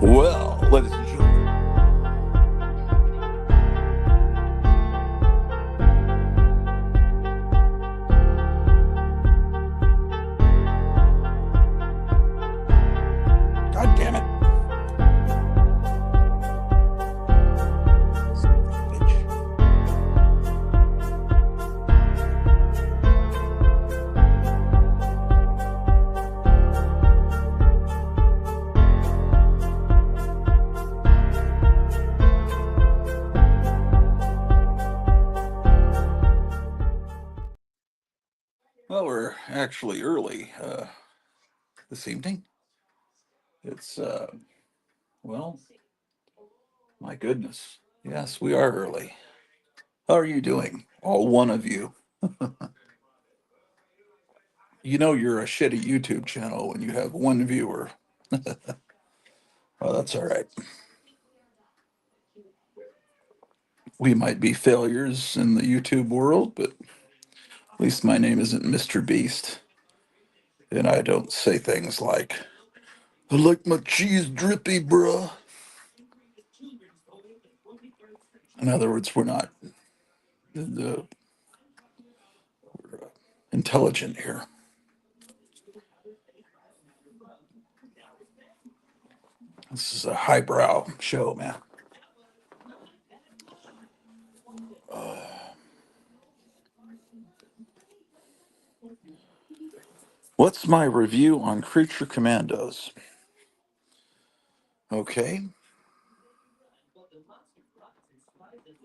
Well, ladies and gentlemen, God damn it. Bitch. Well, we're actually early this evening. It's, well, my goodness. Yes, we are early. How are you doing? All one of you. You know you're a shitty YouTube channel when you have one viewer. Well, that's all right. We might be failures in the YouTube world, but at least my name isn't Mr. Beast. And I don't say things like, I like my cheese drippy, bruh. In other words, we're not intelligent here. This is a highbrow show, man. What's my review on Creature Commandos? Okay.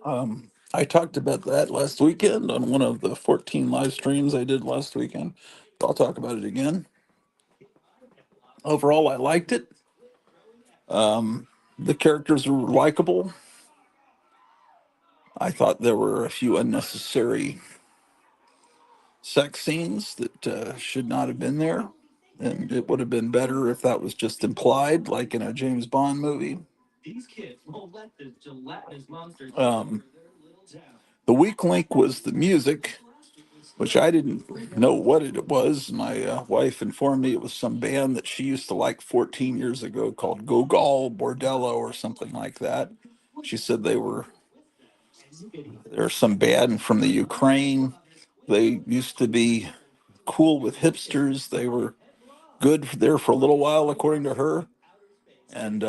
I talked about that last weekend on one of the 14 live streams I did last weekend. I'll talk about it again. Overall, I liked it. The characters were likable. I thought there were a few unnecessary sex scenes that should not have been there. And it would have been better if that was just implied, like in a James Bond movie. Um, the weak link was the music, which I didn't know what it was. My wife informed me it was some band that she used to like 14 years ago called Gogol Bordello or something like that. She said they're some band from the Ukraine. They used to be cool with hipsters. They were good there for a little while, according to her. And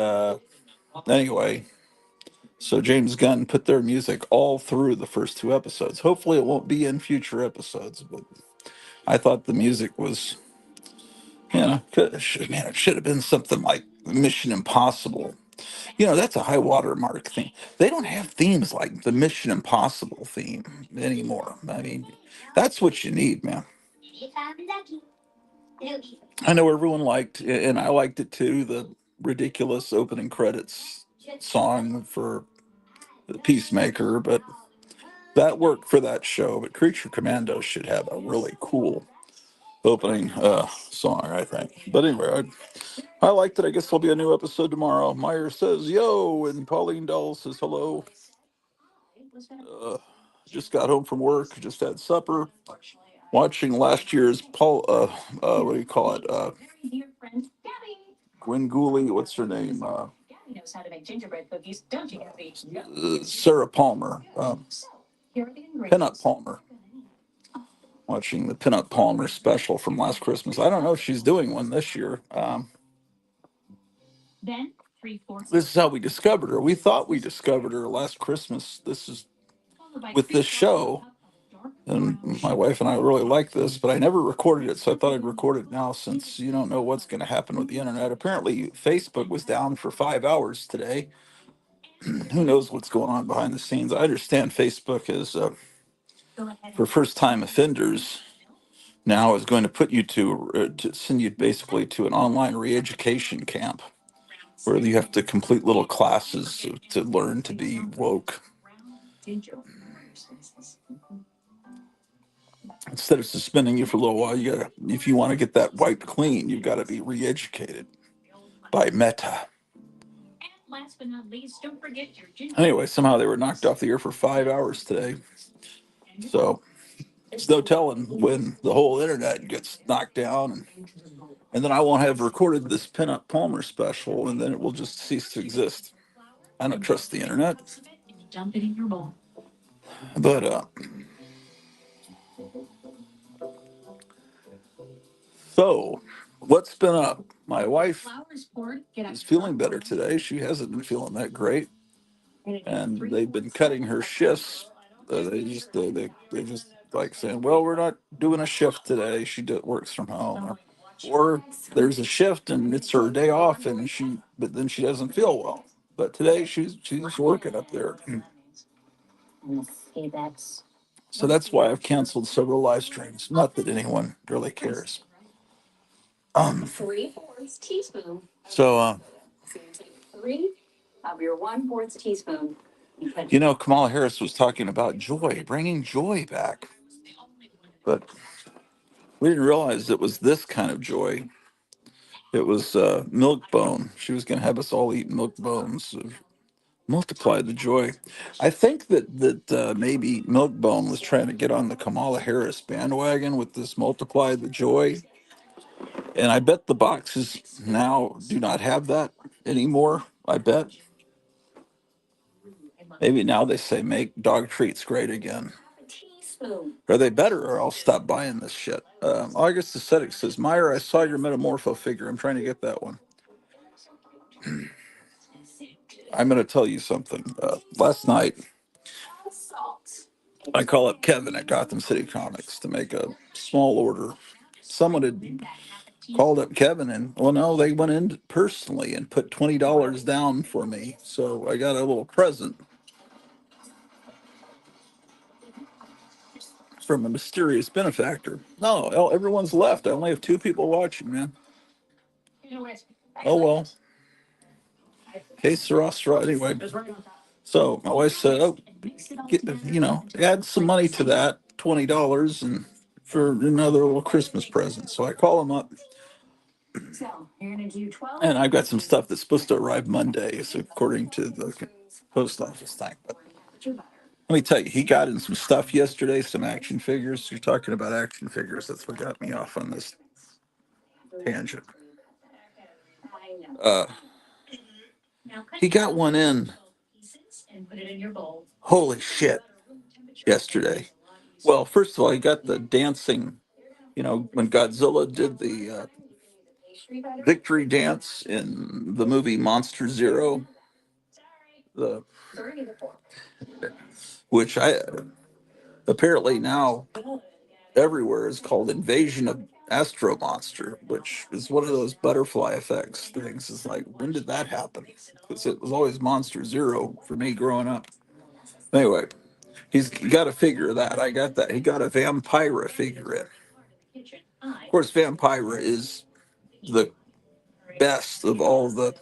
anyway, so James Gunn put their music all through the first two episodes. Hopefully, it won't be in future episodes, but I thought the music was, man, it should have been something like Mission Impossible. That's a high watermark thing. They don't have themes like the Mission Impossible theme anymore. I mean, that's what you need, man. I know everyone liked, and I liked it too, the ridiculous opening credits song for the Peacemaker, but that worked for that show. But Creature Commandos should have a really cool opening song, I think. But anyway, I liked it. I guess there'll be a new episode tomorrow. Meyer says yo, and Pauline Doll says hello. Just got home from work, just had supper, watching last year's what do you call it? Gwen Gooley, what's her name? Sarah Palmer, Pinup Palmer. Watching the Pinup Palmer special from last Christmas. I don't know if she's doing one this year. This is how we discovered her. We thought we discovered her last Christmas. This is with this show. And my wife and I really like this, but I never recorded it, so I thought I'd record it now since you don't know what's going to happen with the internet. Apparently, Facebook was down for 5 hours today. Who knows what's going on behind the scenes? I understand Facebook is for first-time offenders now is going to put you to send you basically to an online re-education camp where you have to complete little classes to learn to be woke. Instead of suspending you for a little while, if you want to get that wiped clean, you've got to be re-educated by Meta. Anyway, somehow they were knocked off the air for 5 hours today. So There's no telling when the whole internet gets knocked down, and then I won't have recorded this Pinup Palmer special, and then it will just cease to exist. I don't trust the internet. But so what's been up? My wife is feeling better today. She hasn't been feeling that great, and they've been cutting her shifts. They just like saying, "Well, we're not doing a shift today." Works from home, or there's a shift and it's her day off, and but then she doesn't feel well. But today she's working up there, so that's why I've canceled several live streams. Not that anyone really cares. Um, so Kamala Harris was talking about joy, bringing joy back, but we didn't realize it was this kind of joy. It was milk bone. She was going to have us all eat milk bones. Multiply the joy. I think that maybe milk bone was trying to get on the Kamala Harris bandwagon with this multiply the joy, and I bet the boxes now do not have that anymore. I bet maybe now they say make dog treats great again. Are they better, or I'll stop buying this shit? August Aesthetic says, Meyer, I saw your Metamorpho figure. I'm trying to get that one. I'm going to tell you something. Last night, I call up Kevin at Gotham City Comics to make a small order. Someone had called up Kevin, and well, no, they went in personally and put $20 down for me. So I got a little present from a mysterious benefactor. No, everyone's left. I only have 2 people watching, man. Oh well. Okay, Sarastra. Anyway, so my wife said, "Oh, add some money to that, $20, and for another little Christmas present." So I call him up, and I've got some stuff that's supposed to arrive Monday, so according to the post office thing. But let me tell you, he got in some stuff yesterday, some action figures. You're talking about action figures. That's what got me off on this tangent. Uh, he got one in. Holy shit! Yesterday. Well, first of all, he got the dancing. When Godzilla did the victory dance in the movie Monster Zero, the which I apparently now everywhere is called Invasion of Astro Monster, which is one of those butterfly effects things. It's like, when did that happen? Because it was always Monster Zero for me growing up. Anyway, he's got a figure of that. I got that. He got a Vampira figure in. Of course, Vampira is the best of all the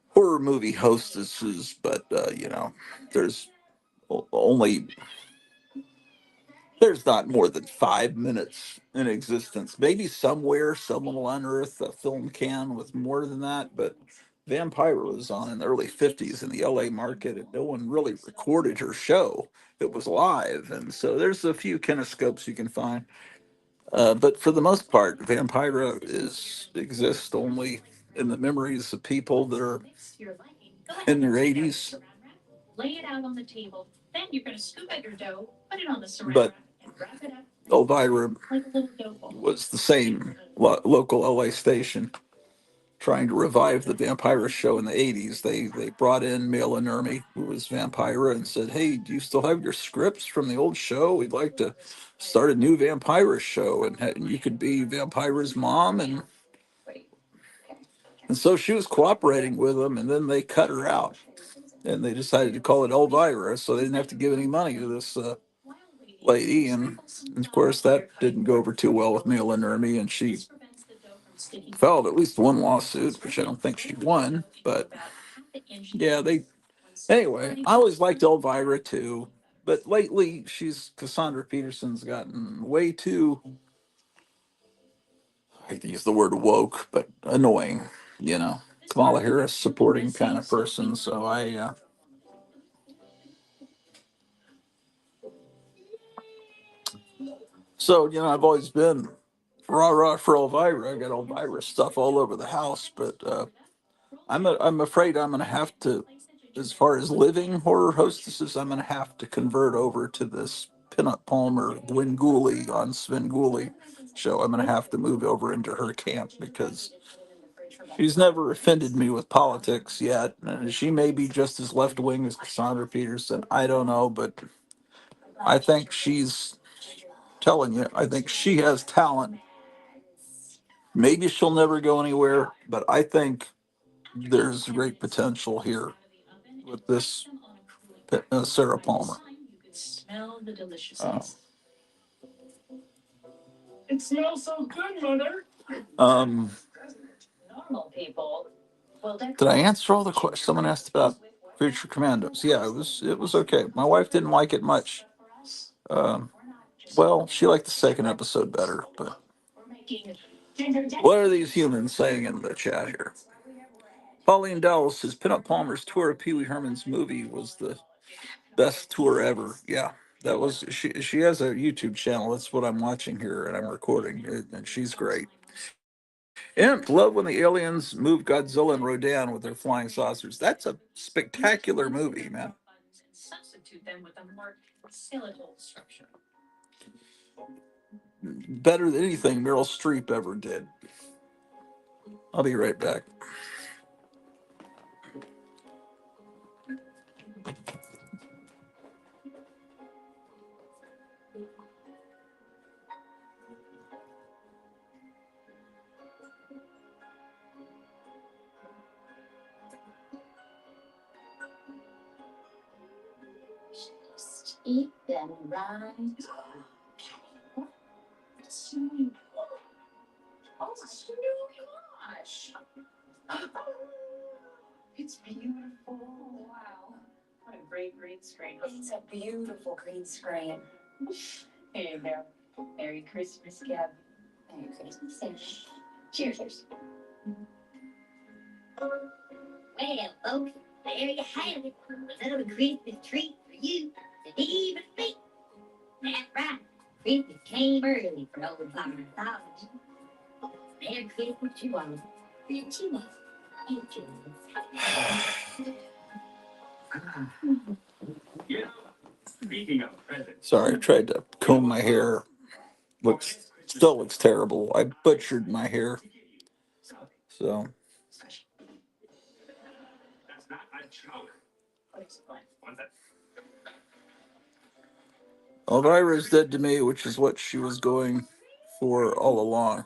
horror movie hostesses, but there's only there's not more than 5 minutes in existence. Maybe somewhere someone will unearth a film can with more than that, but Vampira was on in the early 50s in the LA market, and no one really recorded her show. It was live, and so there's a few kinescopes you can find. But for the most part, Vampira exists only in the memories of people that are in their 80s. But Elvira was the same local LA station trying to revive the Vampira show in the 80s. They brought in Mela Nurmi, who was Vampira, and said, "Hey, do you still have your scripts from the old show? We'd like to start a new Vampira show, and you could be Vampira's mom." And so she was cooperating with them, and then they cut her out, and they decided to call it Elvira, so they didn't have to give any money to this lady. And of course, that didn't go over too well with Mela Nurmi, and she filed at least one lawsuit, which I don't think she won. But yeah, anyway, I always liked Elvira too, but lately Cassandra Peterson's gotten way too, I hate to use the word woke, but annoying, Kamala Harris supporting kind of person. So So, I've always been rah rah for Elvira. I got Elvira stuff all over the house, but I'm afraid I'm going to have to, as far as living horror hostesses, I'm going to have to convert over to this Pinup Palmer, Gwen Gooley on Sven Gooley show. I'm going to have to move over into her camp because she's never offended me with politics yet. And she may be just as left wing as Cassandra Peterson. I don't know, but I think she's telling you, I think she has talent. Maybe she'll never go anywhere, but I think there's great potential here with this Sarah Palmer. Uh, um, did I answer all the questions? Someone asked about Future Commandos. Yeah, it was okay. My wife didn't like it much. Um, well, she liked the second episode better. But what are these humans saying in the chat here? Pauline Dowell says Pinup Palmer's tour of Pee Wee Herman's movie was the best tour ever. Yeah, that was she. She has a YouTube channel. That's what I'm watching here, and I'm recording it, and she's great. Imp, love when the aliens move Godzilla and Rodan with their flying saucers. That's a spectacular movie, man. Better than anything Meryl Streep ever did. I'll be right back. Sorry, I tried to comb my hair. Still looks terrible. I butchered my hair. So Elvira's dead to me, which is what she was going for all along.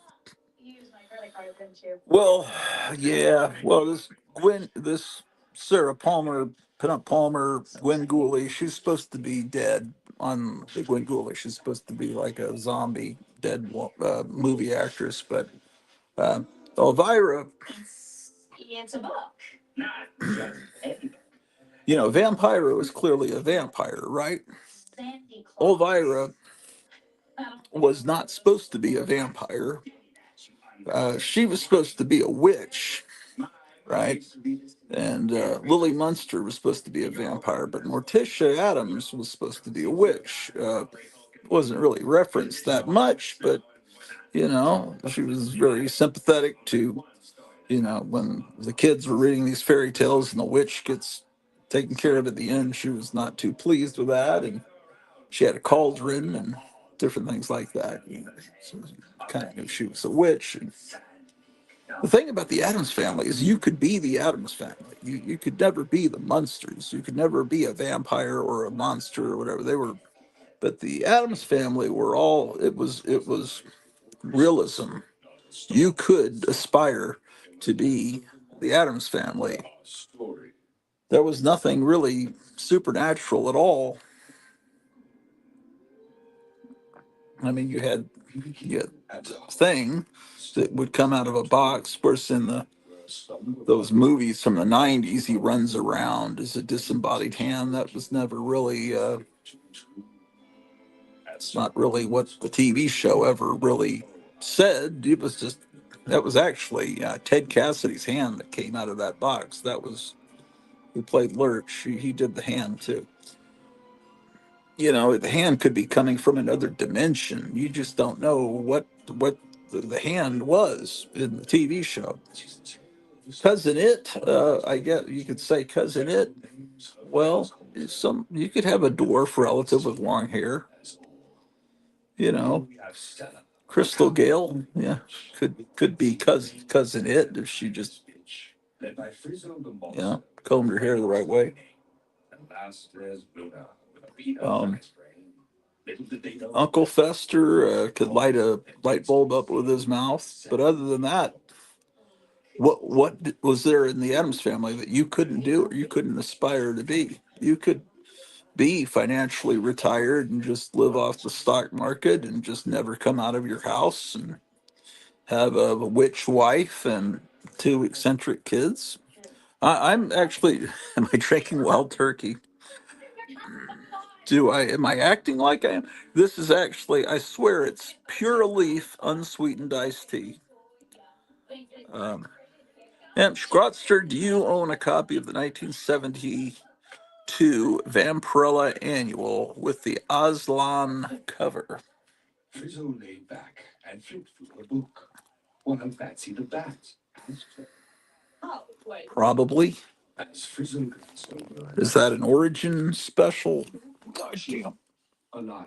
Well, yeah. Well, this Sarah Palmer, Pinup Palmer, Gwen Gooley, she's supposed to be dead on the Gwen Gooley. She's supposed to be like a zombie dead movie actress, but uh, Elvira, Vampira was clearly a vampire, right? Elvira was not supposed to be a vampire. She was supposed to be a witch, right? And Lily Munster was supposed to be a vampire, but Morticia Adams was supposed to be a witch. Wasn't really referenced that much, but she was very sympathetic to, when the kids were reading these fairy tales and the witch gets taken care of at the end. She was not too pleased with that, and she had a cauldron and different things like that. So kind of knew she was a witch. And the thing about the Addams family is you could be the Addams family. You could never be the Munsters. You could never be a vampire or a monster or whatever they were. But the Addams family were all. It was realism. You could aspire to be the Addams family. There was nothing really supernatural at all. I mean, you had thing that would come out of a box. Of course, in those movies from the '90s, he runs around as a disembodied hand. That was never really. It's not really what the TV show ever really said. It was just that was actually Ted Cassidy's hand that came out of that box. That was who played Lurch. He did the hand too. the hand could be coming from another dimension. You just don't know what the hand was in the TV show. Cousin It, I get you could say Cousin It. Well, some you could have a dwarf relative with long hair. You know, Crystal Gale, yeah, could be cousin It if she just combed her hair the right way. Um, Uncle Fester could light a light bulb up with his mouth, but other than that, what was there in the Adams family that you couldn't do or you couldn't aspire to be? You could be financially retired and just live off the stock market and just never come out of your house and have a witch wife and two eccentric kids. I'm actually, am I drinking wild turkey? Am I acting like I am? This is actually, I swear it's pure leaf, unsweetened iced tea. Um, and Scrotster, do you own a copy of the 1972 Vampirella Annual with the Aslan cover? Probably. Is that an origin special? Gosh, damn.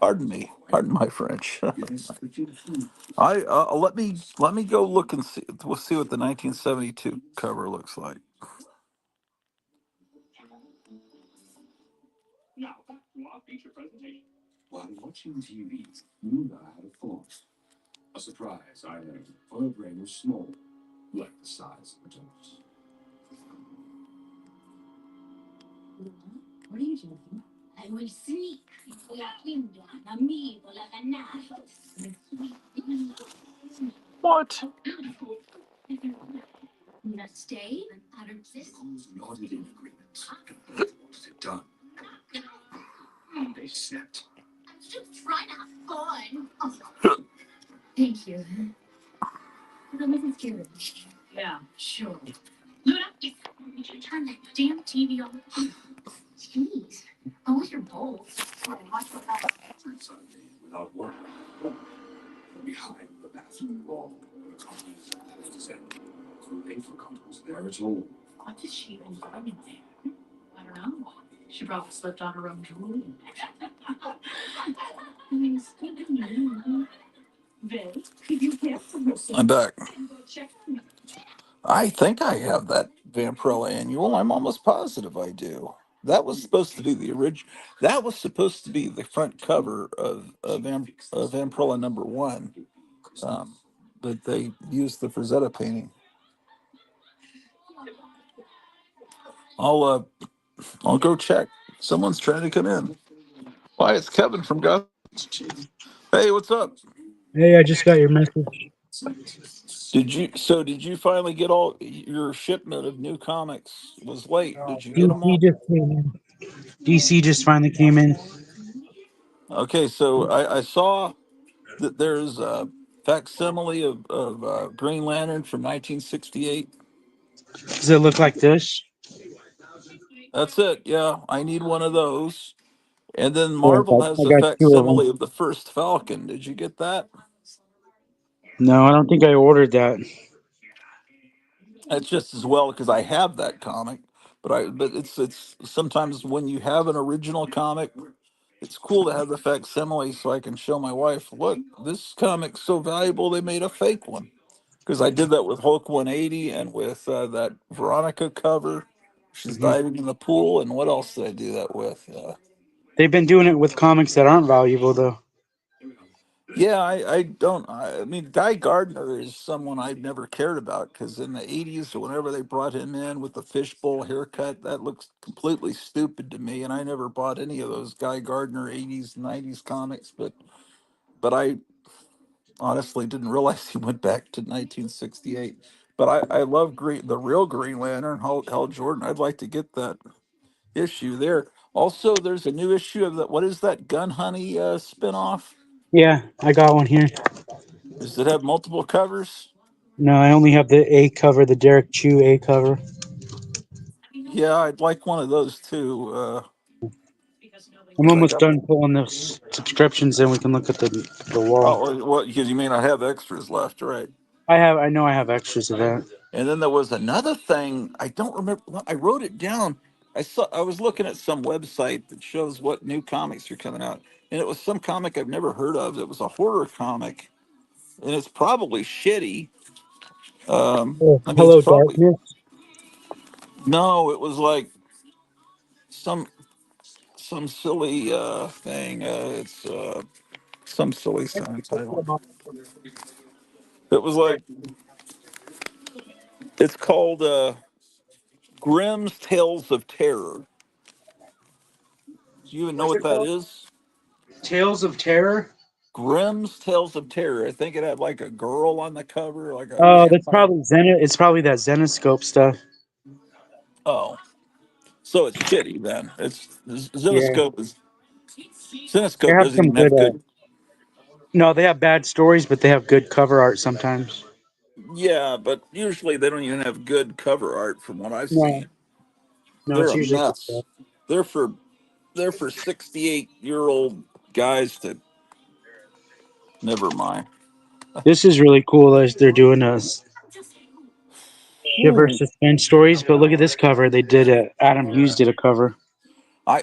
Pardon me. Pardon my French. I let me go look and see. We'll see what the 1972 cover looks like. What? I'm back. I think I have that Vampirella Annual. I'm almost positive I do. That was supposed to be the original. That was supposed to be the front cover of Vampirella number one. Um, but they used the Frazetta painting. I'll uh, I'll go check. Someone's trying to come in. Why, it's Kevin from Gus. Hey, what's up? Hey, I just got your message. Did you finally get all your shipment of new comics? Was late. Did you get them DC all? just came in. DC just finally came in. Okay, so I saw that there's a facsimile of Green Lantern from 1968. Does it look like this? That's it. Yeah, I need one of those. And then Yes, Marvel has I a got two of them. facsimile of the first Falcon. Did you get that? No, I don't think I ordered that. That's just as well because I have that comic. But it's sometimes when you have an original comic, it's cool to have the facsimile so I can show my wife, look, this comic's so valuable they made a fake one. Because I did that with Hulk 180 and with that Veronica cover. She's Hmm. diving in the pool. And what else did I do that with? They've been doing it with comics that aren't valuable, though. Yeah, I don't. I mean, Guy Gardner is someone I've never cared about because in the 80s, whenever they brought him in with the fishbowl haircut, that looks completely stupid to me. And I never bought any of those Guy Gardner 80s, 90s comics. But I honestly didn't realize he went back to 1968. But I love the real Green Lantern, Hal Jordan. I'd like to get that issue there. Also, there's a new issue of that. What is that Gun Honey spinoff? Yeah, I got one here. Does it have multiple covers? No, I only have the A cover, the Derek Chew A cover. Yeah, I'd like one of those too. I'm Because I almost got. done pulling the subscriptions, and we can look at the wall. Oh, well, because you may not have extras left, right? I know I have extras of that. And then there was another thing. I don't remember. Well, I wrote it down. I was looking at some website that shows what new comics are coming out, and it was some comic I've never heard of. It was a horror comic, and it's probably shitty. Oh, I mean, it's Hello probably Darkness. no. It was like some some silly thing. It's some silly sounding title. It was like it's called Grimm's Tales of Terror. Do you even know What's what it that called? is? Tales of Terror. Grimm's Tales of Terror. I think it had like a girl on the cover, like a Oh, that's vampire. probably It's probably that Zenoscope stuff. Oh, so it's shitty then. It's Yeah, they Zenoscope have doesn't some even good. have good. No, they have bad stories, but they have good cover art sometimes. Yeah, but usually they don't even have good cover art from what I've No, seen. no, They're it's a usually good stuff. mess. They're for they're for 68-year-old guys to never mind. This is really cool as they're doing Shiver Ooh. suspense stories. But look at this cover. They did a Adam Hughes did a cover.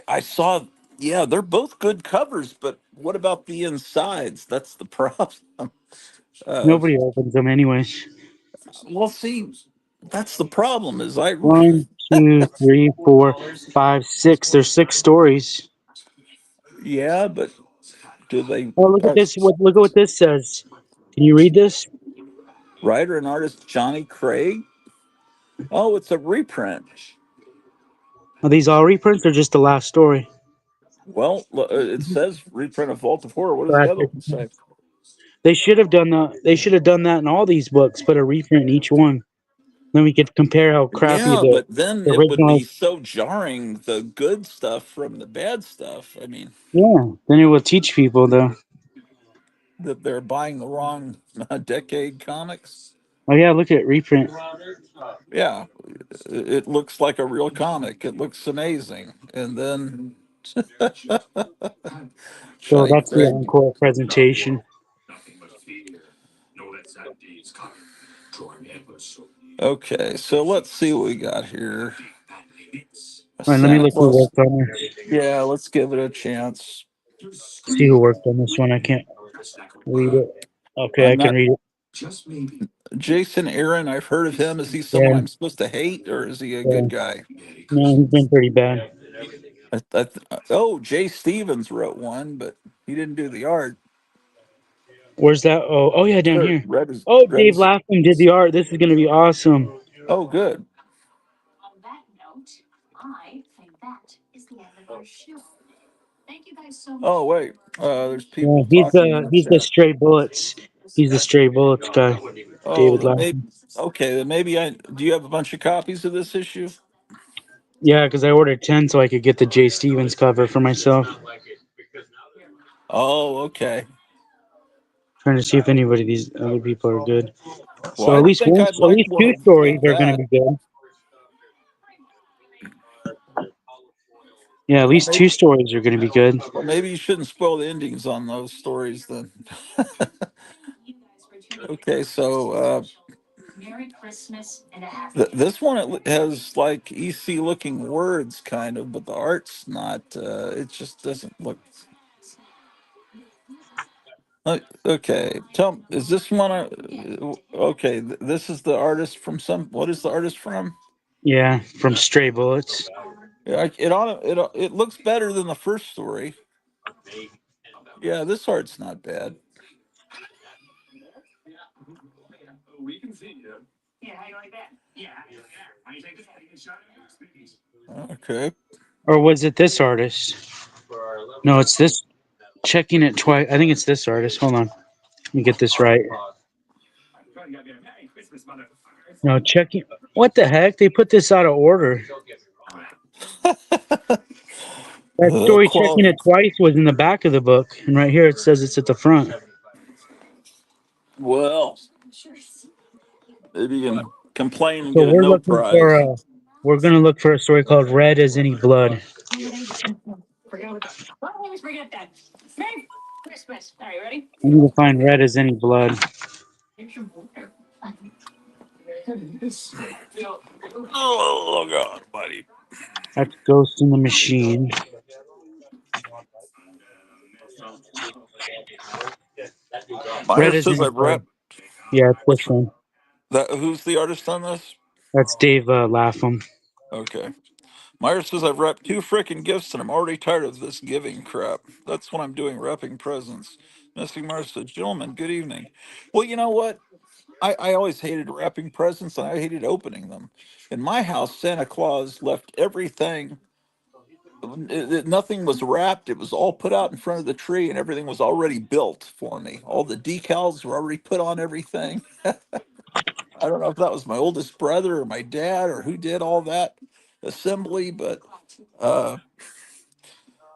I saw, yeah, they're both good covers, but what about the insides? That's the problem. Uh, Nobody opens them anyways. well, see, that's the problem. Is I, One, two, three, four, five, six. There's six stories. yeah, but do they Oh, look at this. Look at what this says. Can you read this? writer and artist Johnny Craig? Oh, it's a reprint. Are these all reprints or just the last story? Well, it says reprint of Vault of Horror. What does the Last other one say? They should have done the. They should have done that in all these books. Put a reprint in each one. Then we could compare how crappy Yeah, but then the it would original be is. so jarring the good stuff from the bad stuff. I mean, Yeah. Then it will teach people though. that they're buying the wrong decade comics. Oh yeah, look at reprint. Yeah, it looks like a real comic. It looks amazing. And then So Johnny that's the Craig. encore presentation. Okay, so let's see what we got here. A All right, let me Santa look who Claus. worked on this. Yeah, let's give it a chance. See who worked on this one. I can't read it. Okay, I I'm can not read it. Jason Aaron. I've heard of him. Is he someone Yeah, I'm supposed to hate, or is he a yeah. good guy? No, he's been pretty bad. Oh, Jay Stevens wrote one, but he didn't do the art. Where's that? Oh, oh yeah, down Sure, here. Oh, red Dave is. Lapham did the art. This is gonna be awesome. Oh, good. Oh, wait. There's Yeah, people talking in the he's the chat. stray bullets. He's the stray bullets guy. Oh, David then maybe. Lapham. Okay, then maybe I. Do you have a bunch of copies of this issue? Yeah, because I ordered 10 so I could get the Jay Stevens cover for myself. Oh, okay. Trying to see if anybody of these other people are good. Well, So I think I'd at like least one two stories of are going to that. be good. Yeah, at Well, least two maybe. stories are going to be good. Well, maybe you shouldn't spoil the endings on those stories then. Okay, so this one has like EC looking words kind of, but the art's not. It just doesn't look. Okay, is this one? Okay, this is the artist from some. What is the artist from? Yeah, from Stray Bullets. Yeah, it looks better than the first story. Yeah, this art's not bad. Okay. Or was it this artist? No, it's this. Checking it twice. I think it's this artist. Hold on. Let me get this right. No, checking. What the heck? They put this out of order. That story, checking Quality. it twice, was in the back of the book, and right here it says it's at the front. Well, maybe you can complain and So get a no prize. we're gonna look for a story called "Red as Any Blood." I need to find red as any blood. Oh God, buddy. That's Ghost in the Machine. Red Myers as says any I've blood. wrapped. Yeah, it's this What's one. that? Who's the artist on this? That's Dave Lapham. Okay. Myers says I've wrapped 2 frickin' gifts and I'm already tired of this giving crap. That's when I'm doing wrapping presents. Mystic Myers says, gentlemen, good evening. Well, you know what? I always hated wrapping presents and I hated opening them. In my house, Santa Claus left everything. Nothing was wrapped. It was all put out in front of the tree and everything was already built for me. All the decals were already put on everything. I don't know if that was my oldest brother or my dad or who did all that assembly, but uh,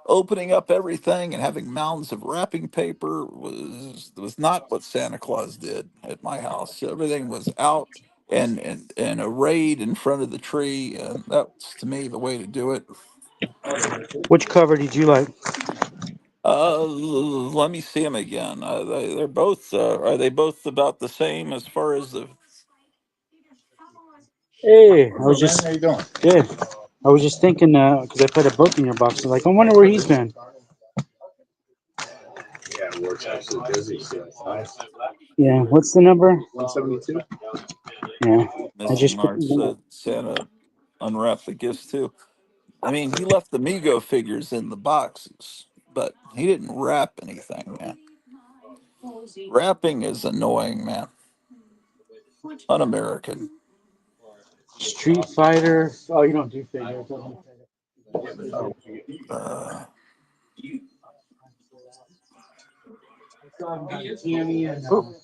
opening up everything and having mounds of wrapping paper was not what Santa Claus did at my house. Everything was out and arrayed in front of the tree, and that's to me the way to do it. Which cover did you like? Let me see them again. They're both. Are they both about the same as far as the? Hey, I Hello, was man. just How you doing? good. I was just thinking because I put a book in your box. I'm like, I wonder where he's been. Yeah, work's actually busy, so it's nice. Yeah, what's the number? 172. Yeah, I Mystic just put. Mark said Santa unwrapped the gifts too. I mean, he left the Mego figures in the boxes, but he didn't wrap anything, man. Wrapping is annoying, man. Un-American. Street Fighter. Oh, you don't do figures. Uh, Tammy and oh,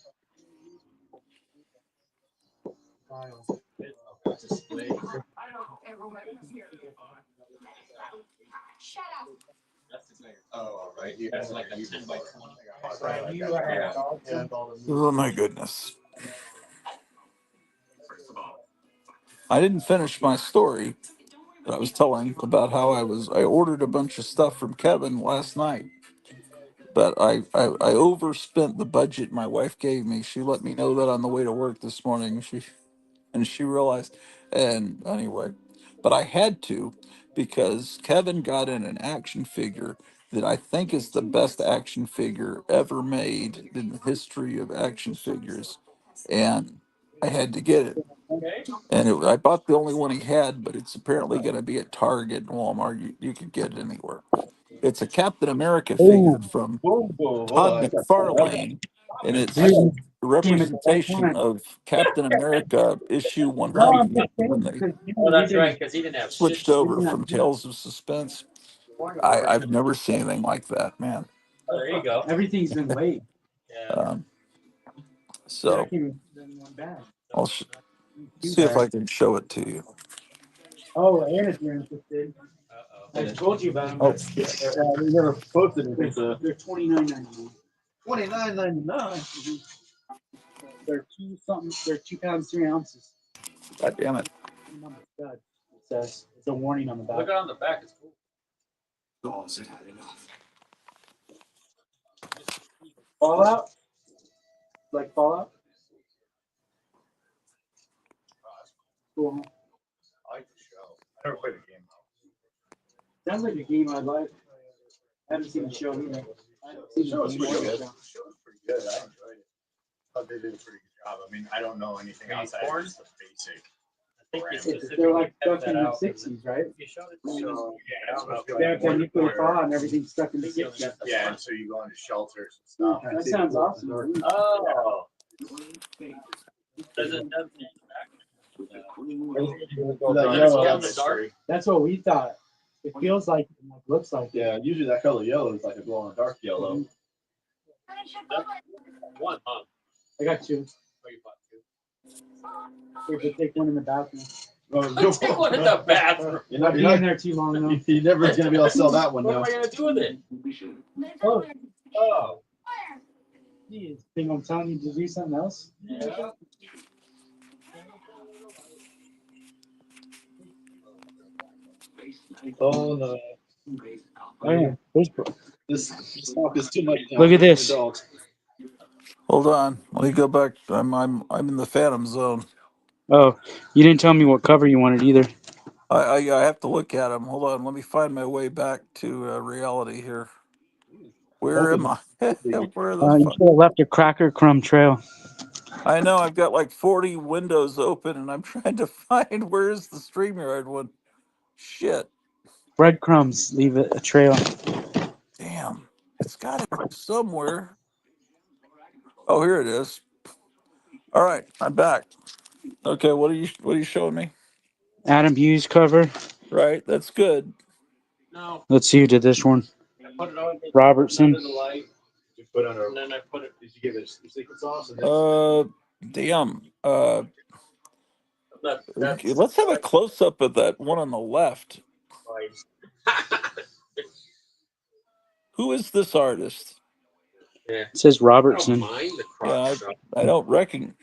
Oh, all right. You guys like you oh my goodness. I didn't finish my story that I was telling about how I ordered a bunch of stuff from Kevin last night, but I overspent the budget my wife gave me. She let me know that on the way to work this morning. She realized, and anyway, but I had to because Kevin got in an action figure that I think is the best action figure ever made in the history of action figures, and I had to get it. And I bought the only one he had, but it's apparently going to be at Target and Walmart. You can get it anywhere. It's a Captain America figure Oh, from Whoa, whoa, hold Todd on. McFarlane, and I it's didn't a see him at the right representation time. of Captain America issue No, I'm 100 just when saying they because Oh, that's right, because he didn't have shit switched to do. over from Tales of Suspense. I've never seen anything like that, man. Oh, there you go. Everything's been late. Yeah. Um, Yeah, I so came in one bag. I'll see if I can show it to you. Oh, and if you're interested, Uh-oh. I told you about them. Oh, We never posted it. They're $29.99. 29.99. They're two something. They're 2 pounds 3 ounces. God damn it. Number stud. It says it's a warning on the Look back. on the back, it's cool. Fallout, like Fallout. Cool. I like the show. I never played the game though. Sounds like a game I'd like. I haven't seen the show either. I haven't seen The show was the game pretty or good. the The show. show was pretty good. I enjoyed it. Thought they did a pretty good job. I mean, I don't know anything Any outside porn? of just the basic. I think he It's, they're like specifically kept stuck in that the out. 60s, right? You showed it So, to yeah, it's supposed to be They like have that nuclear where- thaw and everything's stuck in the 60s. Yeah, and so you go into shelters and stuff. That sounds awesome. Oh. Does it have the back? That Does it yellow, get in the that's dark? free. That's what we thought. It feels like, looks like it. Yeah, usually that color yellow is like a glow in the dark yellow. One, huh? I got two. Oh, you bought two. We could take one in the bathroom. Take one in the bathroom. You're Not not, be you're in not, there too long though. you're never gonna be able to sell that one What now. am I gonna do with it? Oh, Oh. geez. Think I'm telling you to do something else? Yeah. Oh no. Oh yeah. There's, This talk is too much. look at this. Hold on. Let me go back. I'm in the Phantom Zone. Oh, you didn't tell me what cover you wanted either. I have to look at them. Hold on. Let me find my way back to reality here. Where am I? Where the You fuck? should have left a cracker crumb trail. I know I've got like 40 windows open, and I'm trying to find where is the StreamYard one. Shit. Breadcrumbs leave a trail. Damn. It's got to be somewhere. Oh, here it is. All right, I'm back. Okay, what are you showing me? Adam Hughes cover. Right, that's good. No, Let's see who did this one. I put it on. Robertson. Under the light. You put under, and then I put it. Did you give it the secret sauce? And then Damn. that's Let's have a close up of that one on the left. right. Who is this artist? Yeah. It says I don't Robertson. mind the Yeah, crop shop. I don't reckon.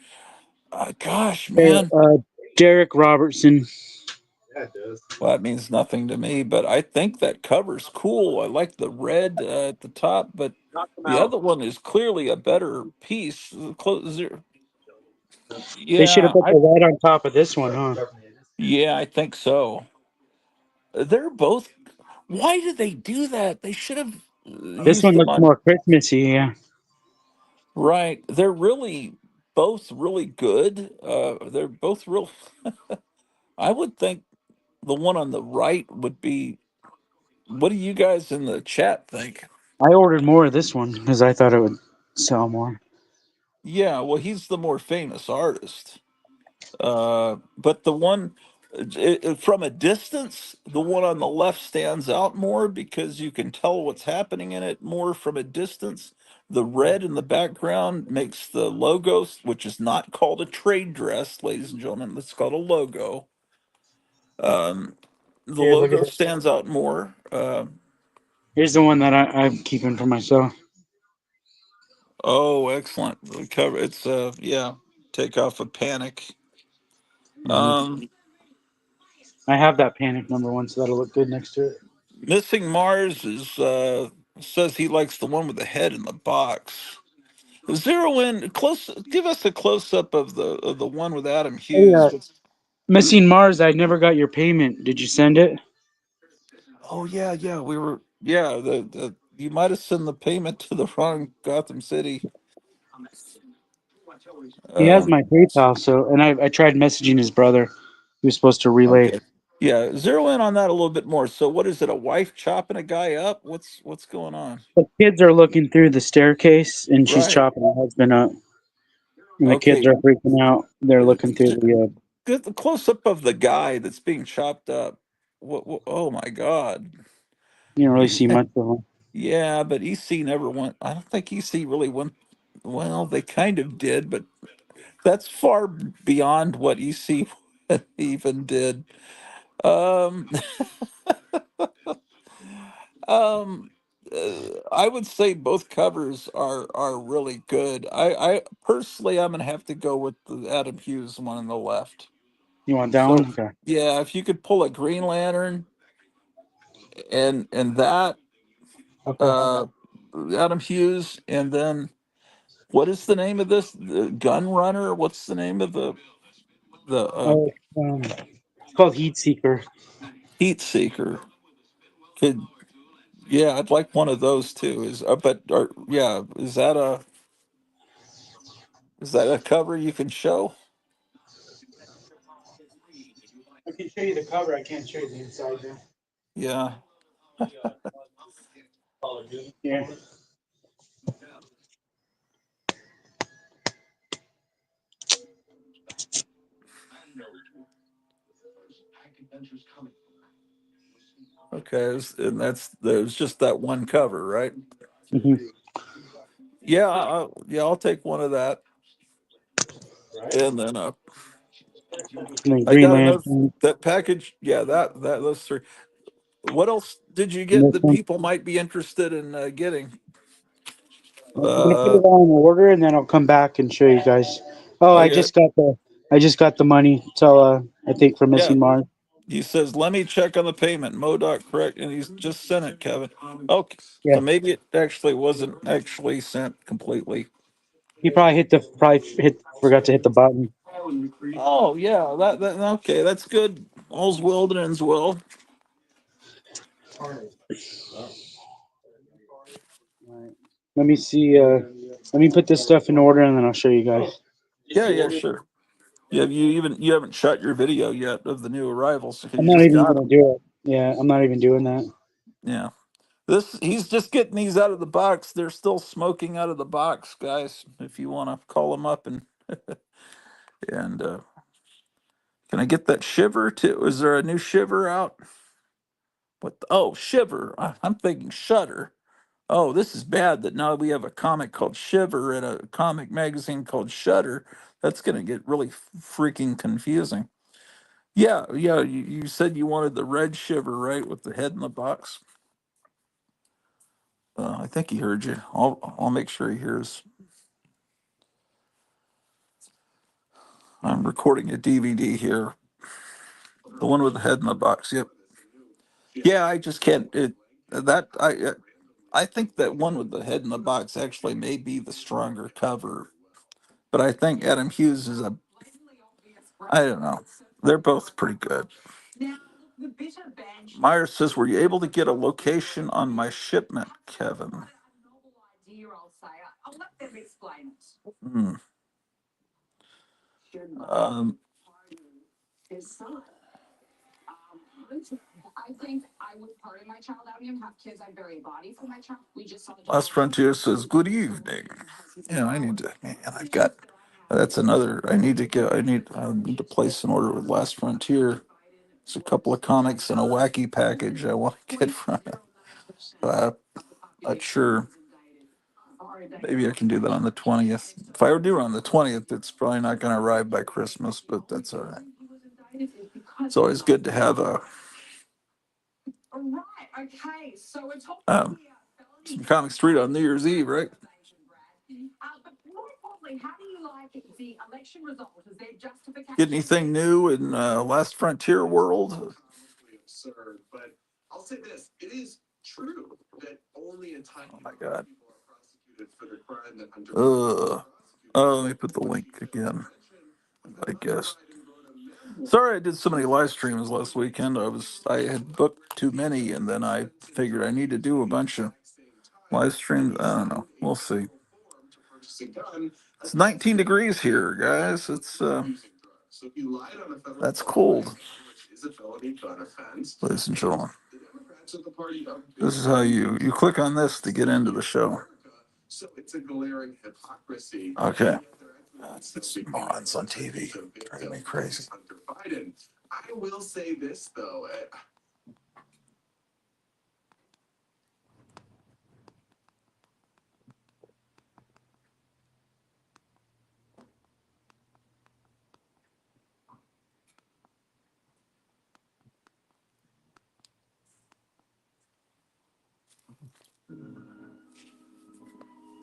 Gosh, man. Derek Robertson. Yeah, it does. Well, that means nothing to me, but I think that cover's cool. I like the red at the top, but Knock them the out. other one is clearly a better piece. They should have Yeah, put the red on top of this one, huh? yeah, I think so. They're both. Why did they do that? They should have This used one them looks on. more Christmassy, yeah. Right. They're really both really good. They're both real. I would think the one on the right would be. What do you guys in the chat think? I ordered more of this one because I thought it would sell more. Yeah, well, he's the more famous artist. But the one from a distance, the one on the left stands out more because you can tell what's happening in it more from a distance. The red in the background makes the logo, which is not called a trade dress, ladies and gentlemen. It's called a logo. Um, the Here, look at logo this. stands out more. Here's the one that I'm keeping for myself. Oh, excellent. The cover. It's yeah. Take off a panic. Mhm. Um, I have that panic #1, so that'll look good next to it. Missing Mars is says he likes the one with the head in the box. Zero in close. Give us a close up of the one with Adam Hey, Hughes. Missing Mars, I never got your payment. Did you send it? Oh yeah, yeah. We were yeah. The you might have sent the payment to the wrong Gotham City. He has Um, my PayPal, so and I tried messaging his brother. He was supposed to relay. okay. Yeah, zero in on that a little bit more. So what is it? A wife chopping a guy up? What's going on? The kids are looking through the staircase, and she's Right. chopping her husband up. And the kids Okay. are freaking out. They're looking through the. Get the close up of the guy that's being chopped up. What, oh my God. You don't really see much of them. Yeah, but EC never went. I don't think EC really went. Well, they kind of did, but that's far beyond what EC even did. Um, um, I would say both covers are really good. I personally, I'm gonna have to go with the Adam Hughes one on the left. You want that So one? Okay. yeah, if you could pull a Green Lantern and that Okay. uh, Adam Hughes, and then what is the name of this? The Gun Runner? What's the name of the Oh, it's called Heat Seeker. Heat Seeker? Could yeah, I'd like one of those too. Yeah, is that a cover you can show? I can show you the cover. I can't show you the inside though. Yeah. Yeah. Okay, and there's just that one cover, right? Hmm. Yeah, yeah, I'll take one of that, and then And then I Green got to know Lantern. that package. Yeah, that those three. What else did you And get this that one. people might be interested in getting? I'm gonna put Uh, it all in order, and then I'll come back and show you guys. Oh, okay, I just got the money. Till I think for yeah, Missing Mars. He says, "Let me check on the payment." MoDoc, correct, and he's just sent it, Kevin. Okay, Yeah. so maybe it actually wasn't actually sent completely. He forgot to hit the button. Oh yeah, that okay. That's good. All's well that ends well. Alright. Let me see. Let me put this stuff in order, and then I'll show you guys. Yeah, sure. Yeah, you haven't shot your video yet of the new arrivals because I'm you not just even got gonna them. do it. Yeah, I'm not even doing that. Yeah, he's just getting these out of the box. They're still smoking out of the box, guys. If you want to call them up and can I get that shiver too? Is there a new shiver out? Oh, shiver. I'm thinking shutter. Oh, this is bad that now we have a comic called Shiver and a comic magazine called Shutter. That's going to get really freaking confusing. Yeah. You said you wanted the red Shiver, right, with the head in the box. I think he heard you. I'll make sure he hears. I'm recording a DVD here. The one with the head in the box. Yep. Yeah, I just can't. I think that one with the head in the box actually may be the stronger cover, but I think Adam Hughes is a. I don't know. They're both pretty good. Meyer says, "Were you able to get a location on my shipment, Kevin?" Hmm. Um, Last Frontier says, "Good evening." Yeah, I need to. Man, I've got. That's another. I need to place an order with Last Frontier. It's a couple of comics and a wacky package I want to get from. Uh, Not sure. Maybe I can do that on the 20th. If I do it on the 20th, it's probably not going to arrive by Christmas, but that's all right. It's always good to have um, some comics to read on New Year's Eve, right? Get anything new in Last Frontier world? Oh my God. Oh, let me put the link again. I guess. Sorry, I did so many live streams last weekend. I had booked too many, and then I figured I need to do a bunch of live streams. I don't know. We'll see. It's 19 degrees here, guys. That's cold. Ladies and gentlemen, this is how you click on this to get into the show. Okay. It's morons on TV driving me crazy.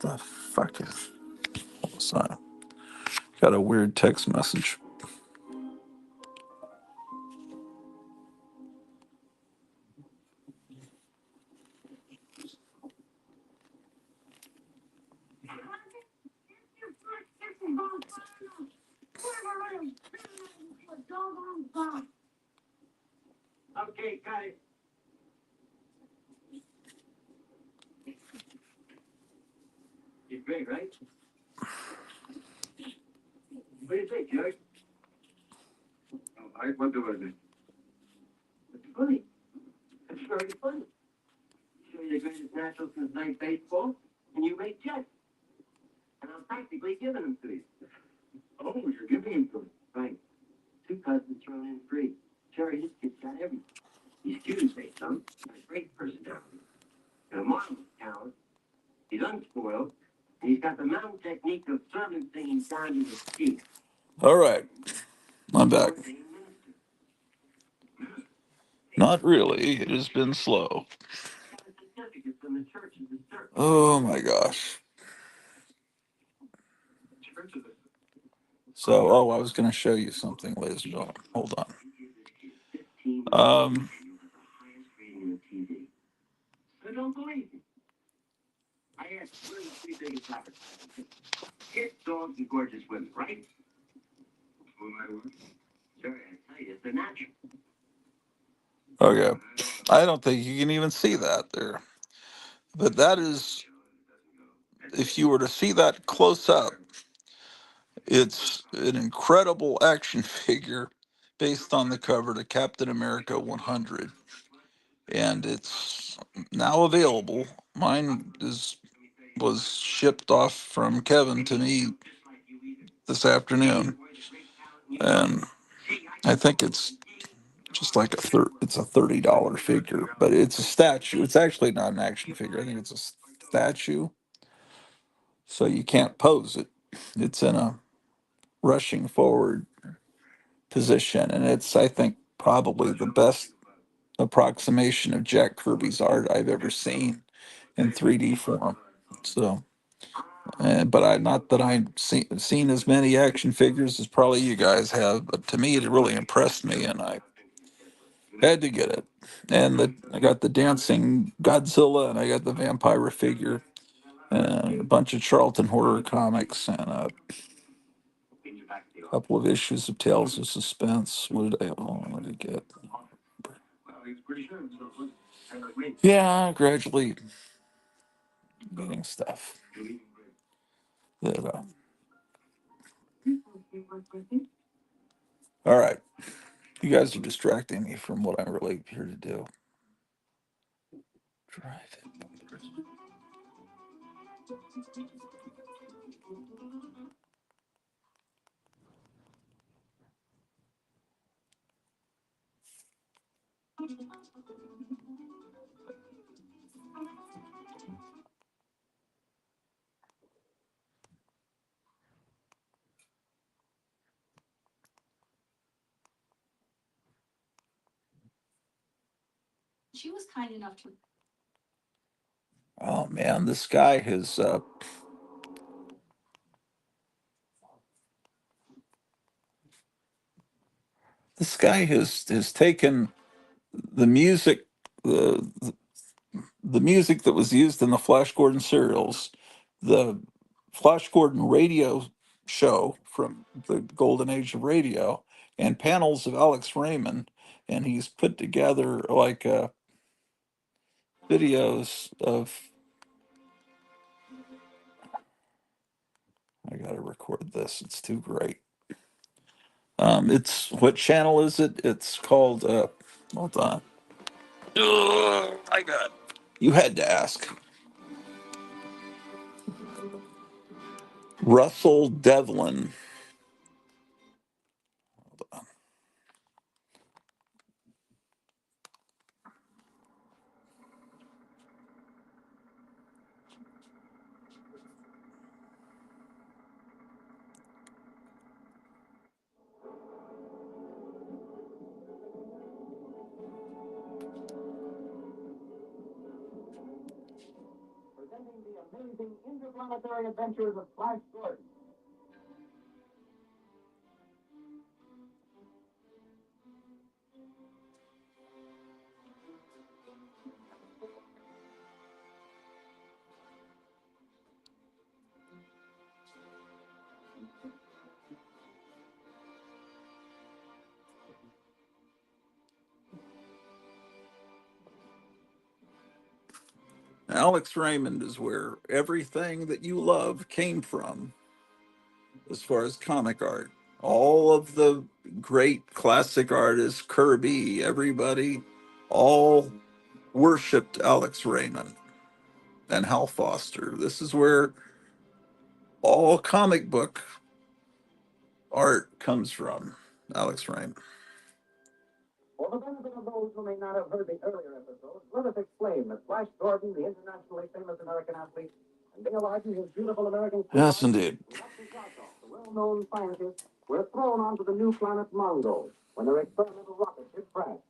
The fuck is? Sorry. Got a weird text message. Okay, got it. He's great, right? What do you think, George? All right, what do I do? It's funny. It's very funny. Show you the greatest natural since night baseball, and you make jets. And I'm practically giving them to you. Oh, you're giving them to me. Right. Two cousins thrown in free. Jerry, this kid's got everything. He's cute as they some. Got a great personality. And a marvelous talent. He's unspoiled. And he's got the mountain technique of serving things down to the skin. All right. I'm back. Not really. It has been slow. Oh my gosh. So, I was going to show you something, ladies and gentlemen. Hold on. Um, So don't believe me. I asked, what are the three biggest appetizers? Kids, dogs, and gorgeous women, right? Well, my word. Sorry, I tell you, it's the natural. okay. I don't think you can even see that there. But that is, if you were to see that close up, it's an incredible action figure based on the cover to Captain America 100. And it's now available. Mine was shipped off from Kevin to me this afternoon. And I think it's just like it's a $30 figure, but it's a statue. It's actually not an action figure. I think it's a statue. So you can't pose it. It's in a rushing forward position, and it's, I think, probably the best approximation of Jack Kirby's art I've ever seen in 3D form. So, but I not that I've seen as many action figures as probably you guys have, but to me it really impressed me, and I had to get it. And I got the dancing Godzilla, and I got the vampire figure, and a bunch of Charlton horror comics, and a couple of issues of Tales of Suspense. What did I get? Yeah, gradually getting stuff that all right. You guys are distracting me from what I'm really here to do. Drive it. Oh man, this guy has taken the music, the the music that was used in the Flash Gordon serials, the Flash Gordon radio show from the golden age of radio, and panels of Alex Raymond, and he's put together like videos of. I gotta record this. It's too great. It's what channel is it? It's called. Hold on. I got. You had to ask. Russell Devlin. Presenting the amazing interplanetary adventures of Flash Gordon. Alex Raymond is where everything that you love came from, as far as comic art. All of the great classic artists, Kirby, everybody, all worshipped Alex Raymond and Hal Foster. This is where all comic book art comes from, Alex Raymond. For the benefit of those who may not have heard the earlier episodes, let us explain that Flash Gordon, the internationally famous American athlete, and Dale Arden, his beautiful American Yes, sweetheart, indeed. and Dr. Zarkov, the well-known scientist, were thrown onto the new planet Mongo when their experimental rocket ship crashed.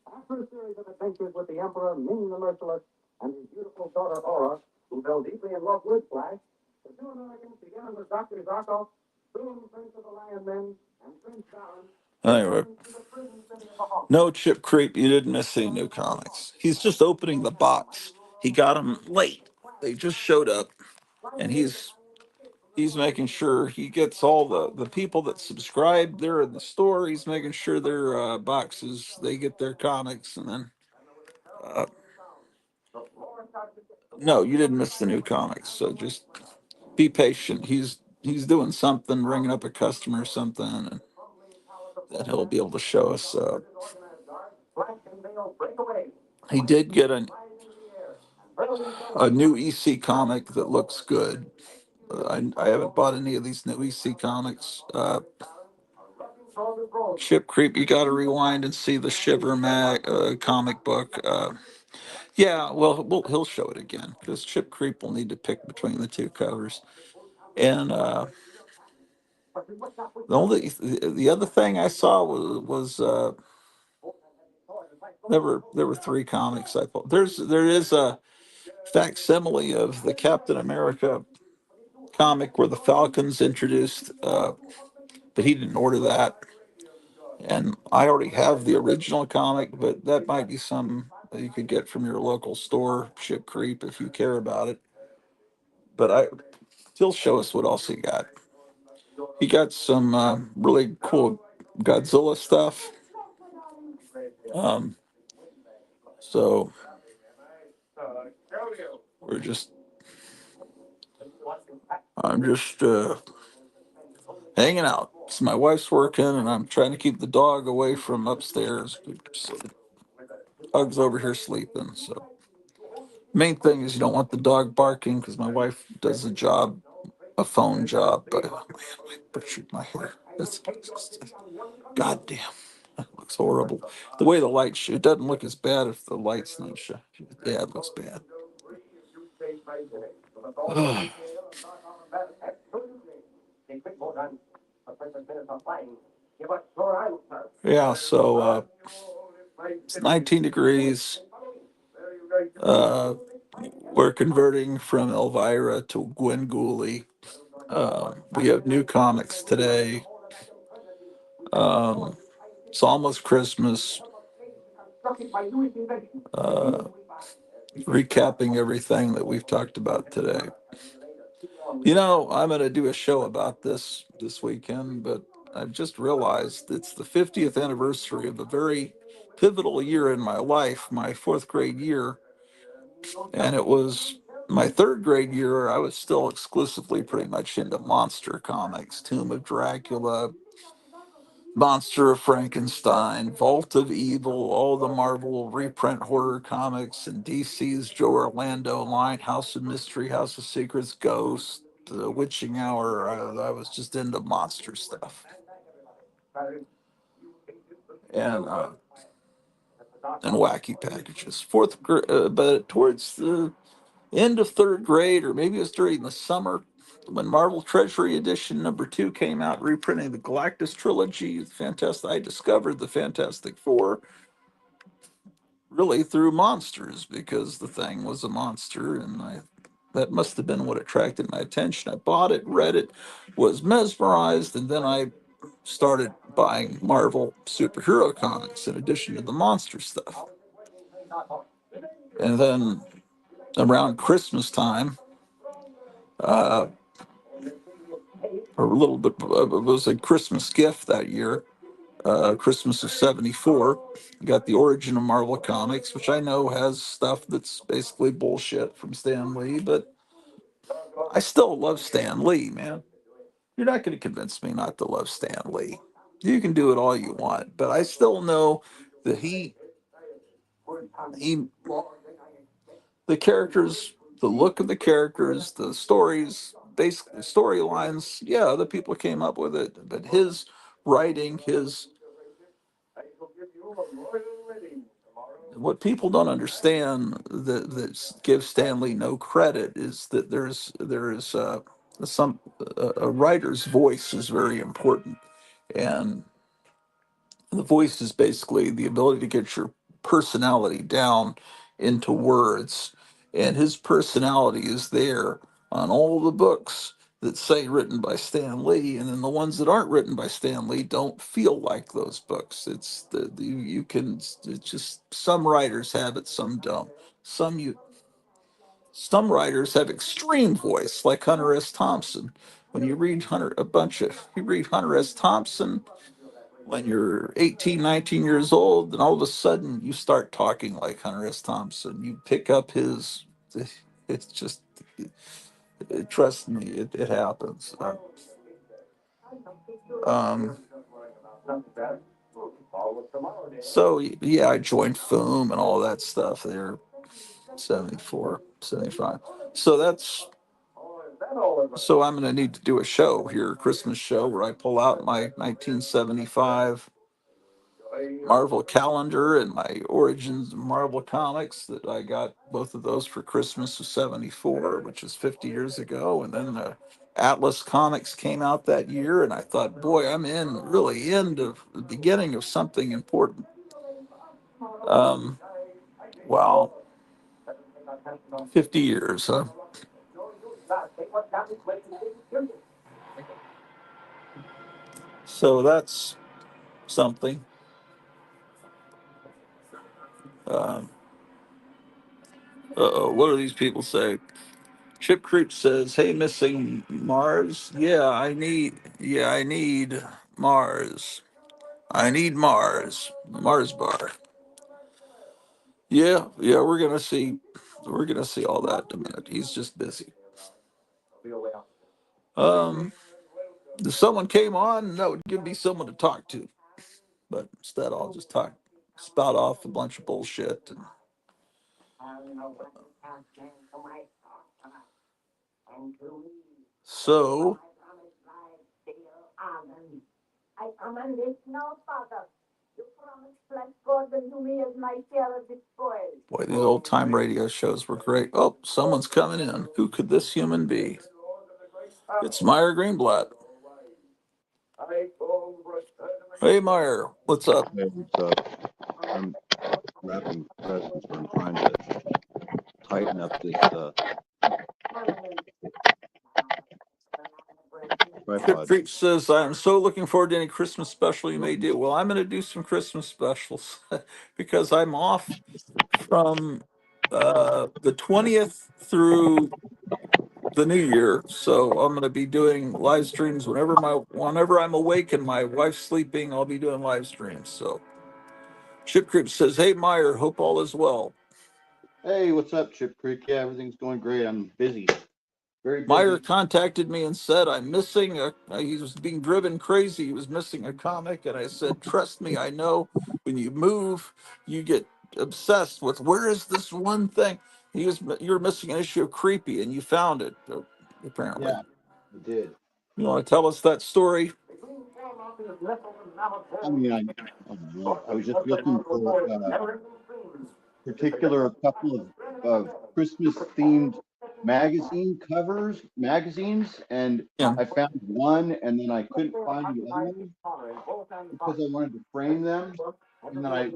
After a series of adventures with the Emperor Ming the Merciless and his beautiful daughter Aura, who fell deeply in love with Flash, the two Americans, together with Dr. Zarkov, soon Prince of the Lion Men, and Prince Baron, Anyway, no, Chip Creep, you didn't miss any new comics. He's just opening the box. He got them late. They just showed up, and he's making sure he gets all the people that subscribe. They're in the store. He's making sure their boxes, they get their comics, and then uh, no, you didn't miss the new comics. So just be patient. He's doing something, ringing up a customer or something, and that he'll be able to show us. He did get a new EC comic that looks good. I haven't bought any of these new EC comics. Ship Creep, you got to rewind and see the Shiver comic book. Yeah, well, he'll show it again because Chip Creep will need to pick between the two covers. And the other thing I saw was there were three comics I thought there is a facsimile of the Captain America comic where the Falcons introduced, but he didn't order that. And I already have the original comic, but that might be something that you could get from your local store, Ship Creep, if you care about it. But he'll show us what else he got. He got some really cool Godzilla stuff. So we're just, I'm just hanging out. So my wife's working, and I'm trying to keep the dog away from upstairs. So the dog's over here sleeping. So main thing is you don't want the dog barking because my wife does a phone job. But oh, man, I butchered my hair. Goddamn, that looks horrible. The way the light it doesn't look as bad if the light's not shut. Yeah, it looks bad. Yeah, so it's 19 degrees. We're converting from Elvira to Gwen. We have new comics today. It's almost Christmas. Uh, Recapping everything that we've talked about today. I'm going to do a show about this weekend, but I've just realized it's the 50th anniversary of a very pivotal year in my life, my fourth grade year. And it was my third grade year. I was still exclusively pretty much into monster comics, Tomb of Dracula, Monster of Frankenstein, Vault of Evil, all the Marvel reprint horror comics, and DC's Joe Orlando line, House of Mystery, House of Secrets, Ghost, The Witching Hour. I was just into monster stuff. And wacky packages. Fourth grade, but towards the end of third grade, or maybe it was during the summer, when Marvel Treasury Edition #2 came out, reprinting the Galactus trilogy, I discovered the Fantastic Four really through monsters because the thing was a monster, and that must have been what attracted my attention. I bought it, read it, was mesmerized, and then I started buying Marvel superhero comics in addition to the monster stuff. And then around Christmas time, or a little bit, it was a Christmas gift that year, Christmas of '74. Got the Origin of Marvel Comics, which I know has stuff that's basically bullshit from Stan Lee, but I still love Stan Lee, man. You're not going to convince me not to love Stan Lee. You can do it all you want, but I still know that he the characters, the look of the characters, the stories, basically storylines. Yeah, other people came up with it, but his writing, what people don't understand that gives Stanley no credit is that there is some a writer's voice is very important, and the voice is basically the ability to get your personality down into words. And his personality is there on all the books. that say written by Stan Lee, and then the ones that aren't written by Stan Lee don't feel like those books. It's you can, it's just, some writers have it, some don't. Some writers have extreme voice, like Hunter S. Thompson. When you read you read Hunter S. Thompson when you're 18, 19 years old, and all of a sudden you start talking like Hunter S. Thompson. You pick up his, it's just, trust me, it happens. Um, so yeah, I joined FOOM and all that stuff there, 74, 75. So so I'm going to need to do a show here, a Christmas show, where I pull out my 1975 Marvel calendar and my Origins of Marvel comics that I got both of those for Christmas of 74, which is 50 years ago. And then the Atlas comics came out that year. And I thought, boy, I'm really into the beginning of something important. Wow, 50 years, huh? So that's something. Um, what do these people say? Chip Creek says, "Hey, missing Mars. I need Mars. I need Mars. Mars bar. Yeah, we're gonna see all that in a minute. He's just busy. Um, if someone came on, that would give me someone to talk to. But instead, I'll just spout off a bunch of bullshit. And so, boy, these old time radio shows were great. Oh, someone's coming in. Who could this human be? It's Meyer Greenblatt. Hey, Meyer, what's up? Hey, what's up? I'm wrapping presents, but I'm trying to tighten up this Chip tripod. Creek says, I'm so looking forward to any Christmas special you may do. Well, I'm going to do some Christmas specials because I'm off from the 20th through the new year. So I'm going to be doing live streams whenever I'm awake and my wife's sleeping, I'll be doing live streams. So Chip Creek says, hey, Meyer, hope all is well. Hey, what's up, Chip Creek? Yeah, everything's going great. I'm busy, very Meyer busy. contacted me and said, he was being driven crazy. He was missing a comic. And I said, trust me, I know when you move, you get obsessed with where is this one thing? You're missing an issue of Creepy and you found it, apparently. Yeah, I did. You want to tell us that story? I mean, I don't know. I was just looking for a couple of Christmas themed magazines, and Yeah. I found one, and then I couldn't find the other one because I wanted to frame them, and then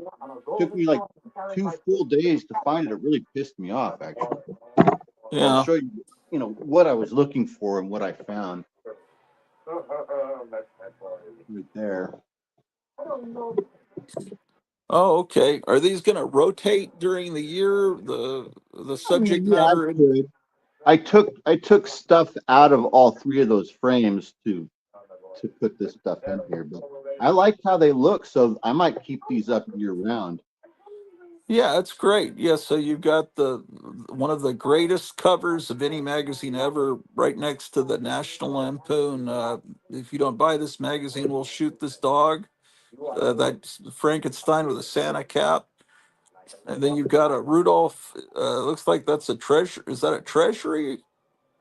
took me like 2 full days to find it. It really pissed me off, actually. I'll Yeah. show you, what I was looking for and what I found right there. Oh, okay. Are these going to rotate during the year? The I mean, subject yeah, I matter? could. I took stuff out of all 3 of those frames to put this stuff in here, but I like how they look, so I might keep these up year round. Yeah, that's great. Yeah, so you've got one of the greatest covers of any magazine ever, right next to the National Lampoon. If you don't buy this magazine, we'll shoot this dog. That's Frankenstein with a Santa cap, and then you've got a Rudolph. Looks like that's a treasure. Is that a treasury?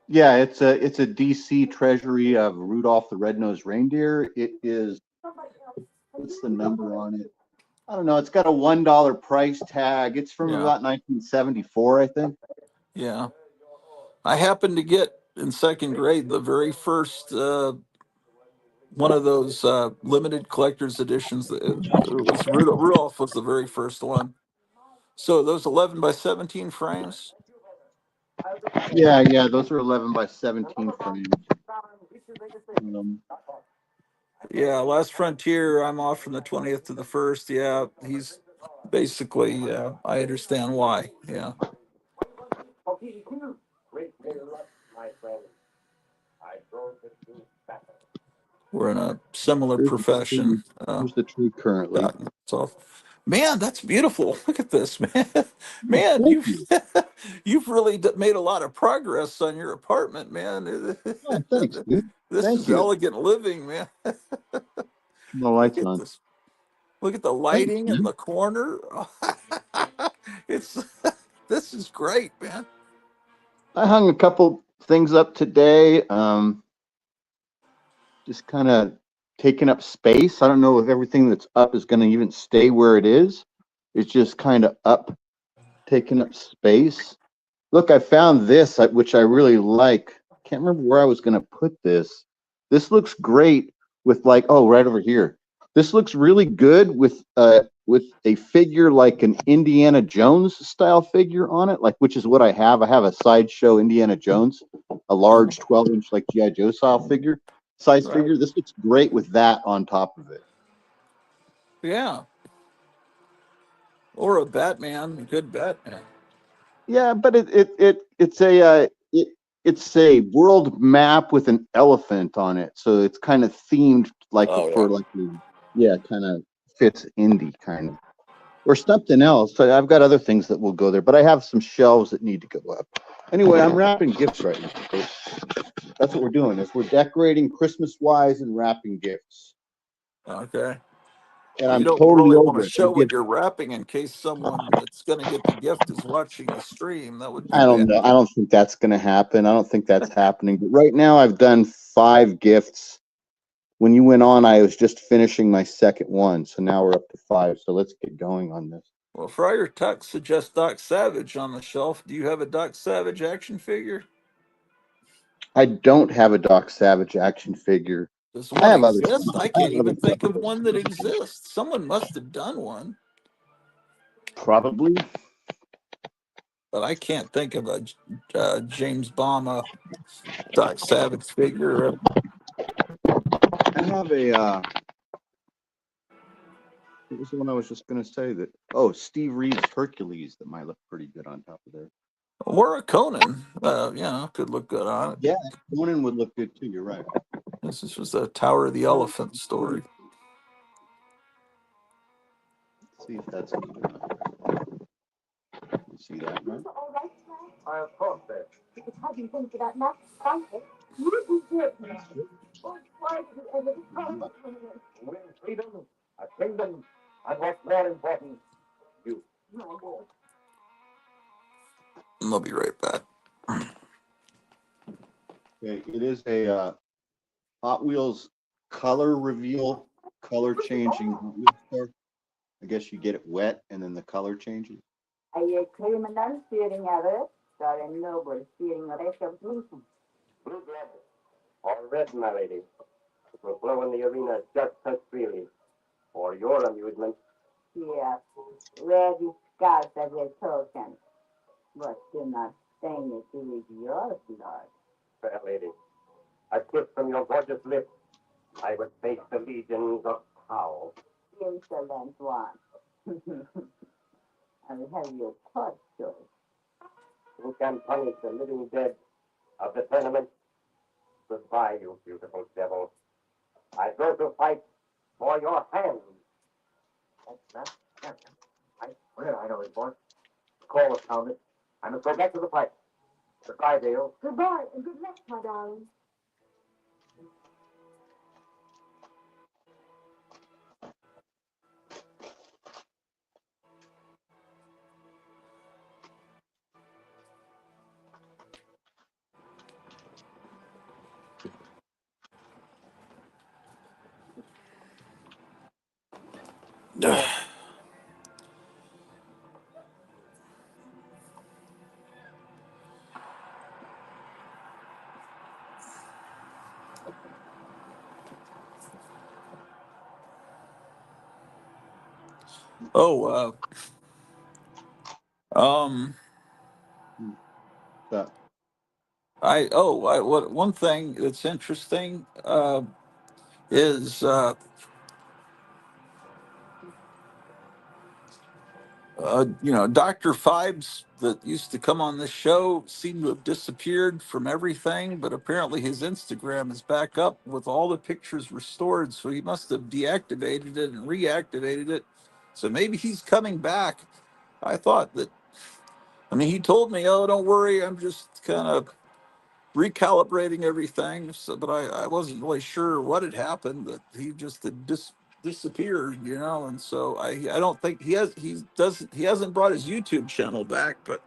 Yeah, it's a DC treasury of Rudolph the Red-Nosed Reindeer. It is, what's the number on it? I don't know. It's got a $1 price tag. It's from Yeah. about 1974, I think. Yeah. I happened to get in second grade the very first one of those limited collector's editions. It was Rudolph was the very first one. So those 11 by 17 frames. Yeah, those are 11 by 17 frames. Yeah, Last Frontier. I'm off from the 20th to the 1st. Yeah, he's basically. Yeah, I understand why. Yeah. We're in a similar profession. Here's the tree currently. So, man, that's beautiful. Look at this, man. Man, Thank you've you. you've really made a lot of progress on your apartment, man. Oh, thanks, dude. This Thank is you. elegant living, man. The Look lights at on. this. Look at the Thanks, lighting in man. the corner. It's this is great, man. I hung a couple things up today. Just kind of taking up space. I don't know if everything that's up is going to even stay where it is. It's just kind of up, taking up space. Look, I found this, which I really like. Can't remember where I was going to put this. This looks great with like, oh, right over here. This looks really good with a figure like an Indiana Jones style figure on it, like which is what I have. I have a sideshow Indiana Jones, a large 12-inch like GI Joe style size Right. figure. This looks great with that on top of it. Yeah. Or a Batman, a good Batman. Yeah, but it's a world map with an elephant on it, so it's kind of themed like Oh yeah. for like yeah, kind of fits indie kind of or something else. So I've got other things that will go there, but I have some shelves that need to go up. Anyway, I'm wrapping gifts right now. Folks. That's what we're doing. Is we're decorating Christmas wise and wrapping gifts. Okay. And You I'm don't totally really want to over it. show what you're wrapping in case someone that's going to get the gift is watching the stream. That would be I don't bad. know. I don't think that's going to happen. I don't think that's happening. But right now, I've done 5 gifts. When you went on, I was just finishing my second one. So now we're up to 5. So let's get going on this. Well, Friar Tuck suggests Doc Savage on the shelf. Do you have a Doc Savage action figure? I don't have a Doc Savage action figure. Does I one have other exist? stuff. I I have can't other even stuff. think of one that exists. Someone must have done one, Probably. but I can't think of a James Bama Doc Savage figure. I have a. What was the one I was just going to say that? Oh, Steve Reeves Hercules that might look pretty good on top of there. Or a Conan. Yeah, could look good on it. Yeah, Conan would look good too. You're right. This was the Tower of the Elephant story. Let's see if that's good enough. You see that, right? Of course, sir. How do you think that not something? Would be good. Why did you ever come? Win freedom, a kingdom, and what's more important, you. I'll be right back. Okay, it is a Hot Wheels color reveal, color changing Hot Wheels car. I guess you get it wet and then the color changes. Are you a criminal stealing others or a noble stealing recognition? Blue blood, or red, my lady. It will flow in the arena just as freely. For your amusement, Yes, wear the scalp as a token, but do not stain it with your blood. fair lady. A kiss from your gorgeous lips, I would face the legions of cow. Insolent one. I'll have you tortured. Who can punish the living dead of the tournament? Goodbye, you beautiful devil. I go to fight for your hand. I swear I know his voice. The call was sounded. I must go back to the fight. Goodbye, Dale. Goodbye and good luck, my darling. Oh, um, So, one thing that's interesting is Dr. Fibes that used to come on this show seemed to have disappeared from everything, but apparently his Instagram is back up with all the pictures restored. So he must have deactivated it and reactivated it. So maybe he's coming back. I thought that, I mean, he told me, oh, don't worry, I'm just kind of recalibrating everything. So, but I wasn't really sure what had happened, that he just had disappeared, and so I don't think he hasn't brought his YouTube channel back. But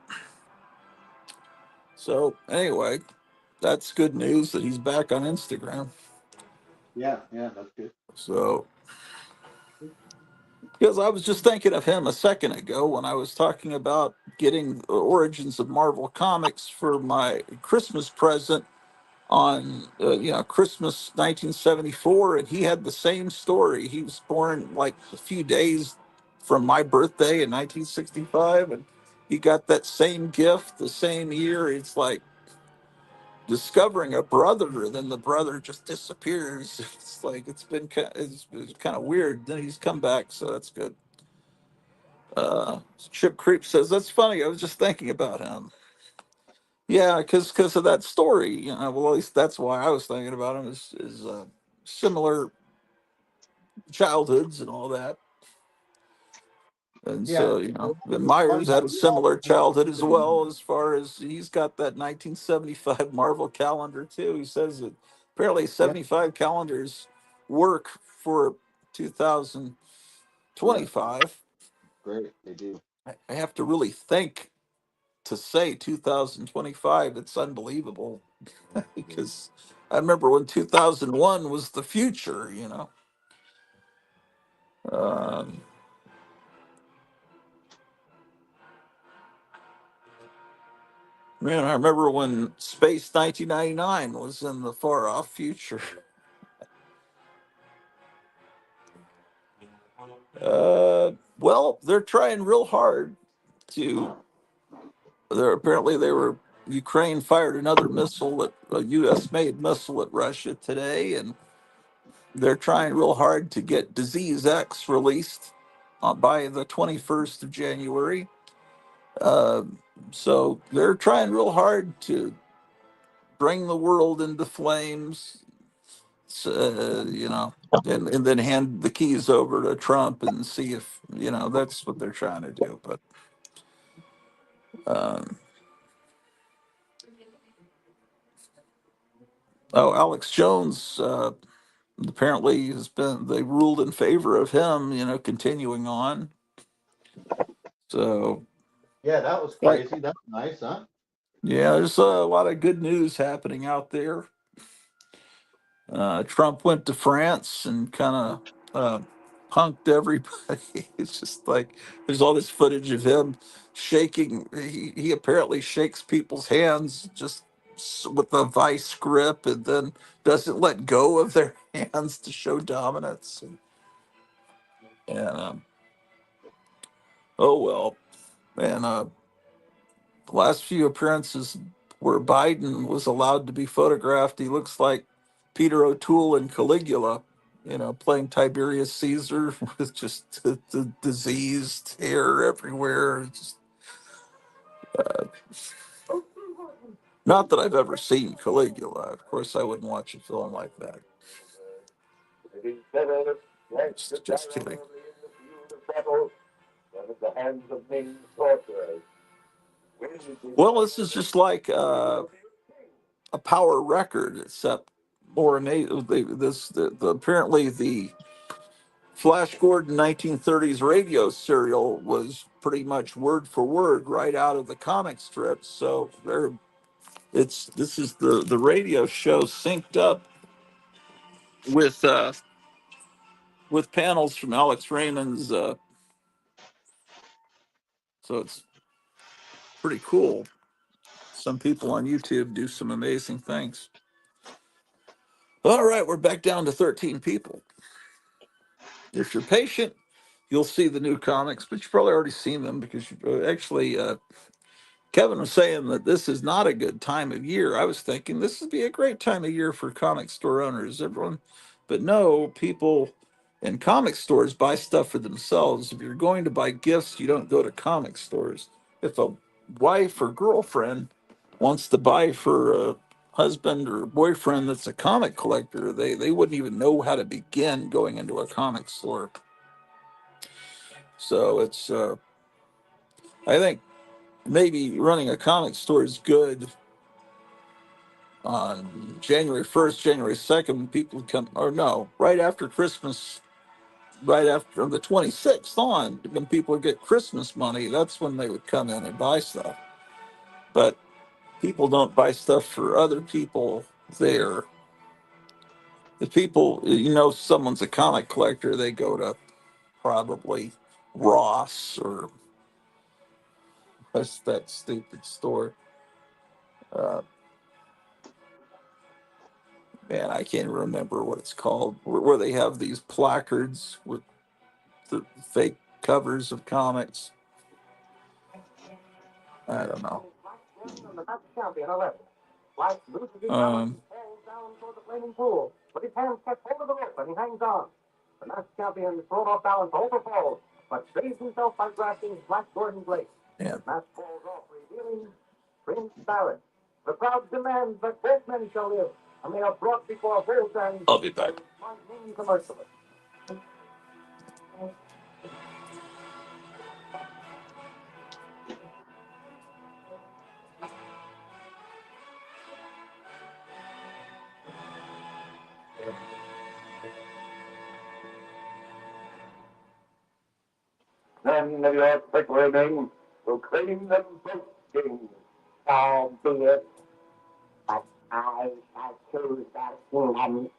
so anyway, that's good news that he's back on Instagram. Yeah, that's good. So because I was just thinking of him a second ago when I was talking about getting the origins of Marvel Comics for my Christmas present on Christmas 1974, and he had the same story. He was born like a few days from my birthday in 1965, and he got that same gift the same year. It's like discovering a brother, and then the brother just disappears. It's like it's kind of weird. Then he's come back, so that's good. Chip Creep says that's funny. I was just thinking about him. Yeah, because of that story, well, at least that's why I was thinking about him, is similar childhoods and all that. And Yeah, so, and Myers fun had a similar childhood as to well, as far as he's got that 1975 Marvel calendar too. He says that apparently yeah, 75 calendars work for yeah, 2025. great. They do. I have to really think to say 2025. It's unbelievable because I remember when 2001 was the future. Um, man, I remember when Space 1999 was in the far off future. Well, they're trying real hard to. They're apparently they were Ukraine fired another missile at a U.S. made missile at Russia today, and they're trying real hard to get Disease X released by the 21st of January. Uh, so they're trying real hard to bring the world into flames, and then hand the keys over to Trump and see if, that's what they're trying to do. But um, Alex Jones apparently they ruled in favor of him, continuing on. So, Yeah, that was like, crazy. That's nice, huh? yeah, there's a lot of good news happening out there. Trump went to France and kind of punked everybody. It's just like there's all this footage of him shaking. He apparently shakes people's hands just with a vice grip, and then doesn't let go of their hands to show dominance. And oh well, and the last few appearances where Biden was allowed to be photographed, he looks like Peter O'Toole in Caligula, playing Tiberius Caesar with just the diseased hair everywhere. Not that I've ever seen Caligula. Of course, I wouldn't watch a film like that. Just kidding. Well, this is just like a power record, except more amazing. Apparently the Flash Gordon 1930s radio serial was pretty much word for word right out of the comic strips. So this is the radio show synced up with panels from Alex Raymond's. So it's pretty cool. Some people on YouTube do some amazing things. All right, we're back down to 13 people. If you're patient, you'll see the new comics, but you've probably already seen them because you actually Kevin was saying that this is not a good time of year. I was thinking this would be a great time of year for comic store owners, everyone. But no, people in comic stores buy stuff for themselves. If you're going to buy gifts, you don't go to comic stores. If a wife or girlfriend wants to buy for a husband or boyfriend that's a comic collector, they wouldn't even know how to begin going into a comic store. So it's I think maybe running a comic store is good on January 1st, January 2nd, people come, or no, right after Christmas, right after the 26th on, when people get Christmas money, that's when they would come in and buy stuff. But people don't buy stuff for other people there. If people, someone's a comic collector, they go to probably Ross or what's that stupid store. Uh, Man, I can't remember what it's called, where they have these placards with the fake covers of comics. I don't know. Um, Down toward the flaming pool, but his hands catch hold of the rope and he hangs on. The masked champion is thrown off balance, overfalls, but saves himself by grasping Black Gordon's leg. yeah, Mask falls off, revealing Prince Barrett. The crowd demands that both men shall live, and they are brought before Holmes and I'll be back. commercially. Then the earthquake remains to claim them both kings. So be it, but I shall choose that kingdom.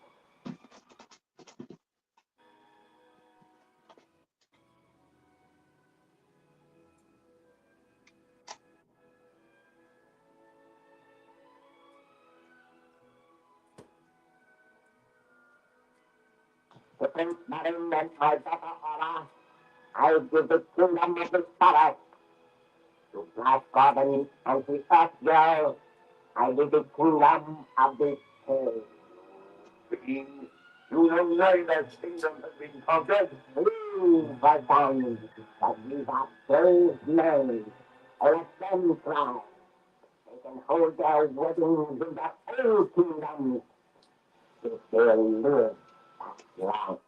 To Prince Madam and my daughter Aura, I give the kingdom of the Sarah. To Black Gordon and the Earth Girl, I give the kingdom of the Hill. You know that kingdom has been conquered. But then, but these are brave men. Let them try. They can hold their weddings in the old kingdom if they live that long.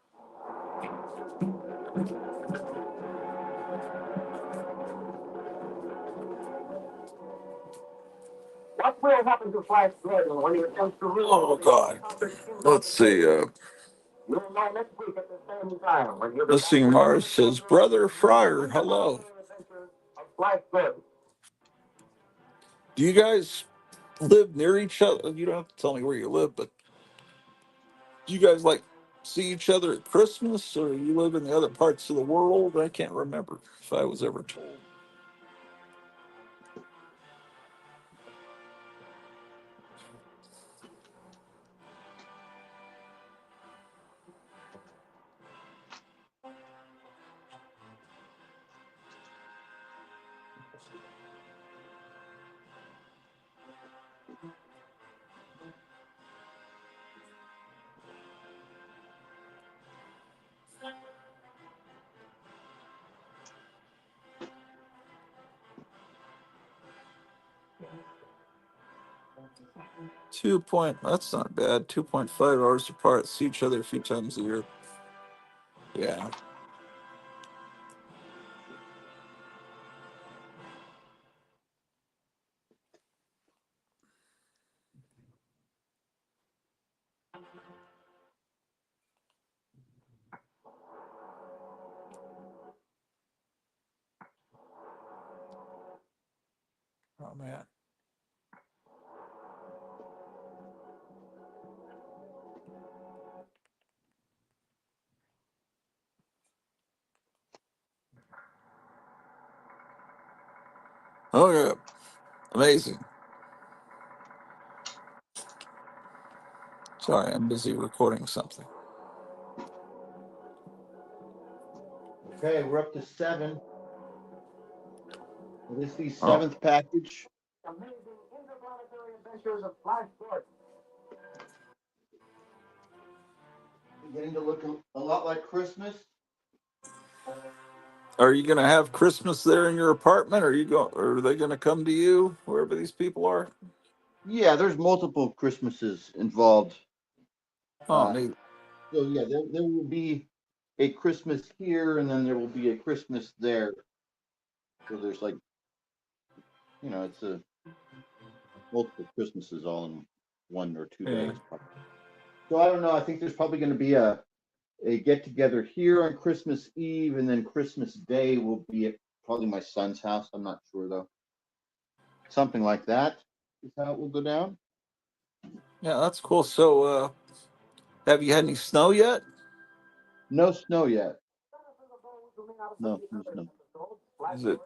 What will happen to Flash Gordon when he attempts to rule? Oh God. Let's see. You'll know next week at the same time when you're Missing Mars says, Brother Friar, hello. Flash Gordon. Do you guys live near each other? You don't have to tell me where you live, but do you guys like see each other at Christmas, or you live in the other parts of the world? I can't remember if I was ever told. That's not bad. 2.5 hours apart. See each other a few times a year. Yeah. Oh man. Oh yeah. Amazing. Sorry, I'm busy recording something. Okay, we're up to 7. This is the Oh, 7th package. Amazing interplanetary adventures of Flash Gordon. Beginning to look a lot like Christmas. are you going to have Christmas there in your apartment? Or are they going to come to you, wherever these people are? Yeah, there's multiple Christmases involved. Oh, neat. So yeah, there will be a Christmas here, and then there will be a Christmas there. So there's like, it's a multiple Christmases all in 1 or 2 Yeah. days. So I don't know. I think there's probably going to be a get together here on Christmas Eve, and then Christmas Day will be at probably my son's house. I'm not sure though. Something like that is how it will go down. Yeah, that's cool. So, have you had any snow yet? No snow yet. No, no snow. Is it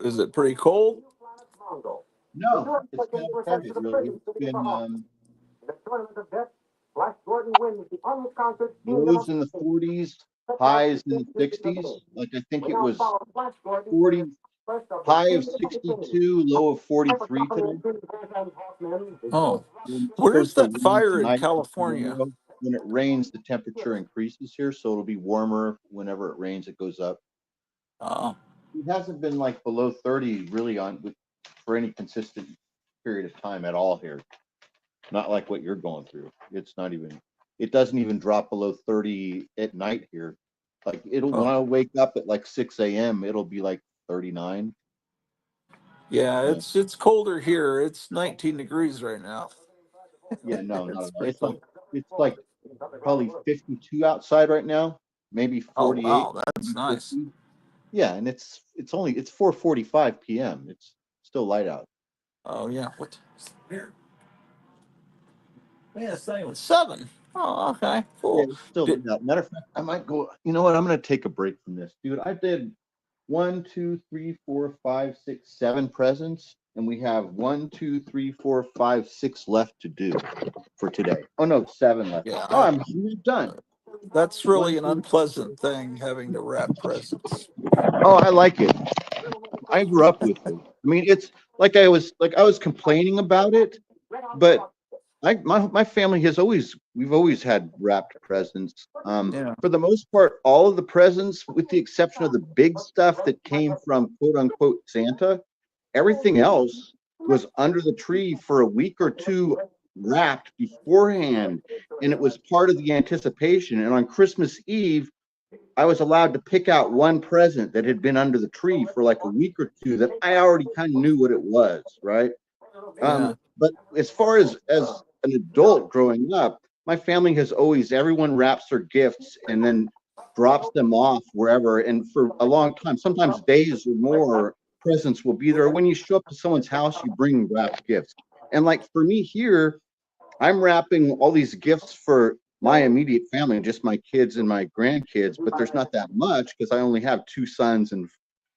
is it pretty cold? No, it's kind of quiet really. It's been The tournament of death, Flash Gordon wins the unconquered lows in the 40s, highs in the 60s. Like I think it was 40, high of 62, low of 43 today. Oh, And it's where's supposed to that rain fire in tonight and California? tomorrow. When it rains, the temperature increases here, so it'll be warmer. Whenever it rains, it goes up. Oh, It hasn't been like below 30 really for any consistent period of time at all here. Not like what you're going through. It doesn't even drop below 30 at night here. Like when oh, I wake up at like 6 a.m., it'll be like 39. yeah. Yeah, It's colder here. It's 19 degrees right now. yeah, no, not It's at all. pretty cold. It's like probably 52 outside right now, maybe Oh 48, wow, that's maybe nice. 50. Yeah, and it's 4:45 p.m. It's still light out. Oh yeah. What? Here. Man, it's not even 7. Oh, okay, Yeah, cool. it's still Did, light out. Matter of fact, I might go. You know what? I'm gonna take a break from this, dude. I did 1, 2, 3, 4, 5, 6, 7 presents, and we have 1, 2, 3, 4, 5, 6 left to do for today. Oh no, 7 left. yeah, Oh, I'm done. that's One, really an two. unpleasant thing having to wrap presents. Oh, I like it. I grew up with it. I mean, it's like I was complaining about it, but my family we've always had wrapped presents. Yeah, For the most part, all of the presents, with the exception of the big stuff that came from quote unquote Santa, everything else was under the tree for a week or two wrapped beforehand, and it was part of the anticipation. And on Christmas Eve, I was allowed to pick out one present that had been under the tree for like a week or two that I already kind of knew what it was, right? yeah, But as far as an adult growing up, my family has always everyone wraps their gifts and then drops them off wherever. And for a long time, sometimes days or more, presents will be there. When you show up to someone's house, you bring wrapped gifts. And like for me here, I'm wrapping all these gifts for my immediate family, just my kids and my grandkids, but there's not that much because I only have 2 sons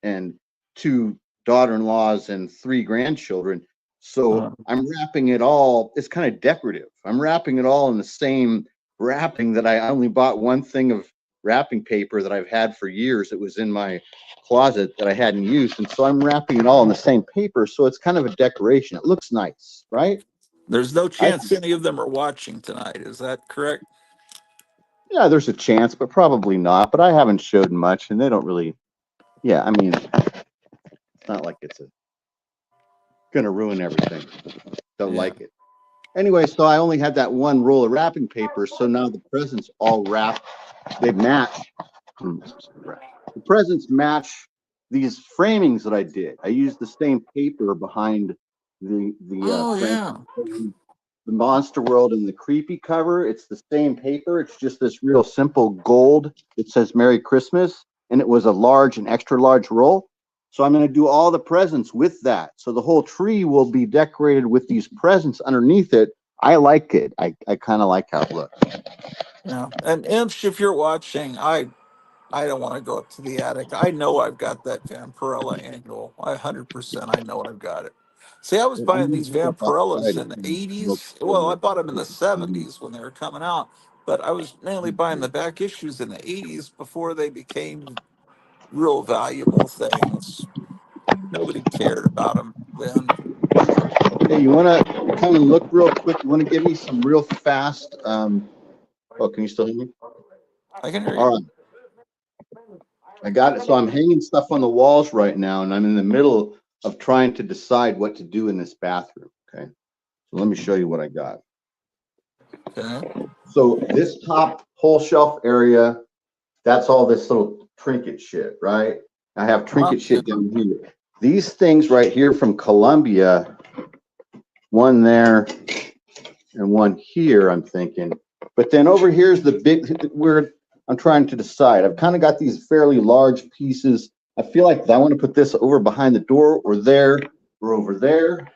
and 2 daughter-in-laws and 3 grandchildren. So uh, I'm wrapping it all. It's kind of decorative. I'm wrapping it all in the same wrapping that I only bought one thing of wrapping paper that I've had for years. It was in my closet that I hadn't used. And so I'm wrapping it all in the same paper. So it's kind of a decoration. It looks nice, right? there's no I chance any of them are watching tonight. Is that correct? Yeah, there's a chance, but probably not. But I haven't showed much, and they don't really. Yeah, I mean, it's not like it's gonna ruin everything. They'll Yeah. like it anyway. So I only had that one roll of wrapping paper, so now the presents all wrapped. They match. The presents match these framings that I did. I used the same paper behind the Oh frame. yeah. The Monster World and the Creepy cover. It's the same paper. It's just this real simple gold. It says Merry Christmas, and it was a large and extra large roll. So I'm going to do all the presents with that. So the whole tree will be decorated with these presents underneath it. I like it. I kind of like how it looks. Yeah. And Imps, if you're watching, I don't want to go up to the attic. I know I've got that Vampirella annual. 100%. I know I've got it. See, I was I'm buying going these to look up Vampirellas outside in the and look 80s. for Well, I it. bought them in the 70s when they were coming out, but I was mainly buying the back issues in the 80s before they became real valuable things. Nobody cared about him then. Hey, you want to come and look real quick? You want to give me some real fast? Oh, can you still hear me? I can hear All you. right, I got it. So I'm hanging stuff on the walls right now, and I'm in the middle of trying to decide what to do in this bathroom. Okay, so let me show you what I got. Okay. So this top whole shelf area, that's all this little trinket shit, right? I have trinket Yeah. shit down here. These things right here from Columbia, one there and one here, I'm thinking. But then over here's the big, where I'm trying to decide. I've kind of got these fairly large pieces. I feel like I want to put this over behind the door or there or over there.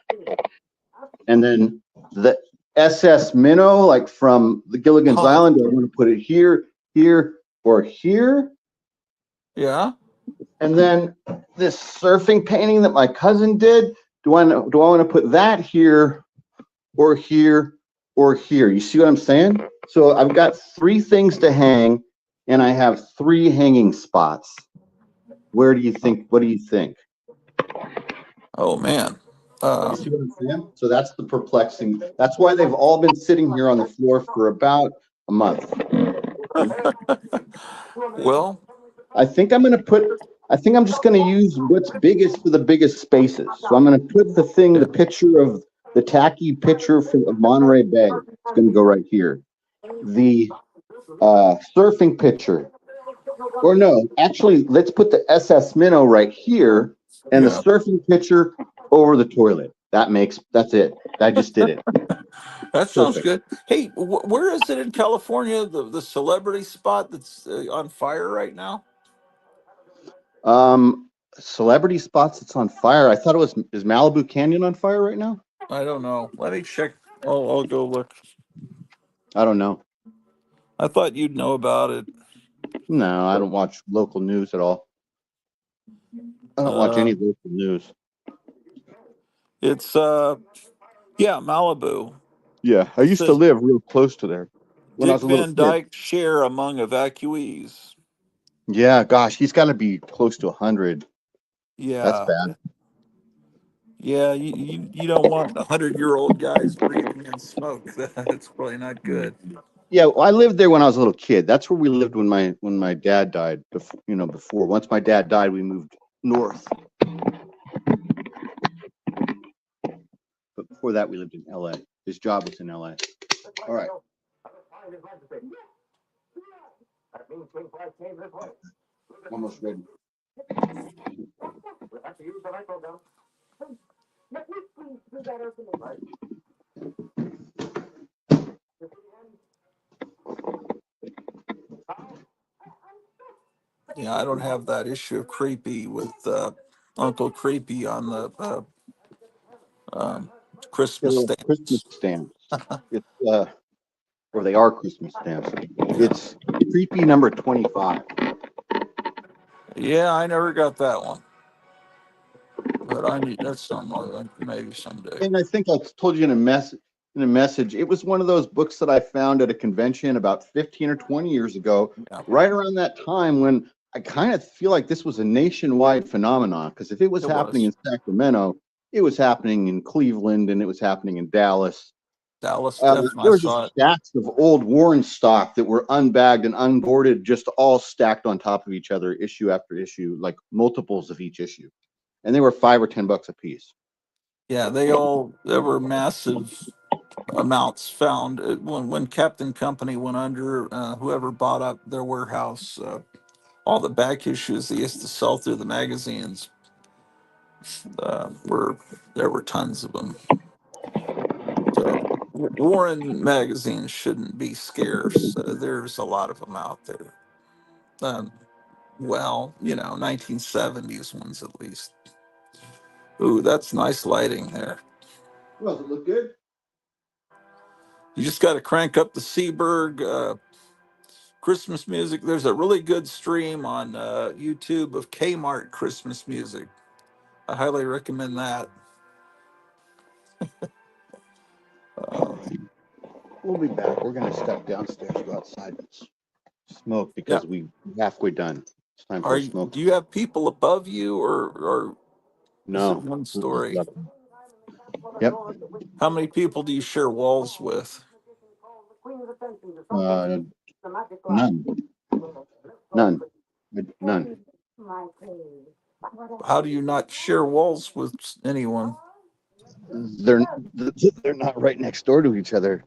And then the SS Minnow, like from the Gilligan's Oh, Island, do I want to put it here, here, or here? yeah. And then this surfing painting that my cousin did, do I want to put that here or here or here? You see what I'm saying? So I've got 3 things to hang and I have 3 hanging spots. Where do you think? What do you think? Oh man. You see what I'm saying? So that's the perplexing. That's why they've all been sitting here on the floor for about a month. Well, I think I'm just going to use what's biggest for the biggest spaces. So I'm going to put the yeah. picture of the tacky picture of Monterey Bay. It's going to go right here. The surfing picture, or no, actually, let's put the SS Minnow right here and the Yeah. surfing picture over the toilet. That's it. I just did it. That sounds Perfect. good. Hey, where is it in California? The celebrity spot that's on fire right now? Celebrity spots that's on fire. I thought is Malibu Canyon on fire right now? I don't know. Let me check. I'll go look. I don't know. I thought you'd know about it. No, I don't watch local news at all. I don't watch Uh, any local news. it's yeah, Malibu. Yeah, I It used to says live real close to there when I Dick was a little Van kid. Dyke share among evacuees. Yeah, gosh, he's got to be close to 100. That's Yeah, bad. yeah. You don't want 100-year-old guys breathing in smoke. That's probably not good. Yeah, well, I lived there when I was a little kid. That's where we lived when my dad died. Before. Once my dad died, we moved north. But before that, we lived in L.A. His job was in L.A. All right. Almost ready. Yeah, I don't have that issue of creepy with Uncle Creepy on the um, Get a Christmas little Christmas stamps. stamps. It's or they are Christmas stamps. Yeah, It's creepy number 25. yeah. I never got that one, but I need that's something maybe someday. And I think I told you in a message. It was one of those books that I found at a convention about 15 or 20 years ago, Yeah, right around that time when I kind of feel like this was a nationwide phenomenon. Because if it was it happening was in Sacramento, it was happening in Cleveland and it was happening in Dallas. Dallas. Definitely, I There were saw just it. stacks of old Warren stock that were unbagged and unboarded, just all stacked on top of each other, issue after issue, like multiples of each issue. And they were $5 or $10 a piece. Yeah, there were massive amounts found when Captain Company went under. Whoever bought up their warehouse, all the back issues they used to sell through the magazines were there were tons of them. So Warren magazines shouldn't be scarce. There's a lot of them out there. Um, well, 1970s ones at least. Ooh, that's nice lighting there. Well, does it look good? You just got to crank up the Seaberg Christmas music. There's a really good stream on YouTube of Kmart Christmas music. I highly recommend that. Uh, We'll be back. We're gonna step downstairs, go outside, and smoke yeah. because we're halfway done. It's time for Are a you? smoke. Do you have people above you, or Is it No. one story? Yep. How many people do you share walls with? None. None. None. How do you not share walls with anyone? They're they're not right next door to each other.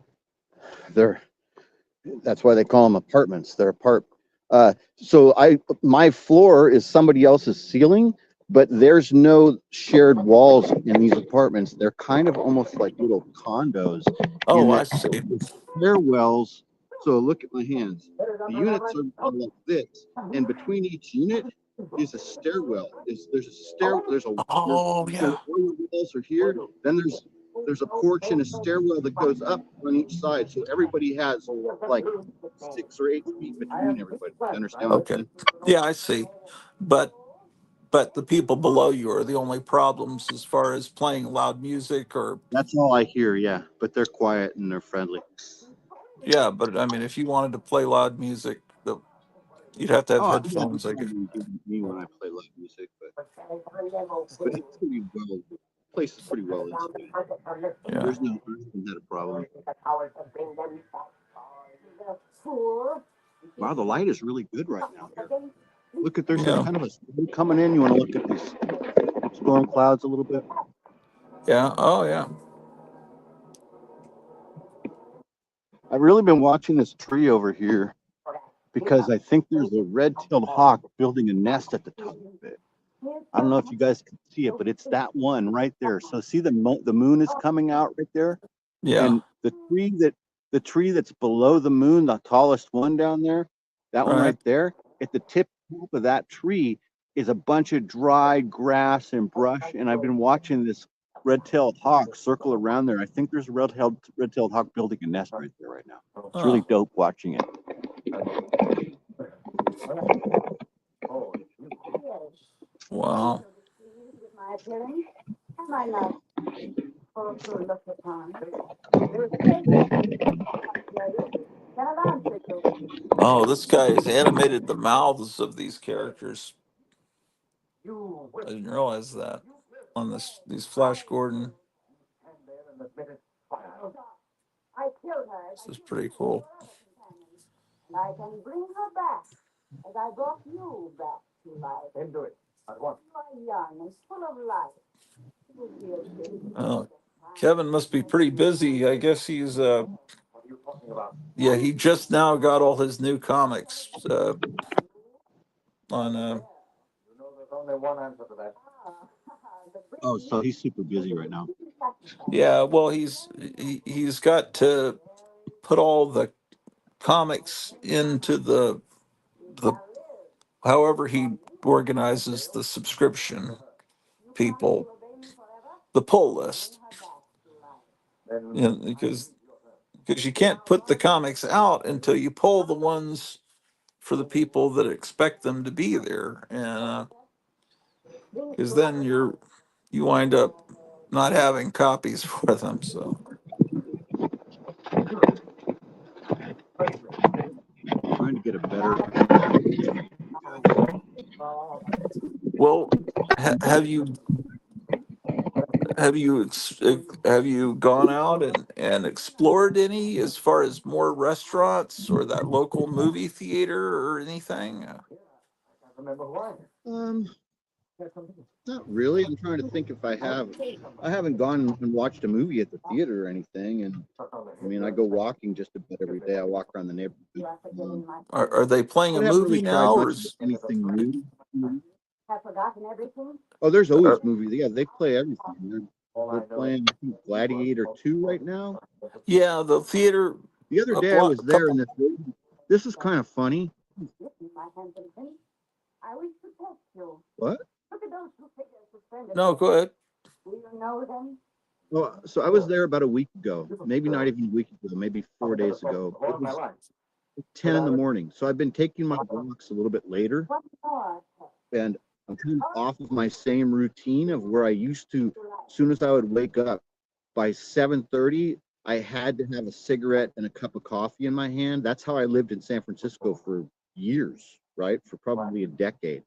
They're That's why they call them apartments. They're apart. So my floor is somebody else's ceiling, but there's no shared walls in these apartments. They're kind of almost like little condos in Oh, I that see. the stairwells. So look at my hands. The units are like this, and between each unit is a stairwell. There's a Oh, so yeah. all your walls are here. Then there's a porch and a stairwell that goes up on each side. So everybody has like 6 or 8 feet between everybody. You understand what I'm Okay. saying? Yeah, I see. But the people below you are the only problems as far as playing loud music or That's all I hear, yeah. But they're quiet and they're friendly. yeah, but I mean if you wanted to play loud music, you'd have to have Oh, yeah, headphones, I people guess. really hear me when I play loud music, but it's pretty well. Place is pretty well insulated. Yeah. I haven't had a problem. Wow, the light is really good right now here. Look at there's a Yeah. kind of a storm coming in. You want to look at these storm clouds a little bit? Yeah. Oh yeah. I've really been watching this tree over here because I think there's a red-tailed hawk building a nest at the top of it. I don't know if you guys can see it, but it's that one right there. So see the moon is coming out right there, Yeah. and the tree that's below the moon, the tallest one down there, that one Right. right there, at the top of that tree is a bunch of dry grass and brush. And I've been watching this red-tailed hawk circle around there. I think there's a red-tailed hawk building a nest right there right now. It's really Oh, dope watching it. wow. Oh, this guy has animated the mouths of these characters. I didn't realize that on these Flash Gordon. This is pretty cool. I can bring her back, as I brought you back to life. And do it. At once. You are young and full of life. It would be a shame to Oh, forget Kevin must be pretty busy. I guess he's What are you talking about? yeah, he just now got all his new comics on You know there's only one answer to that. Oh, so he's super busy right now. yeah, well he's got to put all the comics into the however he organizes the subscription people, the pull list. Then You know, because you can't put the comics out until you pull the ones for the people that expect them to be there, and because then you wind up not having copies for them. So, Trying to get a better. well, have you have you gone out and explored any as far as more restaurants or that local movie theater or anything? remember why. Um, Not really. I'm trying to think if I have. I haven't gone and watched a movie at the theater or anything. And I mean, I go walking just about every day. I walk around the neighborhood. Are they playing a But I haven't movie really tried now, or much of is anything new. Have forgotten everything? Oh, there's uh, always movies. Yeah, they play everything. All I They're know playing, I think, Gladiator 2 right now. yeah, the theater The other a, day I block, was a there, couple. and this is kind of funny. My handsome prince, I wish to test you. What? Look at those two figures suspended. No, go ahead. Do you know them? Well, so I was there about a week ago, maybe not even a week ago, maybe 4 days ago. It was 10 in the morning. So I've been taking my walks a little bit later, What more? and I'm kind of off of my same routine of where I used to, as soon as I would wake up by 7:30, I had to have a cigarette and a cup of coffee in my hand. That's how I lived in San Francisco for years, right? For probably a decade.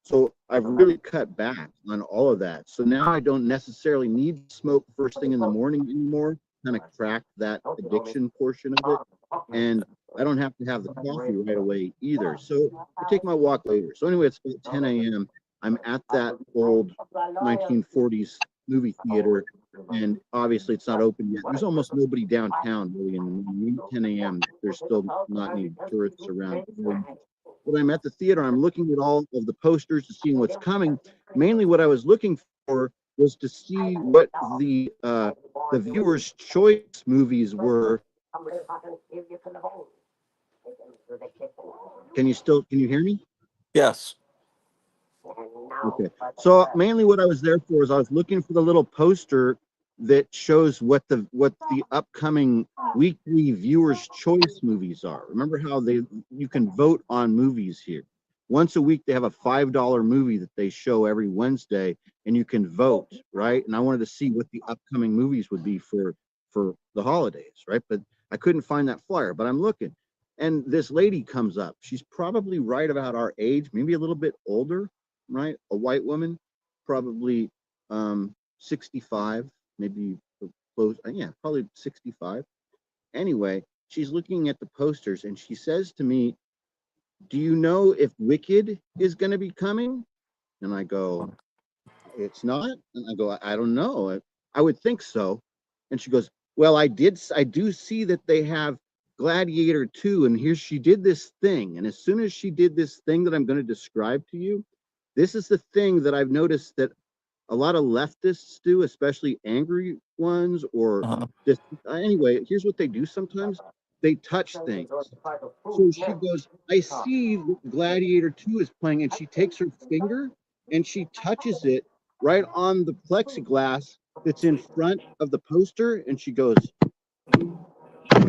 So I've really cut back on all of that. So now I don't necessarily need to smoke first thing in the morning anymore, kind of crack that addiction portion of it. And I don't have to have the coffee right away either. So I take my walk later. So anyway, it's about 10 a.m. I'm at that old 1940s movie theater, and obviously it's not open yet. There's almost nobody downtown really in the morning. 10 a.m. There's still not any tourists around. When I'm at the theater, I'm looking at all of the posters to see what's coming. Mainly, what I was looking for was to see what the viewers' choice movies were. Can you hear me? Yes. Okay. So mainly what I was there for is I was looking for the little poster that shows what the upcoming weekly viewers choice movies are. Remember how you can vote on movies here. Once a week they have a $5 movie that they show every Wednesday, and you can vote, right? And I wanted to see what the upcoming movies would be for the holidays, right? But I couldn't find that flyer, but I'm looking. And this lady comes up. She's probably right about our age, maybe a little bit older, right? A white woman, probably 65, maybe close, yeah, probably 65. Anyway, she's looking at the posters and she says to me, "Do you know if Wicked is going to be coming?" And I go, "It's not." And I go, "I don't know. I would think so." And she goes, "Well, I do see that they have Gladiator 2, and here she did this thing. And as soon as she did this thing that I'm going to describe to you, this is the thing that I've noticed that a lot of leftists do, especially angry ones, or Uh-huh. just anyway, here's what they do sometimes. They touch things." So she goes, "I see Gladiator 2 is playing," and she takes her finger and she touches it right on the plexiglass that's in front of the poster, and she goes,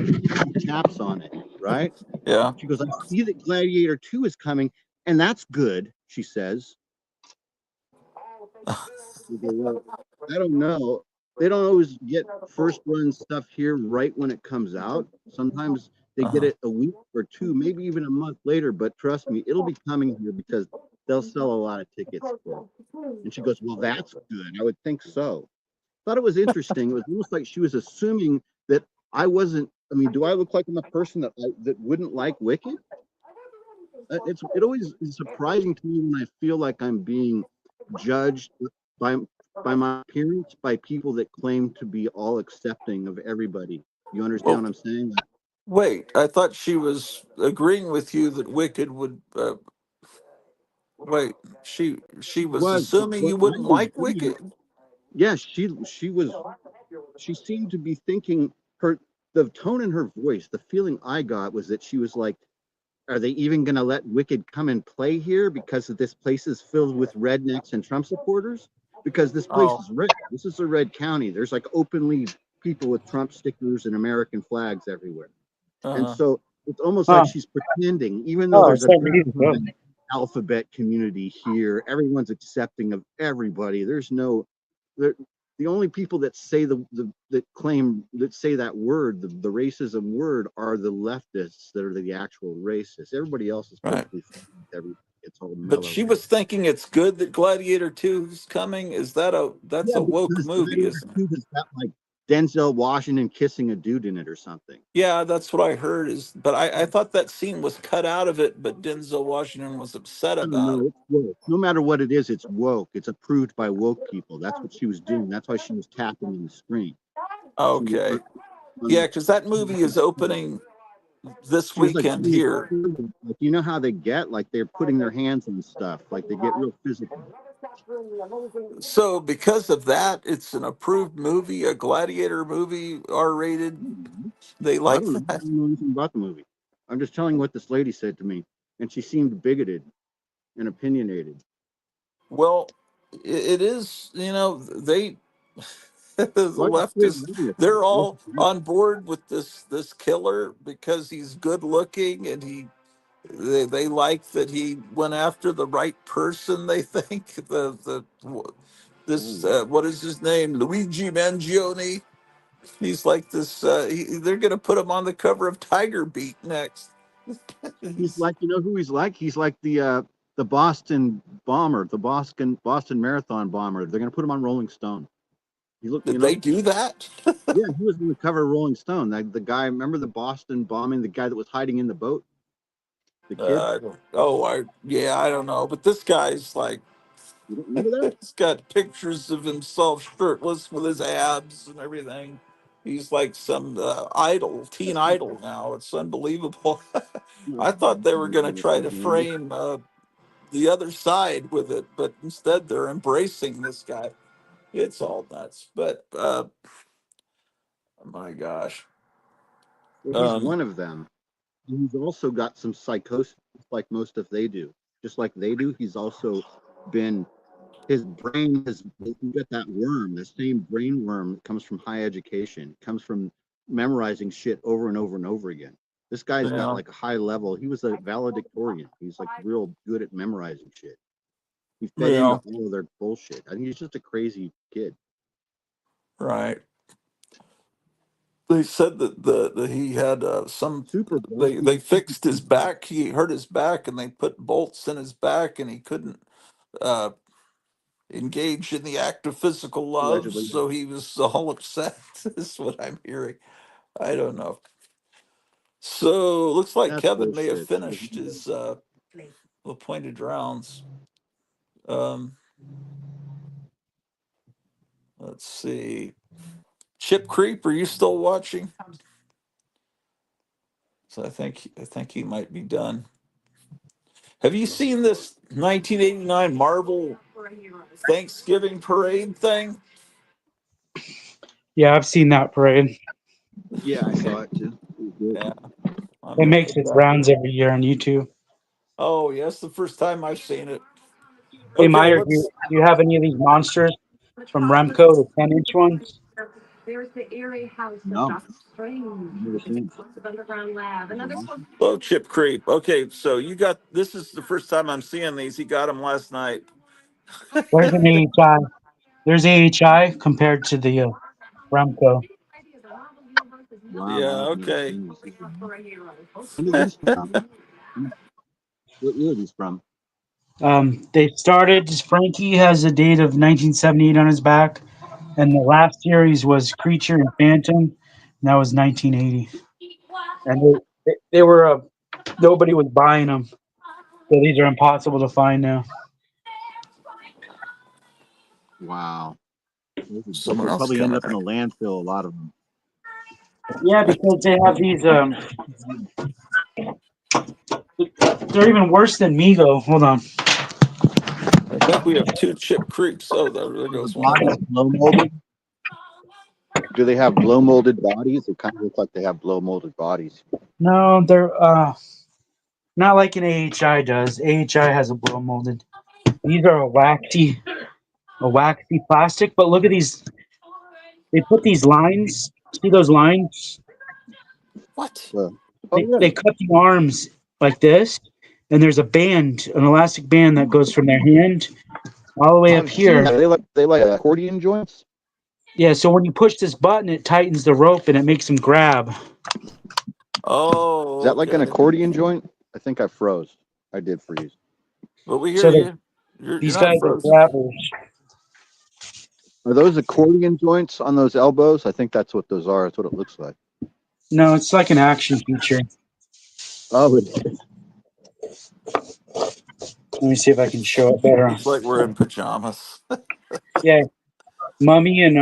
she taps on it, right? Yeah. She goes, "I see that Gladiator 2 is coming, and that's good," she says. I go, "Well, I don't know. They don't always get first run stuff here right when it comes out. Sometimes they get Uh-huh. it a week or two, maybe even a month later. But trust me, it'll be coming here because they'll sell a lot of tickets for it." And she goes, "Well, that's good. I would think so." Thought it was interesting. It was almost like she was assuming that I wasn't. I mean, do I look like I'm a person that wouldn't like Wicked? It always is surprising to me when I feel like I'm being judged by my appearance by people that claim to be all accepting of everybody. You understand Well, what I'm saying? wait. I thought she was agreeing with you that Wicked would. Wait. She was Was assuming what you I wouldn't was like doing. Wicked. Yeah, she seemed to be thinking the tone in her voice, the feeling I got was that she was like, are they even going to let Wicked come and play here because this place is filled with rednecks and Trump supporters? Because this place Oh. is red. This is a red county. There's like openly people with Trump stickers and American flags everywhere. And Uh-huh. so it's almost like Oh, she's pretending, even though oh, there's it's a time for big you to vote. alphabet community here, everyone's accepting of everybody. There's no, there, the only people that say that claim that say that word, the racism word, are the leftists that are the actual racists. Everybody else is Right. perfectly fine with everybody. It's all But mellow. she was thinking it's good that Gladiator 2 is coming. Is that that's Yeah, a woke because movie, Gladiator isn't it? 2 has got like Denzel Washington kissing a dude in it or something. Yeah, that's what I heard. But I thought that scene was cut out of it, but Denzel Washington was upset I don't about know. it. It's woke. No matter what it is, it's woke. It's approved by woke people. That's what she was doing. That's why she was tapping on the screen. She was Okay. Yeah, because that movie is opening this she was like weekend being here. like, you know how they get, like they're putting their hands on stuff, like they get real physical. So because of that, it's an approved movie, a Gladiator movie, R-rated. They I like don't know. I that. don't know anything about the movie. I'm just telling you what this lady said to me, and she seemed bigoted and opinionated. Well, it is, they the So I just stayed leftists, away with they're it. all on board with this killer because he's good looking and they like that he went after the right person. They think the this Oh, what is his name, Luigi Mangione. He's like this. They're going to put him on the cover of Tiger Beat next. he's He's like, you know who he's like? He's like the the Boston bomber, the Boston Marathon bomber. They're gonna put him on Rolling Stone. You look, Did they do that? yeah, he was on the cover of Rolling Stone. The guy, remember the Boston bombing? The guy that was hiding in the boat, the kid. I don't know. But this guy's like, You don't remember that? he's got pictures of himself shirtless with his abs and everything. He's like some teen idol now. It's unbelievable. I thought they were going to try to frame the other side with it, but instead they're embracing this guy. It's all nuts. But my gosh. Well, he's Um, one of them. He's also got some psychosis, like most of they do. Just like they do, he's also been. His brain has got that worm, the same brain worm that comes from high education, comes from memorizing shit over and over and over again. This guy's got yeah, like a high level. He was a valedictorian. He's like real good at memorizing shit. He fed into yeah, all of their bullshit. I think he's just a crazy kid. right. They said that he had some. Super They bulky. fixed his back. He hurt his back, and they put bolts in his back, and he couldn't uh, engage in the act of physical love. Allegedly. So he was all upset. Is what I'm hearing. I don't know. So looks like That's Kevin may have bullshit. finished his appointed rounds. Um, let's see. Chip Creep, are you still watching? So I think he might be done. Have you seen this 1989 Marvel Thanksgiving parade thing? Yeah, I've seen that parade. Yeah, I saw it too. It was good. Yeah, I'm It gonna makes put its that. rounds every year on YouTube. Oh, yes, the first time I've seen it. Hey, Okay, Meyer, do let's. you have any of these monsters from Remco, the 10-inch ones? No, I've never seen it. Oh, Chip Creep. Okay, so you got this is the first time I'm seeing these. He got them last night. Where's an AHI? There's AHI compared to the Remco. Wow, Yeah, no, I've never okay. seen this. When did these come out? What year are these from? They started. Frankie has a date of 1978 on his back, and the last series was Creature and Phantom, and that was 1980. And they were nobody was buying them, so these are impossible to find now. Wow. Someone They'll else probably end coming up in in. a landfill, a lot of them. Yeah, because they have these. They're even worse than Migo. Hold on. I think we have two Chip Creeps. Oh, there Are the goes one of bodies them. blow molded? Do they have blow molded bodies? They kind of look like they have blow molded bodies. No, they're not like an AHI does. AHI has a blow molded. These are a waxy plastic. But look at these. They put these lines. See those lines? What? Oh, They really? cut the arms like this, and there's a band, an elastic band that goes from their hand all the way up I've seen here. that. They like accordion joints. Yeah, so when you push this button, it tightens the rope and it makes them grab. Is Oh, that like an okay. accordion joint? I think I froze. I did freeze. But we hear So you. You're these not guys are frozen. grabbers. Are those accordion joints on those elbows? I think that's what those are. That's what it looks like. No, it's like an action feature. Oh, it is. Let me see if I can show it better. Looks like we're in pajamas. Yeah, Mummy and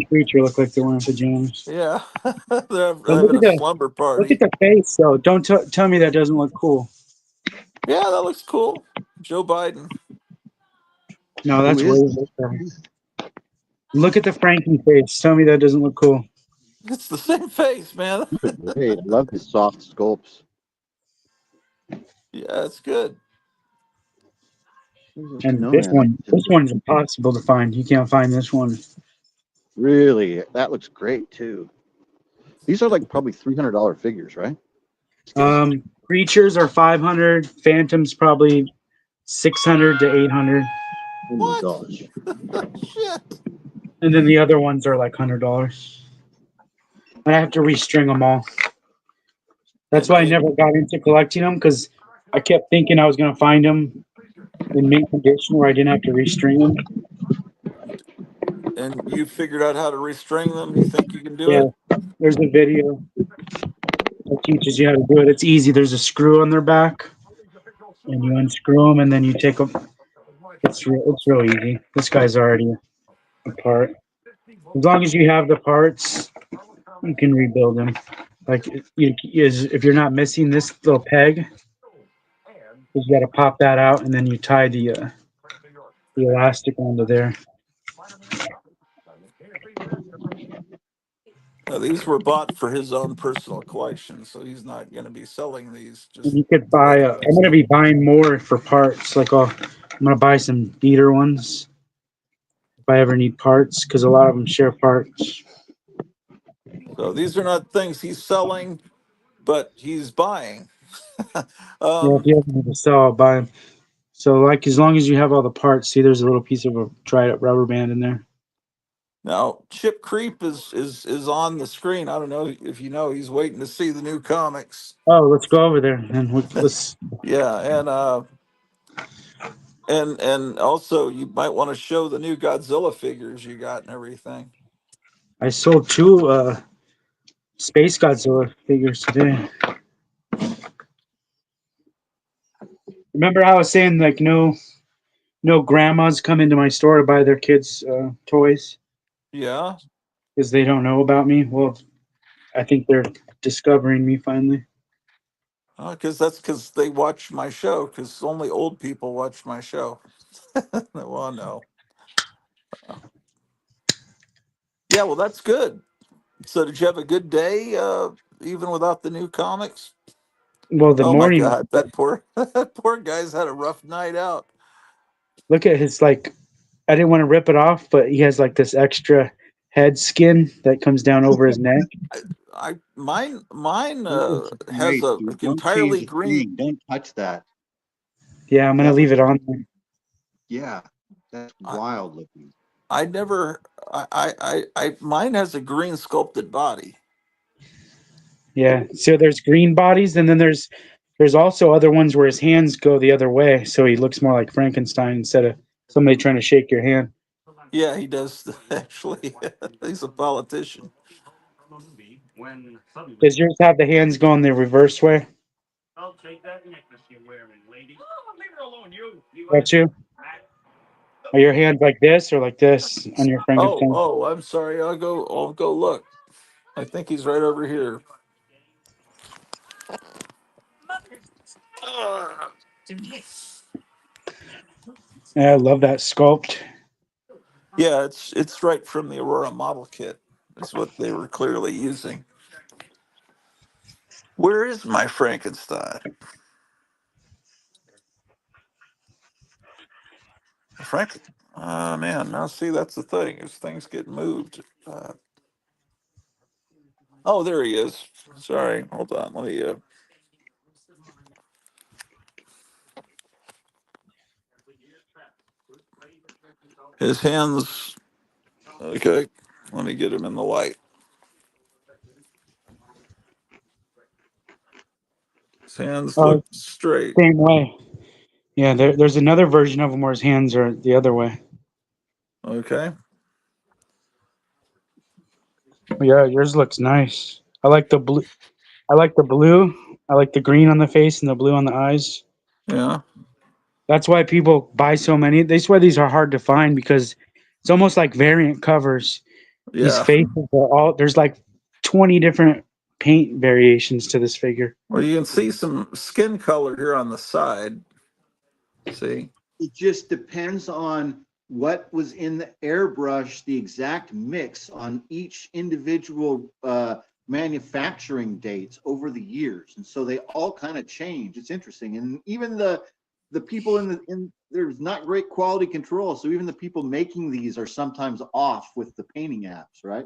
Creature look like they're wearing pajamas. Yeah, they're But having a slumber look at party. the face though. Don't tell me that doesn't look cool. Yeah, that looks cool. Joe Biden. No, Who that's is way that? better. Look at the Frankie face. Tell me that doesn't look cool. It's the same face, man. Great. I love these soft sculpts. Yeah, it's good. And No this man. one's impossible to find. You can't find this one. Really, that looks great too. These are like probably $300 figures, right? Creatures are 500. Phantoms probably 600 to 800, Oh my What? gosh. Shit. and then the other ones are like $100. I have to restring them all. That's And why I never got into collecting them because I kept thinking I was gonna find them in mint condition where I didn't have to restring them. And you figured out how to restring them? You think you can do Yeah, it? there's a video that teaches you how to do it. It's easy. There's a screw on their back, and you unscrew them, and then you take them. It's real easy. This guy's already apart. As long as you have the parts, you can rebuild them. Like if you're not missing this little peg, you got to pop that out, and then you tie the elastic onto there. These were bought for his own personal collection, so he's not going to be selling these And just you could to get buy. them I'm fixed gonna up. be buying more for parts. I'm gonna buy some beater ones if I ever need parts, because a lot of them share parts. So these are not things he's selling, but he's buying. Yeah, if um, you ever need to sell, I'll buy them. So, like, as long as you have all the parts, see, there's a little piece of a dried up rubber band in there. Now Chip Creep is on the screen. I don't know if you know he's waiting to see the new comics. Oh, let's go over there and let's. Yeah, and also you might want to show the new Godzilla figures you got and everything. I sold two Space Godzilla figures today. Remember how I was saying like no grandmas come into my store to buy their kids toys Yeah, because they don't know about me. Well, I think they're discovering me finally. because they watch my show. Because only old people watch my show. Well, no. Yeah, well, that's good. So, did you have a good day, even without the new comics? Well, the Oh my morning, God, that poor that poor guy's had a rough night out. look at his like. I didn't want to rip it off, but he has like this extra head skin that comes down over his neck. Mine Those are has great, a dude. Don't entirely change a green. thing. Don't touch that. Yeah, I'm gonna That leave looks, it on there. yeah, that's I, wild looking. I never. Mine has a green sculpted body. Yeah. So there's green bodies, and then there's also other ones where his hands go the other way, so he looks more like Frankenstein instead of somebody trying to shake your hand. Yeah, he does actually. He's a politician. Does yours have the hands going the reverse way? Got you? Are your hands like this or like this on your Oh, Frankenstein? oh, I'm sorry. I'll go look. I think he's right over here. Uh, Yeah, I love that sculpt. yeah, it's right from the Aurora model kit. Is what they were clearly using. Where is my Frankenstein? Frank. Man, now see that's the thing is things get moved. Oh, there he is. Sorry, hold on. Let me. His hands. Okay, let me get him in the light. His hands Oh, look straight. same way. Yeah, there's another version of him where his hands are the other way. Okay. Yeah, yours looks nice. I like the blue. I like the blue. I like the green on the face and the blue on the eyes. Yeah. That's why people buy so many. That's why these are hard to find because it's almost like variant covers. These Yeah. faces are all there's like 20 different paint variations to this figure. Well, you can see some skin color here on the side. See? It just depends on what was in the airbrush, the exact mix on each individual manufacturing dates over the years, and so they all kind of change. It's interesting, and even the people in there's not great quality control, so even the people making these are sometimes off with the painting apps, right?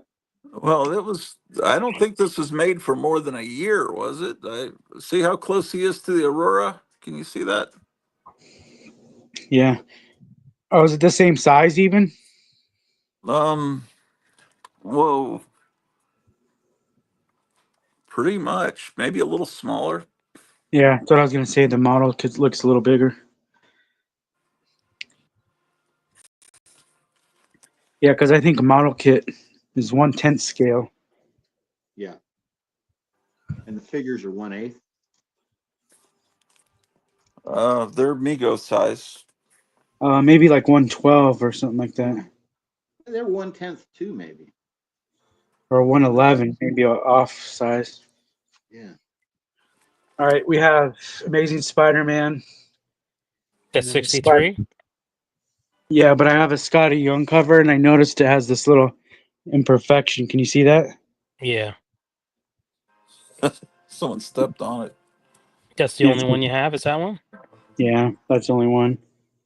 Well, it was. I don't think this was made for more than a year, was it? See how close he is to the Aurora. Can you see that? Yeah. Oh, is it the same size even? Um. Whoa. Pretty much. Maybe a little smaller. Yeah, that's what I was gonna say. The model kit looks a little bigger. Yeah, because I think a model kit is 1/10 scale. Yeah. And the figures are 1/8. They're Mego size. Maybe like 1/12 or something like that, They're 1/10 too, maybe. or 1/11, maybe a off size. Yeah. All right, we have Amazing Spider-Man. That's And then 63. Yeah, but I have a Scotty Young cover, and I noticed it has this little imperfection. Can you see that? Yeah, Someone stepped on it. that's the Yeah, only one you have. Is that one? yeah, that's the only one.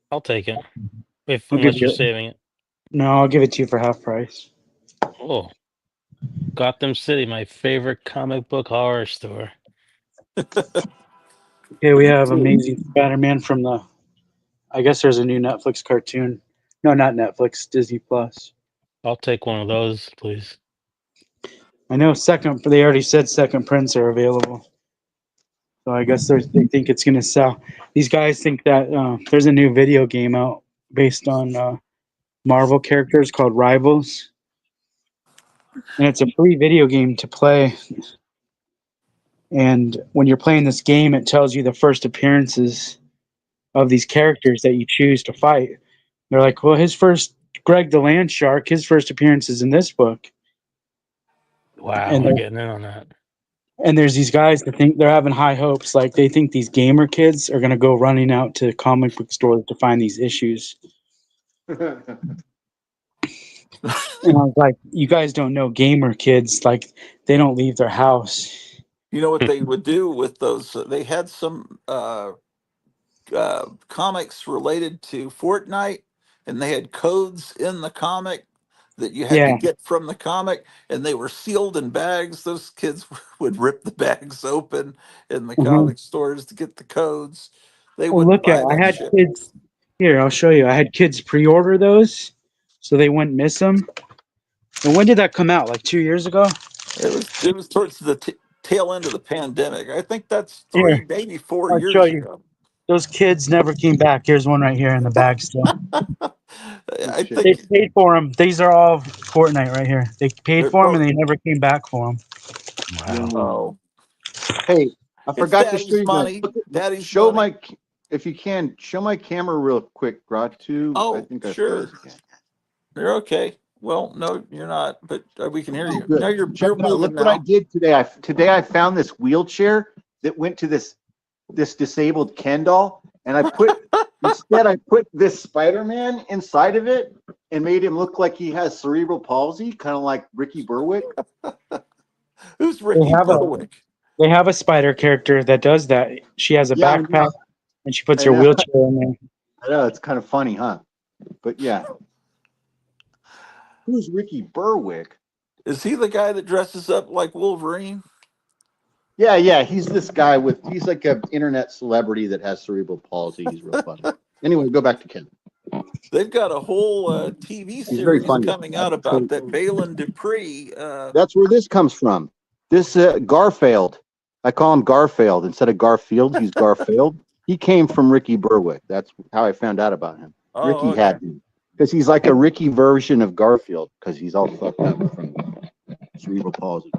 I'll take it. If I'll give unless you're you. saving it. No, I'll give it to you for half price. Oh, Gotham City, my favorite comic book horror store. Okay, we have Amazing Spider-Man from the. I guess there's a new Netflix cartoon. No, not Netflix, Disney Plus. I'll take one of those, please. I know second. They already said second prints are available, so I guess they think it's gonna sell. These guys think that there's a new video game out based on Marvel characters called Rivals, and it's a free video game to play. And when you're playing this game, it tells you the first appearances of these characters that you choose to fight. They're like, well, Greg the Land Shark, his first appearance is in this book. Wow, And we're getting in on that. and there's these guys that think they're having high hopes. Like they think these gamer kids are going to go running out to comic book stores to find these issues. And I was like, you guys don't know gamer kids. Like they don't leave their house. You know what they would do with those? They had some comics related to Fortnite, and they had codes in the comic that you had to Yeah. get from the comic, and they were sealed in bags. Those kids would rip the bags open in the Mhm. comic stores to get the codes. They Well, wouldn't look at buy I that had shit. kids. Here, I'll show you. I had kids pre-order those, so they wouldn't miss them. And when did that come out? Like 2 years ago? It was towards the tail end of the pandemic. I think that's Here, 3, maybe 4 I'll show years you. ago. Those kids never came back. Here's one right here in the bag still. Oh, I shit. They think paid for them. These are all Fortnite right here. They paid they're for them both. and they never came back for them. Wow. Whoa. Oh, Hey, I it's forgot to show daddy's you guys. money. Daddy's Show money. my, if you can, show my camera real quick, Gratu. I Oh, think I sure. froze again. You're okay. Well, no, you're not, but we can hear Oh, you. good. No, you're Check you're it out. moving Look what I now. did today. I found this wheelchair that went to this disabled Ken doll, and I put this Spider-Man inside of it and made him look like he has cerebral palsy, kind of like Ricky Berwick. Who's They Ricky have a Berwick? they have a spider character that does that. She has a Yeah, backpack and she puts I her know. wheelchair in there. I know it's kind of funny, huh? But yeah, who's Ricky Berwick? Is he the guy that dresses up like Wolverine? Yeah, he's this guy he's like an internet celebrity that has cerebral palsy. He's real funny. Anyway, go back to Ken. They've got a whole TV He's very series funny. coming out about that Balin Dupree. That's where this comes from. This Garfield, I call him Garfield instead of Garfield. He's Garfield. He came from Ricky Berwick. That's how I found out about him. Oh, Ricky okay. had him because he's like a Ricky version of Garfield because he's all fucked up from cerebral palsy.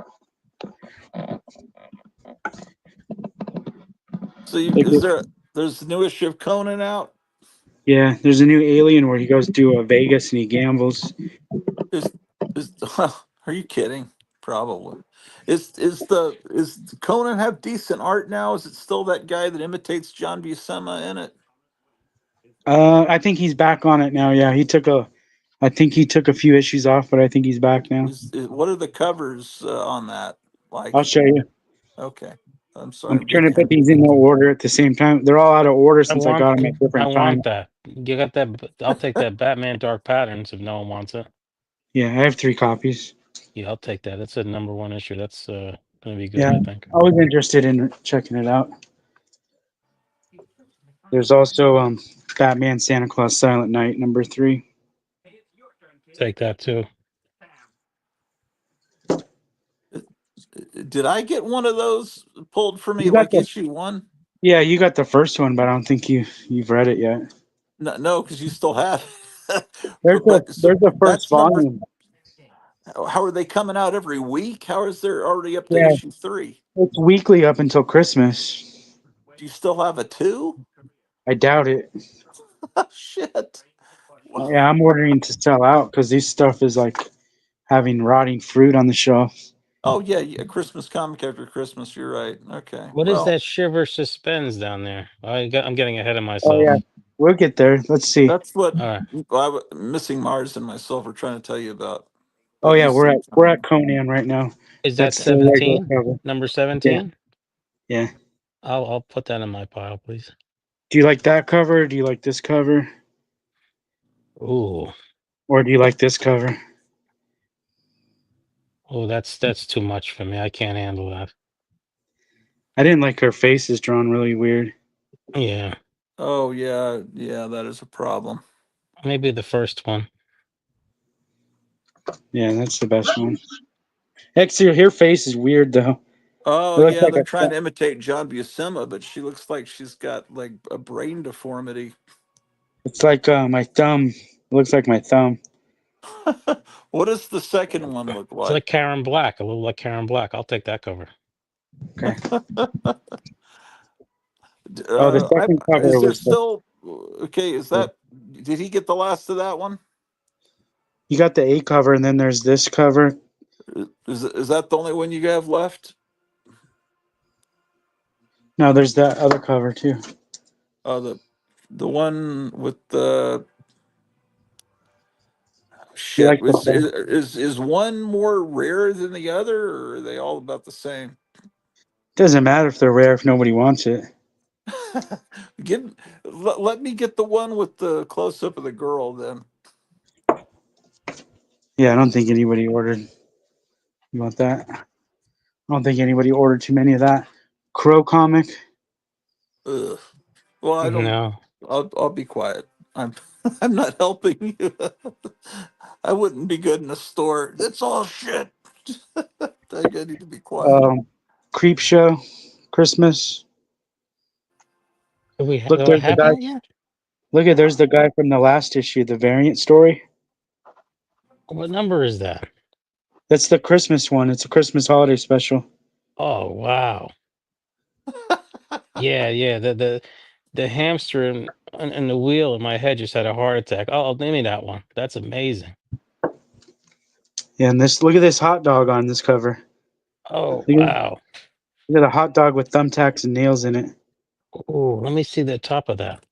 So there's the new issue of Conan out? Yeah, there's a new Alien where he goes to Vegas and he gambles. Is is are you kidding? Probably. Is Conan have decent art now? Is it still that guy that imitates John Buscema in it? I think he's back on it now. Yeah, I think he took a few issues off, but I think he's back now. What are the covers on that I'll like? show you. Okay, I'm sorry, I'm I'm trying to getting put these in no order at the same time. They're all out of order I since I want got them at I different times. want that. You got that? I'll take that Batman Dark Patterns if no one wants it. Yeah, I have 3 copies. Yeah, I'll take that. That's a #1 issue. That's gonna be good, Yeah, I think. I was interested in checking it out. There's also Batman Santa Claus Silent Night #3. Take that too. Did I get one of those pulled for me You got like the issue 1? Yeah, you got the first one, but I don't think you've read it yet. No, because you still have. There's So a first that's number. volume. How are they coming out every week? How is there already up to Yeah, issue 3? it's weekly up until Christmas. Do you still have a 2? I doubt it. Shit. Well, Yeah, I'm ordering to sell out because this stuff is like having rotting fruit on the shelf. oh yeah, a Christmas comic after Christmas. You're right. Okay. What is Well, that shiver suspends down there? I'm getting ahead of Oh yeah, myself. we'll get there. Let's see. that's what All right. Missing Mars and myself are trying to tell you about Oh at yeah, the same we're at time. Conan right now. Is that That's the regular 17? cover. Number Yeah, 17? yeah. I'll put that in my pile, please. Do you like that cover? Do you like this cover? Ooh. Or do you like this cover? Oh, that's too much for me. I can't handle that. I didn't like her face is drawn really weird. Yeah. Oh yeah, that is a problem. Maybe the first one. Yeah, that's the best one. Actually, her face is weird though. It Oh looks yeah, like they're a trying to imitate John Buscema, but she looks like she's got like a brain deformity. it's like my thumb. It looks like my thumb. What does the second one look It's like? like Karen Black, a little like Karen Black. I'll take that cover. Okay. Oh, the second Is cover there was the. still okay? Is that did he get the last of that one? You got the A cover, and then there's this cover. Is that the only one you have left? No, there's that other cover too. The one with the You shit like the was back? is one more rare than the other, or are they all about the same? Doesn't matter if they're rare if nobody wants it. Let me get the one with the close up of the girl then. Yeah, I don't think anybody ordered. You want that? I don't think anybody ordered too many of that. Crow comic. Ugh. Well, I don't. No. I'll be quiet. I'm I'm not helping you. I wouldn't be good in a store. It's all shit. I need to be quiet. Um, Creep Show. Christmas. Look, Do I there's the have guy. that yet? Look at there's the guy from the last issue, the variant story. What number is that? That's the Christmas one. It's a Christmas holiday special. Oh wow. Yeah. The hamster and the wheel in my head just had a heart attack. Oh, name me that one. That's amazing. Yeah, and this look at this hot dog on this cover. Oh Look at, wow. look at a hot dog with thumbtacks and nails in it. Oh, let me see the top of that.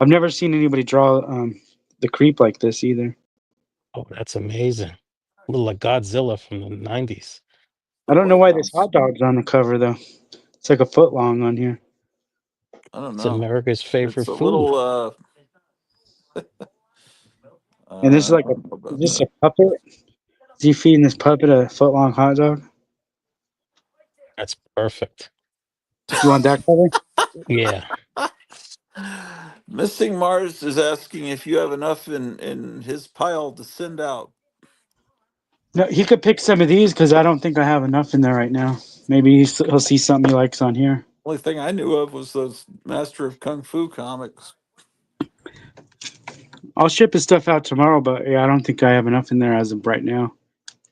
I've never seen anybody draw the creep like this either. Oh, that's amazing. A little like Godzilla from the 90s. I don't know Quite why this nice. hot dog's on the cover though. It's like a foot long on here. I don't It's know. America's It's favorite a food. little. And this is I like don't know is about this that. a puppet? Is he feeding this puppet a foot long hot dog? That's perfect. You want that cover? Yeah. Missing Mars is asking if you have enough in his pile to send out. No, he could pick some of these because I don't think I have enough in there right now. Maybe he'll see something he likes on here. Only thing I knew of was those Master of Kung Fu comics. I'll ship his stuff out tomorrow, but yeah, I don't think I have enough in there as of right now.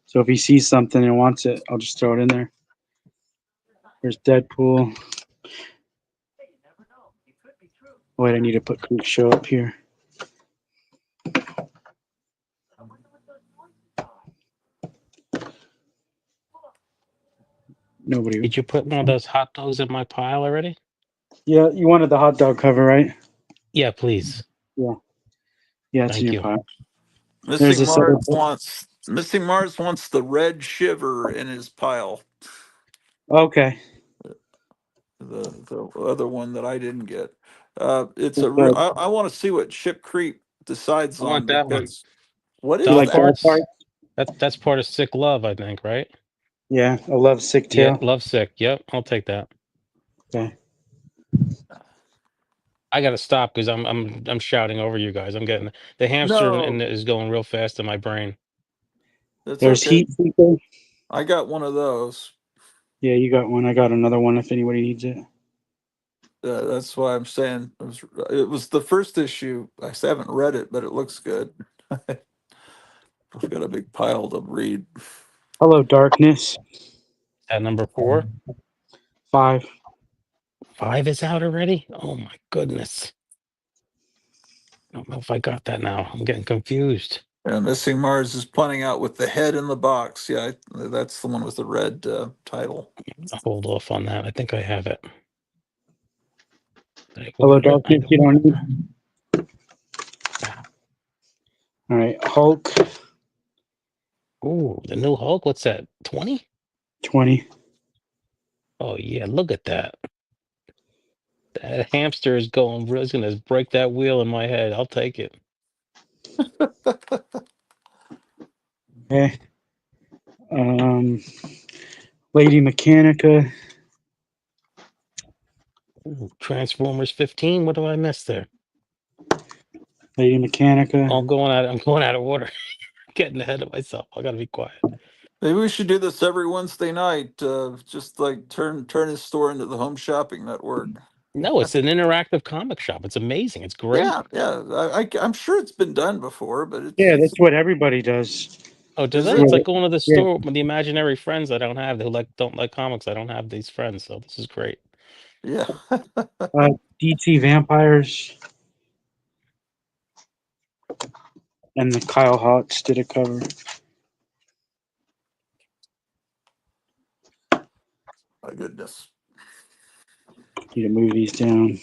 So if he sees something and wants it, I'll just throw it in there. There's Deadpool. Wait, I need to put Creep Show up here. Nobody. Did you put one of those hot dogs in my pile already? Yeah, you wanted the hot dog cover, right? Yeah, please. Yeah. Yeah, it's in Thank your you. pile. There's this other. Missing Mars wants the red shiver in his pile. Okay. The other one that I didn't get. It's Do a real. I want to see what Chip Creep decides I on want that one. because what you is Dog like that? dog parts? parts? That's part of Sick Love, I think, right? Yeah, I love Sick Yeah, Tail. Love Sick. Yep, I'll take that. Okay. I gotta stop because I'm shouting over you guys. I'm getting the hamster No, is going real fast in my brain. that's There's okay. Heat Seeker. I got one of those. Yeah, you got one. I got another one if anybody needs it. That's why I'm saying it was the first issue. I haven't read it, but it looks good. I've got a big pile to read. Hello, Darkness. At number 4, 5. 5 is out already. Oh my goodness! I don't know if I got that now. I'm getting confused. Missing Mars is pointing out with the head in the box. Yeah, that's the one with the red title. I'll hold off on that. I think I have it. Did I Hello, order it? I Darkness. You don't don't need. remember. All right, Hulk. Ooh, the new Hulk. What's that? 20? 20. Oh yeah, look at that. That hamster is going. Is gonna break that wheel in my head. I'll take it. Okay. Lady Mechanica. Ooh, Transformers 15. What do I miss there? Lady Mechanica. I'm going out of order. Getting ahead of myself. I gotta be quiet. Maybe we should do this every Wednesday night. Just like turn his store into the Home Shopping Network. No, it's an interactive comic shop. It's amazing. It's great. Yeah. I'm sure it's been done before, but Yeah, it's that's what everybody does. Oh, do is they? it? It's Yeah, like going to the yeah. store with the imaginary friends I don't have who don't like comics. I don't have these friends, so this is great. Yeah. DC Vampires. And the Kyle Hotz did a cover. My goodness. Need to move these down.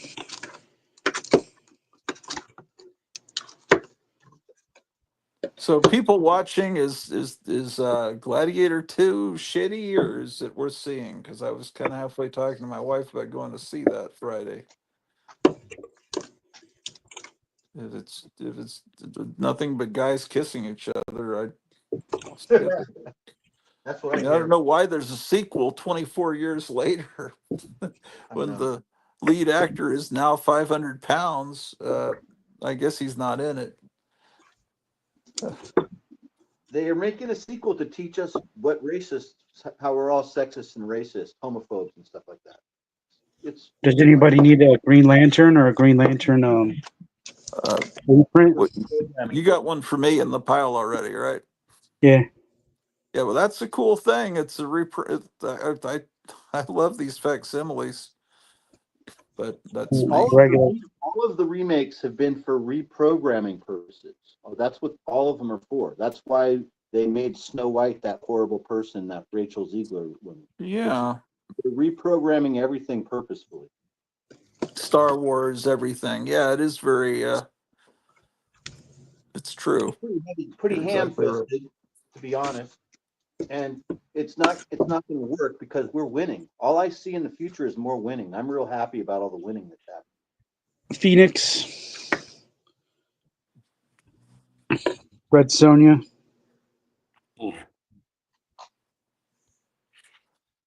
So people watching is Gladiator 2 shitty, or is it worth seeing? Because I was kind of halfway talking to my wife about going to see that Friday. If it's nothing but guys kissing each other, I'll see it. That's what I I hear. don't know why there's a sequel 24 years later I when know. the lead actor is now 500 pounds. I guess he's not in it. They are making a sequel to teach us what racists, how we're all sexist and racist, homophobes and stuff like that. It's Does anybody need a Green Lantern or a Green Lantern Uh, blueprint? what, you got one for me in the pile already, right? Yeah. Yeah, well, that's a cool thing. It's a I love these facsimiles, but that's me. Regular. all of the remakes have been for reprogramming purposes. Oh, that's what all of them are for. That's why they made Snow White that horrible person, that Rachel Ziegler woman. Yeah, They're reprogramming everything purposefully. Star Wars, everything. Yeah, it is very. It's true. Pretty You're exactly right. ham-fisted, to be honest. And it's not going to work because we're winning. All I see in the future is more winning. I'm real happy about all the winning that's happening. Phoenix. Red Sonja.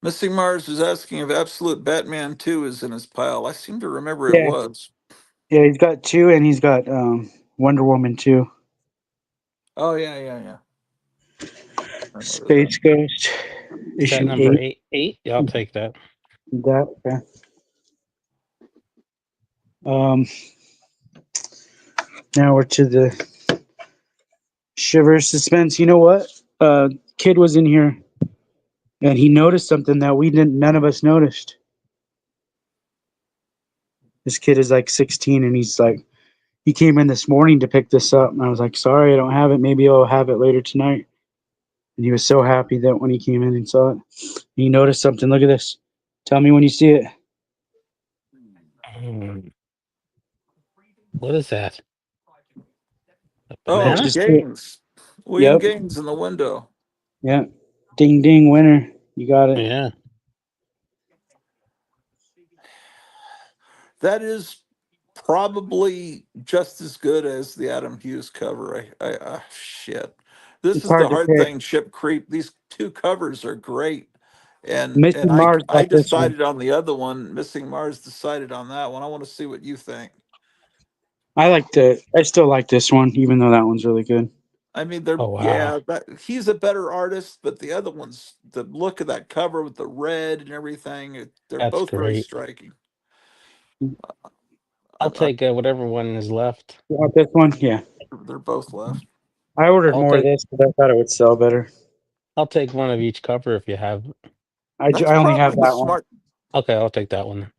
Missing Mars is asking if Absolute Batman 2 is in his pile. I seem to remember it Yeah. was. Yeah, he's got 2 and he's got Wonder Woman 2. Oh, yeah. I remember Space Ghost. Is that Issue number 8. 8? Yeah, I'll take that. That, okay. Now we're to the Shiver Suspense. You know what? Kid was in here and he noticed something that none of us noticed. This kid is like 16 and he's like, he came in this morning to pick this up and I was like, sorry, I don't have it. Maybe I'll have it later tonight. And he was so happy that when he came in and saw it, he noticed something. Look at this. Tell me when you see it. What is that? A Oh, That's banana? just it. Gaines. William Yep. Gaines in the window. Yeah. Ding ding winner. You got it. Yeah. That is probably just as good as the Adam Hughes cover. Shit. This It's is the hard to hard pick. thing, Ship Creep. These two covers are great. And Missing I Mars I got this one. decided on the other one. Missing Mars decided on that one. I want to see what you think. I still like this one, even though that one's really good. I mean, Oh wow. he's a better artist, but the other ones, the look of that cover with the red and everything, they're That's both very great. striking. I'll take whatever one is left. You want this one? Yeah. They're both left. I ordered I'll more of take this because I thought it would sell better. I'll take one of each cover if you have. That's I only have probably the that one. smart. Okay, I'll take that one.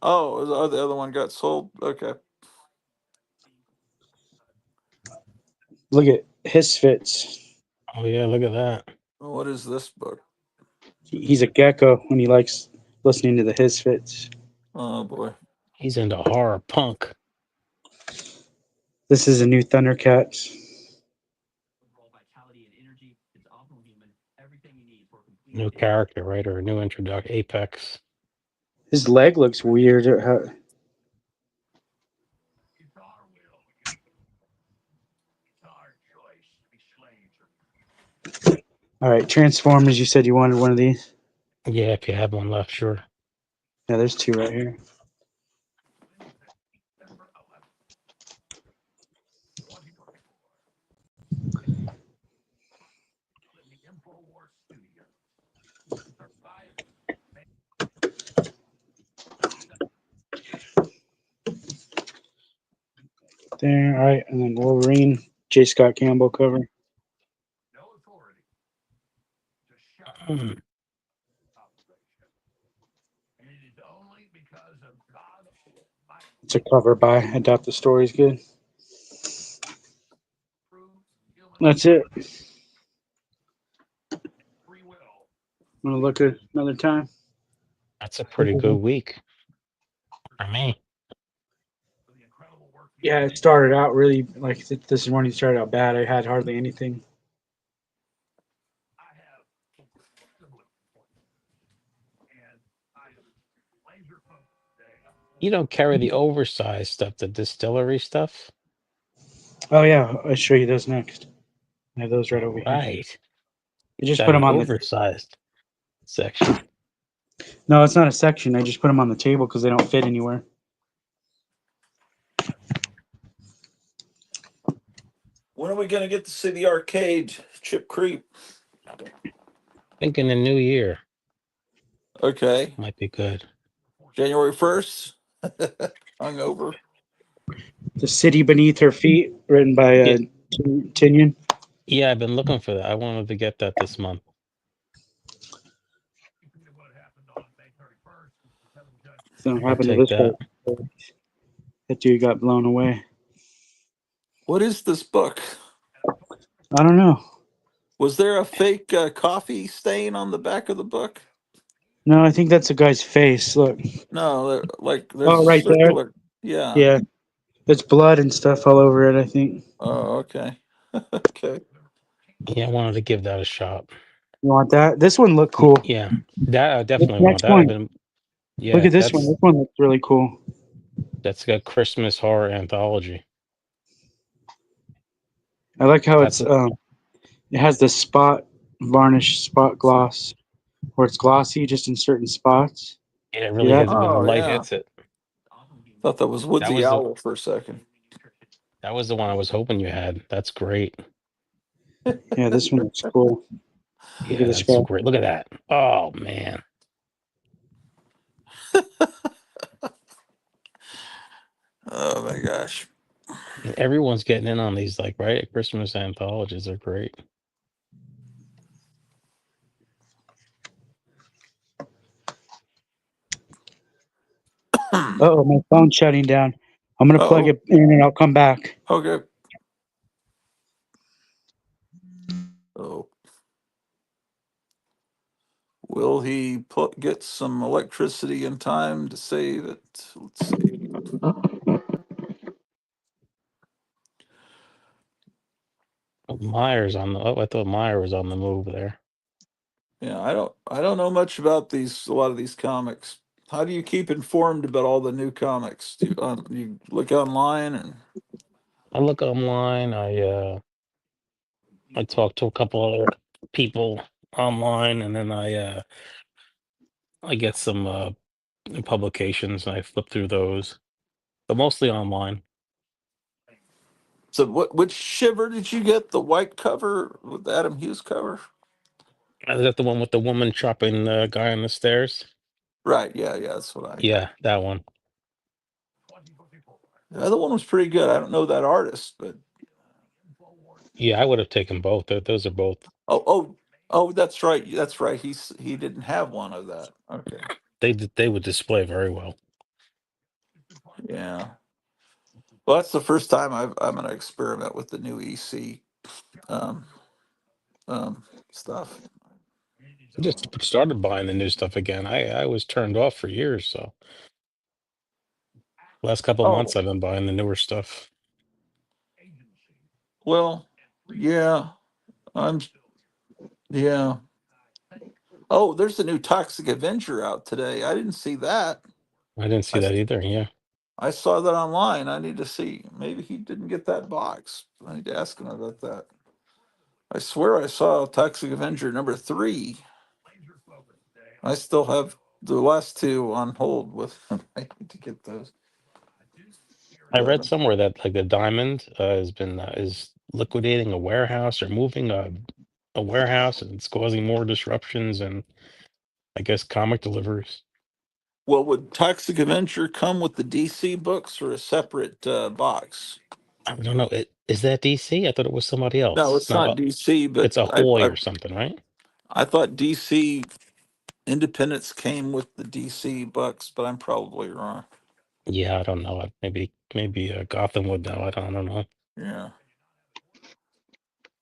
Oh, the other one got sold. Okay. Look at his fits. Oh yeah, look at that. What is this book? He's a gecko when he likes listening to the his fits. Oh boy. He's into horror punk. This is a new Thundercats. New character, right? Or a new introduction. Apex. His leg looks weird. All right, Transformers. You said you wanted one of these. Yeah, if you have one left, sure. Yeah, there's two right here. There, all right, and then Wolverine, J. Scott Campbell cover. Hmm. It's a cover by. I doubt the story's good. That's it. Want to look at another time? That's a pretty good week for me. Yeah, it started out really like this morning started out bad. I had hardly anything. You don't carry the oversized stuff, the distillery stuff, Oh yeah, I'll show you those next. I have those right over here. right? I just Got put them an on the. oversized section. No, it's not a section. I just put them on the table because they don't fit anywhere. When are we gonna get to see the arcade, Chip Creep? Think in the new year Okay. might be good. January 1st. Hungover. The City Beneath Her Feet, written by Yeah, Tinian. yeah, I've been looking for that. I wanted to get that this month. Something I'll happened to take this that. guy. That dude got blown away. What is this book? I don't know. Was there a fake coffee stain on the back of the book? No, I think that's a guy's face. Look. No, there's Oh, a right there. circular. Yeah. Yeah, it's blood and stuff all over it. I think. Oh, okay. Okay. Yeah, I wanted to give that a shot. You want that? This one looked cool. Yeah, that I This definitely want next that. I've one. been, Look yeah, at this one. This one looks really cool. that's a Christmas horror anthology. I like how That's it has the spot varnish spot gloss, where it's glossy just in certain spots. it See really that? hits when the Oh, light yeah. hits it. Thought that was That Woodsy was the Owl for a second. that was the one I was hoping you had. That's great. Yeah, this one looks cool. Look Yeah, at this that's guy. great. Look at that. Oh man. Oh my gosh. Everyone's getting in on these, like, right? Christmas anthologies are great. Oh, my phone's shutting down. I'm gonna plug Oh, it in and I'll come back. okay. Oh, will he get some electricity in time to say that? Let's see. Myers on the. Oh, I thought Meyer was on the move there. Yeah, I don't know much about a lot of these comics. How do you keep informed about all the new comics? You look online and I look online. I talk to a couple other people online, and then I get some publications and I flip through those, but mostly online. so which shiver did you get? The white cover with the Adam Hughes cover? Is that the one with the woman chopping the guy on the stairs? Right. Yeah. Yeah. That's what I. Yeah, that one. The other one was pretty good. I don't know that artist, but Yeah, I would have taken both. Those are both. oh, oh, oh, that's right. That's right. He didn't have one of that. Okay. They would display very well. Yeah. Well, that's the first time I'm going to experiment with the new EC um, stuff. I just started buying the new stuff again. I was turned off for years, so last couple of Oh, months I've been buying the newer stuff. well, yeah. I'm yeah. Oh, there's a new Toxic Avenger out today. I didn't see that. I didn't see I that either. Yeah, I saw that online. I need to see. Maybe he didn't get that box. I need to ask him about that. I swear I saw Toxic Avenger #3. I still have the last two on hold with him. I need to get those. I read The, somewhere that like the Diamond has been is liquidating a warehouse or moving a warehouse, and it's causing more disruptions and I guess comic deliveries. well, would Toxic Avenger come with the DC books or a separate box? I don't know. Is that DC? I thought it was somebody No, else. it's No, not DC, but it's a Hoy or something, right? I thought DC Independence came with the DC books, but I'm probably wrong. Yeah, I don't know. Maybe Gotham would know. I don't know. Yeah.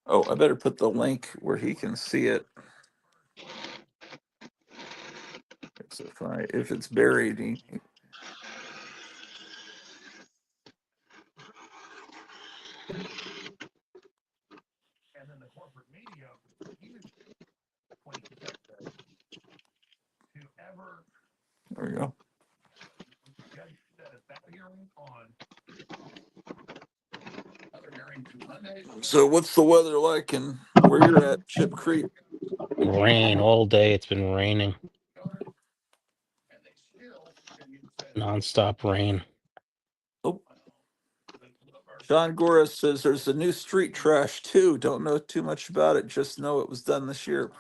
Oh, I better put the link where he can see it. If it's buried, there we go. So, what's the weather like in where you're at, Chip Creek? Rain all day. It's been raining, nonstop rain. Oh, John Gora says there's a new Street Trash too. Don't know too much about it. Just know it was done this year.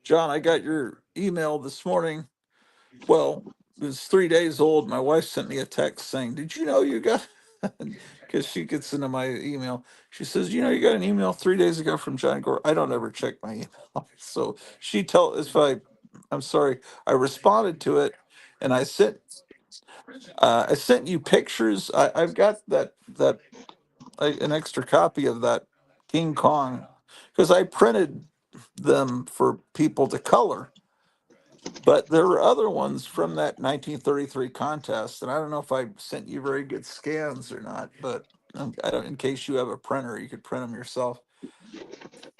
John, I got your email this morning. Well, it was 3 days old. My wife sent me a text saying, "Did you know you got?" Because she gets into my email. She says, "You know, you got an email 3 days ago from John Gore." I don't ever check my email, so she tell if I, I'm sorry, I responded to it, and I sent you pictures. I've got an extra copy of that King Kong because I printed them for people to color. But there were other ones from that 1933 contest, and I don't know if I sent you very good scans or not. But I don't. In case you have a printer, you could print them yourself.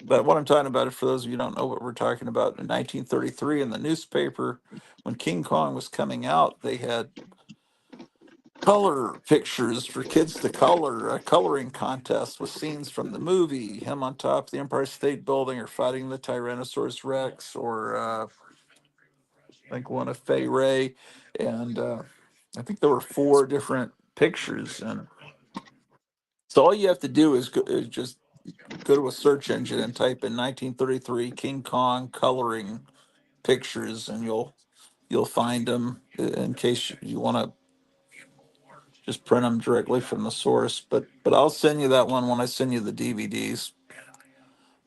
But what I'm talking about, for those of you who don't know what we're talking about, in 1933 in the newspaper, when King Kong was coming out, they had color pictures for kids to color, a coloring contest with scenes from the movie, him on top of the Empire State Building or fighting the Tyrannosaurus Rex, or I think one of Fay Ray, and I think there were four different pictures. And so all you have to do is just go to a search engine and type in 1933 King Kong coloring pictures, and you'll find them in case you want to just print them directly from the source. But I'll send you that one when I send you the DVDs.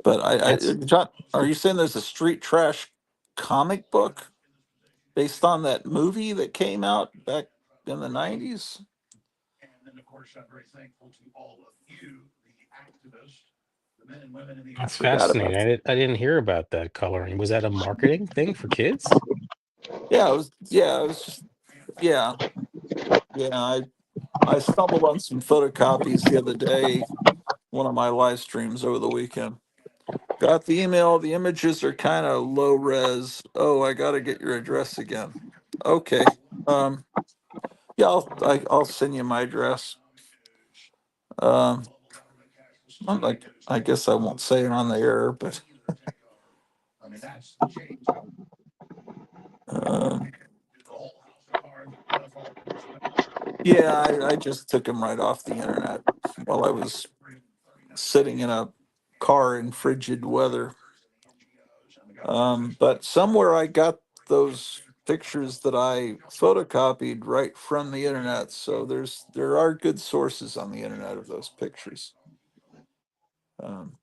But That's John, are you saying there's a Street Trash comic book based on that movie that came out back in the '90s? I that's forgot about fascinating. that. I didn't hear about that coloring. Was that a marketing thing for kids? Yeah, it was. Yeah, it was just. Yeah, yeah. I stumbled on some photocopies the other day. One of my live streams over the weekend. Got the email. The images are kind of low res. Oh, I got to get your address again. Okay. Yeah, I'll send you my address. Um, I'm like, I guess I won't say it on the air, but um, yeah, I just took him right off the internet while I was sitting in a car in frigid weather. But somewhere I got those pictures that I photocopied right from the internet. So there are good sources on the internet of those pictures. Um,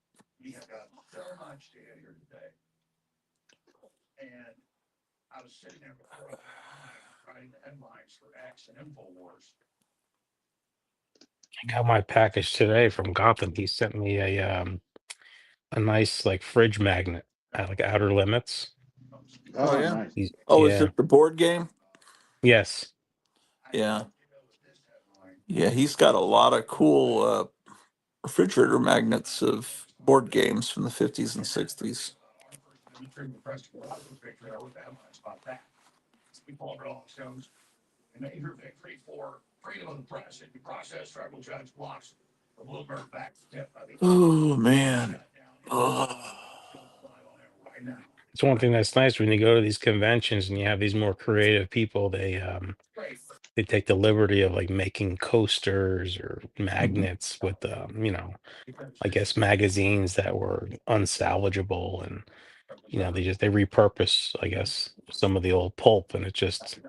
I got my package today from Gotham. He sent me a nice like fridge magnet at like Outer Limits. oh Oh, yeah. nice. He's Oh, is yeah. it the board game? Yes. Yeah. Yeah, he's got a lot of cool refrigerator magnets of board games from the 50s and 60s. Oh man. Oh. It's one thing that's nice when you go to these conventions and you have these more creative people. They take the liberty of like making coasters or Mhm. magnets with I guess magazines that were unsalvageable, and they repurpose, I guess, some of the old pulp, and it just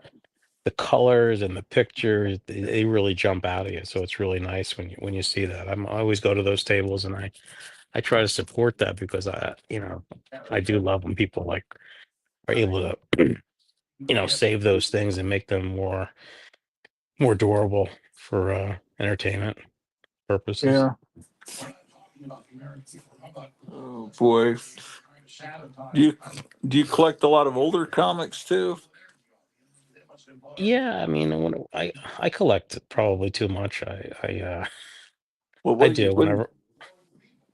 the colors and the pictures, they really jump out at you. So it's really nice when you see that. I always go to those tables, and I try to support that because I do love when people like are able to save those things and make them more durable for entertainment purposes. Yeah. Oh boy. Do you do you collect a lot of older comics too? Yeah, I mean, I collect probably too much. Well, I do whenever.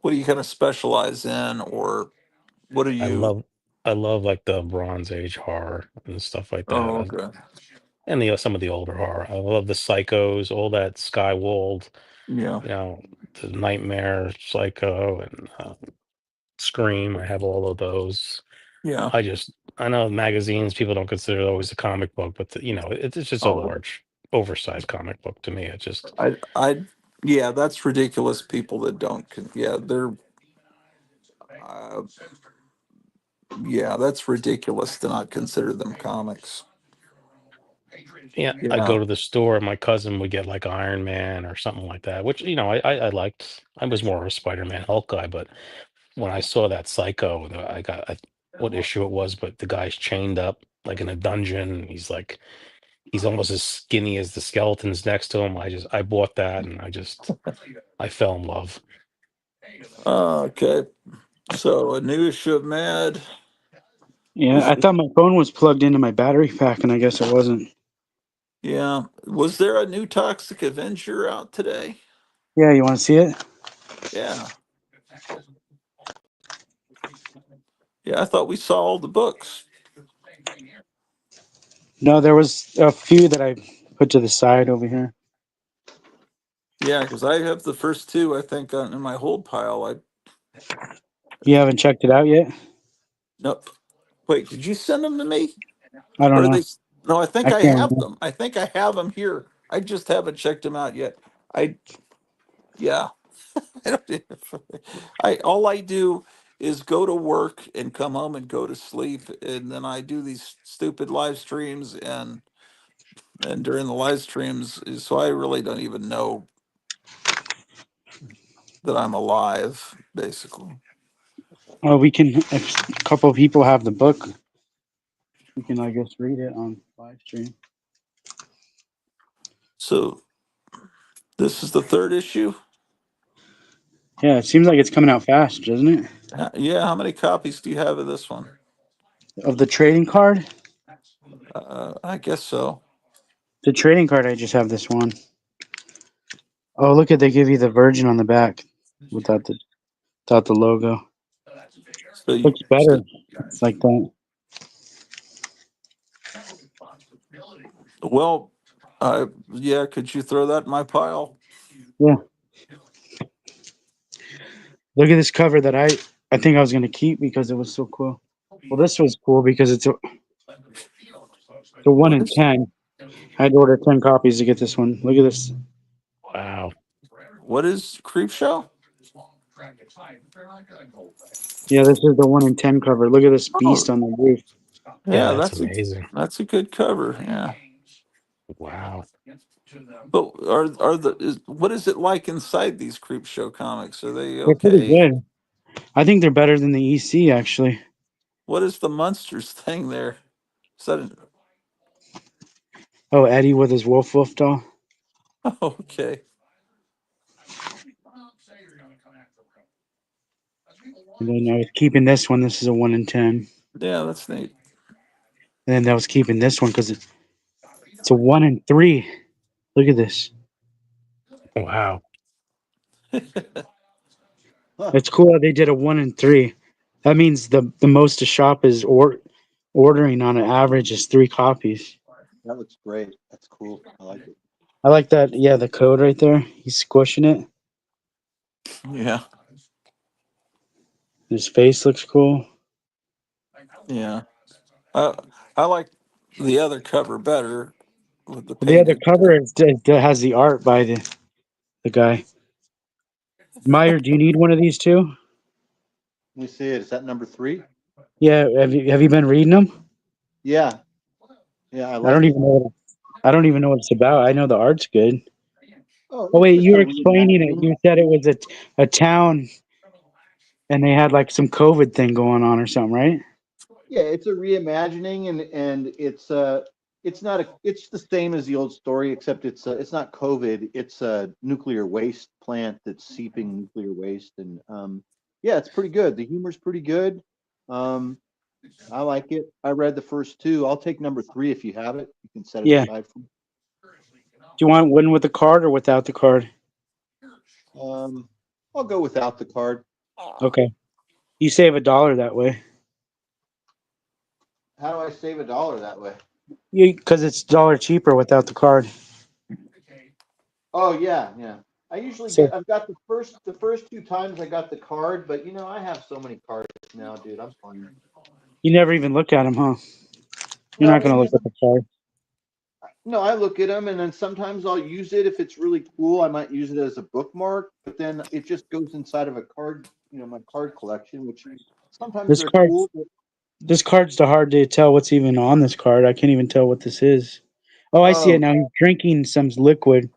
what do you kind of specialize in, or what do I you? love I love like the Bronze Age horror and stuff like that. Oh, okay. And some of the older horror. I love the Psychos, all that Skywald, Yeah. you know, the Nightmare, Psycho, and Scream. I have all of those. Yeah. I know magazines people don't consider it always a comic book, but it's just a Oh, large, oversized comic book to me. It just yeah, that's ridiculous. People that don't, yeah, they're, uh, yeah, that's ridiculous to not consider them comics. Yeah, I Yeah. go to the store and my cousin would get like Iron Man or something like that, which I liked. I was more of a Spider-Man Hulk guy, but when I saw that Psycho, what issue it was, but the guy's chained up like in a dungeon. He's almost as skinny as the skeletons next to him. I bought that, and I fell in love. Okay. So a new issue of Mad. Yeah, Was I thought my phone was plugged into my battery pack, and I guess it wasn't. yeah. Was there a new Toxic Avenger out today? Yeah, you want to see it? Yeah. Yeah, I thought we saw all the books. No, there was a few that I put to the side over here. Yeah, because I have the first two, I think, in my hold pile. You haven't checked it out yet? Nope. Wait, did you send them to me? I don't Or are know. they? No, I I think I can't have remember. them. I think I have them here. I just haven't checked them out yet. I yeah. I don't. I all I do is go to work and come home and go to sleep, and then I do these stupid live streams, and during the live streams, so I really don't even know that I'm alive, basically. Oh, we can. If a couple of people have the book, we can, I guess, read it on live stream. So this is the third issue. Yeah, it seems like it's coming out fast, doesn't it? Yeah, how many copies do you have of this one? Of the trading card? I guess so. The trading card, I just have this one. Oh, look at they give you the Virgin on the back without the logo. So you, Looks better like that. well, yeah. Could you throw that in my pile? Yeah. Look at this cover that I think I was gonna keep because it was so cool. Well, this was cool because it's a one What in is? 10. I had to order 10 copies to get this one. Look at this. Wow. What is Creep Show? Yeah, this is the one in 10 cover. Look at this beast Oh, on the roof. Yeah, Yeah, that's amazing. that's a good cover. Yeah. Wow. But what is it like inside these creep show comics? Are they They're pretty okay? good. I think they're better than the EC actually. What is the monsters thing there? Is that Oh, Eddie with his wolf doll. okay? And then I was keeping this one. This is a 1 in 10. Yeah, that's neat. And then I was keeping this one because it's a 1 in 3. Look at this. Wow. Huh, It's cool how they did a 1 in 3. That means the most a shop is ordering on an average is 3 copies. that looks great. That's cool. I like it. I like that. Yeah, the code right there. He's squishing it. Yeah, His face looks cool. yeah. Uh, I like the other cover better with the The other painted. cover has the art by the guy. Meyer, do you need one of these too? Let me see it. Is that number 3? Yeah. Have you been reading them? Yeah. Yeah, I I don't like it. even know I don't even know what it's about. I know the art's good. Oh, Oh it's wait, just you a were explaining it. reimagining. You said it was a town and they had like some COVID thing going on or something, right? Yeah, it's a reimagining, and it's not a it's the same as the old story, except it's not COVID. It's a nuclear waste plant that's seeping nuclear waste, and yeah, it's pretty good. The humor's pretty good. Um, I like it. I read the first 2. I'll take number 3 if you have it. You can set it Yeah. aside for me. Do you want one with the card or without the card? I'll go without the card. Okay. You save $1 that way. How do I save $1 that way? Because it's $1 cheaper without the card. Oh yeah, yeah. I usually So I've got the first 2 times I got the card, but I have so many cards now, dude. I'm fine. you never even look at them, huh? You're No, not gonna look at the card. no, I look at them and then sometimes I'll use it if it's really cool. I might use it as a bookmark, but then it just goes inside of a card, my card collection, which sometimes This they're card, cool. But, this card's the hard to tell what's even on this card. I can't even tell what this is. Oh, I see it oh, now. He's drinking some liquid,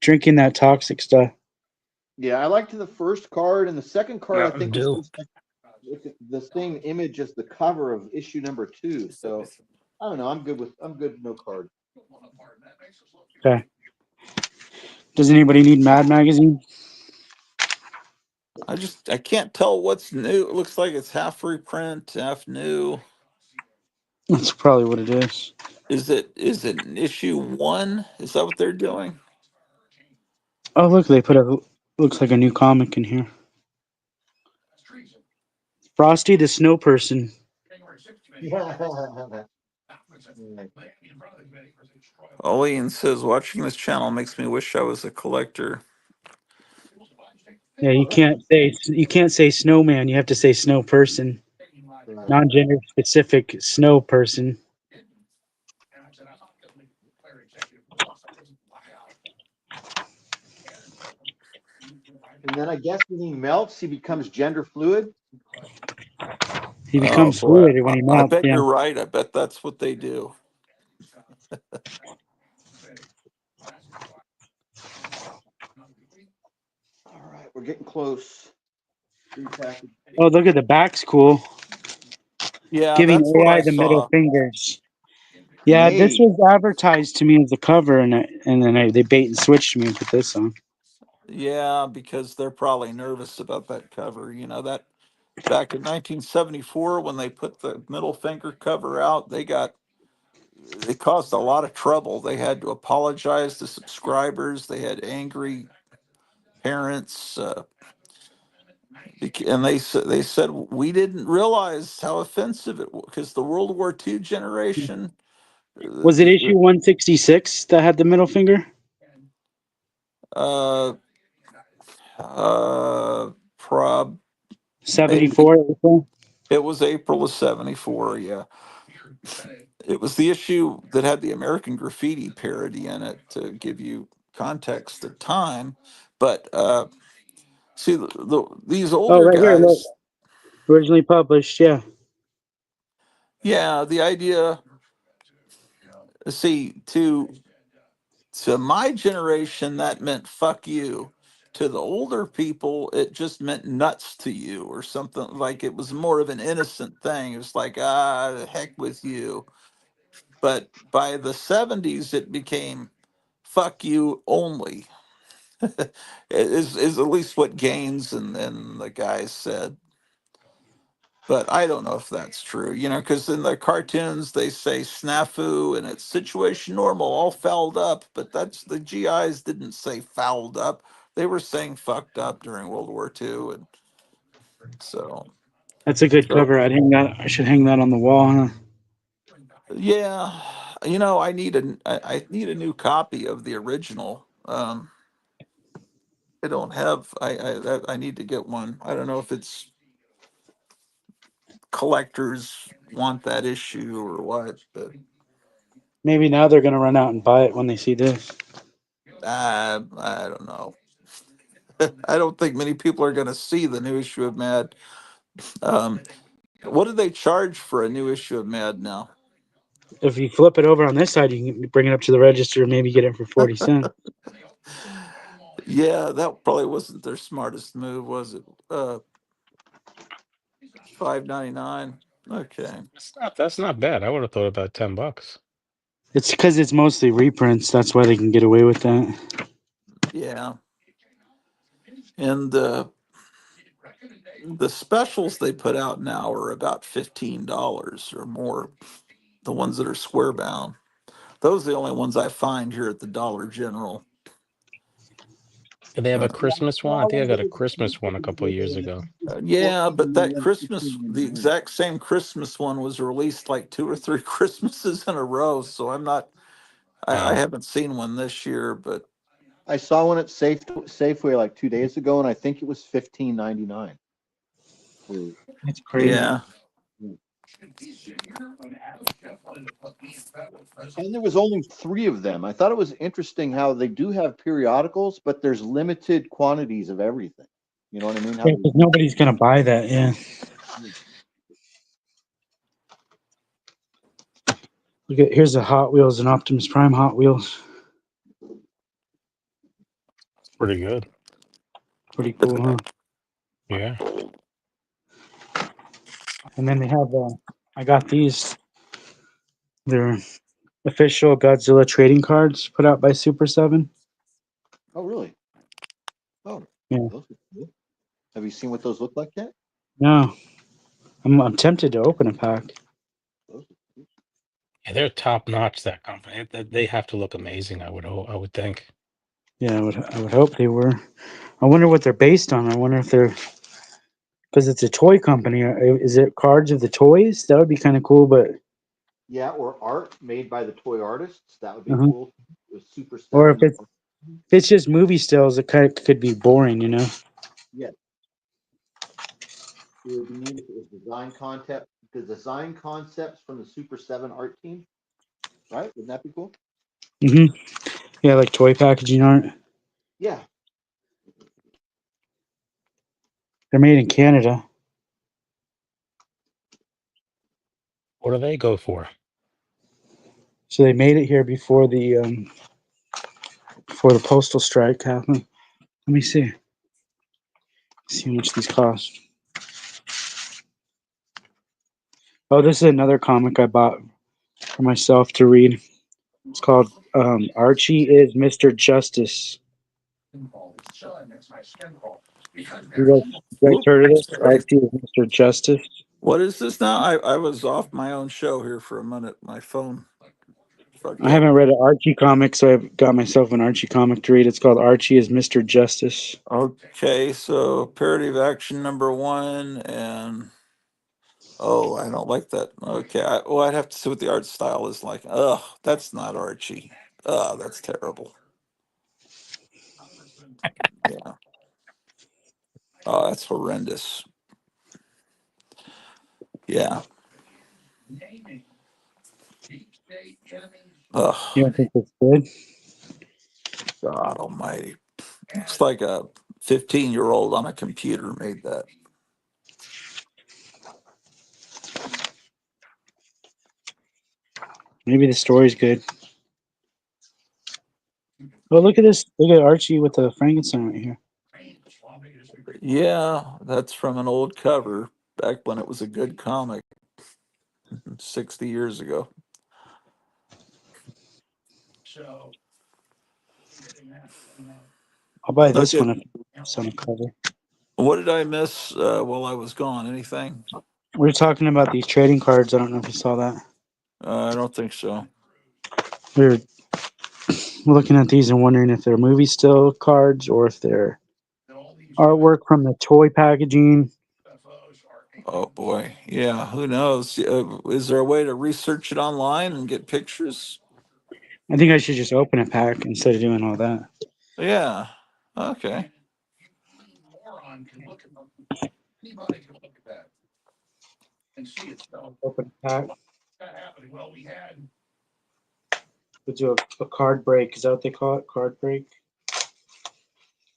drinking that toxic stuff. yeah, I liked the first card, and the second card I Mountain think was Dew. just like the same image as the cover of issue number 2. So I don't know. I'm good with no card. Okay. Does anybody need Mad Magazine? I can't tell what's new. It looks like it's half reprint, half new. That's probably what it is. Is it an issue 1? Is that what they're doing? Oh, look, they put a looks like a new comic in here. Frosty the Snow Person. Yeah. Olean says watching this channel makes me wish I was a collector. Yeah, you can't say snowman. You have to say snow person, Right. non-gender specific snow person. And then I guess when he melts, he becomes gender fluid. He Oh becomes boy, fluid when he I melts. bet Yeah. you're right. I bet that's what they do. All right, we're getting close. Repackage. Oh, look at the back's cool. Yeah, Giving that's what AI I the middle saw. fingers. Yeah, this Nay. was advertised to me as a cover, and then they bait and switched me and put this on. Yeah, because they're probably nervous about that cover. That back in 1974 when they put the middle finger cover out, they caused a lot of trouble. They had to apologize to subscribers. They had angry parents, and they said we didn't realize how offensive it was because the World War II generation. Was it issue 166 that had the middle finger? Uh, prob maybe 74. April? it was April of '74. Yeah, it was the issue that had the American Graffiti parody in it to give you context of time. But see, these Oh, older right here. Look, guys, originally published. Yeah. Yeah, the idea. See, to my generation, that meant fuck you. To the older people, it just meant nuts to you or something. Like it was more of an innocent thing. It was like, the heck with you. But by the 70s, it became fuck you only. Is at least what Gaines and the guys said. But I don't know if that's true, because in the cartoons they say snafu and it's situation normal, all fouled up. But that's the GIs didn't say fouled up; they were saying fucked up during World War II, and so That's a good cover. I should hang that on the wall, huh? yeah, I need a new copy of the original. I don't have I need to get one. I don't know if it's collectors want that issue or what, but Maybe now they're gonna run out and buy it when they see this. I don't know. I don't think many people are going to see the new issue of Mad. Um, what do they charge for a new issue of Mad now? If you flip it over on this side, you can bring it up to the register and maybe get it for 40 cents. Yeah, that probably wasn't their smartest move, was it? $5.99. Okay. That's not bad. I would have thought about $10. It's because it's mostly reprints. That's why they can get away with that. Yeah, and the specials they put out now are about $15 or more. The ones that are square bound. Those are the only ones I find here at the Dollar General. Did they have Uh, a Christmas one? I think I got a Christmas one a couple of years ago. Yeah, but that Christmas, the exact same Christmas one was released like two or three Christmases in a row. So I'm not, I Oh, haven't seen one this year, but I saw one at Safeway like 2 days ago, and I think it was $15.99. That's crazy. yeah, And there was only three of them. I thought it was interesting how they do have periodicals, but there's limited quantities of everything. You know what I mean? How Yeah, 'cause nobody's gonna buy that. Yeah. Look at here's a Hot Wheels and Optimus Prime Hot Wheels. pretty good. Pretty cool, huh? Yeah. And then they have I got these. They're official Godzilla trading cards put out by Super 7. Oh, really? Oh, Yeah. those are cool. Have you seen what those look like yet? No. I'm tempted to open a pack. Those are cool. Yeah, they're top notch. That company. They have to look amazing. I would think. Yeah, I would hope they were. I wonder what they're based on. I wonder if they're because it's a toy company. Is it cards of the toys? That would be kind of cool. But Yeah, or art made by the toy artists. That would be uh cool. It was Super or if 7. it's just movie stills, it kind of could be boring, you know. Yeah, it would be neat if it was the design concepts from the Super 7 art team, right? Wouldn't that be cool? hmm Yeah, like toy packaging art. Yeah. They're made in Canada. What do they go for? So they made it here before the postal strike happened. Let me see. See how much these cost. Oh, this is another comic I bought for myself to read. It's called Archie is Mr. Justice. You guys Whoop. heard of this? Archie is Mr. Justice. What is this now? I was off my own show here for a minute. My phone fucked I up. haven't read an Archie comic, so I've got myself an Archie comic to read. It's called Archie is Mr. Justice. Okay, so parody of action number one, and oh, I don't like that. Okay, well, I'd have to see what the art style is like. Ugh, that's not Archie. Ugh, that's terrible. Yeah. Oh, that's horrendous. Yeah. You Ugh, don't think that's good? God Almighty. It's like a 15-year-old on a computer made that. Maybe the story's good. Oh, look at this. Look at Archie with the Frankenstein right here. Yeah, that's from an old cover back when it was a good comic 60 years ago. I'll buy this Okay. one if it's on the cover. What did I miss while I was gone? Anything? We were talking about these trading cards. I don't know if you saw that. I don't think so. We were looking at these and wondering if they're movie still cards or if they're artwork from the toy packaging. Oh boy. Yeah, who knows? Is there a way to research it online and get pictures? I think I should just open a pack instead of doing all that. Yeah. Okay. Open a pack. We'll do a card break. Is that what they call it? Card break?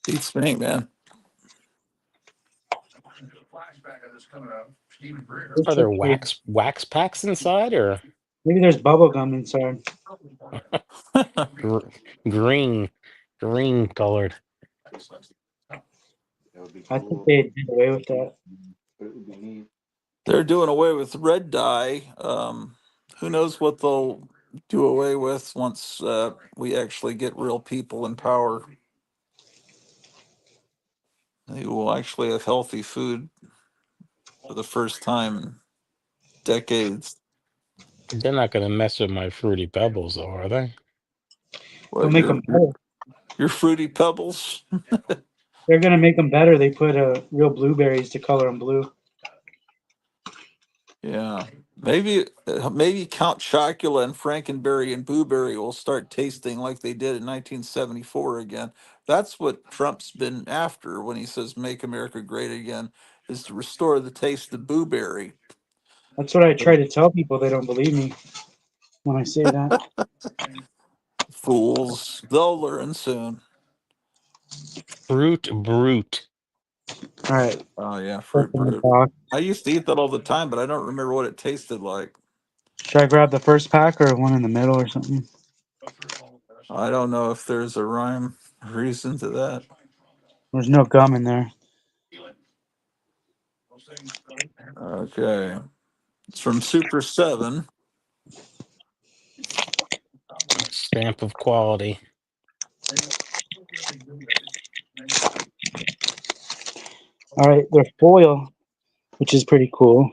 Beats me, man. This Are there looks pretty- wax packs inside or Maybe there's bubble gum inside. gr- green green colored? That would be I think cool. they did away with that. But it would be neat. They're doing away with red dye. Who knows what they'll do away with once we actually get real people in power. They will actually have healthy food for the first time in decades. They're not going to mess with my fruity pebbles, though, are they? They'll What make them better. your fruity pebbles? They're gonna make them better. They put real blueberries to color them blue. Yeah, maybe Count Chocula and Frankenberry and Blueberry will start tasting like they did in 1974 again. That's what Trump's been after when he says "Make America Great Again," is to restore the taste of blueberry. That's what I try to tell people. They don't believe me when I say that. Fools, they'll learn soon. Fruit brute. All right, Oh yeah, fruit open the brute. box. I used to eat that all the time, but I don't remember what it tasted like. Should I grab the first pack or one in the middle or something? I don't know if there's a rhyme reason to that. There's no gum in there. Okay, it's from Super 7. Stamp of quality. All right, they're foil, which is pretty cool.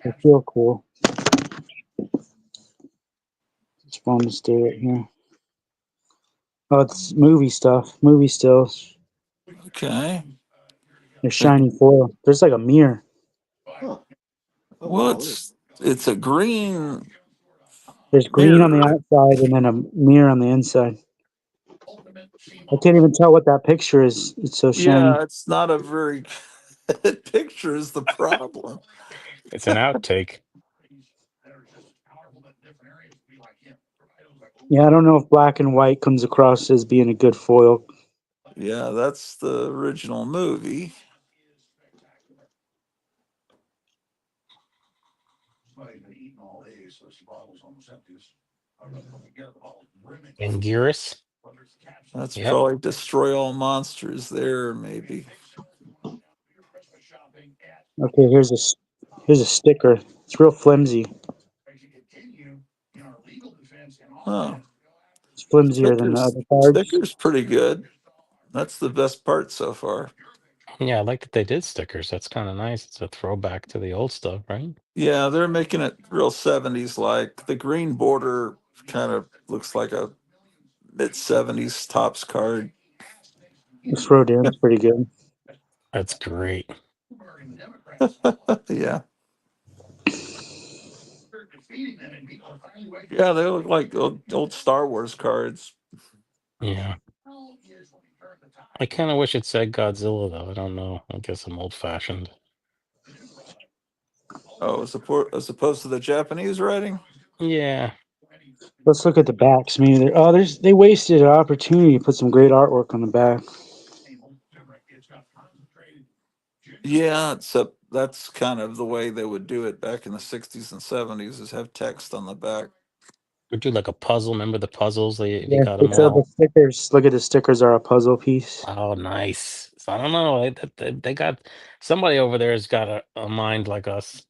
They feel cool. It's fun to stay right here. Oh, it's movie stuff. Movie stills. Okay. They're shiny foil. There's like a mirror. Huh. Oh Well, wow. Look. it's a green There's green on the mirror. outside and then a mirror on the inside. I can't even tell what that picture is. It's so shiny. Yeah, it's not a very good picture is the problem. It's an outtake. Yeah, I don't know if black and white comes across as being a good foil. Yeah, that's the original movie. Anguirus. That's Yep. probably Destroy All Monsters there, maybe. Okay, here's a sticker. It's real flimsy. Huh. It's flimsier than the Stickers other cards. Stickers pretty good. That's the best part so far. Yeah, I like that they did stickers. That's kind of nice. It's a throwback to the old stuff, right? Yeah, they're making it real 70s like. The green border kind of looks like a mid 70s tops card. This rodent's pretty good. That's great. Yeah. Yeah, they look like old Star Wars cards. Yeah. I kind of wish it said Godzilla, though. I don't know. I guess I'm old fashioned. Oh, as opposed to the Japanese writing? Yeah. Let's look at the backs. Maybe they wasted an opportunity to put some great artwork on the back. Yeah, except that's kind of the way they would do it back in the 60s and 70s, is have text on the back. Or do like a puzzle. Remember the puzzles? They Yeah, got them so the all. stickers. Look at the stickers are a puzzle piece. Oh, nice. So I don't know. They got somebody over there has got a mind like us.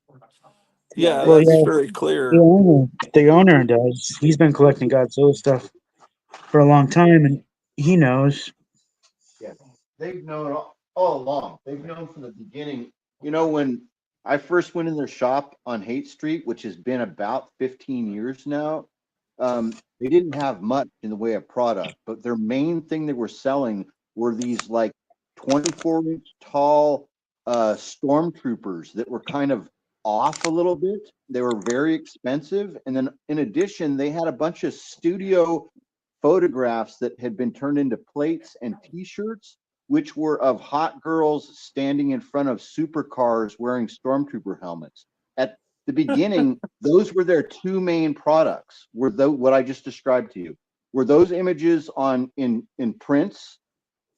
Yeah, Well, that's yeah, very the clear. owner, the owner does. He's been collecting Godzilla stuff for a long time, and he knows. Yeah, they've known all along. They've known from the beginning. You know, when I first went in their shop on Haight Street, which has been about 15 years now, they didn't have much in the way of product, but their main thing they were selling were these like 24-inch tall stormtroopers that were kind of off a little bit. They were very expensive. And then in addition, they had a bunch of studio photographs that had been turned into plates and t-shirts, which were of hot girls standing in front of supercars wearing stormtrooper helmets. At the beginning, those were their two main products, were what I just described to you. Were those images on in prints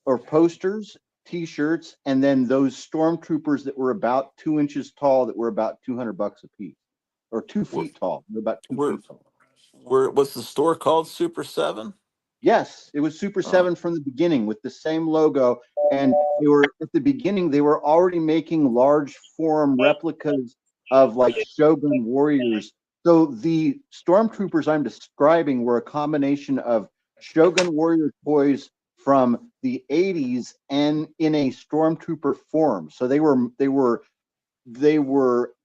or posters, t-shirts, and then those stormtroopers that were about 2 inches tall that were about $200 a piece, or 2 feet tall. They're about two Where feet tall. what's the store called? Super 7? Yes, it was Super 7 from the beginning with the same logo. And they were at the beginning, they were already making large form replicas of like Shogun warriors. So the stormtroopers I'm describing were a combination of Shogun warrior toys from the 80s and in a stormtrooper form. So they were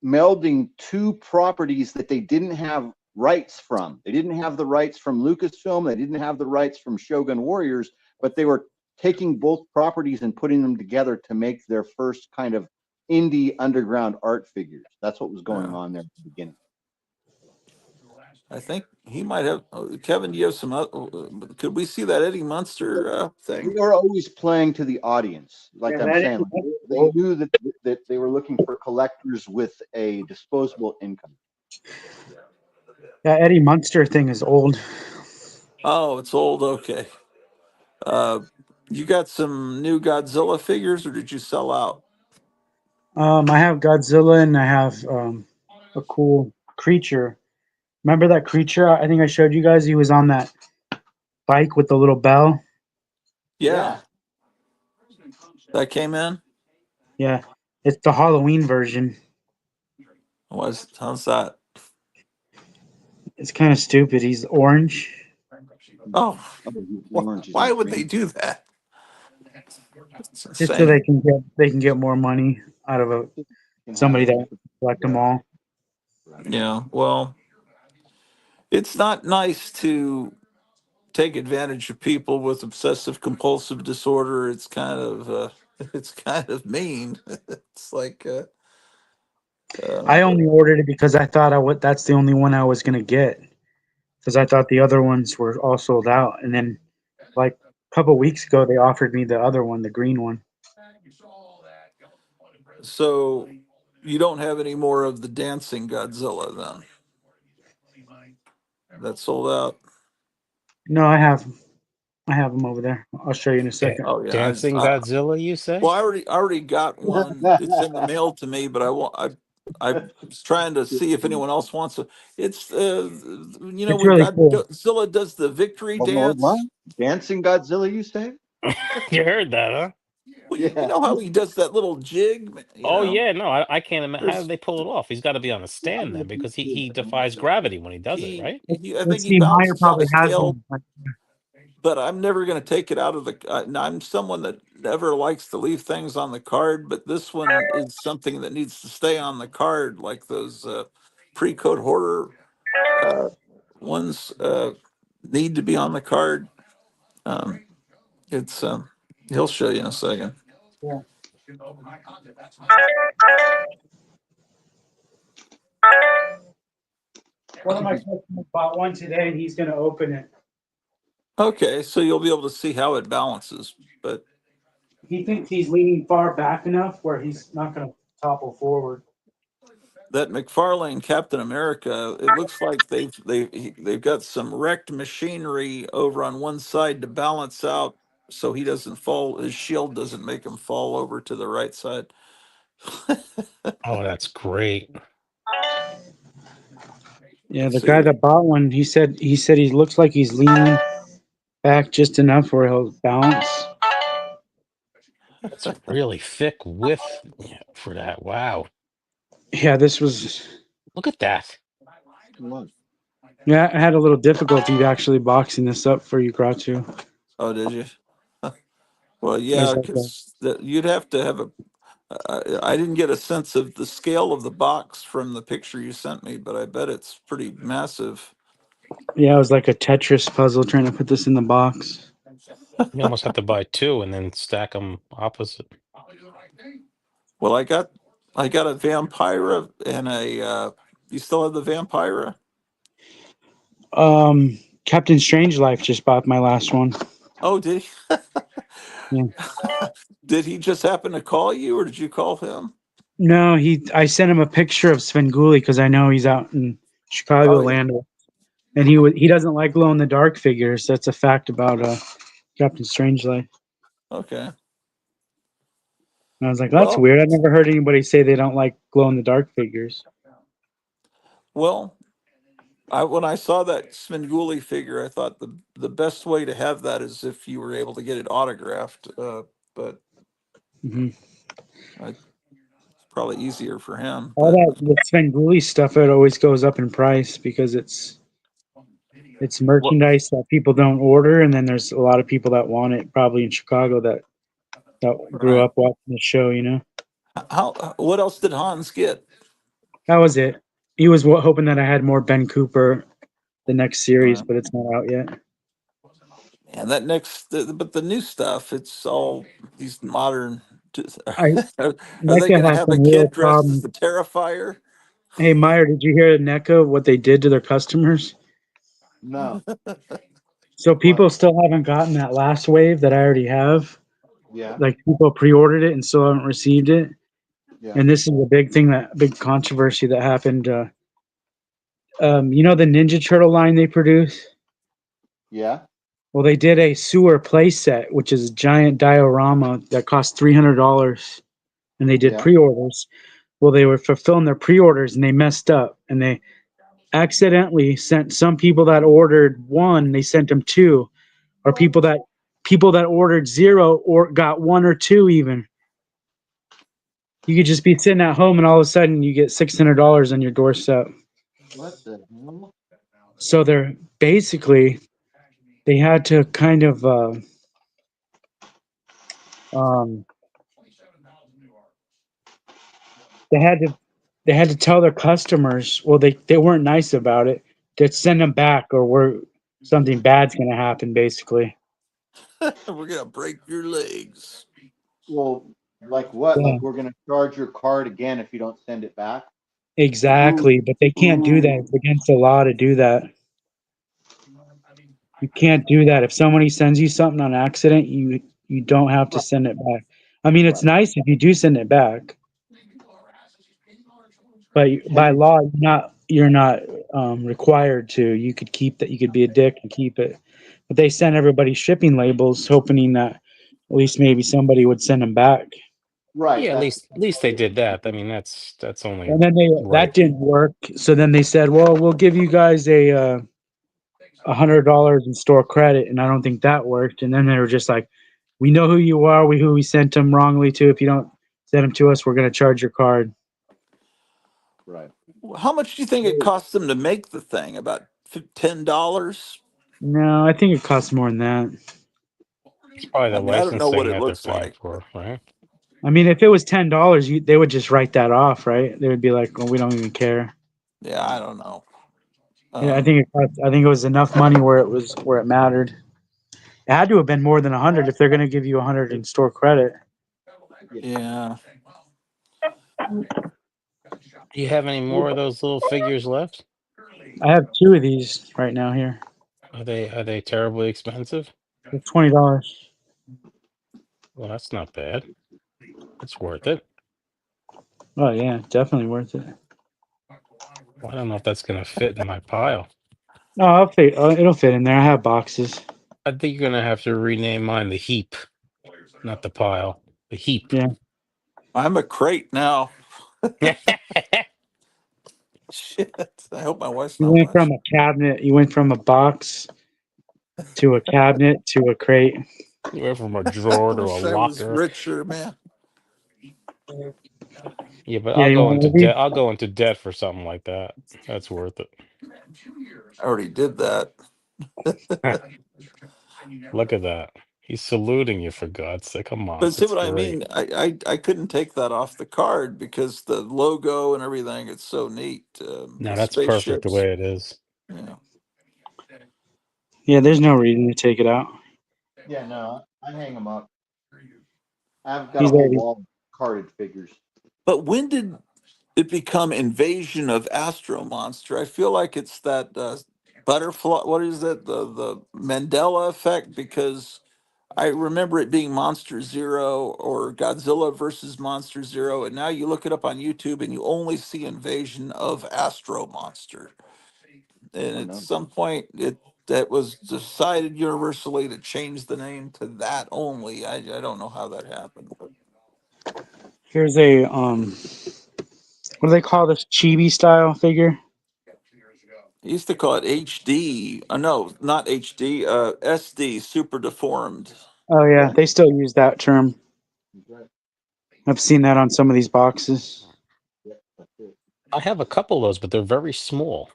melding two properties that they didn't have rights from. They didn't have the rights from Lucasfilm. They didn't have the rights from Shogun Warriors, but they were taking both properties and putting them together to make their first kind of indie underground art figures. That's what was going on there at the beginning. I think he might have. Kevin, do you have some? Could we see that Eddie Munster They thing? were always playing to the audience, like Yeah, I'm that saying. Like they knew that they were looking for collectors with a disposable income. Eddie Munster thing is old. Oh, it's old. Okay. Uh, you got some new Godzilla figures, or did you sell out? I have Godzilla and I have a cool creature. Remember that creature? I think I showed you guys. He was on that bike with the little bell. Yeah, that came in. Yeah, it's the Halloween version. How's that? It's kind of stupid. He's orange. Oh, Oh, he's orange, he's why not would they green. do that? It's Just so they insane. can get more money out of You can have somebody that them. wants to collect them all. Yeah. Well, it's not nice to take advantage of people with obsessive compulsive disorder. It's kind of it's kind of mean. It's like I but only ordered it because I thought that's the only one I was gonna get because I thought the other ones were all sold out. And then like a couple weeks ago, they offered me the other one, the green one. so you don't have any more of the dancing Godzilla then? That's sold out. No, I have them over there. I'll show you in a Da- second. Oh yeah, Dancing Godzilla, you say? well, I already got one. It's in the mail to me, but I was trying to see if anyone else wants it. It's It's when really cool. Godzilla does the victory What? dance. Dancing Godzilla, you say? You heard that, huh? Well, you Yeah. know how he does that little jig. Oh yeah, no, I can't imagine. How did There's they pull it off? He's got to be on a stand then, because he defies gravity when he does it, right? I think Let's he see. Meyer bounces on probably his has tail, them. but I'm never going to take it out of the. I'm someone that never likes to leave things on the card, but this one is something that needs to stay on the card, like those pre-code horror ones need to be on the card. Um, it's he'll show you in a second. Yeah. One of my customers bought one today, and he's going to open it. Okay, so you'll be able to see how it balances, but He thinks he's leaning far back enough where he's not going to topple forward. that McFarlane Captain America, it looks like they've got some wrecked machinery over on one side to balance out so he doesn't fall. His shield doesn't make him fall over to the right side. Oh, that's great. Yeah, Let's the guy see. that bought one, he said he looks like he's leaning back just enough where he'll bounce. That's really thick width for that. Wow. Yeah, this was. Look at that. What? Yeah, I had a little difficulty actually boxing this up for you, Gratu. Oh, did you? Well, There's yeah, like a, because you'd have to have a. I didn't get a sense of the scale of the box from the picture you sent me, but I bet it's pretty massive. yeah, it was like a Tetris puzzle trying to put this in the box. You almost have to buy two and then stack them opposite. Well, I got a Vampira and a. You still have the Vampira? Captain Strangeliffe just bought my last one. Oh, did he? Yeah. Did he just happen to call you, or did you call him? No, I sent him a picture of Svengoolie because I know he's out in Oh, yeah. Chicagoland, and he doesn't like glow in the dark figures. That's a fact about Captain Strangeliffe. Okay. And I was like, that's Well, weird. I've never heard anybody say they don't like glow in the dark figures. well, when I saw that Svengoolie figure, I thought the best way to have that is if you were able to get it autographed. But Hmm. it's probably easier for him. All But that with Svengoolie stuff, it always goes up in price because it's what? merchandise that people don't order, and then there's a lot of people that want it, probably in Chicago that grew Right. up watching the show. You know, How? What else did Hans get? that was it. He was hoping that I had more Ben Cooper the next series, but it's not out yet. And that but the new stuff, it's all these modern. I Are they NECA going to has have a some real kid dressed as problems. the Terrifier? Hey Meyer, did you hear NECA what they did to their customers? No. So What? people still haven't gotten that last wave that I already have. Yeah. Like people pre-ordered it and still haven't received it. Yeah. And this is a big thing, that big controversy that happened. You know the Ninja Turtle line they produce? Yeah. Well, they did a sewer play set, which is a giant diorama that cost $300, and they did Yeah. pre-orders. Well, they were fulfilling their pre-orders and they messed up, and they accidentally sent some people that ordered one, they sent them two, or people that ordered zero or got one or two even. You could just be sitting at home and all of a sudden you get $600 on your doorstep. What the hell? So they're basically they had to kind of um, they had to they had to tell their customers. Well, they weren't nice about it. To send them back, or something bad's going to happen. Basically, We're going to break your legs. Well, like what? yeah, Like we're gonna charge your card again if you don't send it back? exactly. But they can't do that. It's against the law to do that. You can't do that. If somebody sends you something on accident, you don't have to Right. send it back. I mean, it's Right. nice if you do send it back, but And by law, you're not required to. You could keep that. You could be a dick and keep it. But they sent everybody shipping labels, hoping that at least maybe somebody would send them back. right, Yeah, that's at least they did that. I mean, that's only And then that right. didn't work. So then they said, "Well, we'll give you guys $100 in store credit," and I don't think that worked. And then they were just like, "We know who you are. Who we sent them wrongly to. If you don't send them to us, we're going to charge your card." right. How much do you think it cost them to make the thing? About $10? No, I think it costs more than that. It's probably I the mean, I don't know what licensing it that they're looks paying like, but for, right? I mean, if it was $10, they would just write that off, right? They would be like, "Well, we don't even care." yeah, I don't know. Yeah, I Um, think I think it was enough money where it mattered. It had to have been more than 100 if they're going to give you 100 in store credit. Yeah. yeah. Do you have any more of those little figures left? I have two of these right now here. Are they terribly expensive? They're $20. Well, that's not bad. It's worth it. Oh yeah, definitely worth it. Well, I don't know if that's gonna fit in my pile. No, it'll fit in there. I have boxes. I think you're gonna have to rename mine the heap, not the pile. The heap. Yeah. I'm a crate now. Shit. I hope my wife's You not went from watching. a cabinet. You went from a box to a cabinet to a crate. You went from a I drawer to a wish I was locker. richer, man. Yeah, but Yeah, I'll you go want into movies? debt. I'll go into debt for something like that. That's worth it. I already did that. Look at that. He's saluting you for God's sake. Come on. But see That's what I great. mean? I couldn't take that off the card because the logo and everything, it's so neat. No, The that's perfect the spaceships. way it is. Yeah. Yeah, there's no reason to take it out. Yeah, no, I hang them up. I've got a He's whole already. wall of carded figures. But when did it become Invasion of Astro Monster? I feel like it's that butterfly. What is it? The Mandela effect? Because I remember it being Monster Zero or Godzilla versus Monster Zero, and now you look it up on YouTube and you only see Invasion of Astro Monster. And Oh at no. some point, it that was decided universally to change the name to that only. I don't know how that happened, but Here's a what do they call this chibi style figure? I used to call it HD. No, not HD. SD, super deformed. Oh yeah, Yeah, they still use that term. that's right. I've seen that on some of these boxes. Yeah, that's it. I have a couple of those, but they're very small.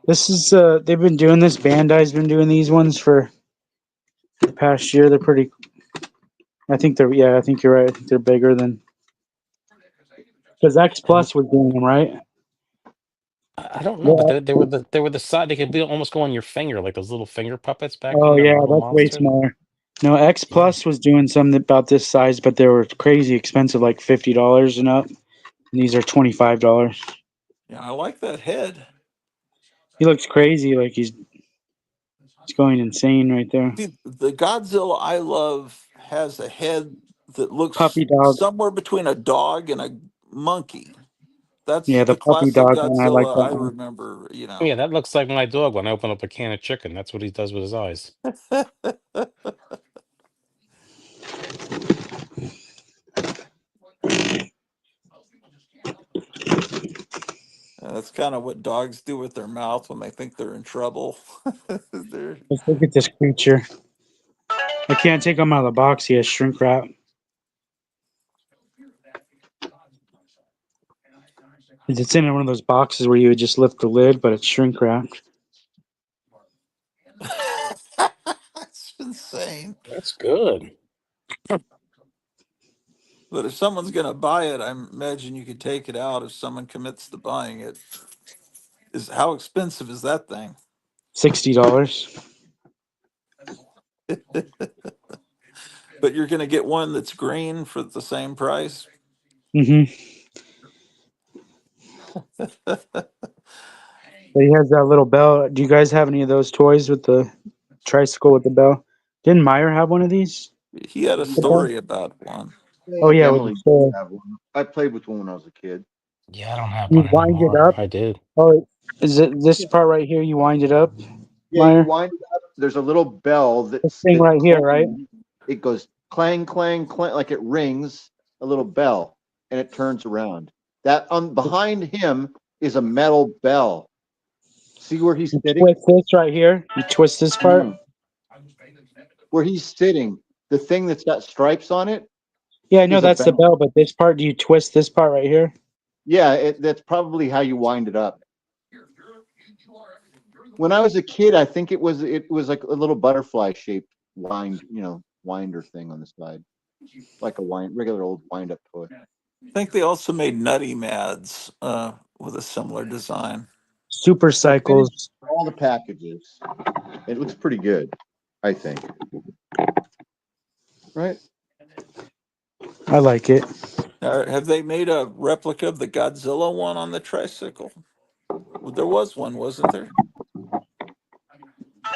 This is they've been doing this. Bandai's been doing these ones for the past year. They're pretty. I think they're. Yeah, I think you're right. I think they're bigger than because X And Plus was doing them, right? I don't know, but Yeah. they were the side. They could be almost go on your finger, like those little finger puppets back Oh then. The yeah, little that's way monsters. smaller. No, X Yeah, Plus was doing some about this size, but they were crazy expensive, like $50 and up. And these are $25. Yeah, I like that head. He looks crazy, like he's going insane right there. See, the Godzilla I love has a head that looks Puppy dog. somewhere between a dog and a monkey. That's Yeah, the the puppy classic dog one. I like Godzilla that I one. remember, you know. yeah, that looks like my dog when I open up a can of chicken. That's what he does with his eyes. That's kind of what dogs do with their mouth when they think they're in trouble. they're, Let's look at this creature. I can't take him out of the box. He has shrink wrap. It's in one of those boxes where you would just lift the lid, but it's shrink wrapped. That's insane. That's good. But if someone's going to buy it, I imagine you could take it out if someone commits to buying it. Is how expensive is that thing? $60. But you're going to get one that's green for the same price. Mm-hmm. But he has that little bell. Do you guys have any of those toys with the tricycle with the bell? Didn't Meyer have one of these? He had a The bell? story about one. Oh Yeah, yeah, with the Emily does toy. have one. I played with one when I was a kid. Yeah, I don't have You one wind it anymore. up. I did. Oh, is it this part right here? You wind it up, Yeah, you Meyer. wind it up. There's a little bell This thing that right here, right? clangs. It goes clang, clang, clang, like it rings a little bell, and it turns around. That on behind him is a metal bell. See where he's You sitting? twist this right here. You twist this part. Mm. Where he's sitting, the thing that's got stripes on it Yeah, I know is a that's the bell. bell, but this part, do you twist this part right here? Yeah, that's probably how you wind it up. When I was a kid, I think it was like a little butterfly shaped winder thing on the side, like a regular old wind up toy. I think they also made Nutty Mads with a similar design. Super I finished cycles. all the packages. It looks pretty good, I think. Right? I like it. Have they made a replica of the Godzilla one on the tricycle? Well, there was one, wasn't there?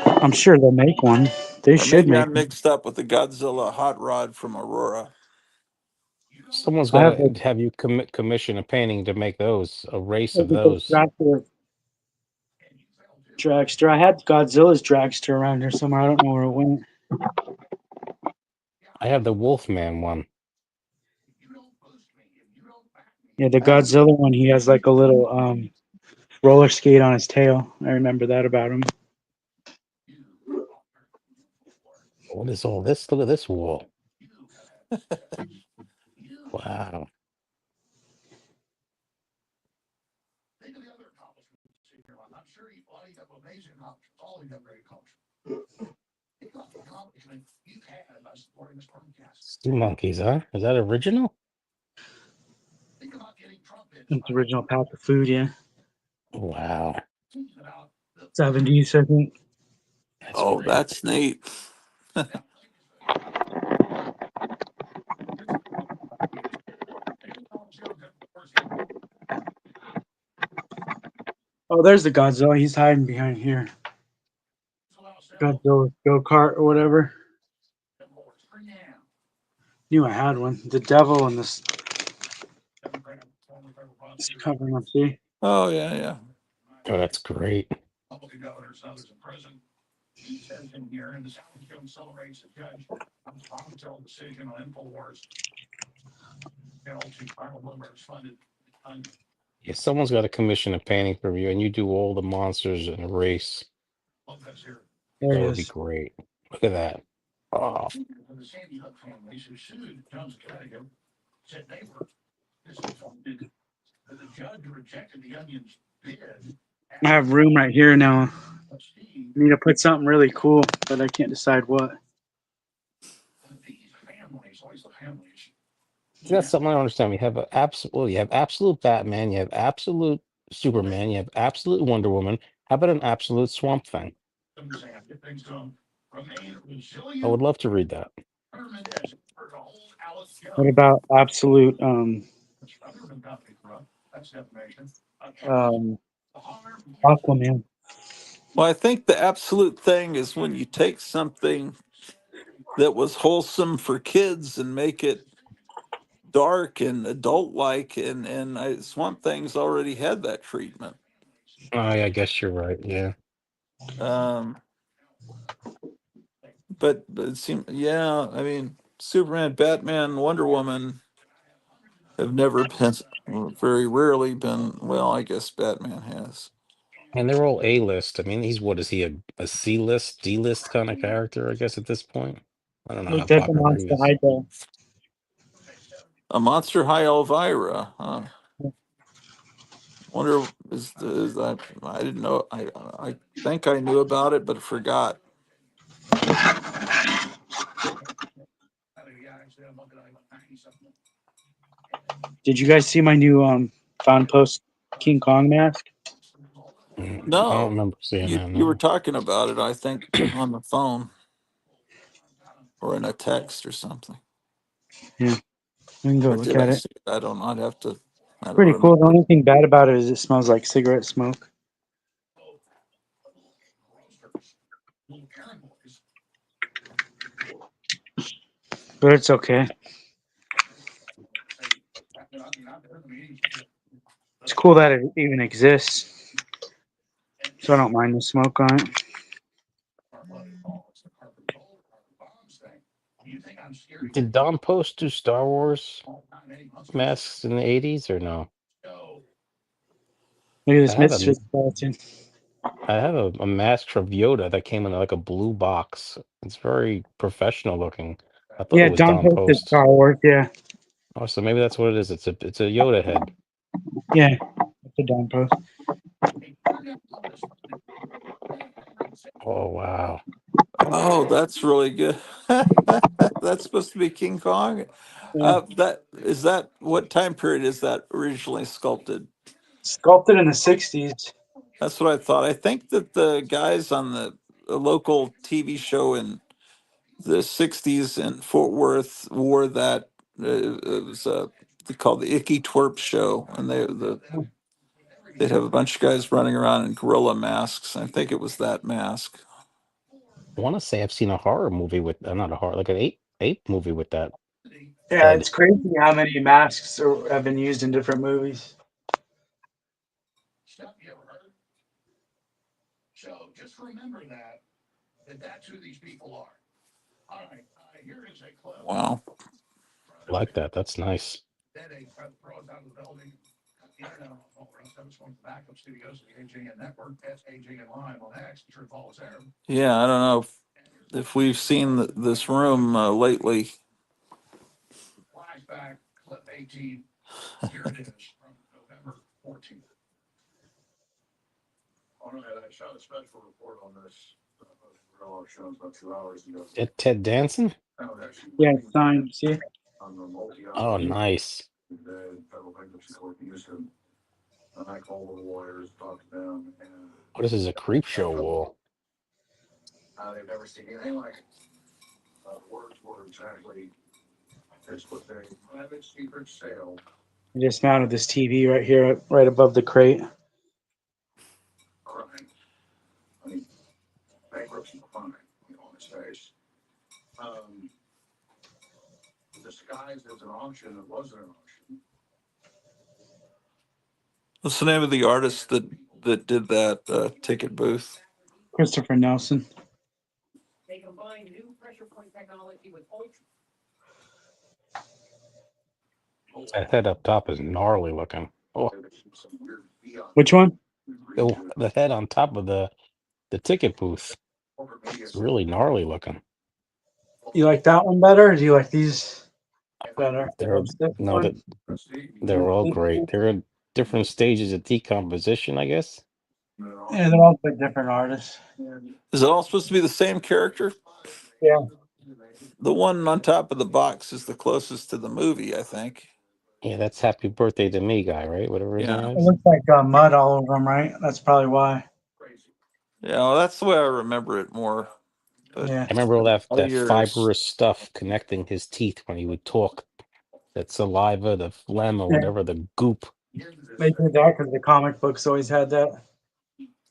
I'm sure they'll make one. They Or should maybe make I'm one. mixed up with the Godzilla hot rod from Aurora. Someone's I got have to have you commission a painting to make those, a race of the those. dragster. I had Godzilla's dragster around here somewhere. I don't know where it went. I have the Wolfman one. Yeah, the Godzilla one, he has like a little roller skate on his tail. I remember that about him. What is all this? Look at this wall. Wow. Two monkeys, huh? Is that original? It's the original pack of food, yeah. Wow. 70s, I think. That's Oh, great. that's neat. Oh, there's the Godzilla. He's hiding behind here. Godzilla go kart or whatever. Knew I had one. The devil and this is covering up. See, Oh yeah, yeah. Oh, that's great. If someone's got to commission a painting for you and you do all the monsters in a race, there that he would be is. great. Look at that. Oh, I have room right here now. I need to put something really cool, but I can't decide what. see, that's something I don't understand. We have a absolute, well, you have absolute Batman, you have absolute Superman, you have absolute Wonder Woman. How about an absolute Swamp Thing? I would love to read that. What about absolute um Aquaman? Well, I think the absolute thing is when you take something that was wholesome for kids and make it dark and adult like, and Swamp Thing's already had that treatment. Oh, yeah, I guess you're right. Yeah. Um, but it seemed, yeah, I mean, Superman, Batman, Wonder Woman have never been, very rarely been. Well, I guess Batman has. And they're all A-list. I mean, he's what is he, a C-list, D-list kind of character, I guess, at this point? I don't know how Look, there's a popular he monster is. high there. A Monster High Elvira. Huh? Wonder is that? I didn't know. I think I knew about it, but forgot. Did you guys see my new found post King Kong mask? I don't No, remember seeing that, you were no. talking about it. I think on the phone or in a text or something. Yeah, we can go Or look did at I it. see it? I don't know. I'd have to. I don't Pretty cool. The remember. only thing bad about it is it smells like cigarette smoke, but it's okay. It's cool that it even exists, so I don't mind the smoke on it. Did Don Post do Star Wars masks in the 80s or no? Look at I this have a misfit skeleton. I have a mask from Yoda that came in like a blue box. It's very professional looking. I thought it Yeah, was Don Don posted Post. Star Wars. Yeah, Oh, so maybe that's what it is. It's a Yoda head. yeah, it's a Don post. Oh wow. Oh, that's really good. That's supposed to be King Kong. Yeah, That is that. What time period is that originally sculpted? sculpted in the '60s. That's what I thought. I think that the guys on the local TV show in the '60s in Fort Worth wore that. It was they called the Icky Twerp Show, and they'd have a bunch of guys running around in gorilla masks. I think it was that mask. I want to say I've seen a horror movie with not a horror, like an ape movie with that Yeah, head. it's crazy how many masks have been used in different movies. Wow. I like that. That's nice. Yeah, I don't know if we've seen this room lately. Ted Danson? Yeah, it's signed. See, Oh, nice. Oh, this is a creep show wall. I just mounted this TV right here, right above the crate. What's the name of the artist that did that ticket booth? Christopher Nelson. That head up top is gnarly looking. Oh, Which one? the head on top of the ticket booth. It's really gnarly looking. You like that one better, or do you like these better? They're This no, one? that they're all great. They're in different stages of decomposition, I guess. Yeah, they're all by different artists. Is it all supposed to be the same character? Yeah. The one on top of the box is the closest to the movie, I think. Yeah, that's Happy Birthday to Me guy, right? Whatever his name Yeah. It is. looks like mud all over them, right? That's probably why. Yeah, well, that's the way I remember it more. But Yeah. I remember all that all years. fibrous stuff connecting his teeth when he would talk. That saliva, the phlegm, or Yeah. whatever, the goop. They did that because the comic books always had that.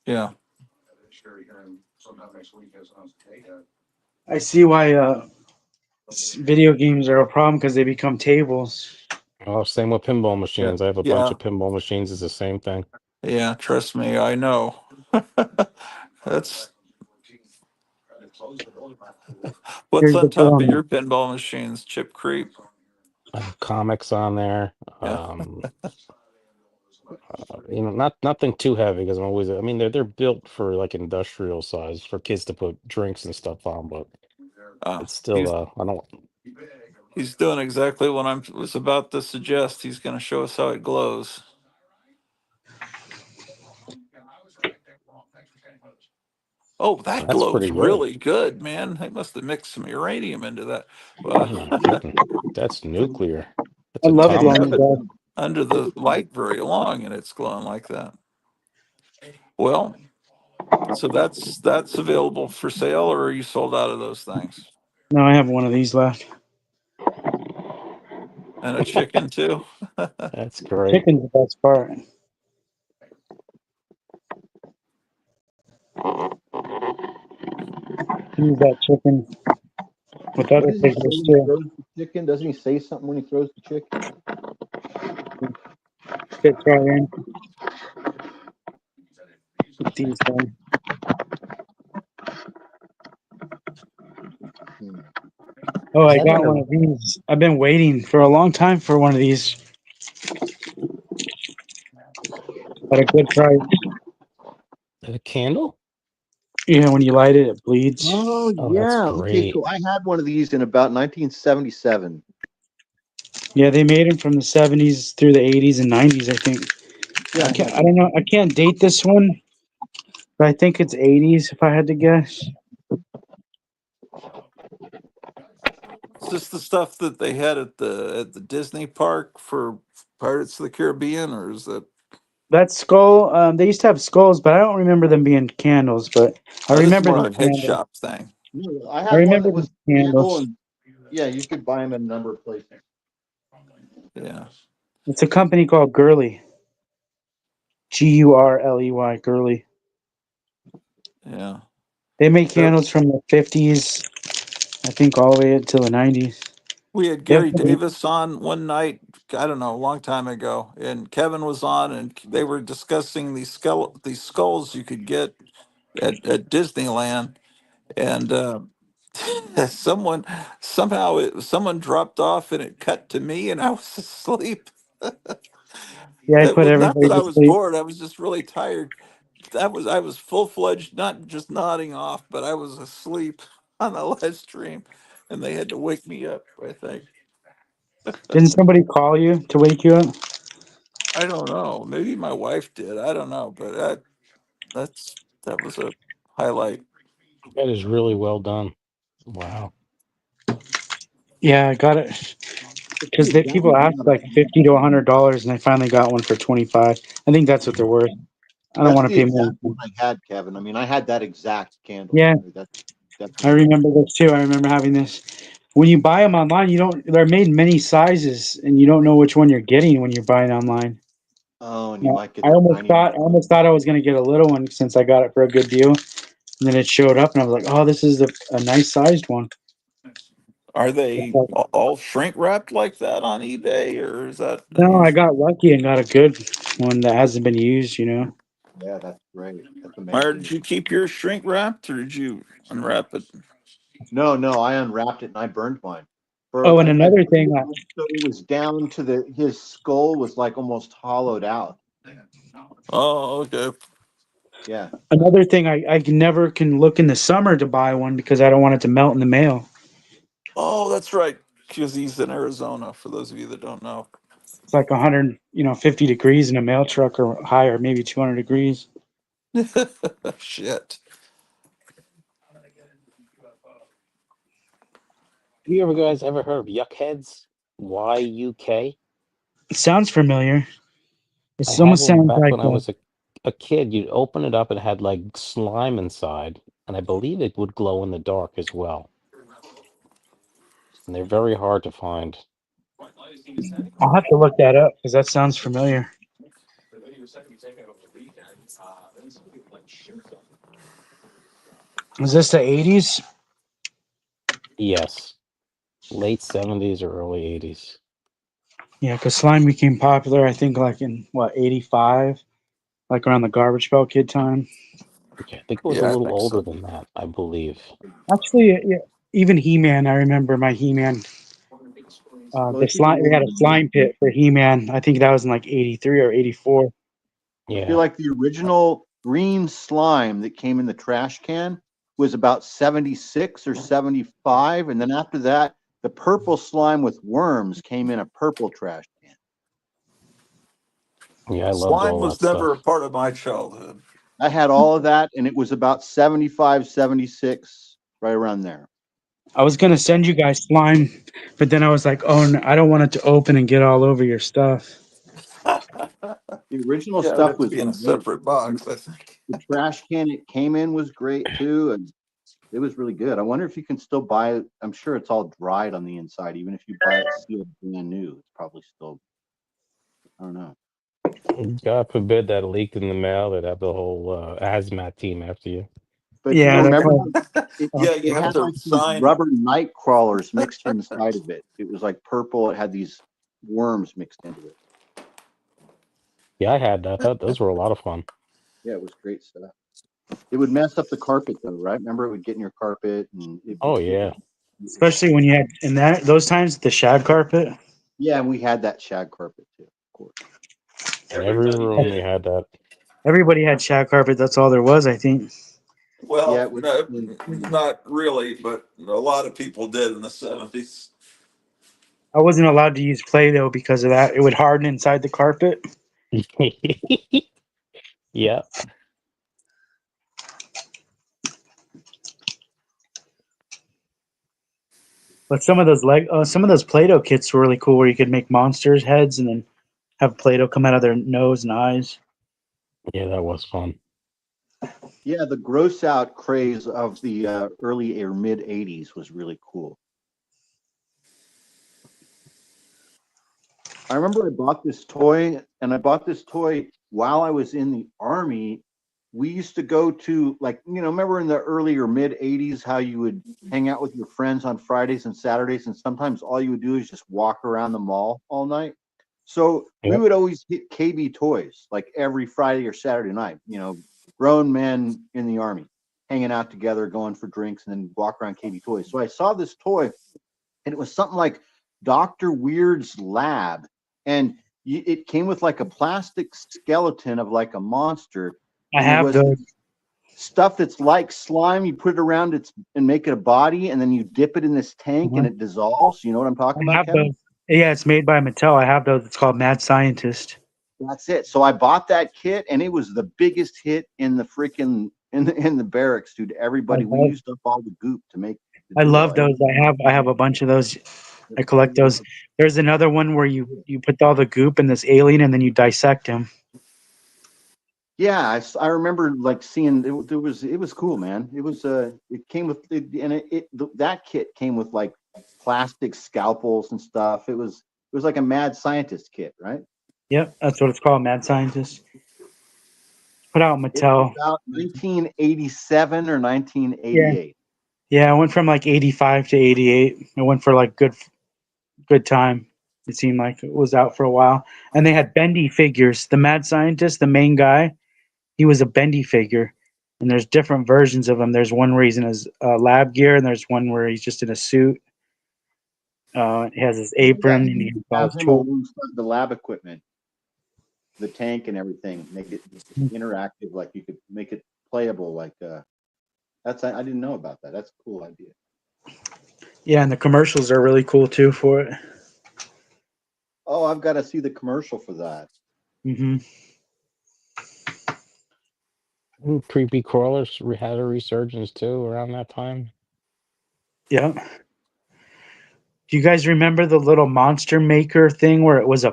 Yeah. I see why video games are a problem because they become tables. Oh, same with pinball Yeah. machines. I have a bunch Yeah. of pinball machines. It's the same thing. Yeah. Trust me, I know. That's what's Here's on the top of film. your pinball machines, Chip Creep. I have comics on there. Yeah. Nothing too heavy because I'm always. I mean, they're built for like industrial size for kids to put drinks and stuff on, but it's still. He's I don't. he's doing exactly what I was about to suggest. He's going to show us how it glows. Oh, that That's glows pretty good. really good, man. They must have mixed some uranium into that. I'm not kidding. That's nuclear. That's I love Can't atomic. have glowing it stuff. under the light very long, and it's glowing like that. Well, so that's available for sale, or are you sold out of those things? No, I have one of these left. And a chicken too. That's great. Chicken's the best part. Use that chicken with What other does he say figures when he too. throws the chicken? Doesn't he say something when he throws the chicken? Fits right in. Put these down. Oh, Is I that got in one of these. I've been waiting for a long time for one of these at a good price. a candle? Yeah, when you light it, it bleeds. Oh Oh, that's yeah. Okay, great. so I had one of these in about 1977. Yeah, they made them from the 70s through the 80s and 90s, I think. Yeah, I don't know. I can't date this one, but I think it's 80s if I had to guess. Is this the stuff that they had at the Disney park for Pirates of the Caribbean, or is that? That skull, they used to have skulls, but I don't remember them being candles, but I This is remember more these a head candles. shop thing. no, I I had one remember that these was candle, candles. and yeah, you could buy them in a number of places. Yeah. It's a company called Gurley. Gurley, Gurley. Yeah. They made There- candles from the 50s, I think, all the way until the 90s. We had They have Gary some- Davis on one night, I don't know, a long time ago, and Kevin was on, and they were discussing these skulls you could get at Disneyland, and someone dropped off and it cut to me and I was asleep. Yeah, I It put was not everybody that I to was sleep. bored, I was just really tired. I was full fledged, not just nodding off, but I was asleep on the live stream, and they had to wake me up. I think Didn't somebody call you to wake you up? I don't know. Maybe my wife did. I don't know, but that was a highlight. That is really well done. Wow. Yeah, I got it It because was down people to asked about like $50 to $100, and I finally got one for 25. I think that's what they're worth. I don't That's want to the pay more. exact one I had, Kevin. I mean, I had that exact candle. Yeah, That's I definitely. remember this too. I remember having this. When you buy them online, you don't. They're made many sizes, and you don't know which one you're getting when you're buying online. Oh, and you Yeah, might get the tiny one. I almost thought I was going to get a little one since I got it for a good deal, and then it showed up, and I was like, "Oh, this is a nice sized one." Are they all shrink wrapped like that on eBay, or is that No, I usually? got lucky and got a good one that hasn't been used. Yeah, that's great. That's Myra, amazing. did you keep yours shrink wrapped, or did you unwrap it? No, I unwrapped it and I burned mine. Oh, For and I another burned thing, it so it was down to his skull was like almost hollowed out. Oh, okay. Yeah. I never can look in the summer to buy one because I don't want it to melt in the mail. Oh, that's right. Because he's in Arizona. For those of you that don't know. It's like 100, 50 degrees in a mail truck or higher, maybe 200 degrees. Shit. Have you ever guys ever heard of Yuck Heads? YUK? It sounds familiar. I It had almost one sounds back like when I was a kid. You'd open it up, it had like slime inside, and I believe it would glow in the dark as well. And they're very hard to find. I'll have to look that up because that sounds familiar. Is this the 80s? Yes, late 70s or early 80s. Yeah, because slime became popular, I think, like in what, 85? Like around the Garbage Pail Kid time. Okay, I think it was a Yeah, I little think older so. than that, I believe. Actually, yeah, even He Man, I remember my He Man. Well, The it's even slime, we older had a than that. slime pit for He Man. I think that was in like 83 or 84. I feel Yeah, like the original green slime that came in the trash can was about 76 or 75. And then after that, the purple slime with worms came in a purple trash can. yeah, I loved Slime all that was never a stuff. part of my childhood. I had all of that, and it was about 75, 76, right around there. I was gonna send you guys slime, but then I was like, oh, no, I don't want it to open and get all over your stuff. The original Yeah, it would stuff have to was be in a great. separate box, I think. The trash can it came in was great too, and it was really good. I wonder if you can still buy it. I'm sure it's all dried on the inside, even if you buy it sealed brand new. It's probably still. I don't know. God forbid that leaked in the mail. They'd have the whole hazmat team after you. But Yeah, that's remember, all. it Yeah, you have had to like these sign. rubber night crawlers mixed inside of it. It was like purple. It had these worms mixed into it. Yeah, I had that. Those were a lot of fun. Yeah, it was great stuff. It would mess up the carpet though, right? Remember, it would get in your carpet, and Oh it yeah, would. Especially when you had in those times the shag carpet. Yeah, and we had that shag carpet too, of course. in every Everybody room we did. had that. Everybody had shag carpet. That's all there was, I think. Yeah, Well, it was. no, not really, but a lot of people did in the 70s. I wasn't allowed to use Play-Doh because of that. It would harden inside the carpet. Yeah, But some of those Play-Doh kits were really cool, where you could make monsters' heads and then have Play-Doh come out of their nose and eyes. yeah, that was fun. Yeah, the gross out craze of the early or mid 80s was really cool. I remember I bought this toy, and I bought this toy while I was in the army. We used to go to, like, remember in the early or mid 80s how you would hang out with your friends on Fridays and Saturdays, and sometimes all you would do is just walk around the mall all night. So we Yep. would always hit KB Toys like every Friday or Saturday night, grown men in the army. hanging out together, going for drinks, and then walk around KB Toys. So I saw this toy, and it was something like Dr. Weird's lab, and it came with like a plastic skeleton of like a monster, I and there have was those. stuff that's like slime. You put it around it and make it a body, and then you dip it in this tank, and it dissolves. You know what I'm talking I about, have Kevin? those. Yeah, it's made by Mattel. I have those. It's called Mad Scientist. That's it. So I bought that kit, and it was the biggest hit in the freaking in the barracks, dude. Everybody, we used up all the goop to make the I deal. love those. I have a bunch of those. I collect those. There's another one where you put all the goop in this alien and then you dissect him. Yeah, I remember like seeing it was cool, man. It was it came with that kit came with like plastic scalpels and stuff. It was like a mad scientist kit, right? Yep, that's what it's called, Mad Scientist. Put out It was Mattel. about 1987 or 1988. Yeah, I went from like 85 to 88. I went for like good time. It seemed like it was out for a while. And they had bendy figures. The Mad Scientist, the main guy, he was a bendy figure. And there's different versions of him. There's one where he's in his lab gear, and there's one where he's just in a suit. He has his apron and he has all Have his him tools. alongside the lab equipment, the tank and everything, make it interactive, like you could make it playable. Like that's I didn't know about that. That's a cool idea. Yeah, and the commercials are really cool too for it. Oh, I've got to see the commercial for that. Mm-hmm. Creepy crawlers had a resurgence too around that time. Yeah. Do you guys remember the little monster maker thing where it was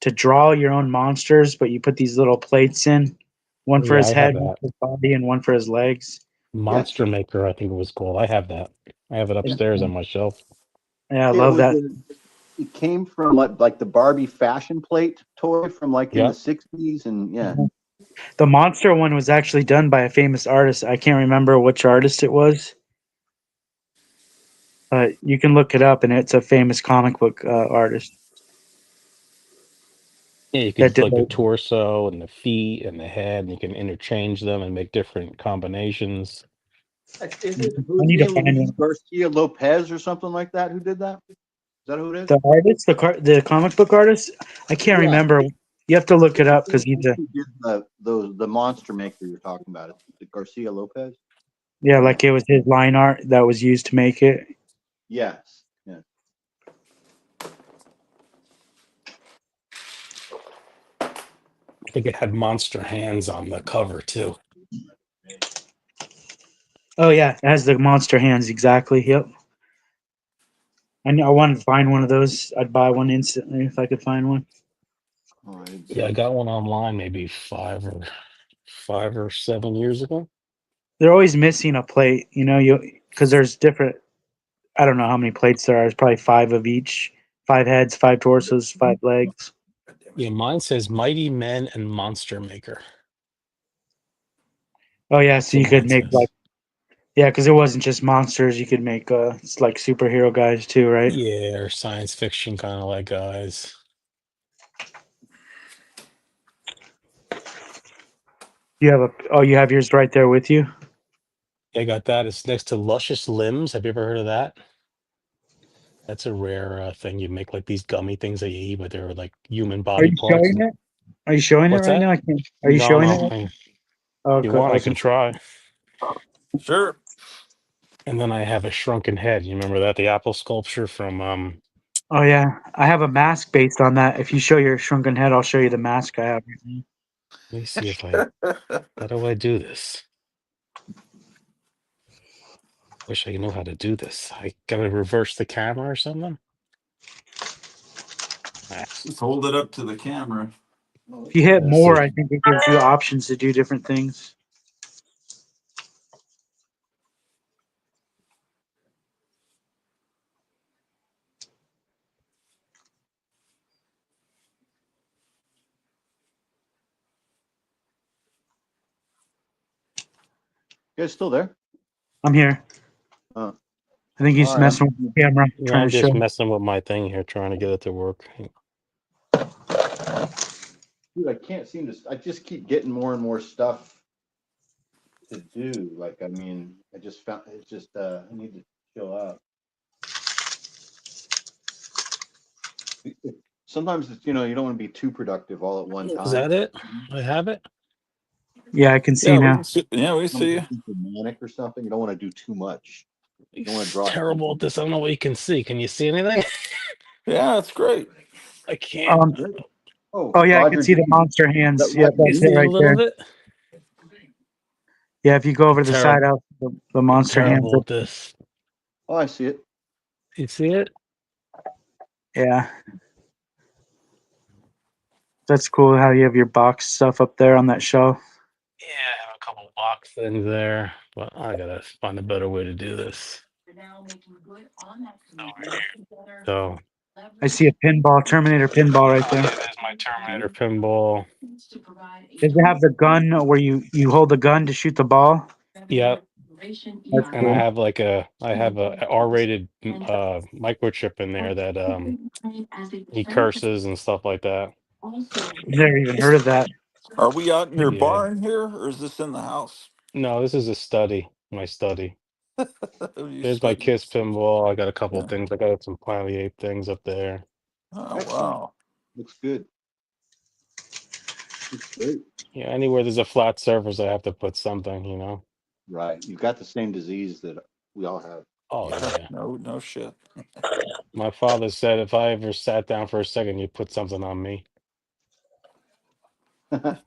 to draw your own monsters, but you put these little plates in, one for Yeah, his I have head, one that. for his body, and one for his legs? Yes, Monster Maker, I think it was called. I have that. I have it upstairs on my shelf. Yeah, I it love was. that. It came from like the Barbie fashion plate toy from like in the Yep. 60s, and yeah. The monster one was actually done by a famous artist. I can't remember which artist it was. You can look it up, and it's a famous comic book artist Yeah, you that could did like the it. torso and the feet and the head, and you can interchange them and make different combinations. Is it I who's need to name find Luis one. Garcia Lopez or something like that? Who did that? Is that who it is? The artist, the comic book artist. I can't Yeah, remember. You have to look it up because who he's a did the monster maker you're talking about? Is it Garcia Lopez? yeah, No. like it was his line art that was used to make it. Yes. Yeah. I think it had monster hands on the cover too. Oh yeah, it has the monster hands exactly. Yep. I wanted to find one of those. I'd buy one instantly if I could find one. Oh, I didn't see Yeah, I it. got one online maybe 5 or 7 years ago. They're always missing a plate, because there's different. I don't know how many plates there are. There's probably 5 of each. 5 heads, 5 torsos, 5 legs. Yeah, mine says Mighty Men and Monster Maker. Oh yeah, That's so what you could mine make says. because it wasn't just monsters. You could make it's like superhero guys too, right? Yeah, or science fiction kind of like guys. You have yours right there with you. I got that. It's next to Luscious Limbs. Have you ever heard of that? That's a rare thing. You make like these gummy things that you eat, but they're like human Are body you parts. showing it? Are you showing it What's right that? now? I can't. Are you No, showing no. it? If Oh, you good. want, I can try. Sure. And then I have a shrunken head. You remember that? The apple sculpture from Oh yeah, I have a mask based on that. If you show your shrunken head, I'll show you the mask I have. let me see if I how do I do this? Wish I knew how to do this. I gotta reverse the camera or something. Just hold it up to the camera. If you hit Let's more, see. I think it gives you options to do different things. You guys still there? I'm here. Uh, I think he's all right. messing with the camera, Yeah, trying I'm to show. just messing with my thing here, trying to get it to work. Dude, I can't seem to. I just keep getting more and more stuff to do. Like, I mean, I just found it's just I need to chill out. Sometimes it's, you don't want to be too productive all at one Is time. that it? I have it. Yeah, I can see Yeah, we now. can see. Yeah, we You see don't you. want to be manic or something. You don't want to do too much. You don't want to He's draw terrible at attention. this. I don't know what you can see. Can you see anything? Yeah, it's great. I can't. Oh, Oh yeah, I can Roger see the D. monster Is that hands. Yeah, Roger You that's D? it see a right little there. bit? Yeah, if you go over to the Terrible. side out, the I'm monster hands. terrible at this. Oh, I see it. You see it? Yeah, that's cool how you have your box stuff up there on that shelf. Yeah, I have a couple box things there, but I gotta find a better way to do this. Over here. So, I see a pinball, Terminator pinball right oh there. yeah, there's my Terminator pinball. Does it have the gun where you hold the gun to shoot the ball? Yep, That's and cool. I have a R-rated microchip in there that he curses and stuff like that. Never even heard of that. Are we out in your Yeah. barn here, or is this in the house? No, this is a study. My study. You There's my study. Kiss pinball. I got a couple Yeah. things. I got some Planet of the Apes things up there. Oh Excellent. wow. Looks good. Looks great. Yeah, anywhere there's a flat surface, I have to put something, you know. Right. You've got the same disease that we all have. Oh Yeah. yeah. No shit. My father said if I ever sat down for a second, you'd put something on me. I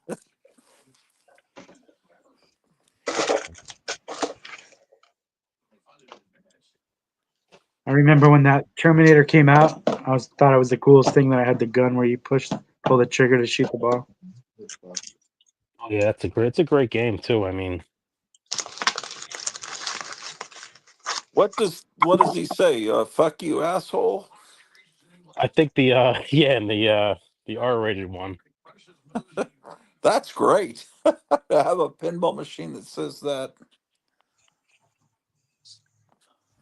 remember when that Terminator came out. Thought it was the coolest thing that I had the gun where you pull the trigger to shoot the ball. Oh yeah, it's a great game too. I mean, What does he say? Fuck you, asshole. I think the yeah, and the R-rated one. That's great. I have a pinball machine that says that.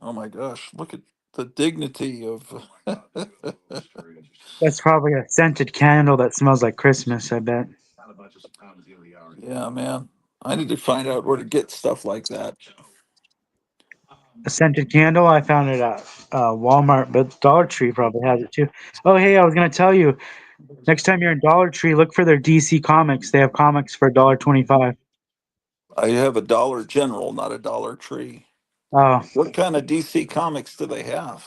Oh my gosh! Look at the dignity of. That's probably a scented candle that smells like Christmas, I bet. Yeah, man. I need to find out where to get stuff like that. A scented candle, I found it at Walmart, but Dollar Tree probably has it too. Oh, hey, I was going to tell you, next time you're in Dollar Tree, look for their DC comics. They have comics for $1.25. I have a Dollar General, not a Dollar Tree. Oh, What kind of DC comics do they have?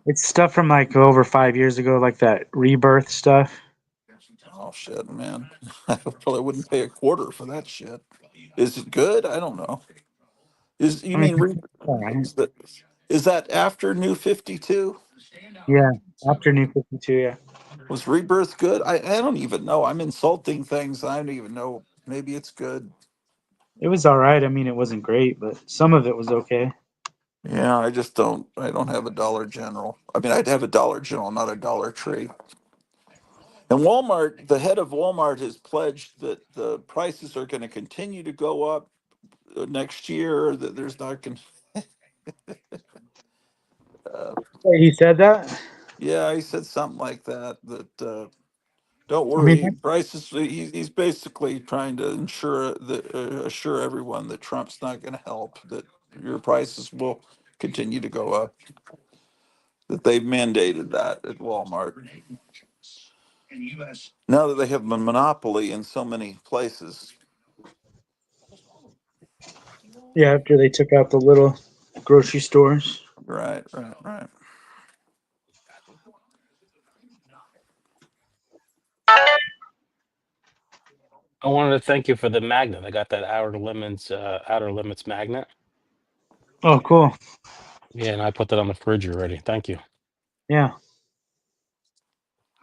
it's stuff from like over 5 years ago, like that Rebirth stuff. Oh shit, man! I probably wouldn't pay a quarter for that shit. Is it good? I don't know. Is you I mean, mean all right. is that after New 52? Yeah, after New 52, yeah. Was Rebirth good? I don't even know. I'm insulting things. I don't even know. Maybe it's good. It was all right. I mean, it wasn't great, but some of it was okay. Yeah, I just don't. I don't have a Dollar General. I mean, I'd have a Dollar General, not a Dollar Tree. And Walmart, the head of Walmart has pledged that the prices are going to continue to go up next year. That there's not going. Uh, Wait, he said that? yeah, he said something like that. That don't I mean, worry, prices. He's basically trying to assure everyone that Trump's not going to help. That your prices will continue to go up. That they've mandated that at Walmart. Now that they have a monopoly in so many places. yeah, after they took out the little grocery stores. Right. I wanted to thank you for the magnet. I got that outer limits magnet. Oh, cool. Yeah, and I put that on the fridge already. Thank you. Yeah.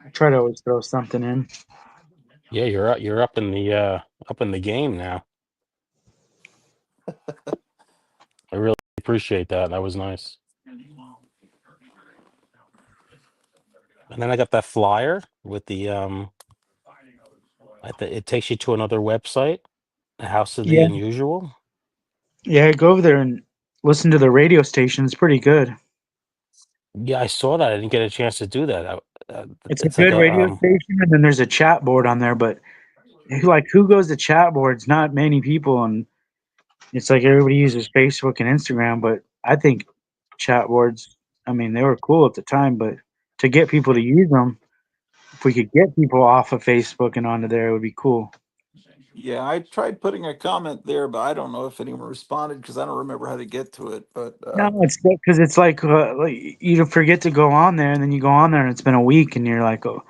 I try to always throw something in. Yeah, you're up in the game now. I really appreciate that. That was nice. And then I got that flyer with the it takes you to another website, House of the Yeah. Unusual. Yeah, go over there and listen to the radio station. It's pretty good. Yeah, I saw that. I didn't get a chance to do that. It's a It's like good a radio station, and then there's a chat board on there. But like, who goes to chat boards? Not many people, and It's like everybody uses Facebook and Instagram, but I think chat boards. I mean, they were cool at the time, but to get people to use them, if we could get people off of Facebook and onto there, it would be cool. Yeah, I tried putting a comment there, but I don't know if anyone responded because I don't remember how to get to it. But No, it's because it's like you forget to go on there, and then you go on there, and it's been a week, and you're like, oh,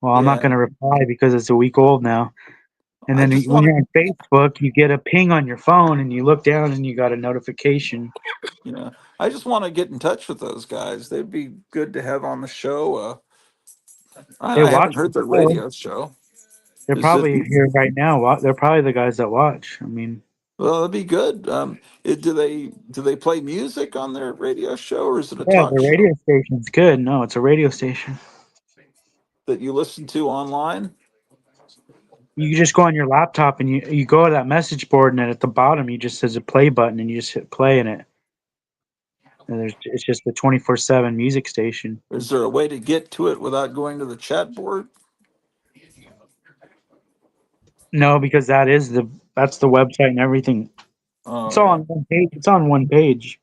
well, I'm not yeah, going to reply because it's a week old now. And I then just when want you're on Facebook, you get a ping on your phone, and you look down, and you got a notification. I just want to get in touch with those guys. They'd be good to have on the show. They I watch haven't heard the their show. radio show. They're Is it? probably here right now. They're probably the guys that watch. I mean, Well, that'd be good. Do they play music on their radio show, or is it a yeah, talk the radio show station's good. No, it's a radio station. that you listen to online? You just go on your laptop and you go to that message board, and then at the bottom, you just says a play button, and you just hit play in it. And it's just a 24/7 music station. Is there a way to get to it without going to the chat board? No, because that's the website and everything. It's All all right, on one page. It's on one page.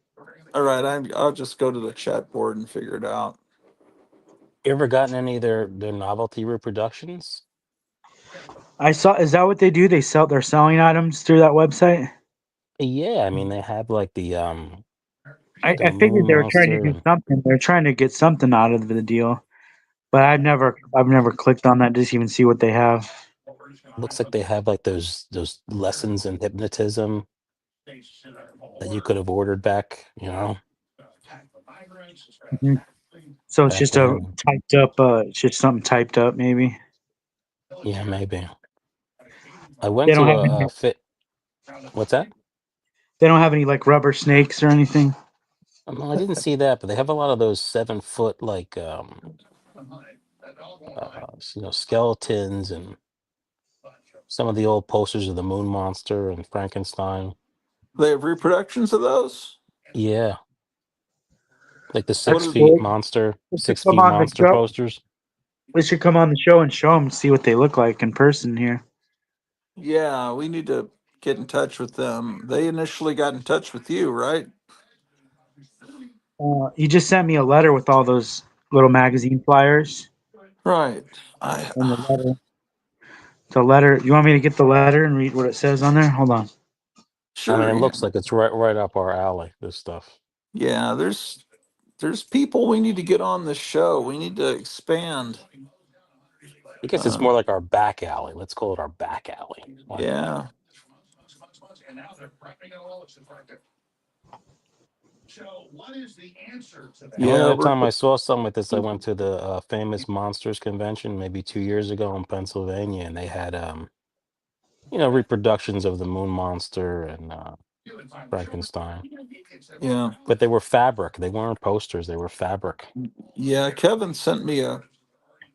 all right. I'll just go to the chat board and figure it out. You ever gotten any of their novelty reproductions? I saw. Is that what they do? They're selling items through that website. Yeah, I mean they have like the I moon figured they were trying to monster, do and something. They're trying to get something out of the deal. But I've never clicked on that just to even see what they have. looks like they have like those lessons in hypnotism that you could have ordered back, Mhm. So it's back just a when. typed up. It's just something typed up, maybe. Yeah, maybe. I went They don't to have a any. fit. What's that? They don't have any like rubber snakes or anything. I didn't see that, but they have a lot of those 7 foot like skeletons and some of the old posters of the moon monster and Frankenstein. They have reproductions of those. Yeah, like the What six That's are feet cool. monster, They should six come feet on the monster show. posters. They should come on the show and show them, see what they look like in person here. Yeah, we need to get in touch with them. They initially got in touch with you, right? You just sent me a letter with all those little magazine flyers Right. and the letter. The letter. You want me to get the letter and read what it says on there? Hold on. I mean, Sure. it Yeah. looks like it's right up our alley. This stuff. Yeah. There's people we need to get on this show. We need to expand. I guess it's Uh, more like our back alley. Let's call it our back alley. Why not? yeah. The only Yeah. other time I saw something like this, I went to the famous Monsters convention maybe 2 years ago in Pennsylvania, and they had reproductions of the moon monster and Frankenstein, Yeah. but they were fabric. They weren't posters. They were fabric. Yeah. Kevin sent me a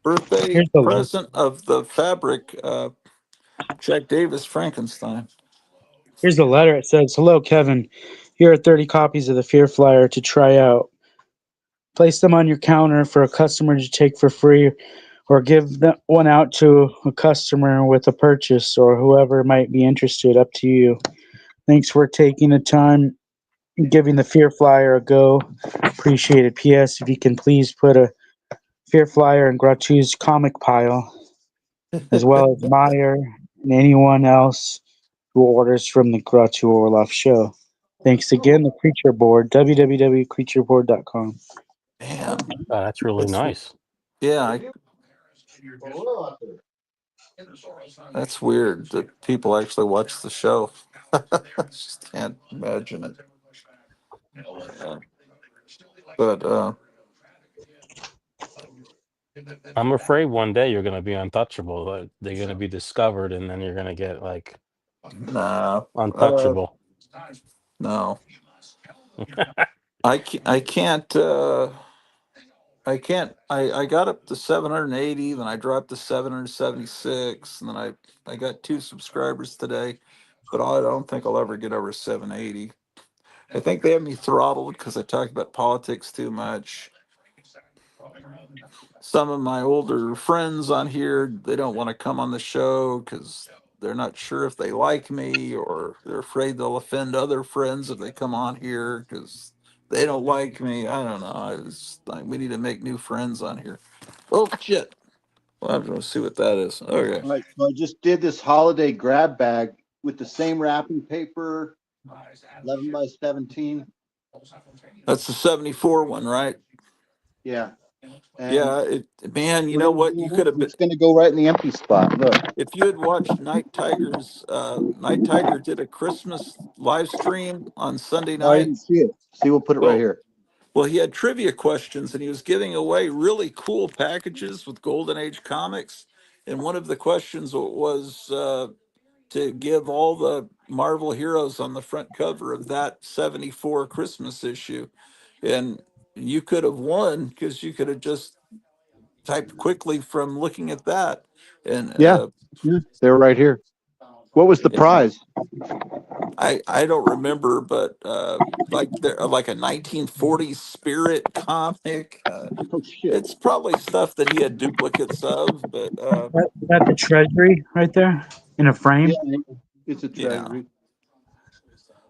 birthday Here's the letter. present of the fabric Jack Davis Frankenstein. Here's the letter. It says, "Hello, Kevin. Here are 30 copies of the Fear Flyer to try out. Place them on your counter for a customer to take for free, or give one out to a customer with a purchase, or whoever might be interested. Up to you. Thanks for taking the time and giving the Fear Flyer a go. Appreciate it. P.S. If you can please put a Fear Flyer in Gratu's comic pile, as well as Meyer and anyone else who orders from the Gratu Orloff show. Thanks again, the Creature Board, www.creatureboard.com." Man, That's really that's nice. yeah. Well, well, out there. That's weird that people actually watch the show. I just can't imagine it. Yeah. But I'm afraid one day you're going to be untouchable. They're going to be discovered, and then you're going to get like nah. untouchable. No. I can't. I can't. I got up to 780, then I dropped to 776, and then I got 2 subscribers today, but I don't think I'll ever get over 780. I think they have me throttled because I talk about politics too much. Some of my older friends on here, they don't want to come on the show because they're not sure if they like me, or they're afraid they'll offend other friends if they come on here because they don't like me. I don't know. It's like we need to make new friends on here. Oh shit! Well, I'm going to see what that is. Okay, All right, so I just did this holiday grab bag with the same wrapping paper, 11 by 17. that's the '74 one, right? Yeah. And Yeah, man, you we're know gonna what? do You could have been it's gonna go right in the empty spot. Look. if you had watched Night Tiger did a Christmas live stream on Sunday No, I night. didn't see it. See, we'll put it right Well, here. well, he had trivia questions and he was giving away really cool packages with Golden Age comics. And one of the questions was to give all the Marvel heroes on the front cover of that '74 Christmas issue. And you could have won because you could have just typed quickly from looking at that. And Yeah, yeah, they're right here. What was the yeah, prize? I don't remember, but like there like a 1940s Spirit comic. Oh shit. It's probably stuff that he had duplicates of, but That the treasury right there in a Yeah, frame. it's a yeah, treasury.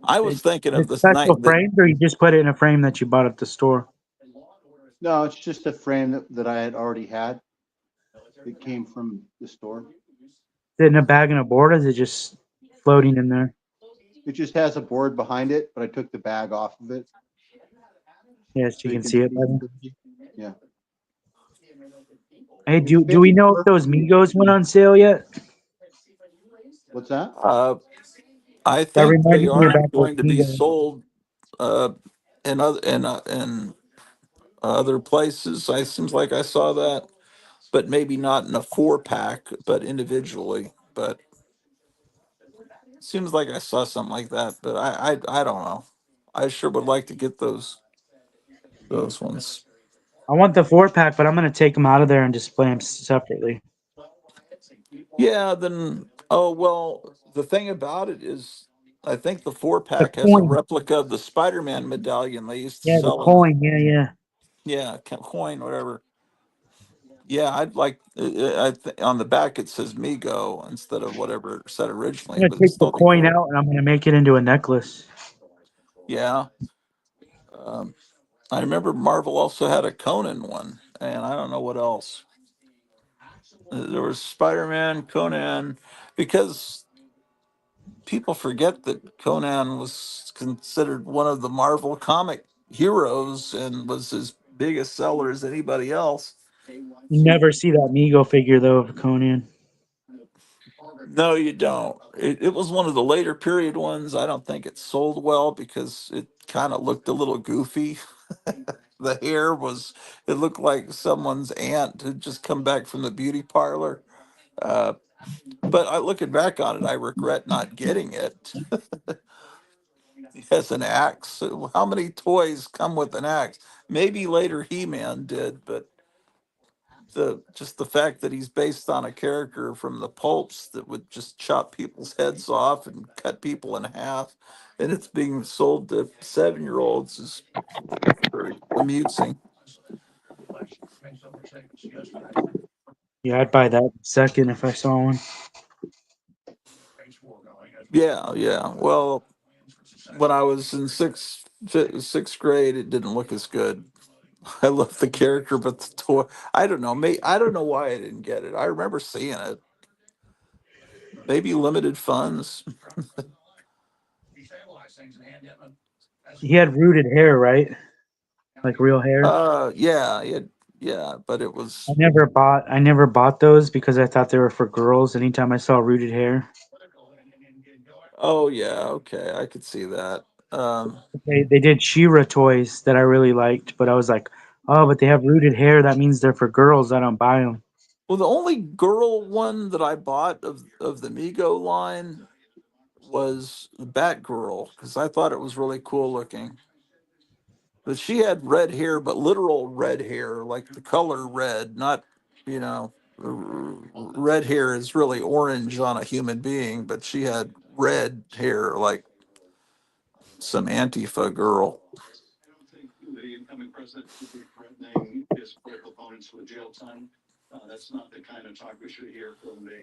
I was It, thinking of it's this night special that frames, or you just put it in a frame that you bought at the store. No, it's just a frame that I had already had. It came from the store. Is it in a bag and a board? Or is it just floating in there? It just has a board behind it, but I took the bag off of it Yes, so you you can can see it see it better. clearly. Yeah. Hey, It's do we know if 54. those Migos went on sale yet? What's that? I That think they reminded me are about those going to be Migos. sold uh, in other places. I seems like I saw that, but maybe not in a 4 pack, but individually. But seems like I saw something like that. But I don't know. I sure would like to get those ones. I want the 4 pack, but I'm gonna take them out of there and display them separately. Yeah, then oh well, the thing about it is I think the four The pack has a coin, replica of the Spider-Man medallion they used to yeah, the sell in the coin, yeah, yeah. coin, whatever. Yeah, I'd like on the back it says Migo instead of whatever it said I'm originally, gonna but it'd take the still be coin cool. out and I'm gonna make it into a necklace. Yeah. Um, I remember Marvel also had a Conan one, and I don't know what else. There was Spider-Man, Conan, because people forget that Conan was considered one of the Marvel comic heroes and was as big a seller as anybody else. You never see that Migo figure though of Conan. No, you don't. It was one of the later period ones. I don't think it sold well because it kind of looked a little goofy. The hair was, it looked like someone's aunt had just come back from the beauty parlor. Uh, but looking back on it, I regret not getting it. He has an axe. How many toys come with an axe? Maybe later He-Man did, but the fact that he's based on a character from the pulps that would just chop people's heads off and cut people in half, and it's being sold to 7-year-olds is very amusing. Yeah, I'd buy that second if I saw one. Yeah, yeah. Well, when I was in sixth grade, it didn't look as good. I love the character, but the toy. I don't know. I don't know why I didn't get it. I remember seeing it. Maybe limited funds. He had rooted hair, right? Like real hair. Yeah, yeah, but it I was. never bought I never bought those because I thought they were for girls anytime I saw rooted hair. Oh yeah, okay, I could see that. They did Shira toys that I really liked, but I was like, oh, but they have rooted hair. That means they're for girls. I don't buy them. Well, the only girl one that I bought of the Migo line was the Batgirl because I thought it was really cool looking. But she had red hair, but literal red hair, like the color red, not, you know, red hair is really orange on a human being, but she had red hair like some Antifa girl.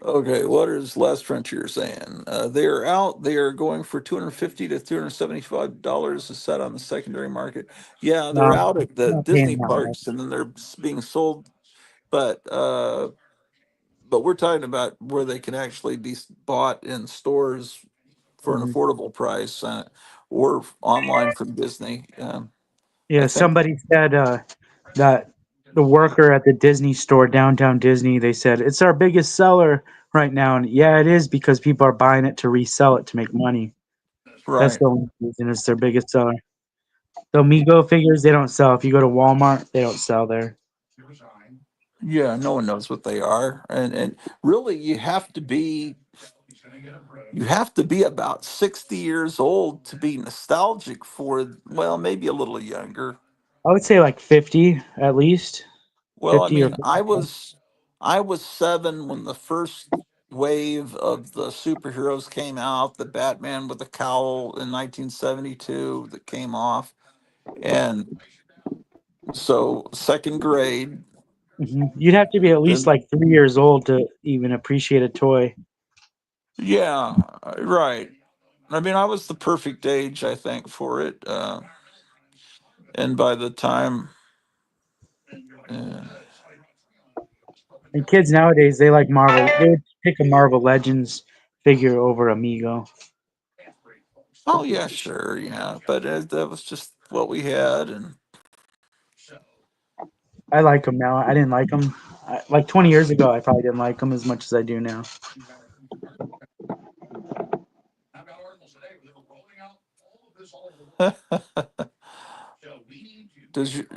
Okay, what is Last Frontier saying? They are out. They are going for $250 to $275 a set on the secondary market. Yeah, they're No, out at the not paying Disney that much. parks, and then they're being sold. But we're talking about where they can actually be bought in stores for an Mhm. affordable price, or online from Disney. I Yeah, think. somebody said that the worker at the Disney store, downtown Disney, they said it's our biggest seller right now. And yeah, it is because people are buying it to resell it to make money. That's Right. the only reason it's their biggest seller. The Amigo figures, they don't sell. If you go to Walmart, they don't sell there. Yeah, no one knows what they are, and really, you have to be about 60 years old to be nostalgic for. Well, maybe a little younger. I would say like 50 at least. Well, I 50 or mean, 45. I was 7 when the first wave of the superheroes came out. The Batman with the cowl in 1972 that came off, and so second grade. You'd have to be at least Then like 3 years old to even appreciate a toy. yeah, right. I mean, I was the perfect age, I think, for it. And by the time, uh, And kids nowadays, they like Marvel. They would pick a Marvel Legends figure over Amigo. oh yeah, sure, yeah, but that was just what we had, and I like them now. I didn't like them. Like 20 years ago, I probably didn't like them as much as I do now.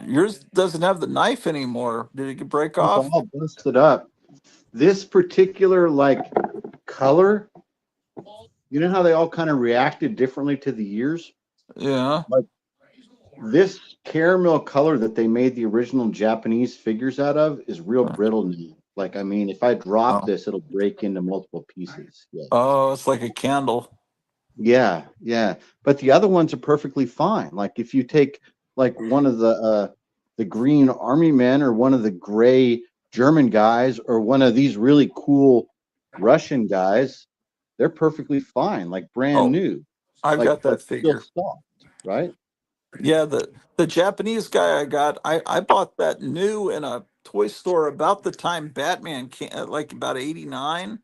yours doesn't have the knife anymore? Did it break It's off? all busted up. This particular like color, you know how they all kind of reacted differently to the years? Yeah. Like this caramel color that they made the original Japanese figures out of is real brittle now. Like, I mean, if I drop Oh, this, it'll break into multiple pieces. Yeah. oh, it's like a candle. Yeah, yeah. But the other ones are perfectly fine. Like if you take like one of the green army men or one of the gray German guys or one of these really cool Russian guys, they're perfectly fine, like brand Oh, new, I've got like that still figure. soft, right? Yeah, the Japanese guy I got, I bought that new in a toy store about the time Batman came, like about 89.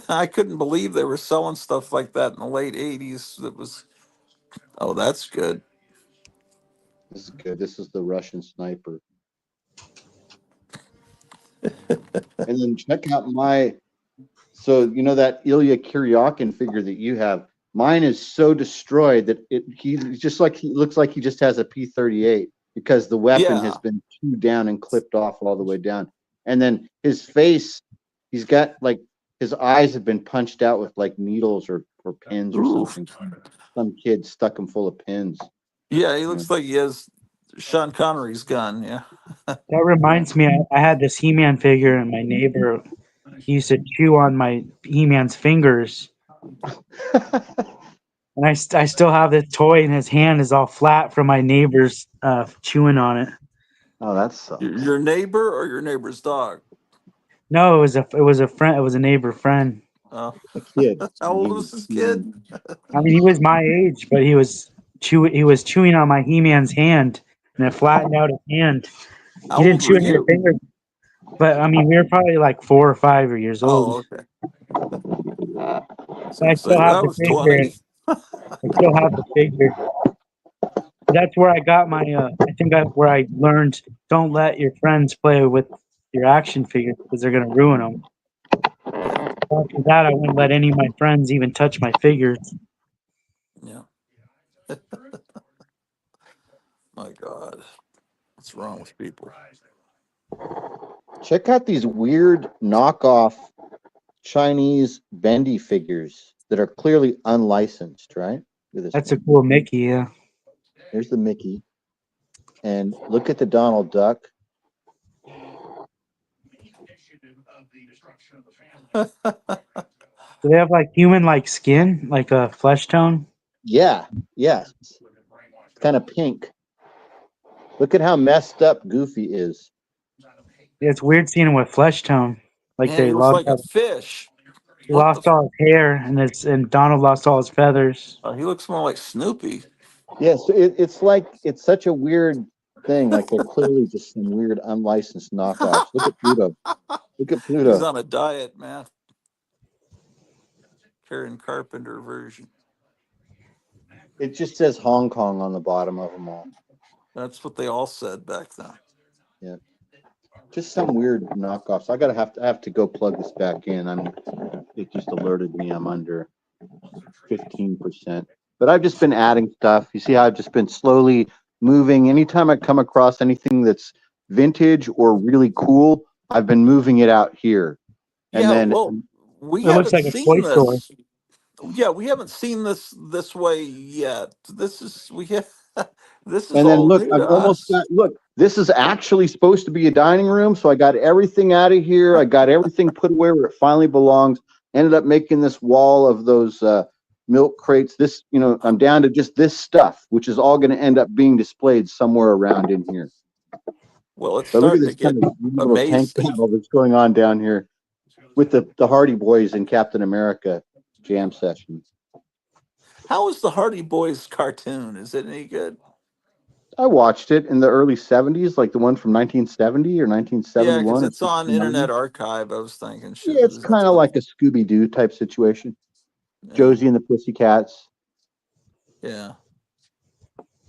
I couldn't believe they were selling stuff like that in the late 80s. That was, oh, that's good. This is good. This is the Russian sniper. And then check out my so you know that Ilya Kuryakin figure that you have. Mine is so destroyed that he's just like he looks like he just has a P-38 because the weapon has Yeah. been chewed down and clipped off all the way down. And then his face, he's got like his eyes have been punched out with like needles or pins or Ooh. something. Some kid stuck him full of pins. Yeah, he Yeah. looks like he has Sean Connery's gun. Yeah. That reminds me, I had this He-Man figure, and my neighbor he used to chew on my He-Man's fingers, and I still have this toy, and his hand is all flat from my neighbor's chewing on it. Oh, that Your sucks. your neighbor or your neighbor's dog? No, it was a friend. It was a neighbor friend. Oh, A kid. how old was this kid? I mean, he was my age, but he was chewing on my He-Man's hand, and it flattened out his hand. How He didn't old chew were on your you? finger, but I mean, we were probably like 4 or 5 years old. Oh, okay. So I say still have I the was figure. 20. I still have the figure. That's where I got my. I think where I learned don't let your friends play with your action figures because they're gonna ruin them. Yeah. After that, I wouldn't let any of my friends even touch my figures. Yeah. My God. What's wrong with people? Check out these weird knockoff Chinese bendy figures that are clearly unlicensed, right? Look at this That's a one. cool Mickey. Yeah, Here's the Mickey. And look at the Donald Duck. do they have like human like skin, like a flesh tone? Yeah, yes. It's kind of pink. Look at how messed up Goofy is. It's weird seeing him with flesh tone. Like Man, he looks like a all, fish. he What the? lost all his hair, and Donald lost all his feathers. He looks more like Snoopy. Yes, it's like it's such a weird thing. Like they're clearly just some weird unlicensed knockoffs. Look at Pluto. Look at He's Pluto. on a diet, man. Karen Carpenter version. It just says Hong Kong on the bottom of them all. That's what they all said back then. Yeah, just some weird knockoffs. I have to go plug this back in. It just alerted me I'm under 15%. But I've just been adding stuff. You see how I've just been slowly moving. Anytime I come across anything that's vintage or really cool, I've been moving it out here. And Yeah, then well, we It looks haven't like a toy seen store. this. Yeah, we haven't seen this way yet. This is this is and then all look, new I've to almost us. got look, this is actually supposed to be a dining room, so I got everything out of here. I got everything put away where it finally belongs. Ended up making this wall of those milk crates. This, I'm down to just this stuff, which is all going to end up being displayed somewhere around in here. Well, it's But look at starting to this kind get of little tank amazing. battle that's going on down here with the Hardy Boys and Captain America jam session. How is the Hardy Boys cartoon? Is it any good? I watched it in the early 70s, like the one from 1970 or Yeah, 1971 because or it's on 69. Internet Archive. I was thinking, Yeah, it's kind of like a Scooby-Doo type situation. yeah, Josie and the Pussycats. yeah,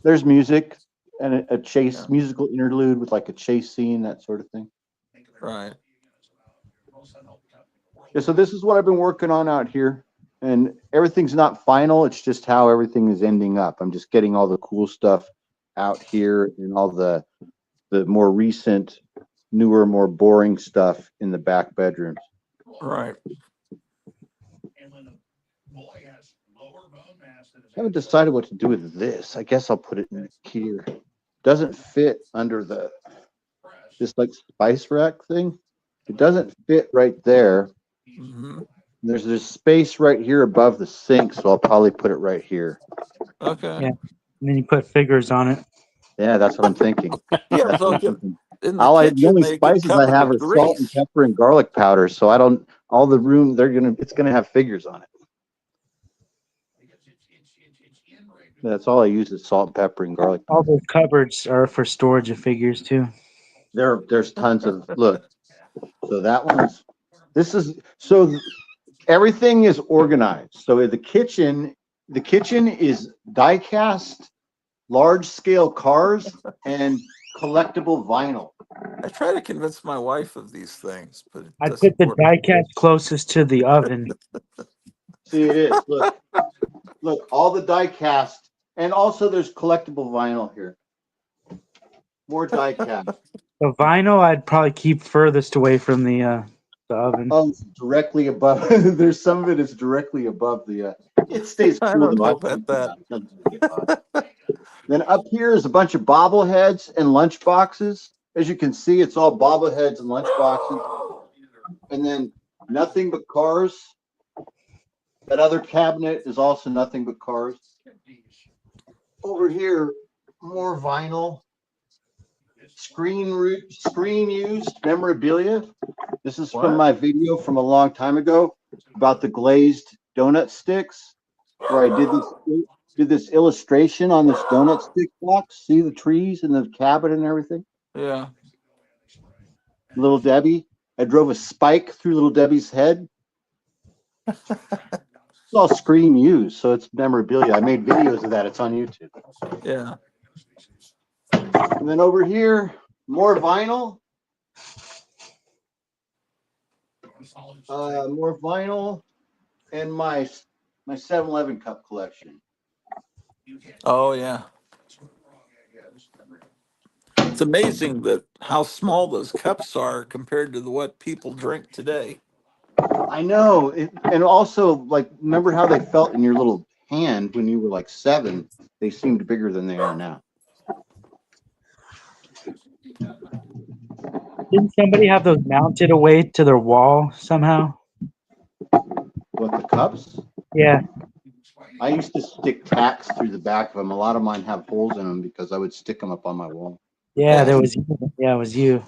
There's music and a chase yeah, musical interlude with like a chase scene, that sort of thing. right. Yeah, so this is what I've been working on out here. And everything's not final. It's just how everything is ending up. I'm just getting all the cool stuff out here and all the more recent, newer, more boring stuff in the back bedrooms. Right. I haven't decided what to do with this. I guess I'll put it in here. Doesn't fit under this like spice rack thing. It doesn't fit right there. Mm-hmm. There's this space right here above the sink, so I'll probably put it right here. Okay. Yeah. And then you put figures on it. Yeah, that's what I'm thinking. Yeah, That's so what I'm thinking. in the The kitchen only they get spices I covered have with is salt and grease. pepper and garlic powder, so I don't. All the room it's gonna have figures on it. That's all I use is salt and pepper and garlic All powder. those cupboards are for storage of figures too. There's tons of look. So that one's. This is so. Everything is organized. So the kitchen is die cast, large scale cars, and collectible vinyl. I try to convince my wife of these things, but it I put doesn't the work. die cast closest to the oven. See, it is. Look, all the die cast, and also there's collectible vinyl here. More die cast. The vinyl I'd probably keep furthest away from the oven. Oh, it's directly above. There's some of it is directly above the. It stays I cool don't though. know about that. Then up here is a bunch of bobbleheads and lunch boxes. As you can see, it's all bobbleheads and lunch boxes. And then nothing but cars. That other cabinet is also nothing but cars. Over here, more vinyl. Screen used memorabilia. This is from my video from a long time ago about the glazed donut sticks, where I did this illustration on this donut stick box. See the trees and the cabin and everything. Yeah. Little Debbie. I drove a spike through Little Debbie's head. It's all screen used, so it's memorabilia. I made videos of that. It's on YouTube. Yeah. And then over here, more vinyl. More vinyl and my 7-Eleven cup collection. Oh yeah. It's amazing that how small those cups are compared to what people drink today. I know. And also, like, remember how they felt in your little hand when you were like 7? They seemed bigger than they are now. Didn't somebody have those mounted away to their wall somehow? What, the cups? Yeah. I used to stick tacks through the back of them. A lot of mine have holes in them because I would stick them up on my wall. Yeah, there was. Yeah, it was you.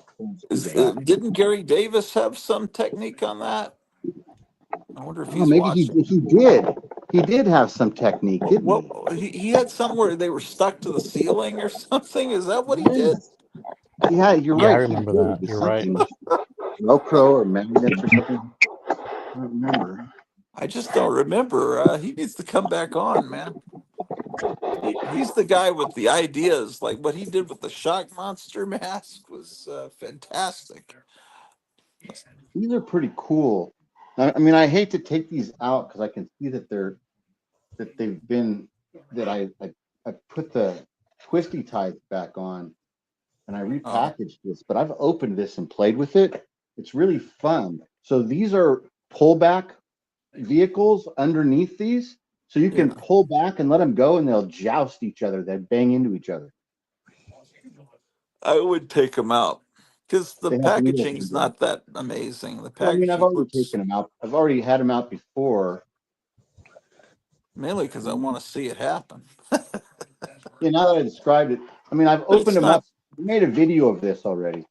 Didn't Gary Davis have some technique on that? I wonder if Oh, he's maybe watching. he did. He did have some technique, didn't What he had somewhere they were stuck to the ceiling or something. Is that what he he? did? Yeah, you're Yeah, I right. He remember did. It that. was You're right. something Velcro or magnets or something. I don't remember. I just don't remember. He needs to come back on, man. He's the guy with the ideas. Like what he did with the shock monster mask was fantastic. These are pretty cool. I mean, I hate to take these out because I can see that they've been that I put the twisty ties back on and I Oh, repackaged this, but I've opened this and played with it. It's really fun. So these are pullback vehicles underneath these, so you can yeah. pull back and let them go, and they'll joust each other. They bang into each other. I would take him out because the They have wheels. packaging's not that amazing. The Well, I mean, I've packaging already looks taken them out. I've already had them out before. mainly because I want to see it happen. Yeah, now that I described it, I mean, I've But opened it's them up. not. I made a video of this already.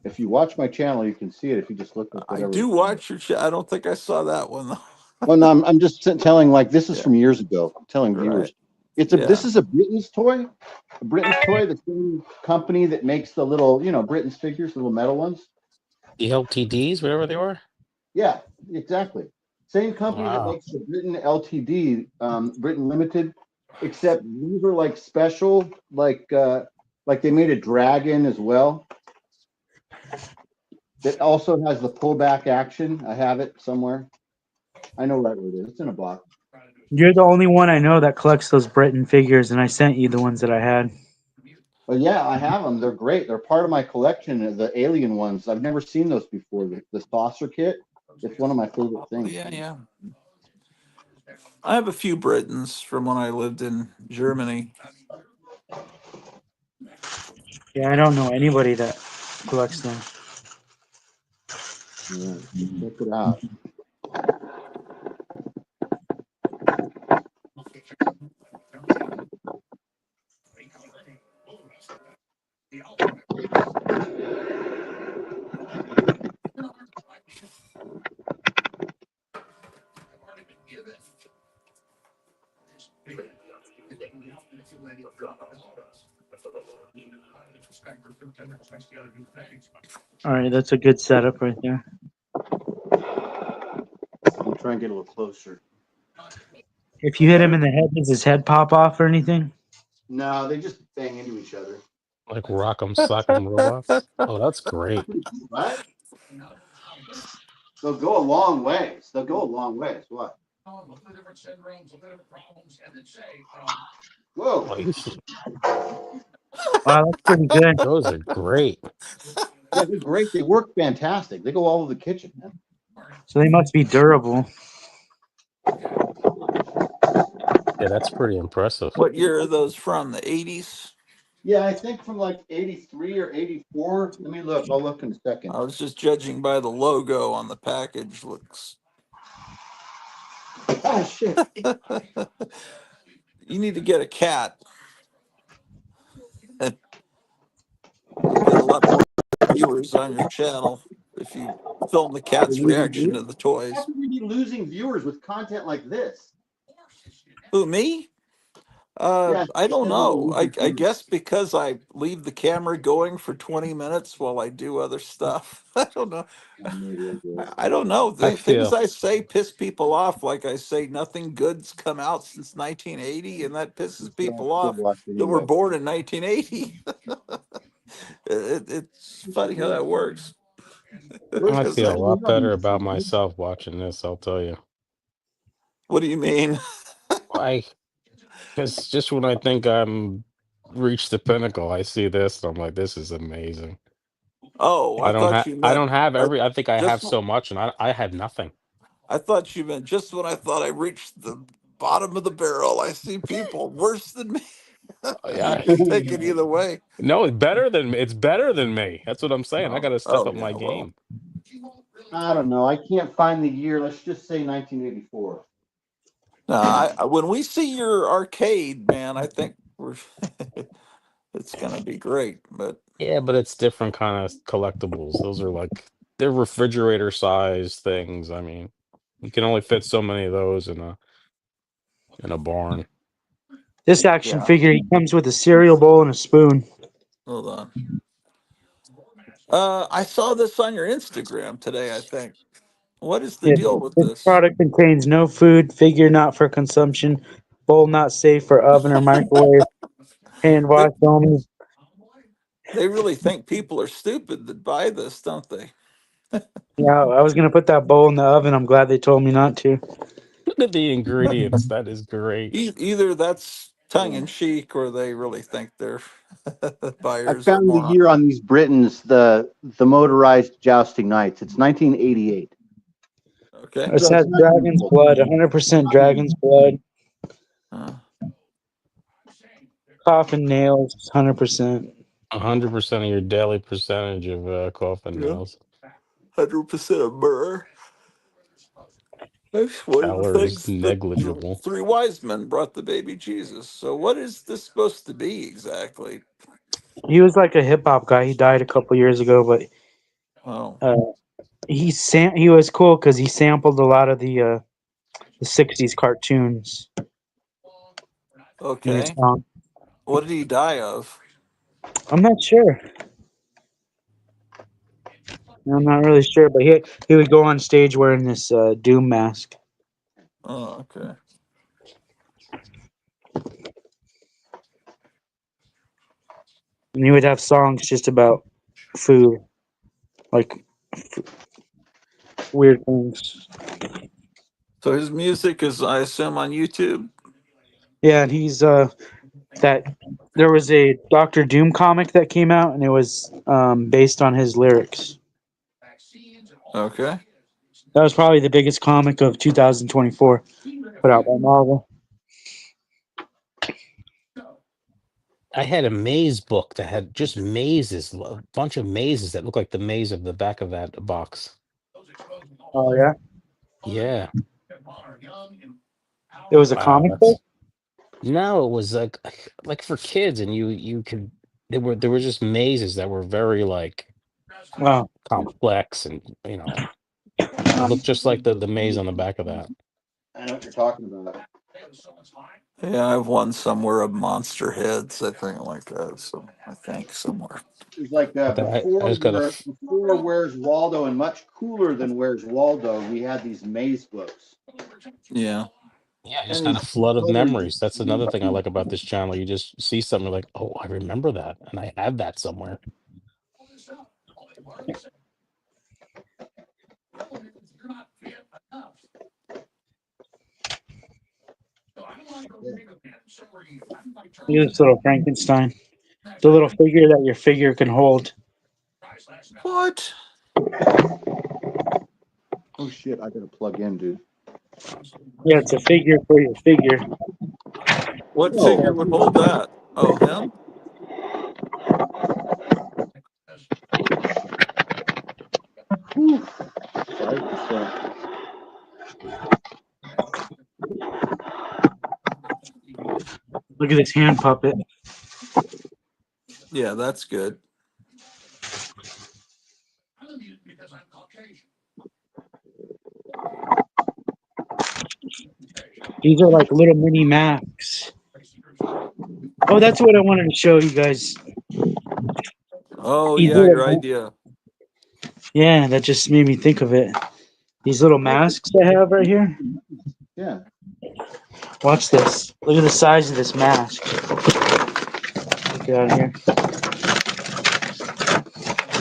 If you watch my channel, you can see it. If you just look up I whatever. do watch your. I don't think I saw that one though. Well, no, I'm just telling like this is Yeah. from years ago. I'm telling Right. viewers, this Yeah. is a Britain's toy. A Britain's toy, the same company that makes the little, Britain's figures, the little metal ones. The LTDs, whatever they were. Yeah, exactly. Same company that Wow. makes the Britain LTD, Britain Limited, except these are like special, like they made a dragon as well. That also has the pullback action. I have it somewhere. I know right where it is. It's in a box. You're the only one I know that collects those Britain figures, and I sent you the ones that I had. But yeah, I have them. They're great. They're part of my collection. The alien ones. I've never seen those before. The saucer kit. It's one of my favorite things. Yeah. Yeah. I have a few Britons from when I lived in Germany. Yeah, I don't know anybody that collects them. Yeah, check it out. All right, that's a good setup right there. I'll try and get a little closer. If you hit him in the head, does his head pop off or anything? No, they just bang into each other. Like Rock'em Sock'em Robots. Oh, that's great. Right? They'll go a long ways. They'll go a long ways. What? Whoa. Like, Wow, that's pretty good. those are great. Yeah, they're great. They work fantastic. They go all over the kitchen, man. So they must be durable. Yeah, that's pretty impressive. What year are those from? The 80s? Yeah, I think from like 83 or 84. Let me look. I'll look in a second. I was just judging by the logo on the package. Looks. Oh, shit. You need to get a cat. You'll get a lot more viewers on your channel if you film the cat's reaction to the How toys. can we be losing viewers with content like this? Who, me? Yeah, I don't know. I viewers. guess because I leave the camera going for 20 minutes while I do other stuff. I don't know. I don't know. I The things feel I say piss people off. Like I say, nothing good's come out since 1980, and that pisses people Still off watch that were anyway. born in 1980. It's funny how that works. I Because feel a lot better about myself watching this, I'll tell you. what do you mean? I because just when I think I'm reached the pinnacle, I see this, and I'm like, this is amazing. Oh, I thought you I meant don't have uh, I think I have just. so much, and I have nothing. I thought you meant just when I thought I reached the bottom of the barrel. I see people worse than me. I Yeah. can take it either way. No, it's better than me. It's better than me. That's what I'm saying. I Oh, got to step oh up yeah. my Well, game. I don't know. I can't find the year. Let's just say 1984. no, when we see your arcade, man, I think we're it's gonna be great. But Yeah, but it's different kind of collectibles. Those are like they're refrigerator size things. I mean, you can only fit so many of those in a barn. This action Yeah. figure, he comes with a cereal bowl and a spoon. Hold on. I saw this on your Instagram today, I think. What is the Yeah, deal with this this? product contains no food, figure not for consumption, bowl not safe for oven or microwave, hand They, wash only. they really think people are stupid that buy this, don't they? Yeah, I was gonna put that bowl in the oven. I'm glad they told me not to. Look at the ingredients. That is great. Either that's tongue in cheek or they really think their I buyers are found the morons. year on these Britons, the motorized jousting knights. It's 1988. Okay. This So has it's not even dragon's close. blood, 100% dragon's blood. Uh, Coffin nails, 100%. 100% of your daily percentage of coffin yeah. nails. 100% of myrrh. That's one of the Calories things that the negligible. three wise men brought the baby Jesus. So, what is this supposed to be exactly? He was like a hip hop guy. He died a couple years ago, but Oh, uh, he was cool because he sampled a lot of the '60s cartoons in his okay. song. What did he die of? I'm not sure. I'm not really sure, but he would go on stage wearing this Doom mask. Oh, okay. And he would have songs just about food, like weird things. So, his music is, I assume, on YouTube? Yeah, and he's that there was a Doctor Doom comic that came out, and it was based on his lyrics. Okay. That was probably the biggest comic of 2024 put out by Marvel. I had a maze book that had just mazes, a bunch of mazes that looked like the maze of the back of that box. Oh yeah, Yeah. it was a Wow, comic book. that's no, it was like for kids, and you could there were just mazes that were very like Wow. complex, and it Um, looked just like the maze on the back of that. I know what you're talking about. Yeah, I have one somewhere of Monster Heads, I think, like that. So, I think somewhere. It was like But then I just got before Where's Waldo, and much cooler than Where's Waldo, we had these maze books. Yeah. yeah, I just And got a these flood of colored memories. That's another thing I like about this channel. You just see something like, oh, I remember that, and I have that somewhere. Look at this little Frankenstein, the little figure that your figure can hold. What? oh shit, I gotta plug in, dude. Yeah, it's a figure for your figure. What Oh, figure would hold that? Oh, him? whew, 5%. Look at this hand puppet. Yeah, that's good. These are like little mini Macs. Oh, that's what I wanted to show you guys. Oh, These yeah, your little, idea. yeah, that just made me think of it. These little masks I have right here. Yeah. Watch this. Look at the size of this mask. Look out here.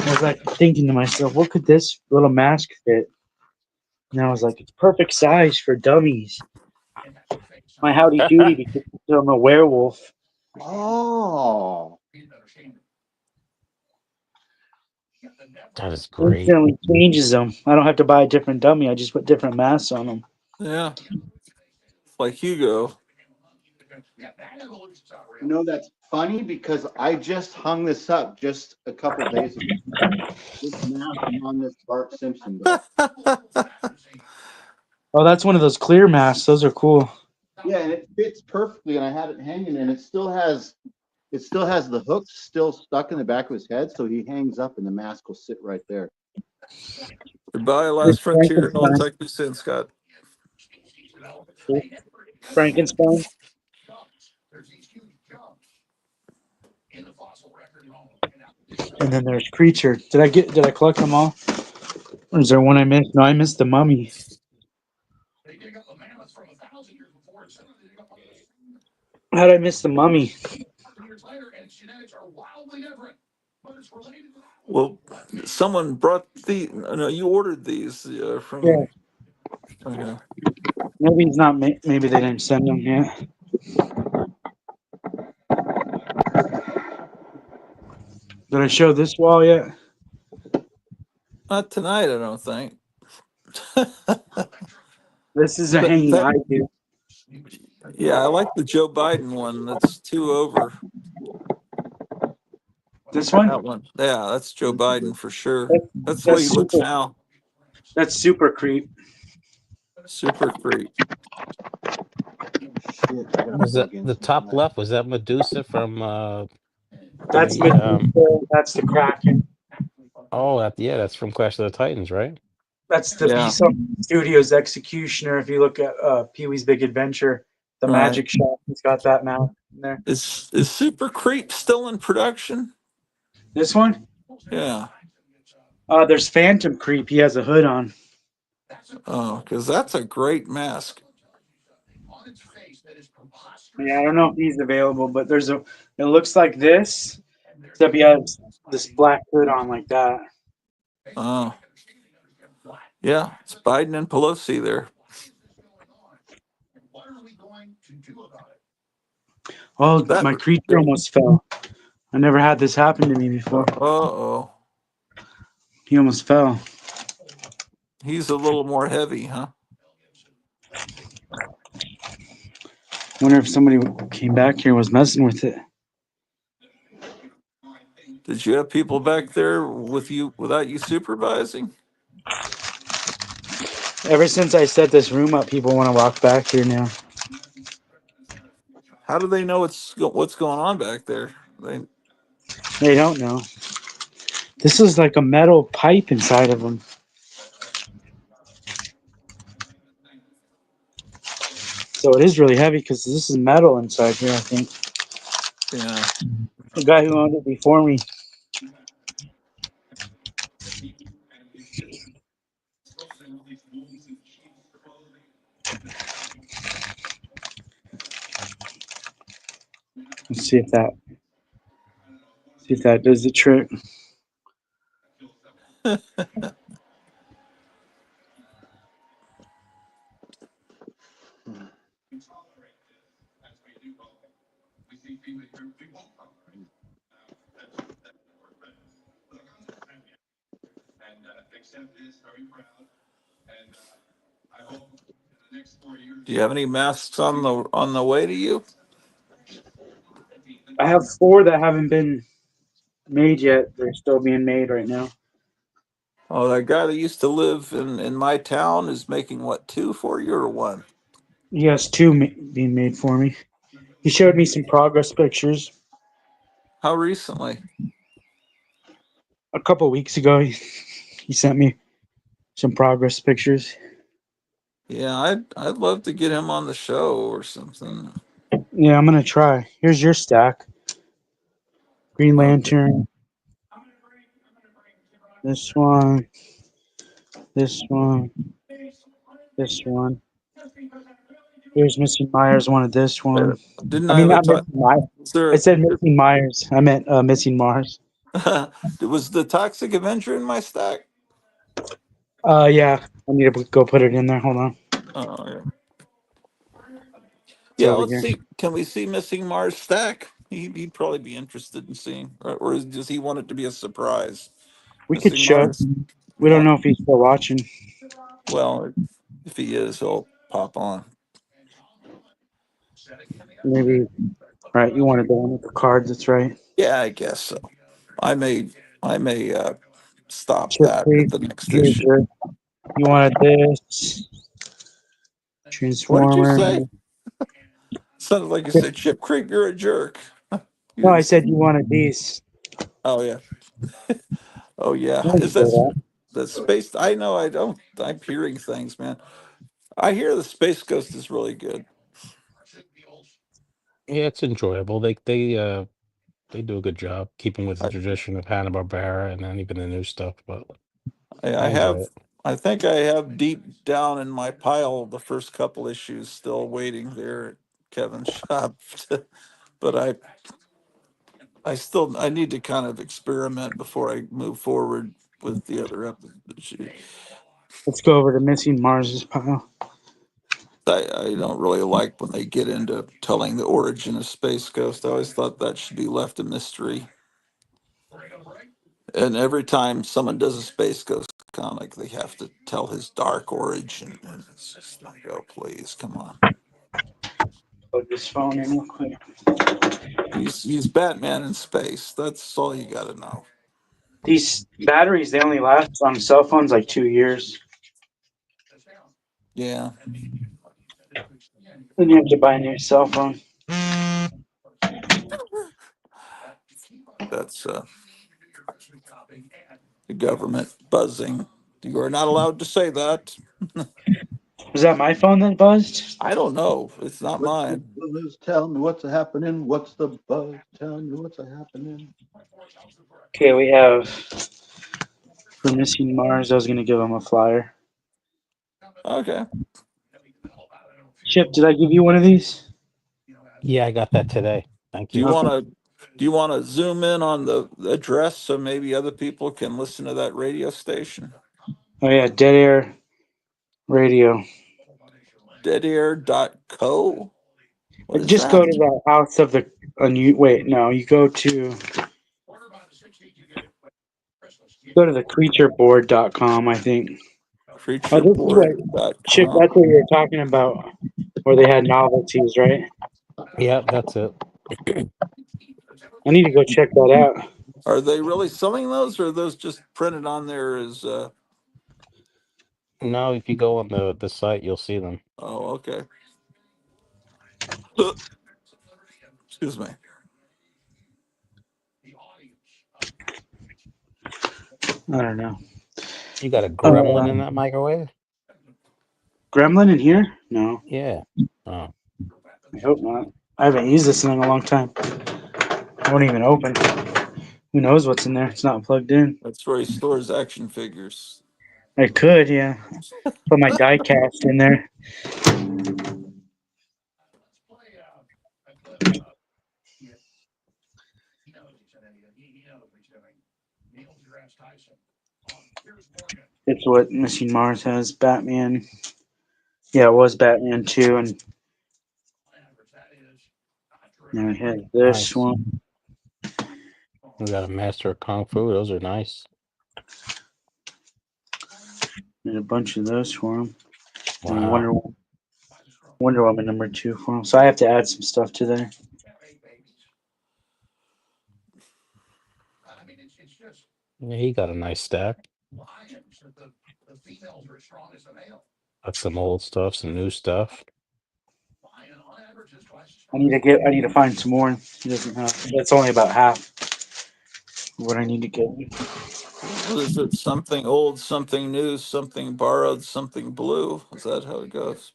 I was like thinking to myself, what could this little mask fit? And I was like, it's perfect size for dummies. My howdy doody because I'm a werewolf. Oh, That is great. Instantly changes them. I don't have to buy a different dummy. I just put different masks on them. Yeah, like Hugo. that's funny because I just hung this up just a couple days ago. This mask on this Bart Simpson doll. Oh, that's one of those clear masks. Those are cool. Yeah, and it fits perfectly, and I had it hanging, and it still has it still has the hooks still stuck in the back of his head, so he hangs up and the mask will sit right there. Goodbye, There's last frontier. No Frankenstein. tech soon, Scott. Frankenstein. And then there's Creature. Did I collect them all? Or is there one I missed? No, I missed the Mummy. How did I miss the Mummy? Well, someone brought the. No, you ordered these from. Yeah, Okay. maybe he's not. Maybe they didn't send them yet. Did I show this wall yet? Not tonight, I don't think. This is a But hanging that, eye too. yeah, I like the Joe Biden one. That's 2 over. This one? That one. Yeah, that's Joe Biden for sure. That, That's the way he that's looks super. now. That's super creep. Super creep. Shit, I gotta Was that plug in the some top flash. left? Was that Medusa from That's the Medusa. That's the Kraken. yeah, that's from Clash of the Titans, right? That's the Yeah, Visa Studios Executioner. If you look at Pee Wee's Big Adventure, the right. magic shop, he's got that mount in there. Is Super Creep still in production? This one? Yeah. There's Phantom Creep. He has a hood on. Oh, because that's a great mask. Yeah, I don't know if he's available, but there's a. It looks like this, except he has this black hood on like that. Oh, yeah. It's Biden and Pelosi there. Oh, That. my creature almost fell. I never had this happen to me Uh before. oh. He almost fell. He's a little more heavy, huh? Wonder if somebody came back here and was messing with it. Did you have people back there with you without you supervising? Ever since I set this room up, people want to walk back here now. How do they know what's going on back there? They don't know. This is like a metal pipe inside of them. So it is really heavy because this is metal inside here, I think. Yeah. The guy who owned it before me. Let's see if that does the trick. Do you have any masks on the way to you? I have 4 that haven't been made yet. They're still being made right now. Oh, that guy that used to live in my town is making what, 2 for you or 1? He has 2 being made for me. He showed me some progress pictures How recently? a couple weeks ago. He sent me some progress pictures. Yeah, I'd love to get him on the show or something. Yeah, I'm gonna try. Here's your stack. Green Okay. Lantern. This one. This one. This one. Here's Missing Myers. Wanted this Uh, one. Didn't I I mean, have a not talk? Missing Myers. Is I there said Missing Myers. I meant Missing Mars. was the Toxic Avenger in my stack? Yeah. I need to go put it in there. Hold on. Oh, yeah. It's Yeah, over let's here. see. Can we see Missing Mars stack? He'd probably be interested in seeing, or does he want it to be a surprise? We could Missing show. Mars. We don't Yeah. know if he's still watching. Well, if he is, he'll pop on. Maybe. Right. You wanted the one with the cards. That's right. Yeah, I guess so. I may I may stop Chip that at Creek. the next You're a issue. jerk. You wanted this. What did you Transformer. say? Sounded like you said, Chip Creek, you're a jerk. No, I said you wanted these. Oh yeah. Oh yeah. There you Is go, that space? I know. I don't. I'm hearing things, man. I hear the Space Ghost is really good. Yeah, it's enjoyable. They do a good job keeping with the I, tradition of Hanna-Barbera and then even the new stuff, but I I enjoy have. it. I think I have deep down in my pile the first couple issues still waiting there at Kevin's shop. But I need to kind of experiment before I move forward with the other episodes. Let's go over to Missing Mars's pile. I don't really like when they get into telling the origin of Space Ghost. I always thought that should be left a mystery. And every time someone does a Space Ghost comic, they have to tell his dark origin. And it's just like, oh, please, come on. Plug this phone in real quick. He's Batman in space. That's all you got to know. These batteries, they only last on cell phones like 2 years. Yeah, Then you have to buy a new cell phone. that's the government buzzing. You are not allowed to say that. Was that my phone that buzzed? I don't know. It's not What's the mine. buzz? Tell me what's happening. What's the buzz? Tell me what's happening. Okay, we have for Missing Mars. I was gonna give him a flyer. Okay. Chip, did I give you one of these? Yeah, I got that today. Thank Do you. you Okay. want to do you want to zoom in on the address so maybe other people can listen to that radio station? Oh yeah, Dead Air Radio. Deadair.co? What is Just go that? to the house of the. Wait, no, you go to the creatureboard.com, I think. Oh, this is what Chip. That's Creatureboard.com. what you were talking about, where they had novelties, right? Yeah, that's it. I need to go check that out. Are they really selling those or are those just printed on there as No, if you go on the site, you'll see them. oh, okay. Excuse me. I don't know. You got a gremlin in Um, that microwave? Gremlin in here? No, Yeah. Oh, I hope not. I haven't used this thing in a long time. I won't even open. Who knows what's in there? It's not plugged in. That's where he stores action figures. I could, yeah. Put my die cast in there. It's what Missing Mars has. Batman. Yeah, it was Batman 2, and now I have this nice. one. We got a Master of Kung Fu. Those are nice. And a bunch of those for him. And Wow. Wonder Woman #2 for him. So I have to add some stuff to there. Yeah, he got a nice stack. Got some old stuff, some new stuff. I need to find some more. He doesn't have. That's only about half of what I need to get. What is it? Something old, something new, something borrowed, something blue. Is that how it goes?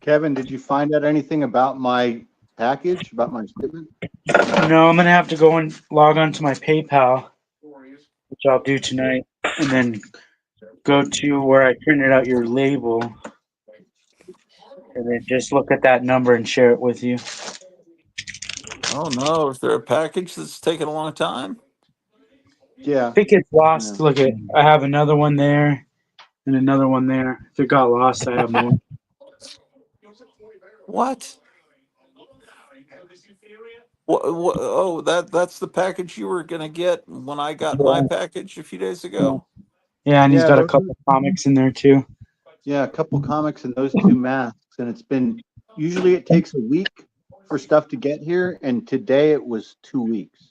Kevin, did you find out anything about my package, about my shipment? No, I'm gonna have to go and log on to my PayPal, which I'll do tonight, and then go to where I printed out your label, and then just look at that number and share it with you. Oh no, is there a package that's taken a long time? Yeah. If it gets lost, Yeah. look at. I have another one there and another one there. If it got lost, I have more. What? Oh, that's the package you were gonna get when I got my Yeah, package a few days yeah, ago. yeah, and he's Yeah, got a couple comics in there too. a couple comics and those two masks. And it's been, usually it takes a week for stuff to get here. And today it was 2 weeks.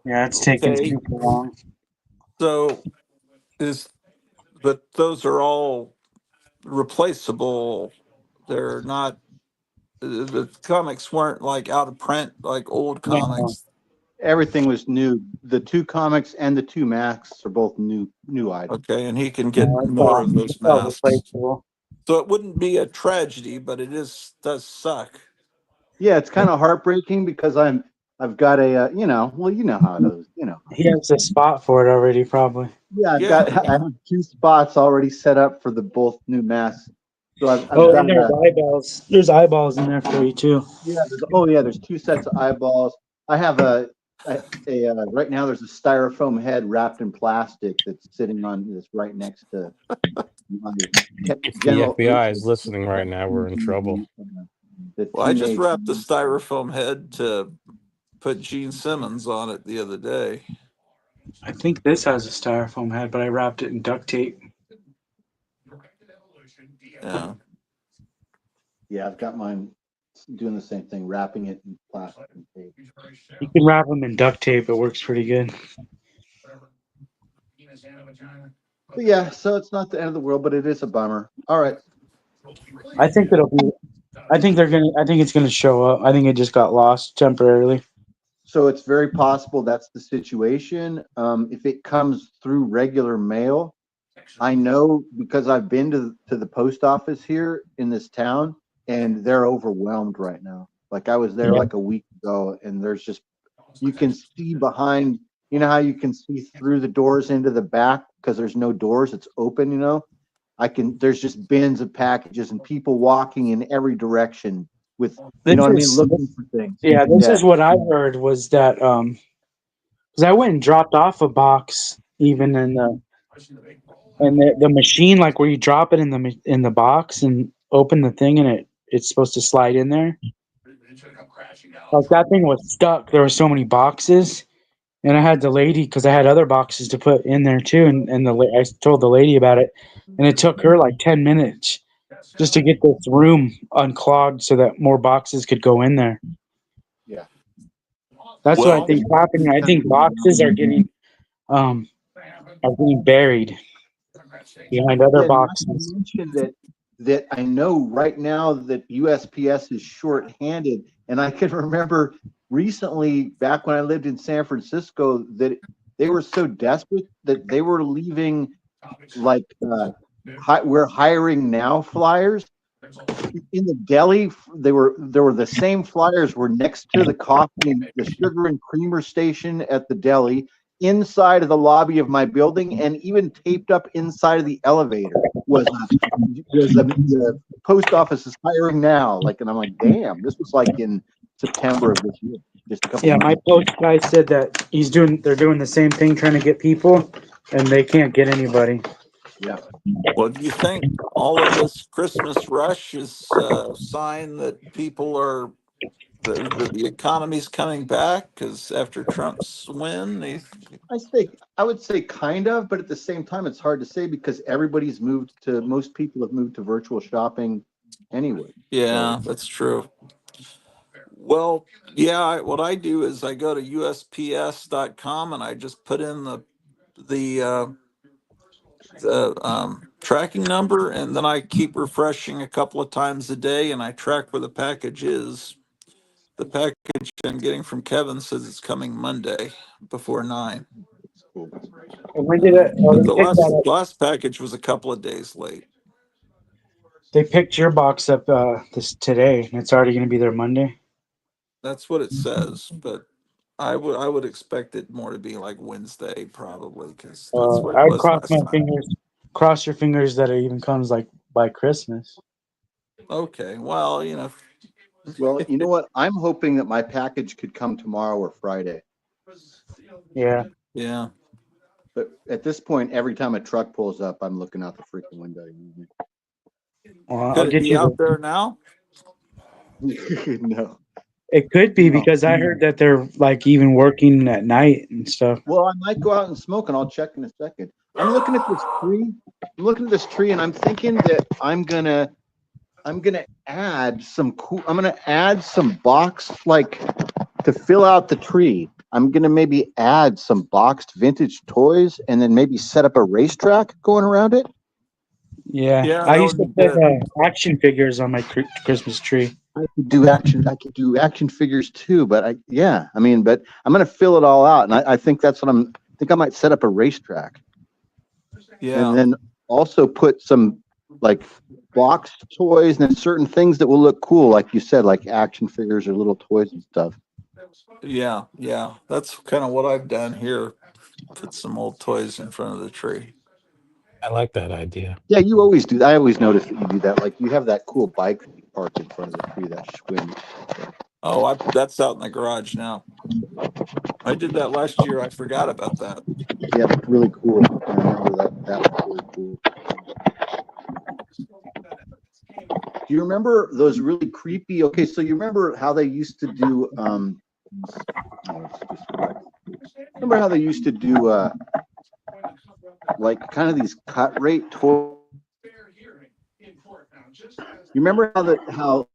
Yeah, it's taking Okay, super long. so is but those are all replaceable. They're not. The comics weren't like out of print like old No, comics. Everything was new. The 2 comics and the 2 masks are both new items. Okay, and he can get no, more of those it's all masks. replaceable. So it wouldn't be a tragedy, but it does suck. Yeah, it's kind of heartbreaking because I've got a you know, well, you know how it is, you know. He has a spot for it already, probably. Yeah, Yeah, I have 2 spots already set up for the both new masks. So I've Oh, got and there's eyeballs. There's eyeballs in there for you too. there's 2 sets of eyeballs. I have right now there's a styrofoam head wrapped in plastic that's sitting on this right next to my If the general. FBI is listening right now, we're in trouble. The well, I just teenage. wrapped a styrofoam head to put Gene Simmons on it the other day. I think this has a styrofoam head, but I wrapped it in duct tape. Yeah. Yeah, I've got mine doing the same thing, wrapping it in plastic and tape. You can wrap them in duct tape. It works pretty good. But yeah, so it's not the end of the world, but it is a bummer. All right. I think it'll be. I think they're gonna. I think it's gonna show up. I think it just got lost temporarily. So it's very possible that's the situation. If it comes through regular mail, I know because I've been to the post office here in this town, and they're overwhelmed right now. Like I was there Yeah. like a week ago, and there's just you can see behind. You know how you can see through the doors into the back because there's no doors; it's open. You know, There's just bins of packages and people walking in every direction with. You This know what I mean? is. Looking for things. Yeah. This Yeah. is what I heard was that because I went and dropped off a box even in the machine, like where you drop it in the box and open the thing and it's supposed to slide in there. Like that thing was stuck. There were so many boxes, and I had the lady because I had other boxes to put in there too, and I told the lady about it, and it took her like 10 minutes just to get this room unclogged so that more boxes could go in there. Yeah. That's what I Well, think is happening. I think boxes um are getting buried behind other Yeah, not to boxes. mention that I know right now that USPS is short-handed, and I can remember recently back when I lived in San Francisco that they were so desperate that they were leaving like we're hiring now flyers in the deli. There were the same flyers were next to the coffee and the sugar and creamer station at the deli, inside of the lobby of my building, and even taped up inside of the elevator was the post office is hiring now. Like, and I'm like, damn, this was like in September of this year, just a couple Yeah, my months. post guy said that they're doing the same thing trying to get people and they can't get anybody. Yeah. well, do you think all of this Christmas rush is a sign that people are the economy's coming back? Because after Trump's win, I would say kind of, but at the same time, it's hard to say because most people have moved to virtual shopping anyway. yeah, that's true. Well, yeah, what I do is I go to USPS.com and I just put in the tracking number, and then I keep refreshing a couple of times a day, and I track where the package is. The package I'm getting from Kevin says it's coming Monday before 9. It's cool. And when did it? Oh, But they the picked that up. last package was a couple of days late. They picked your box up this today, and it's already going to be there Monday. That's what it says, but I would expect it more to be like Wednesday probably, because that's what it I'd was last time. cross your fingers that it even comes like by Christmas. Okay, well, Well, you know what? I'm hoping that my package could come tomorrow or Friday. Yeah. yeah. But at this point, every time a truck pulls up, I'm looking out the freaking window. Well, I'll Could it get be you out the. there now? No. It could be No. because I heard that they're like even working at night and stuff. Well, I might go out and smoke, and I'll check in a second. I'm looking at this tree. And I'm thinking that I'm gonna add some box like to fill out the tree. I'm gonna maybe add some boxed vintage toys and then maybe set up a racetrack going around it. Yeah, Yeah, I that used would to be put good. action figures on my Christmas tree. I could do action figures too, but I mean, but I'm gonna fill it all out, and I think that's what I think I might set up a racetrack, and Yeah, then also put some like boxed toys and then certain things that will look cool, like you said, like action figures or little toys and stuff. yeah, yeah. That's kind of what I've done here. Put some old toys in front of the tree. I like that idea. Yeah, you always do. I always notice that you do that. Like you have that cool bike parked in front of the tree, that Schwinn. Oh, that's out in the garage now. I did that last year. I forgot about that. Yeah, that's really cool. I remember that. That was really cool. Do you remember those really creepy? Okay, so you remember how they used to do? Oh, it's just correct. Remember how they used to do like kind of these cut rate toys? You remember how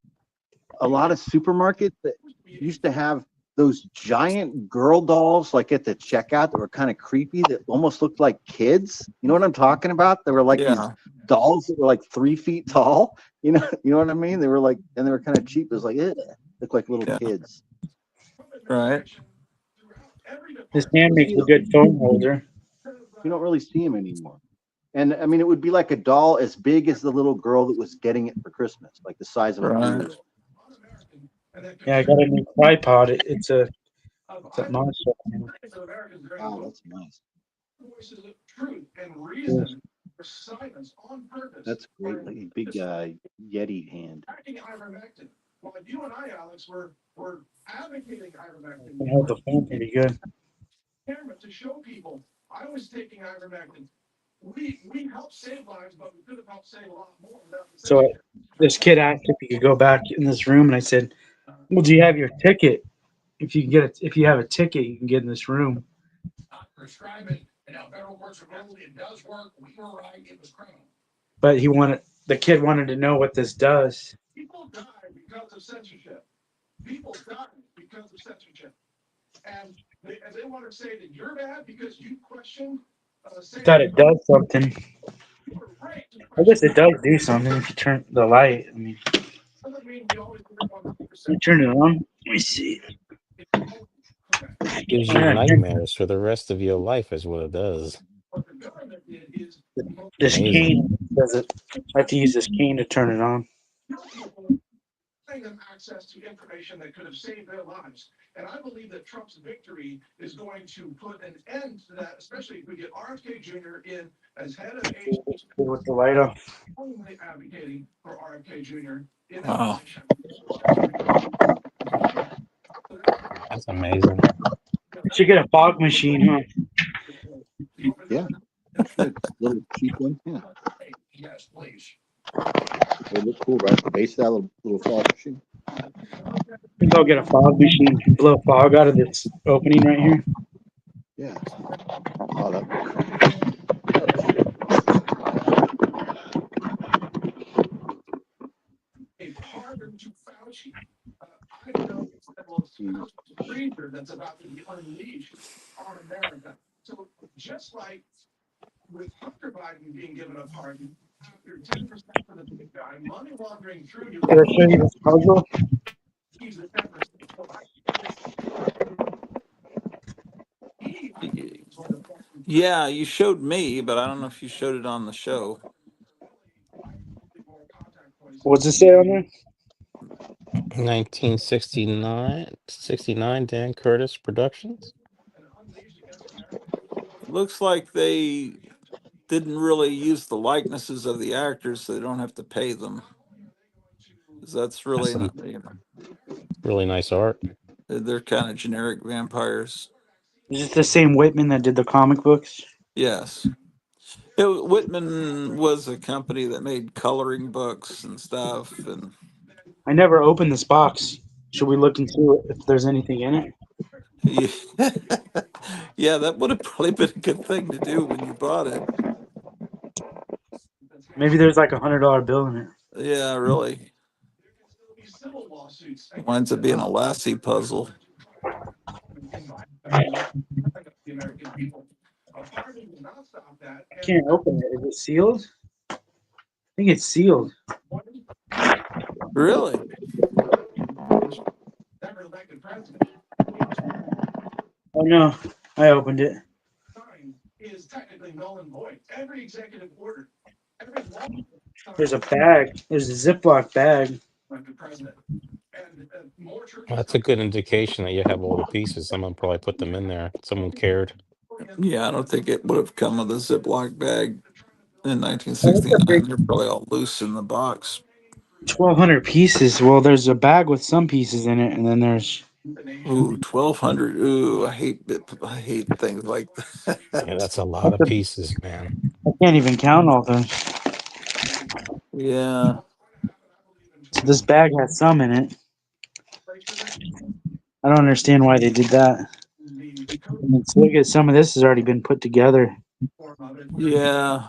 a lot of supermarkets that used to have those giant girl dolls like at the checkout that were kind of creepy that almost looked like kids? You know what I'm talking about? They were like these Yeah, dolls that were like 3 feet tall. You know what I mean? They were like, and they were kind of cheap. It was like, look like little yeah, kids. right. This hand makes a good phone holder. You don't really see them anymore. And I mean, it would be like a doll as big as the little girl that was getting it for Christmas, like the size of a Right. 3-year-old. Yeah, I got a new tripod. It's a monster. Wow, that's nice. That's great. Like a big Yeti hand. I can hold the phone pretty good. So this kid asked if he could go back in this room, and I said, "Well, do you have your ticket? If you can get it, if you have a ticket, you can get in this room." But the kid wanted to know what this does. I thought it does something. I guess it does do something if you turn the light. I mean, you turn it on. Let me see. Gives you Yeah, nightmares for the rest of your life, is what it does. this Amazing. cane does it. I have to use this cane to turn it on. With the light on. Wow. That's amazing. You should get a fog machine, huh? Yeah, should. Little cheap one. Yeah. They look cool, right? The base of that little fog machine. I think I'll get a fog machine and blow fog out of this opening right here. Yeah. Oh, that. Did I show you this puzzle? Yeah, you showed me, but I don't know if you showed it on the show. What's it say on there? 1969, Dan Curtis Productions. It looks like they didn't really use the likenesses of the actors, so they don't have to pay them. 'Cause that's That's really some not, you know, really nice art. they're kind of generic vampires. Is it the same Whitman that did the comic books? Yes. Whitman was a company that made coloring books and stuff, and I never opened this box. Should we look and see if there's anything in it? yeah, yeah, that would have probably been a good thing to do when you bought it. Maybe there's like $100 bill in it. Yeah, really. Winds up being a Lassie puzzle. I can't open it. Is it sealed? I think it's sealed. Really? Oh no, I opened it. There's a bag. There's a Ziploc bag. That's a good indication that you have all the pieces. Someone probably put them in there. Someone cared. Yeah, I don't think it would have come with a Ziploc bag in Oh, that's a 1969. big They're probably all loose in the box. 1,200 pieces. Well, there's a bag with some pieces in it, and then there's Ooh, 1,200. Ooh, I hate things like Yeah, that. that's a lot of pieces, man. I can't even count all those. Yeah. So this bag has some in it. I don't understand why they did that. I mean, so look at some of this has already been put together. Yeah.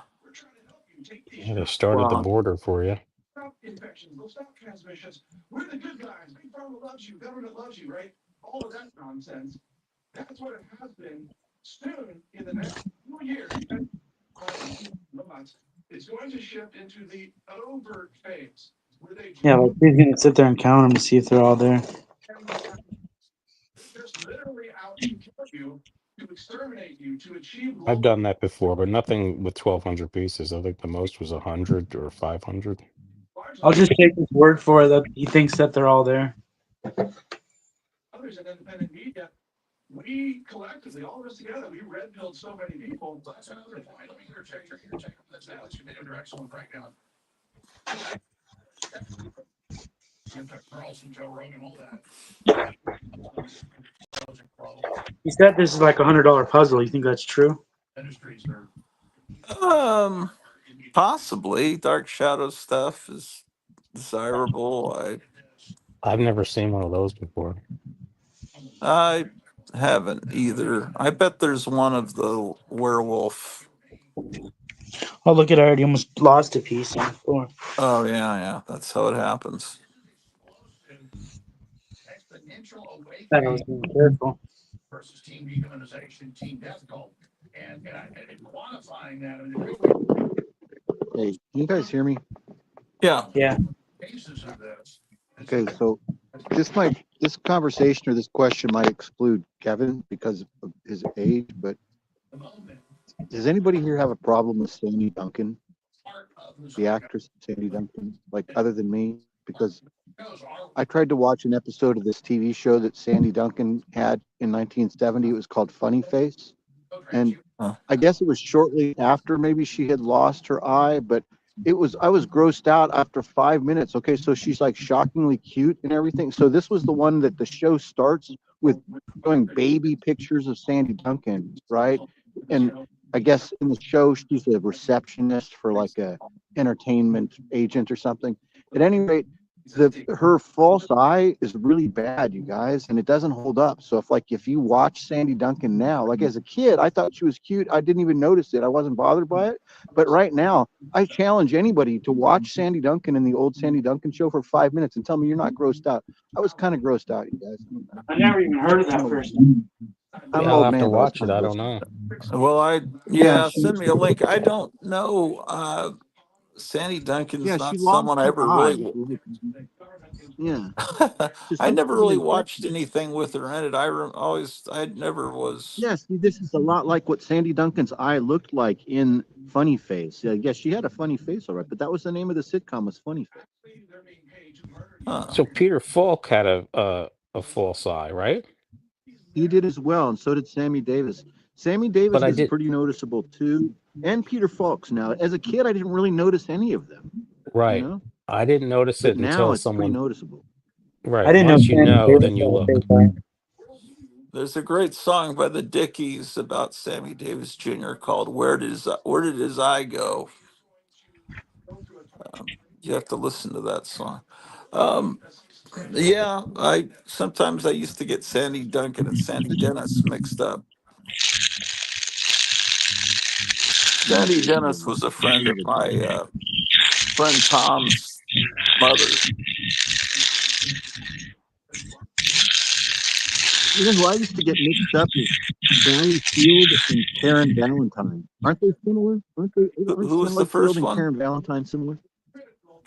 Yeah, they started the Well, border for you. Yeah, like he's gonna sit there and count them to see if they're all there. I've done that before, but nothing with 1,200 pieces. I think the most was 100 or 500. I'll just take his word for it that he thinks that they're all there. He said this is like $100 puzzle. You think that's true? um, possibly Dark Shadow stuff is desirable. I've never seen one of those before. I haven't either. I bet there's one of the werewolf. Oh, look at I already almost lost a piece on the floor. Oh yeah, yeah. That's how it happens. I was being careful. Hey, can you guys hear me? Yeah. Yeah. Okay, so this conversation or this question might exclude Kevin because of his age, but does anybody here have a problem with Sandy Duncan, the actress Sandy Duncan, like other than me? Because I tried to watch an episode of this TV show that Sandy Duncan had in 1970. It was called Funny Face. And Huh. I guess it was shortly after maybe she had lost her eye, but I was grossed out after 5 minutes. Okay, so she's like shockingly cute and everything. So this was the one that the show starts with showing baby pictures of Sandy Duncan, right? And I guess in the show she's a receptionist for like a entertainment agent or something. At any rate, her false eye is really bad, you guys, and it doesn't hold up. So if you watch Sandy Duncan now, like as a kid, I thought she was cute. I didn't even notice it. I wasn't bothered by it. But right now, I challenge anybody to watch Sandy Duncan in the old Sandy Duncan show for 5 minutes and tell me you're not grossed out. I was kind of grossed out, you guys. I never even heard of that person. I'm an Yeah, I'll old have to man, but I was watch it. kind of I grossed don't know. out. Well, Yeah, send me a link. I don't know. Sandy Duncan's she not lost someone I her ever eye. really. Yeah, to I some never kind of really watched infection. anything with her in it. I never was. Yes, this is a lot like what Sandy Duncan's eye looked like in Funny Face. Yeah, yes, she had a funny face, all right, but that was the name of the sitcom, was Funny Face. Huh. So Peter Falk had a false eye, right? He did as well, and so did Sammy Davis. Sammy But Davis I is did pretty noticeable too, and Peter Falk's. Now, as a kid, I didn't really notice any of them, you right. know, I didn't notice but it now until it's pretty someone. noticeable. I Right. didn't know Once you Sandy know, Davis then you had a look. fake eye. There's a great song by the Dickies about Sammy Davis Jr. called Where Did His Eye Go?" You have to listen to that song. Um, yeah, I sometimes I used to get Sandy Duncan and Sandy Dennis mixed up. Sandy Dennis was a friend of my friend Tom's mother. You know who I used to get mixed up with? Sally Field and Karen Valentine. Aren't they similar? Aren't Who was the Sally Field first and one? Karen Valentine similar?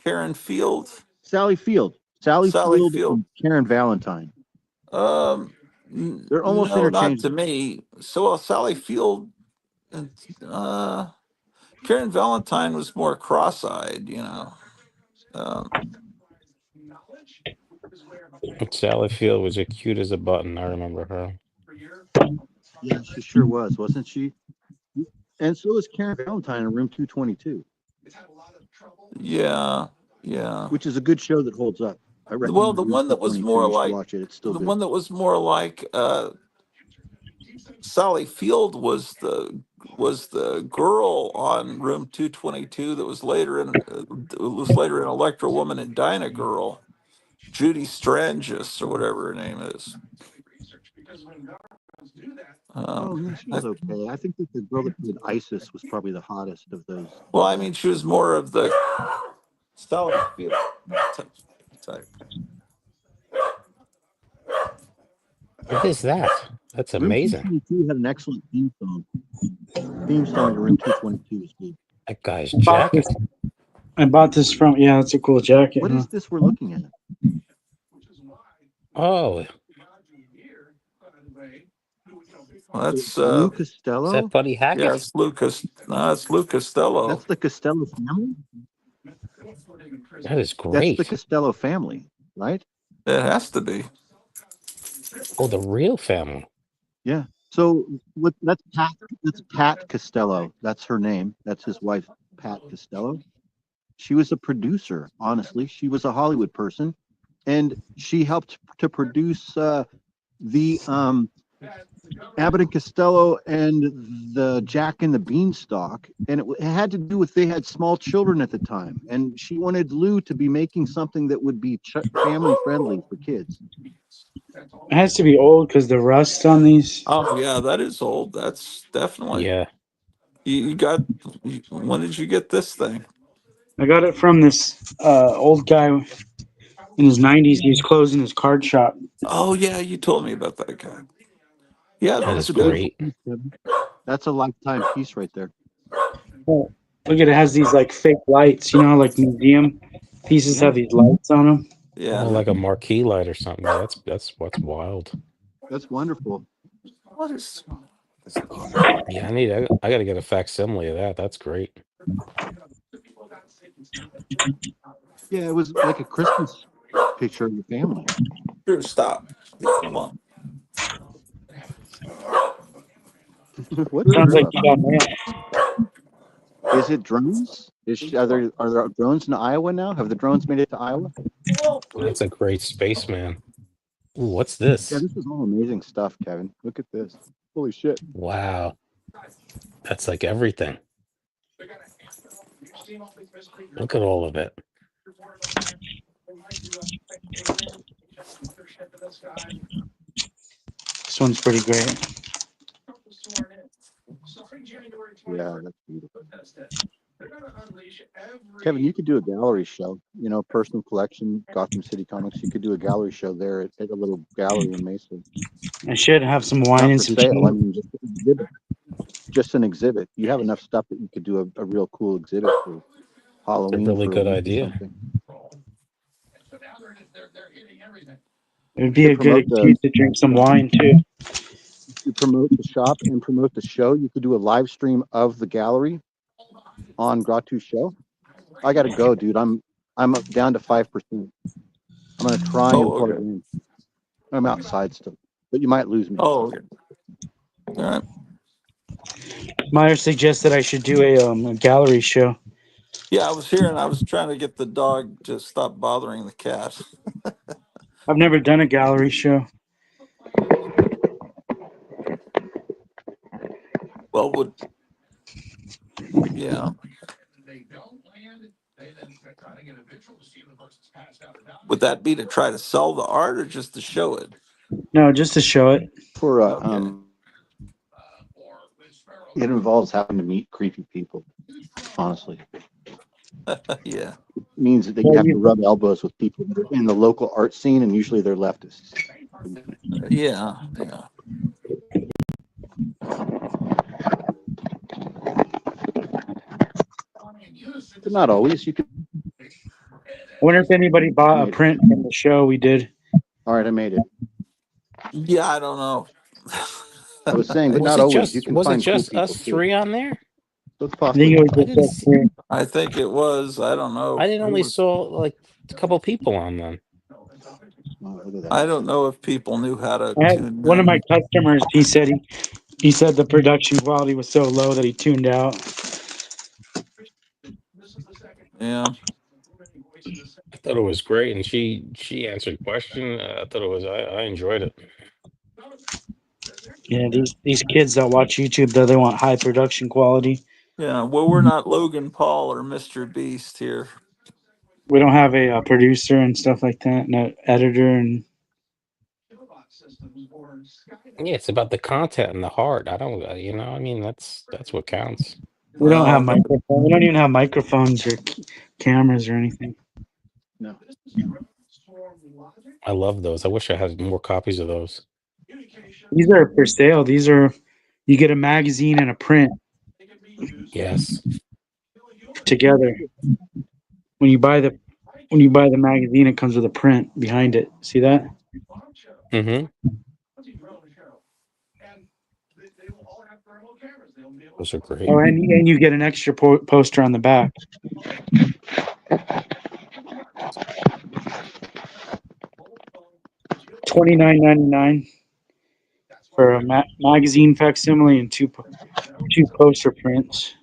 Karen Field, Sally Field. Sally Sally Field Field. and Karen Valentine. They're almost No, not to interchangeable. me. So Sally Field and Karen Valentine was more cross-eyed, you know. Um, Sally Field was as cute as a button. I remember her. Yeah, she sure was, wasn't she? And so is Karen Valentine in Room 222, yeah, yeah. which is a good show that holds up. I Well, recommend the Room one that was 222. more You should like watch it. It's still the good. one that was more like Sally Field was the girl on Room 222 that was later in Electra Woman and Dinah Girl, Judy Strangis or whatever her name is. Oh, yeah, she was okay. I think that the girl that played Isis was probably the hottest of those. Well, I mean, she was more of the Sally Field type. What is that? That's Room amazing. 222 had an excellent theme song. Theme song to Room 222 is good. That guy's I bought jacket. this. I bought this from. Yeah, it's a cool jacket. What Huh? is this we're looking at? Oh, Well, that's Lou is that Costello? Buddy yeah, Hackett? it's Lucas. No, it's Lou Costello. That's the Costello family? That is That's the great. Costello family, right? It has to be. Oh, the real family. Yeah. So that's Pat Costello. That's her name. That's his wife, Pat Costello. She was a producer, honestly. She was a Hollywood person. And she helped to produce the Abbott and Costello and the Jack and the Beanstalk. And it had to do with they had small children at the time. And she wanted Lou to be making something that would be family friendly for kids. It has to be old because the rust on these. Oh yeah, that is old. That's definitely. Yeah. You got. When did you get this thing? I got it from this old guy in his 90s. He was closing his card shop. Oh yeah, you told me about that guy. Yeah, That That's is a that's good. beautiful great. piece, Kevin. That's a lifetime piece right there. Oh, look at it. It has these like fake lights. You know, like museum pieces have these lights on them. Yeah. Oh, like a marquee light or something. Yeah, that's what's wild. That's wonderful. What is? Yeah, I got to get a facsimile of that. That's great. Yeah, it was like a Christmas picture of the family. Drew, stop. Come on. What's Sounds Drew like up you to? got mail. Is it drones? Are there drones in Iowa now? Have the drones made it to Iowa? That's a great spaceman. Ooh, what's Yeah, this? this is all amazing stuff, Kevin. Look at this. Holy shit. Wow. That's like everything. Look at all of it. This one's pretty great. Yeah, that's beautiful. Kevin, you could do a gallery show, personal collection, Gotham City Comics. You could do a gallery show there at a little gallery in Mesa. I should have some wine Not and for some sale. I cheese. mean, just an exhibit. You have enough stuff that you could do a real cool exhibit for Halloween really for a good week idea. or something. It would be a good promote the- excuse to drink some wine too. To promote the shop and promote the show, you could do a live stream of the gallery on Gratu Show. I gotta go, dude. I'm up down to 5%. I'm gonna try and plug okay. in. I'm outside still, but you might lose me. Oh, okay. All right. Meyer suggested I should do a gallery show. Yeah, I was here and I was trying to get the dog to stop bothering the cat. I've never done a gallery show. Well, yeah. Would that be to try to sell the art or just to show it? No, just to show it. For Okay. it involves having to meet creepy people. Honestly, Yeah. it means that you have to rub elbows with people that are in the local art scene, and usually they're leftists. Yeah, yeah. But not always. You could I wonder if anybody bought a made it. print from the show we did. All right, I made it. Yeah, I don't know. I was saying, but Was not it always. You just can was it find cool just people us too. three on there? So it's I think possibly it was I just didn't. us three. I think it was. I don't know. I didn't Who only was? saw like a couple people on them. Oh, look at that. I don't know if people knew how to I had tune one of my in. customers. He said the production quality was so low that he tuned out. Yeah. I thought it was great, and she answered question. I thought it was. I enjoyed it. Yeah, these kids that watch YouTube though they want high production quality. Yeah. Well, we're not Logan Paul or Mr. Beast here. We don't have a, producer and stuff like that, no editor, and Yeah, it's about the content and the heart. I don't. I mean, that's what counts. we don't have Well, microphone. We don't even have microphones or cameras or anything. No. I love those. I wish I had more copies of those. These are for sale. These are you get a magazine and a print Yes. together. When you buy the magazine, it comes with a print behind it. See that? Mm-hmm. Those are great. Oh, and you get an extra poster on the back. $29.99 for a magazine facsimile and two poster prints.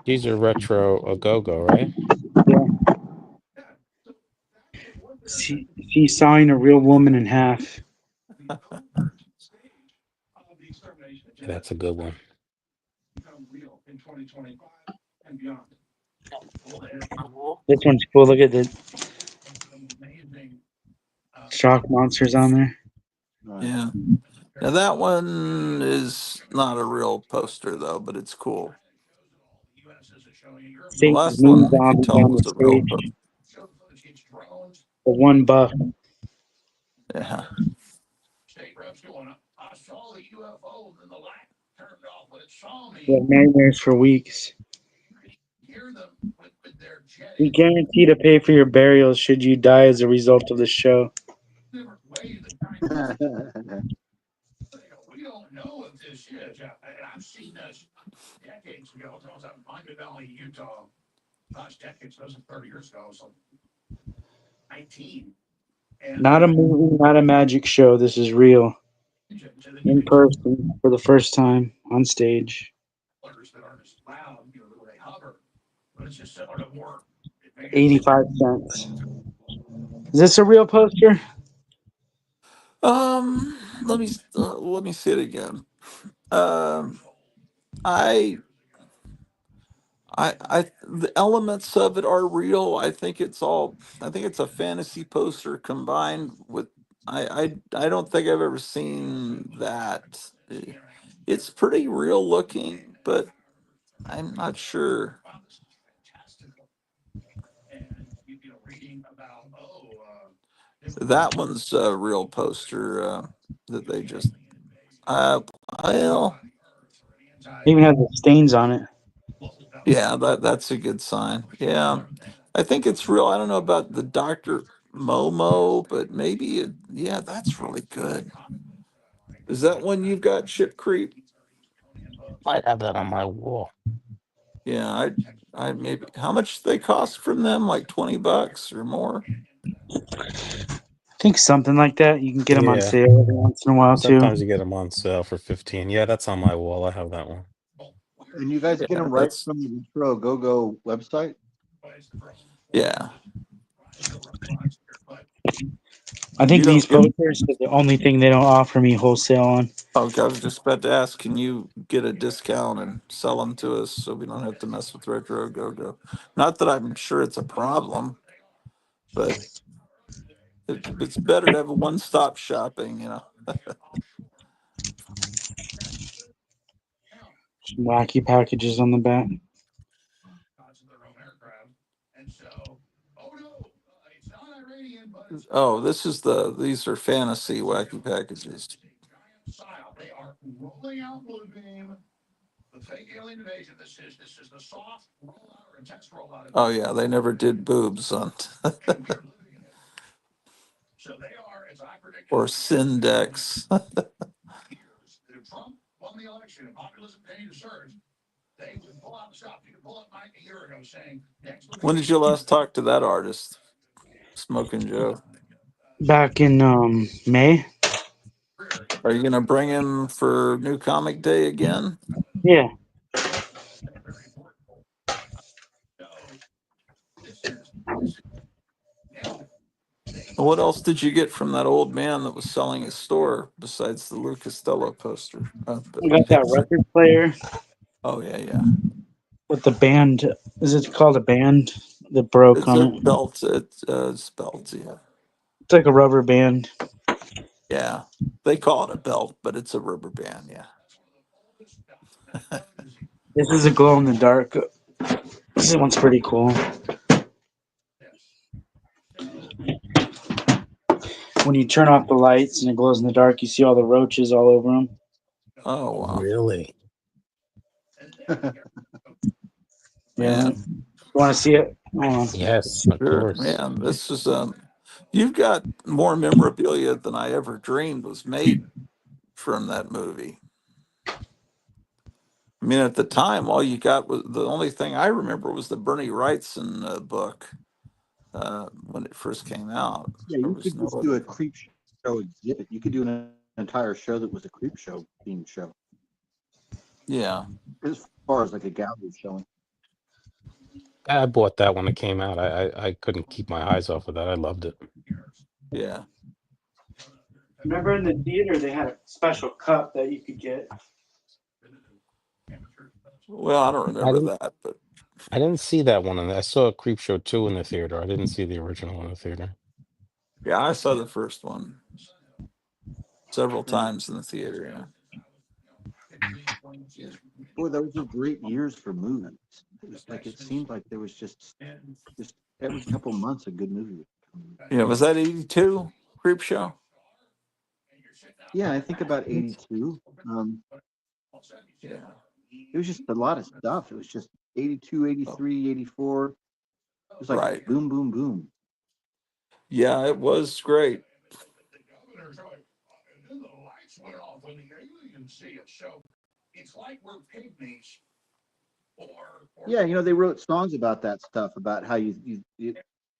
These are retro a go-go, right? Yeah. She sawing a real woman in half. Yeah, that's a good one. This one's cool. Look at the shock monsters on there. All right. yeah. Now that one is not a real poster though, but it's cool. The Satan's last moon one you could zombies tell on the was a real stage. poster. The one buff. Yeah. We have nightmares for weeks. We guarantee to pay for your burials should you die as a result of the show. Not a movie, not a magic show. This is real. In person for the first time on stage. 85 cents. Is this a real poster? Let me see it again. Um, I the elements of it are real. I think it's all. I think it's a fantasy poster combined with. I don't think I've ever seen that. It's pretty real looking, but I'm not sure. That one's a real poster that they just. Uh, well, Even has the stains on it. yeah, that's a good sign. Yeah, I think it's real. I don't know about the Doctor Momo, but maybe yeah, that's really good. Is that one you've got, Ship Creep? Might have that on my wall. Yeah, I maybe. How much they cost from them? Like $20 or more? I think something like that. You can get them on Yeah. sale every once in a while too. Sometimes you get them on sale for 15. Yeah, that's on my wall. I have that one. And you guys get Yeah, them right that's from the Retro Go website? yeah. I You think these don't get. posters are the only thing they don't offer me wholesale on. Okay, I was just about to ask, can you get a discount and sell them to us so we don't have to mess with Retro Go Go? Not that I'm sure it's a problem, but It's better to have a one-stop shopping, you know. Some wacky packages on the back. Oh, these are fantasy wacky packages. Oh yeah, they never did boobs on or Syndex. When did you last talk to that artist, Smoking Joe? Back in May. Are you gonna bring him for New Comic Day again? Yeah. What else did you get from that old man that was selling his store besides the Lou Costello poster? I got that Picture. record player Oh yeah, yeah. with the band. Is it called a band? That broke It's on a it. belt. It's belt. Yeah, It's like a rubber band. yeah. They call it a belt, but it's a rubber band. Yeah. This is a glow in the dark. This one's pretty cool. When you turn off the lights and it glows in the dark, you see all the roaches all over them. Oh wow, Really? Yeah. man. You want to see it? Hold on. Yes, of Sure, course. man. This is You've got more memorabilia than I ever dreamed was made from that movie. I mean, at the time, all you got was the only thing I remember was the Bernie Wrightson book when it first came out. Yeah, There you was could no just do other. a creep show exhibit. You could do an entire show that was a creep show themed show, Yeah, as far as like a gallery showing. I bought that when it came out. I couldn't keep my eyes off of that. I loved it. yeah. Remember in the theater they had a special cup that you could get. Well, I don't I remember didn't that, but I didn't see that one I saw Creep Show 2 in the theater. I didn't see the original in the theater. yeah, I saw the first one several Yeah. times in the theater. Boy, those were great years for movies. It was like it seemed like there was just every couple months a good movie would come out. Yeah, was that 82 Creep Show? Yeah, I think about 82. Yeah. It was just a lot of stuff. It was just 82, Oh, 83, 84. It was like right. boom, boom, boom. Yeah, it was great. Yeah, they wrote songs about that stuff, about how you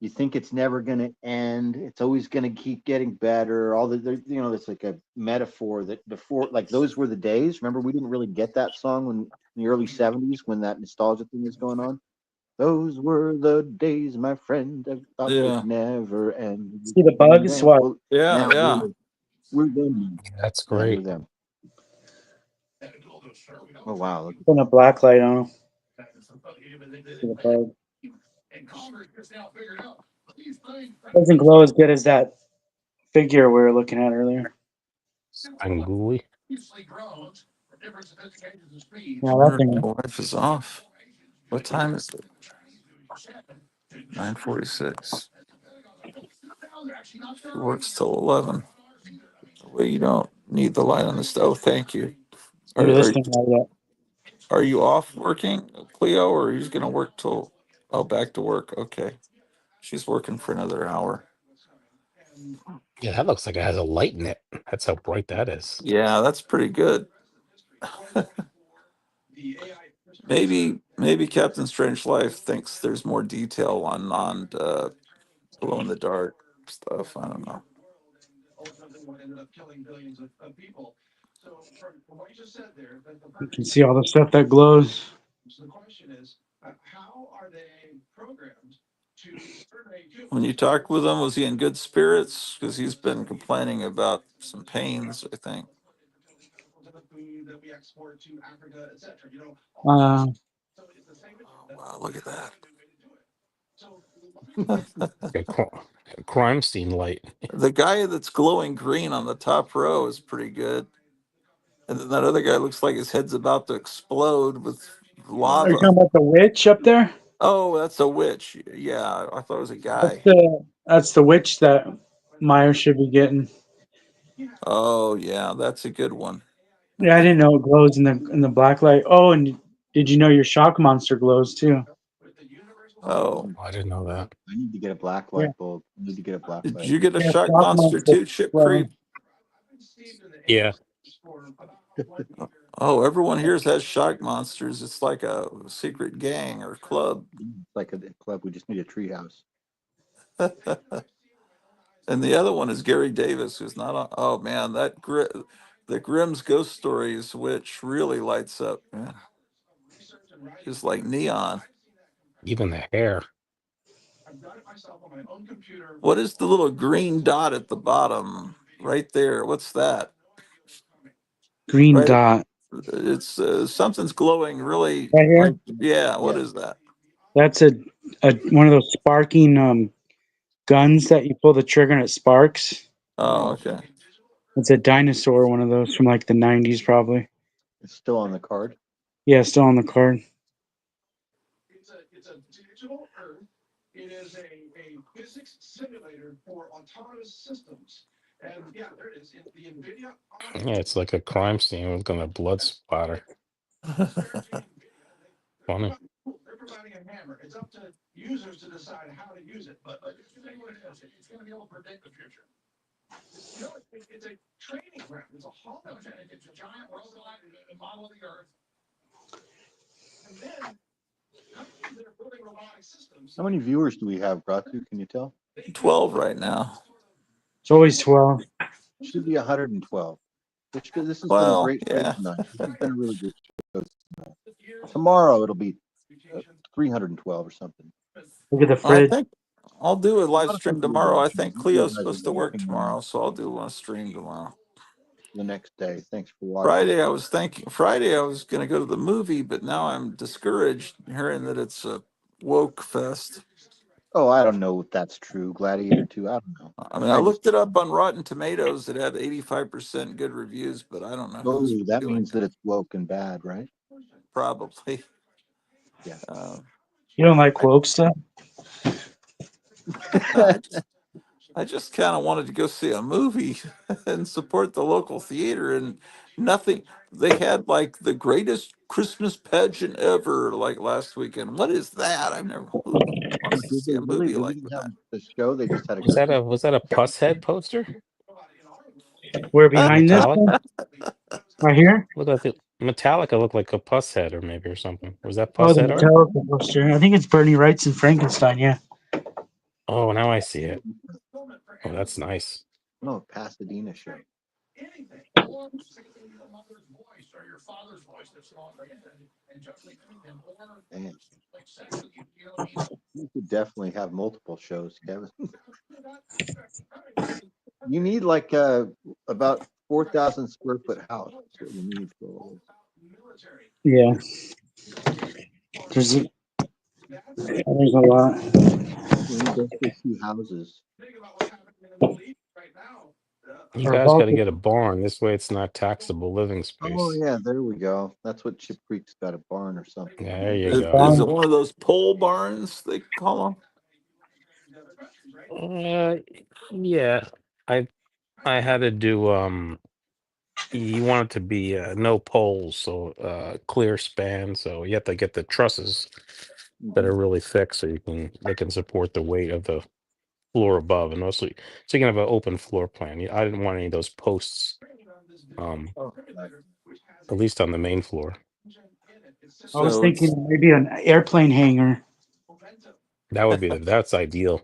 think it's never going to end. It's always going to keep getting better. It's like a metaphor that before, like those were the days. Remember, we didn't really get that song when in the early 70s when that nostalgia thing was going on. Those were the days, my friend, I thought would Yeah, never end. See the bugs? What? Well, yeah, now yeah. we're them. Yeah, that's Yeah, we're great. them. Oh wow, look Putting a black light on them. See the bug. Doesn't glow as good as that figure we were looking at earlier. Spangooly. Yeah, I that wonder if thing. my wife is off. What time is it? 9:46. She works till 11. Well, you don't need the light on the stove. Thank you. Maybe Are this are, thing light up. are you off working, Cleo, or are you going to work till? Oh, back to work. Okay. She's working for another hour. Yeah, that looks like it has a light in it. That's how bright that is. Yeah, that's pretty good. Maybe Captain Strangelove thinks there's more detail on glow in the dark stuff. I don't know. You can see all the stuff that glows. When you talked with him, was he in good spirits? Because he's been complaining about some pains, I think. Uh, Oh, wow, look at that. A crime scene light. The guy that's glowing green on the top row is pretty good. And then that other guy looks like his head's about to explode with Are you lava. talking about the witch up there? Oh, that's a witch. Yeah, I thought it was a That's guy. the witch that Meyer should be getting. Oh, yeah, that's a good one. Yeah, I didn't know it glows in the black light. Oh, and did you know your shock monster glows too? Oh, I didn't know that. I need to get a black Yeah. light bulb. I need to get a black did light. you get a Yeah, shock shock monster monster too, Chip glow. Creep? Yeah. Oh, everyone here has shock monsters. It's like a secret gang or club. It's like a club. We just need a treehouse. And the other one is Gary Davis, who's not on. Oh man, the Grimm's ghost stories, which really lights up. Man. It's like neon. Even the hair. What is the little green dot at the bottom right there? What's that? Green Right, dot it's something's glowing really. right here. Like, yeah, what Yeah. is that? That's a one of those sparking guns that you pull the trigger and it sparks. Oh, okay. It's a dinosaur, one of those from like the 90s, probably. It's still on the card. Yeah, still on the card. Yeah, it's like a crime scene with a blood splatter. Funny. How many viewers do we have, Gratu? Can you tell? 12 right now. It's always 12. Should be 112. This has been a Well, great show yeah. tonight. This has been a really good show tonight. Tomorrow it'll be 312 or something. Look at the I fridge. think I'll do a A live lot of stream people are tomorrow. I watching. think You Cleo's guys are supposed to work watching tomorrow, so I'll do a stream tomorrow. the next day. Thanks for watching. Friday I was going to go to the movie, but now I'm discouraged hearing that it's a woke fest. Oh, I don't know if that's true. Gladiator 2, I don't know. I mean, I looked it up on Rotten Tomatoes. It had 85% good reviews, but I don't know who's Oh, that doing means it. that it's woke and bad, right? Probably. Yeah. You don't like woke stuff? No, I just kind of wanted to go see a movie and support the local theater, and nothing. They had like the greatest Christmas pageant ever, like last weekend. What is that? I've never wanted to Did see they a really? movie They like didn't have that. the show. They just had a Was that Christmas. a pus head poster? We're behind this one, Metallica? right here. Look like the Metallica looked like a pus head or maybe or something. Was that Oh, pus the head art? Metallica poster. I think it's Bernie Wright's and Frankenstein. Yeah. Oh, now I see it. Oh, that's nice. No, Pasadena show. Man, you could definitely have multiple shows, Kevin. You need like about 4,000 square foot house. That's what you need for all Yeah. There's a lot. this. You need basically 2 houses. You Or guys got to Vulcan. get a barn. This way it's not taxable living Oh space. yeah, there we go. That's what Chip Creek's got, a barn or something. Yeah, there you Is, go. is it one of those pole barns they call Yeah. I had to do you want it to be no poles, so clear span, so you have to get the trusses that are really thick so they can support the weight of the floor above, and also so you can have an open floor plan. I didn't want any of those posts, them? at least on the main floor. I was So it's thinking maybe an airplane hangar That would be that's ideal.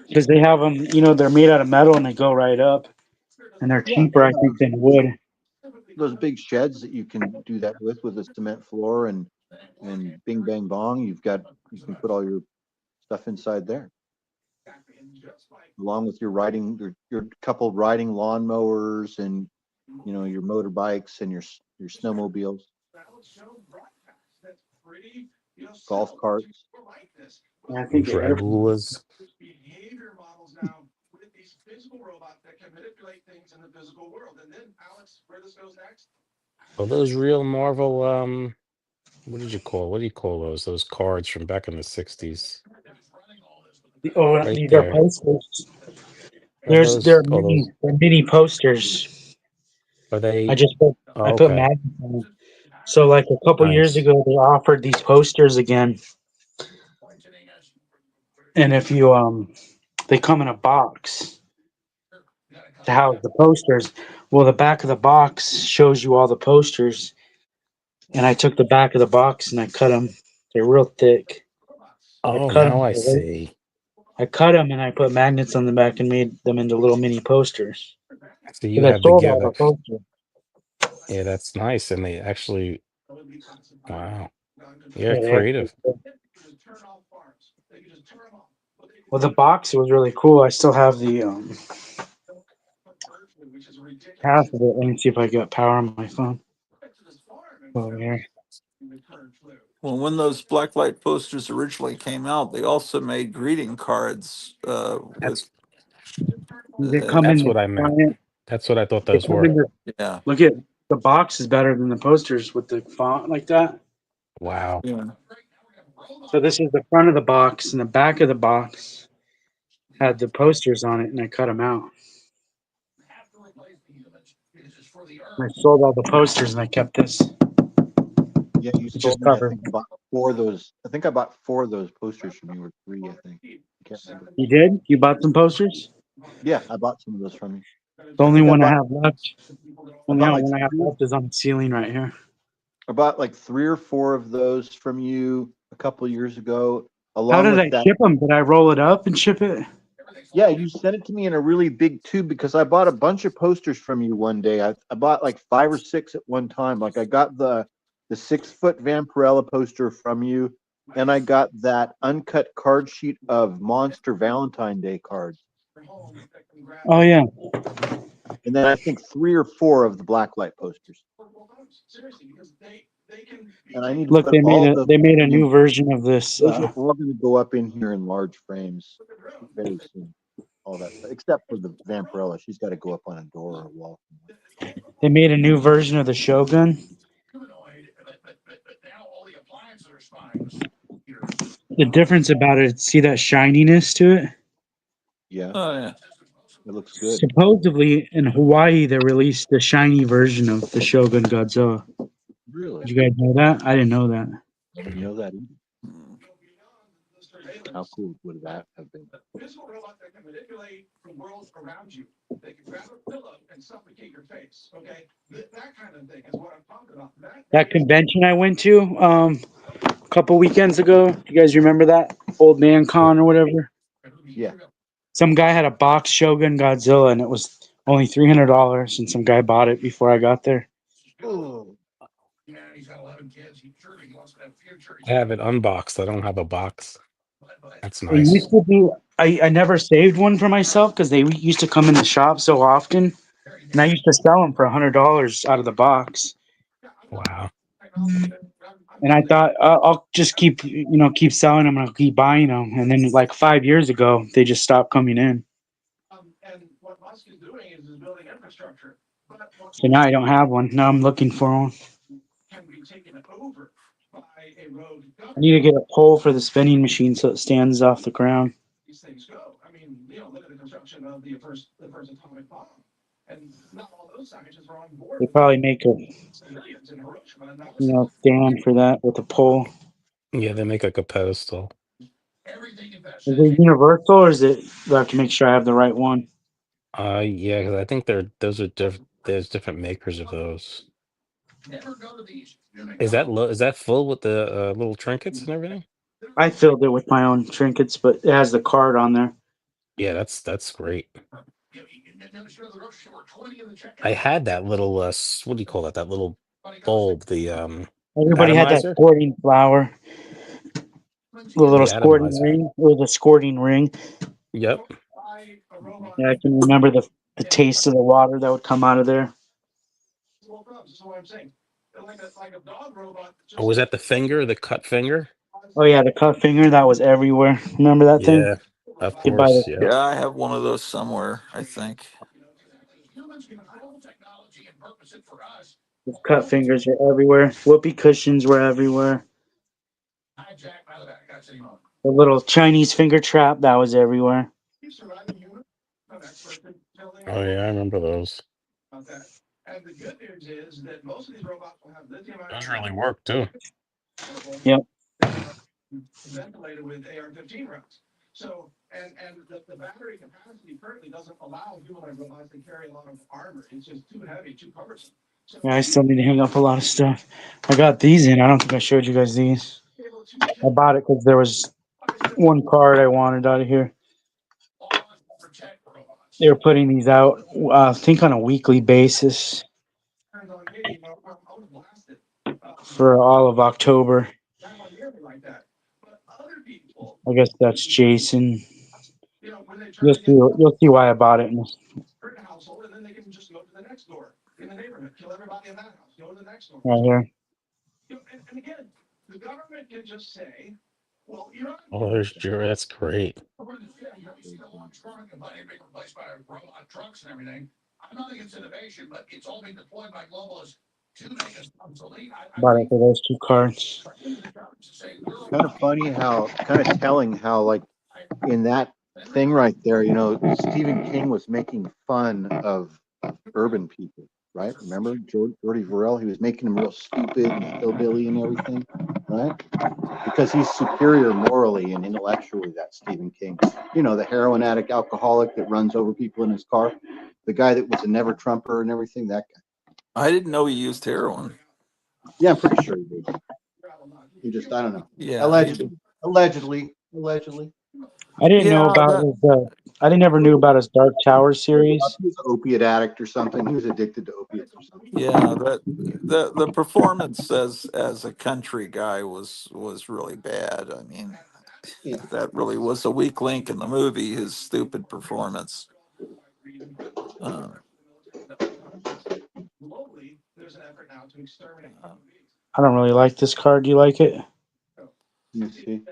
because they have them. You know, they're made out of metal and they go right up, and they're Yeah, cheaper, I think, than wood. those big sheds that you can do that with a cement floor and bing bang bong. You can put all your stuff inside there, along with your couple riding lawnmowers and your motorbikes and your snowmobiles. golf carts. And I think Dragulas. Are those real Marvel? What did you call? What do you call those? Those cards from back in the '60s, right these are there. posters. Are They're those? Are those? mini posters. Are I they? just put I Oh, put okay, magnets on them. So like a couple years nice. ago, they offered these posters again, and if you they come in a box to house the posters. Well, the back of the box shows you all the posters, and I took the back of the box and I cut them. They're real thick. I Oh, cut now them. I see. I cut them and I put magnets on the back and made them into little mini posters. So you Because I have the sold gear all the that. posters. Yeah, that's nice, and they actually. Wow. Yeah, Yeah, they creative. actually- well, the box was really cool. I still have the half of it. Let me see if I got power on my phone over here. Well, when those blacklight posters originally came out, they also made greeting cards with That's They come in that's and the what I meant. giant. That's what I thought They those come in were. the. yeah, Look at the box is better than the posters with the font like that. Wow. yeah. So this is the front of the box, and the back of the box had the posters on it, and I cut them out. And I sold all the posters, and I kept this. Yeah, you It just sold me. I covered. think about four of those. I think I bought four of those posters from you, or three. I think. I can't remember. You did? You bought some posters? Yeah, I bought some of those from you. The I only think one I have left. I Only bought like one I have three. left is on the ceiling right here. I bought like three or four of those from you a couple years ago, How along did with I that. ship them? Did I roll it up and ship it? Yeah, you sent it to me in a really big tube because I bought a bunch of posters from you one day. I bought like five or six at one time. Like I got the 6 foot Vampirella poster from you, and I got that uncut card sheet of Monster Valentine Day cards, Oh yeah. and then I think three or four of the blacklight posters. And I need to Look, put all of those they made a in. new version of this. Those are all going to go up in here in large frames very soon. All that stuff, except for the Vampirella. She's got to go up on a door or a wall. They made a new version of the Shogun. The difference about it, see that shininess to it? Yeah, Oh yeah. it looks good. Supposedly in Hawaii they released the shiny version of the Shogun Godzilla. Really? Did you guys know that? I didn't know that. I didn't know that either. Hmm. How cool would that have been? That convention I went to a couple weekends ago. Do you guys remember that? Old Man Con or whatever. Yeah. Some guy had a box Shogun Godzilla and it was only $300 and some guy bought it before I got there. Oh, I have it unboxed. I don't have a box. That's It nice. used to be I never saved one for myself because they used to come in the shop so often, and I used to sell them for $100 out of the box. Wow. And I thought I'll just keep selling them and I'll keep buying them. And then like 5 years ago, they just stopped coming in. So now I don't have one. Now I'm looking for one. I need to get a pole for the spinning machine so it stands off the ground. They probably make a stand for that with a pole. Yeah, they make like a pedestal. Is it universal or is it? Do I have to make sure I have the right one? Yeah, because I think those are different. There's different makers of those. Is that full with the little trinkets and everything? I filled it with my own trinkets, but it has the card on there. Yeah, that's great. I had that little what do you call that? That little bulb, the Everybody had that atomizer. squirting flower, the little The squirting atomizer. ring, or the squirting ring. Yep. Yeah, I can remember the taste of the water that would come out of there. Oh, was that the finger, the cut finger? Oh yeah, the cut finger that was everywhere. Remember that thing? Yeah, of You could buy the course. Yeah. Yeah, I have one of those somewhere, I think. cut fingers were everywhere. Whoopee cushions were everywhere. The little Chinese finger trap that was everywhere. Oh yeah, I remember those. Those really work too. Yep. Yeah, I still need to hang up a lot of stuff. I got these in. I don't think I showed you guys these. I bought it because there was one card I wanted out of here. They were putting these out, I think, on a weekly basis for all of October. I guess that's Jason. You'll see why I bought it. Right here. Oh, there's Jerry. That's great. Bought it for those two cards. Kind of funny how, kind of telling how, like, in that thing right there, you know, Stephen King was making fun of urban people, right? Remember Geordie Verrell? He was making them real stupid and hillbilly and everything, right? Because he's superior morally and intellectually, that Stephen King. You know, the heroin addict alcoholic that runs over people in his car, the guy that was a never Trumper and everything, that guy. I didn't know he used heroin. Yeah, I'm pretty sure he did. He just, I don't know. Yeah, Allegedly. I didn't know yeah, about that his. I didn't ever knew about his Dark Tower series. He was an opiate addict or something. He was addicted to opiates or something. yeah, that the performance as a country guy was really bad. I mean, Yeah. that really was a weak link in the movie. His stupid performance. Uh, I don't really like this card. Do you like it? Let me see.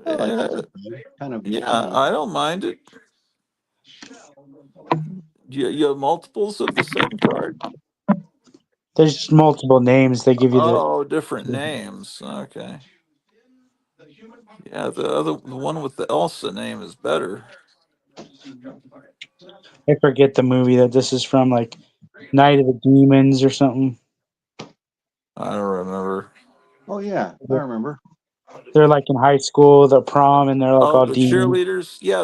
I like yeah, it. Kind of. yeah, I don't mind it. You have multiples of the same card. There's multiple names. They give you the. Oh, different names. Okay. Yeah, the one with the Elsa name is better. I forget the movie that this is from, like Night of the Demons or something. I don't remember. Oh yeah, I remember. They're like in high school, the prom, and they're like Oh, all the demons. cheerleaders. Yeah,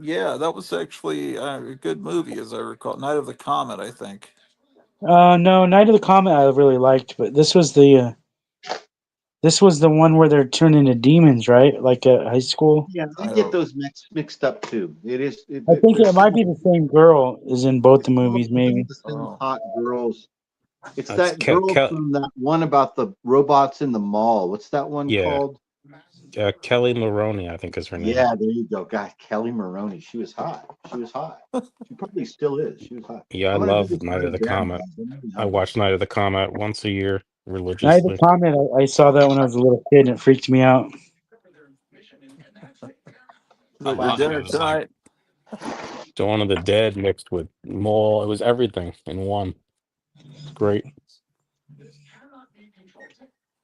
yeah, that was actually a good movie, as I recall. Night of the Comet, I think. No, Night of the Comet I really liked, but this was the one where they're turned into demons, right? Like at high school. Yeah, I I get don't. those mixed up too. It is. I think it There's might be the same girl is in both it's the still movies, maybe. the same Oh, hot girls. It's That's that girl from that one about the robots in the mall. What's that one yeah. called? Kelly Maroney, I think is her name. Yeah, there you go. God, Kelly Maroney. She was hot. She was hot. She probably still is. She was hot. Yeah, I I'm gonna do love this Night of the again, Comet. guys. I'm gonna be I hot. watch Night of the Comet once a year Night of the religiously. Comet, I saw that when I was a little kid, and it freaked me out. is I that your loved it. It dinner was like tonight? Dawn of the Dead mixed with mole. It was everything in one. It's great.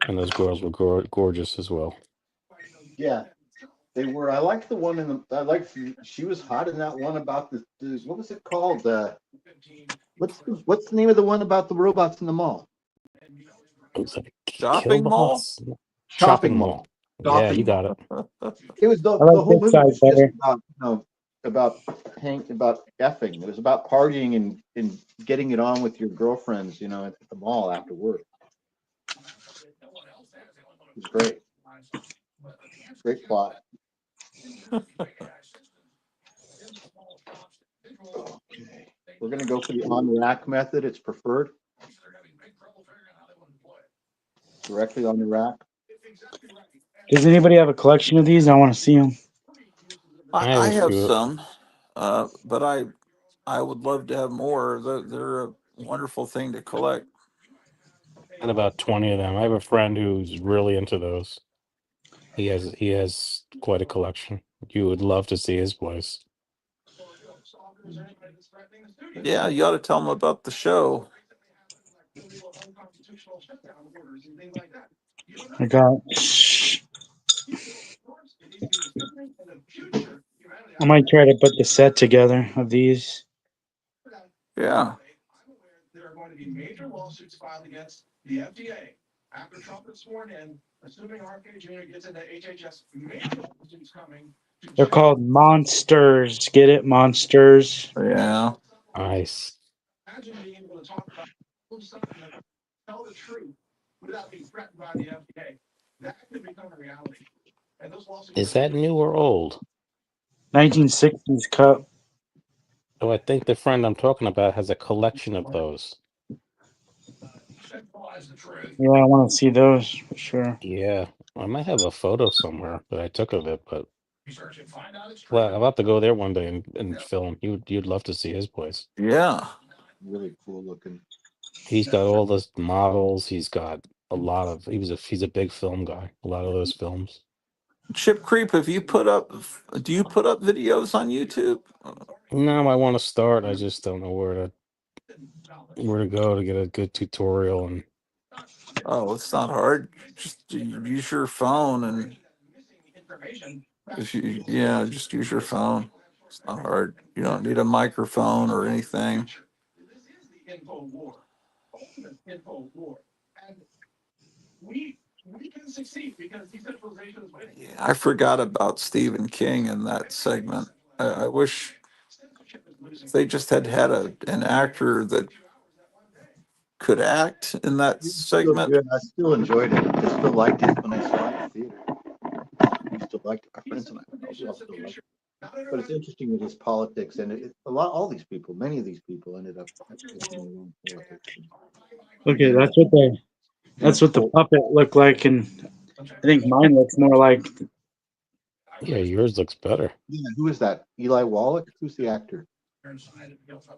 And those girls were gorgeous as well. Yeah, they were. I liked the one in the. I liked. She was hot in that one about what was it called? What's the name of the one about the robots in the mall? It was like Shopping mall? Killbots? Shopping Shopping mall. Mall. Yeah, Shopping you mall. got it. It was I the like whole this movie side was just better. about about effing. It was about partying and getting it on with your girlfriends, at the mall after work. It was great. Great plot. Okay. We're gonna go for the on rack method. It's preferred. Directly on the rack. Does anybody have a collection of these? I want to see them. I have I a have few. some, but I would love to have more. They're a wonderful thing to collect. And about 20 of them. I have a friend who's really into those. He has quite a collection. You would love to see his place. Yeah, you ought to tell them about the show. I got. I might try to put the set together of these. Yeah. They're called monsters. Get it? Monsters. Yeah. Nice. Is that new or old? 1960s cup. Oh, I think the friend I'm talking about has a collection of those. Yeah, I want to see those for sure. Yeah, I might have a photo somewhere that I took of it, but well, I'm about to go there one day and film. You'd love to see his place. Yeah. Really cool looking. He's got all those models. He's got a lot of. He's a big film guy. A lot of those films. Chip Creep, have you put up, do you put up videos on YouTube? No, I want to start. I just don't know where to go to get a good tutorial. And Oh, it's not hard. Just use your phone and if you, yeah, just use your phone. It's not hard. You don't need a microphone or anything. Yeah, I forgot about Stephen King in that segment. I wish they just had an actor that could act in that It was still segment. good. I still enjoyed it. I still liked it when I saw it in the theater. We still liked it. Our friends and I, we all still liked it. But it's interesting with his politics, and all these people, many of these people ended up taking their own politics. Okay, Again, that's what the puppet looked like, and I think mine looks more like. yeah, yours looks better. yeah, who is that? Eli Wallach? Who's the actor?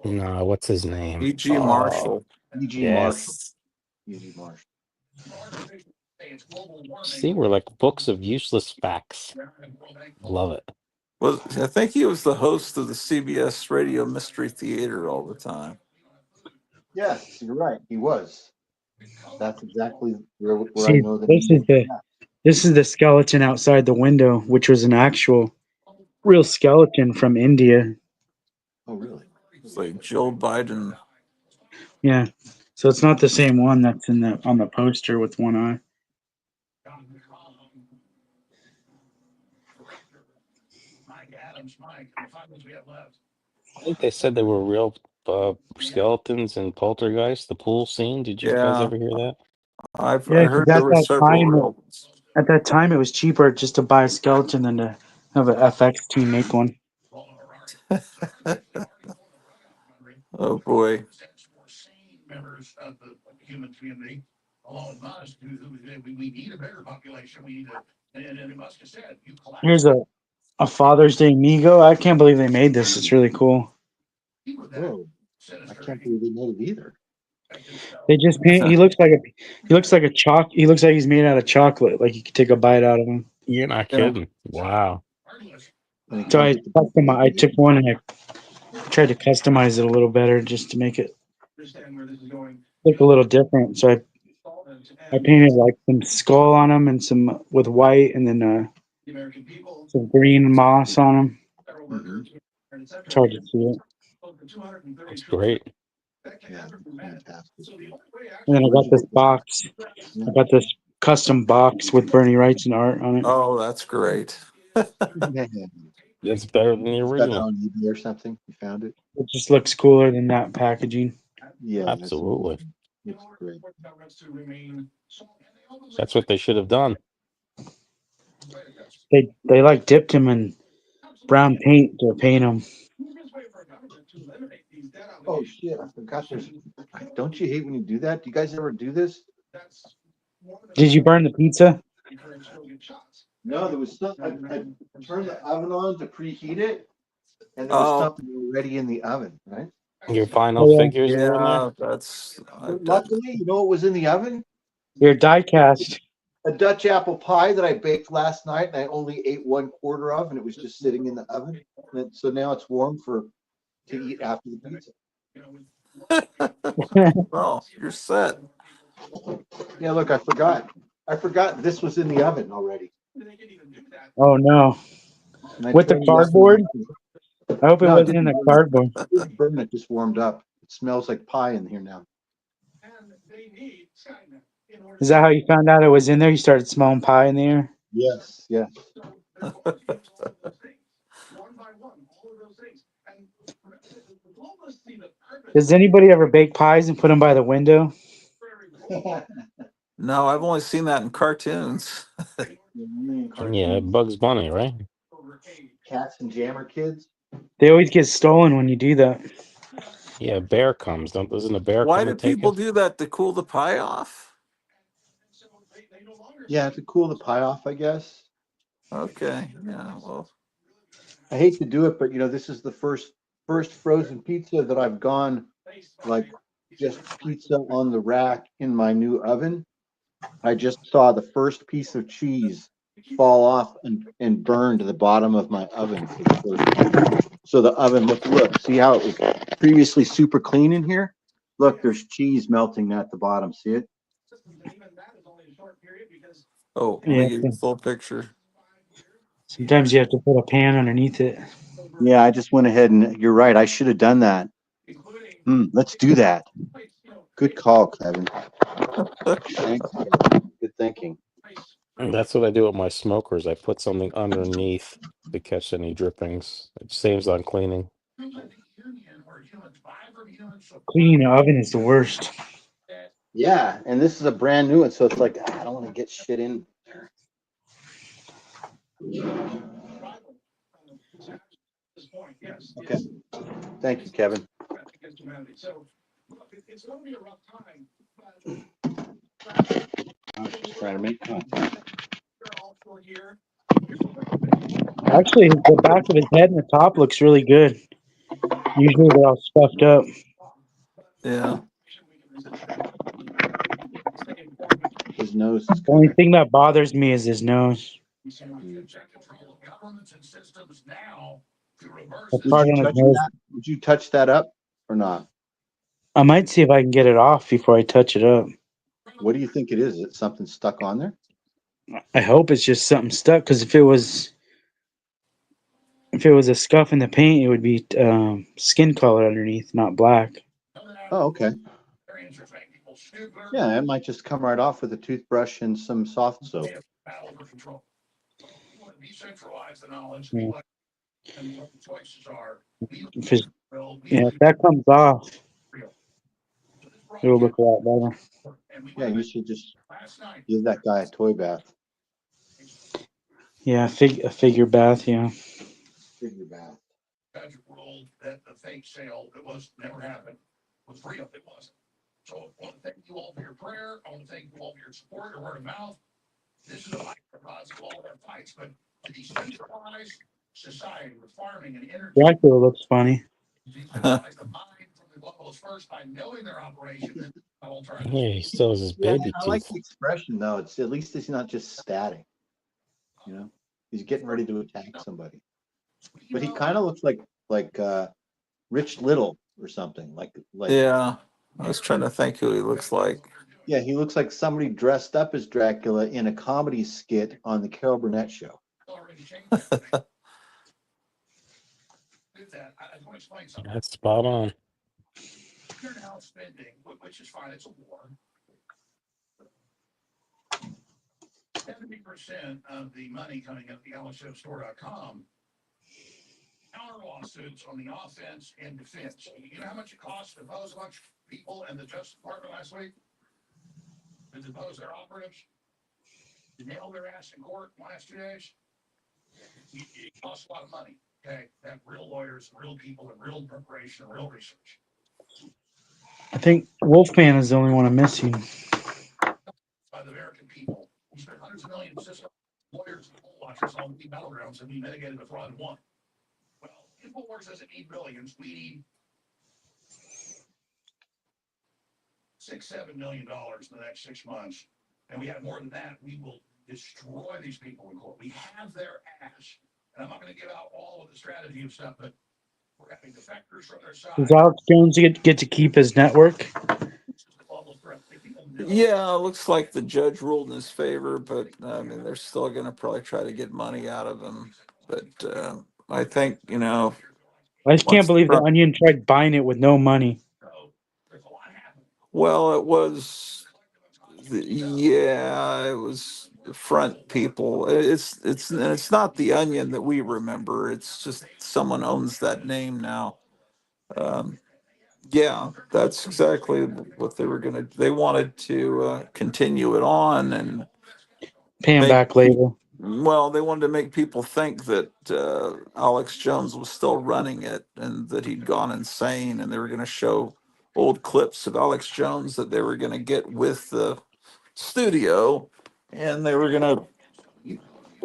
No, what's his name? E.G. Oh, Marshall. E.G. Marshall. yes. E.G. Marshall. See, we're like books of useless facts. Love it. Was I think he was the host of the CBS Radio Mystery Theater all the time. Yes, you're right. He was. That's exactly where I See, know the this name. is the skeleton outside the window, which was an actual, real skeleton from India. Oh, really? It's like Joe Biden. Yeah, so it's not the same one that's on the poster with one eye. I think they said they were real skeletons in Poltergeist, the pool scene. Did you guys Yeah, ever hear that? Yeah, I because heard there were several real ones. at that time, it was cheaper just to buy a skeleton than to have an FX team make one. Oh boy. Here's a Father's Day Mego. I can't believe they made this. It's really cool. Whoa. I can't believe they made it either. They just paint. He looks like a chalk. He looks like he's made out of chocolate. Like you could take a bite out of him. You're not Yeah. kidding. Wow. And it So comes with the I took one and I tried to customize it a little better just to make it look a little different. So I painted like some skull on them and some with white, and then some green moss on them. Mhm. It's hard to see it. That's great. Yeah, that's fantastic. And then I got this box. Yeah. I got this custom box with Bernie Wrightson art on it. Oh, that's great. Man, It's better than the is that original. on eBay or something? You found it? It just looks cooler than that packaging. Yeah, that's Absolutely. interesting. It's great. That's what they should have done. They like dipped him in brown paint to paint him. Oh shit! I forgot. Don't you hate when you do that? Do you guys ever do this? Did you burn the pizza? No, there was stuff. I turned the oven on to preheat it, and there was Oh, something already in the oven, right? Your final Oh, yeah. figures were in there. yeah, that's I've But done. luckily, you know what was in the oven? Your die cast. A Dutch apple pie that I baked last night, and I only ate 1/4 of, and it was just sitting in the oven. So now it's warm to eat after the pizza. Well, you're set. Yeah, look, I forgot. I forgot this was in the oven already. Oh no! And I With the told you cardboard? I hope it no, it wasn't in didn't the burn. cardboard. It didn't burn. It just warmed up. It smells like pie in here now. Is that how you found out it was in there? You started smelling pie in the air? Yes, yes. Does anybody ever bake pies and put them by the window? No, I've only seen that in cartoons. Yeah, Bugs Bunny, right? Cats and Jammer Kids. They always get stolen when you do that. Yeah, bear comes. Doesn't a bear Why come do and take people it? do that? To cool the pie off? Yeah, to cool the pie off, I guess. Okay. Yeah. Well, I hate to do it, but this is the first frozen pizza that I've gone like just pizza on the rack in my new oven. I just saw the first piece of cheese fall off and burn to the bottom of my oven for the first time. So the oven, look, see how it was previously super clean in here? Look, there's cheese melting at the bottom. See it? oh, let Yeah. me get a full picture. Sometimes you have to put a pan underneath it. Yeah, I just went ahead and you're right. I should have done that. Let's do that. Good call, Kevin. Thanks, Kevin. Good thinking. And that's what I do with my smokers. I put something underneath to catch any drippings. It saves on cleaning. Cleaning the oven is the worst. Yeah, and this is a brand new one, so it's like I don't want to get shit in there. Okay. Thank you, Kevin. Just trying to make contact. Actually, the back of his head and the top looks really good. Usually they're all stuffed up. Yeah. His nose is The only kind of. thing that bothers me is his nose. The Would part you on his touch nose. that? Would you touch that up or not? I might see if I can get it off before I touch it up. What do you think it is? Is it something stuck on there? I hope it's just something stuck. Because if it was a scuff in the paint, it would be skin color underneath, not black. Oh, okay. Yeah, it might just come right off with a toothbrush and some soft soap. Yeah. If that comes off, it'll look a lot better. Yeah, you should just give that guy a toy bath. Yeah, a figure bath. Yeah. Figure bath. Dracula looks funny. Yeah, he still has his Yeah, baby I like teeth. the expression though. It's at least he's not just static. He's getting ready to attack somebody. But he kind of looks like Rich Little or something. Like Yeah. I was trying to think who he looks like. yeah, he looks like somebody dressed up as Dracula in a comedy skit on the Carol Burnett show. That's spot on. I think Wolfman is the only one I'm missing. And we have more than that. We will destroy these people in court. We have their ass. And I'm not going to give out all of the strategy and stuff, but we're having defectors from their Does side. Alex Jones get to keep his network? Yeah, it looks like the judge ruled in his favor, but I mean, they're still going to probably try to get money out of him. But I think, I just can't once believe the Trump, Onion tried buying it with no money. well, it was, yeah, it was front people. It's not the Onion that we remember. It's just someone owns that name now. Um, yeah, that's exactly what they were gonna. They wanted to continue it on and Pay him make back later. well, they wanted to make people think that Alex Jones was still running it and that he'd gone insane, and they were going to show old clips of Alex Jones that they were going to get with the studio, and they were going to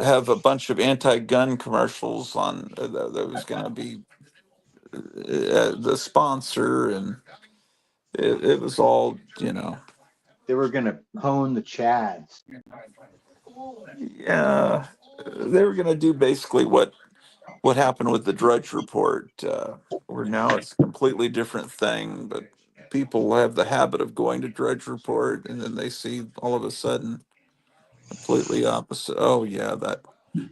have a bunch of anti-gun commercials on that was going to be the sponsor, and it was all They were gonna pwn the Chads. yeah, they were going to do basically what happened with the Drudge Report, where now it's a completely different thing, but people have the habit of going to Drudge Report and then they see all of a sudden completely opposite. Oh yeah,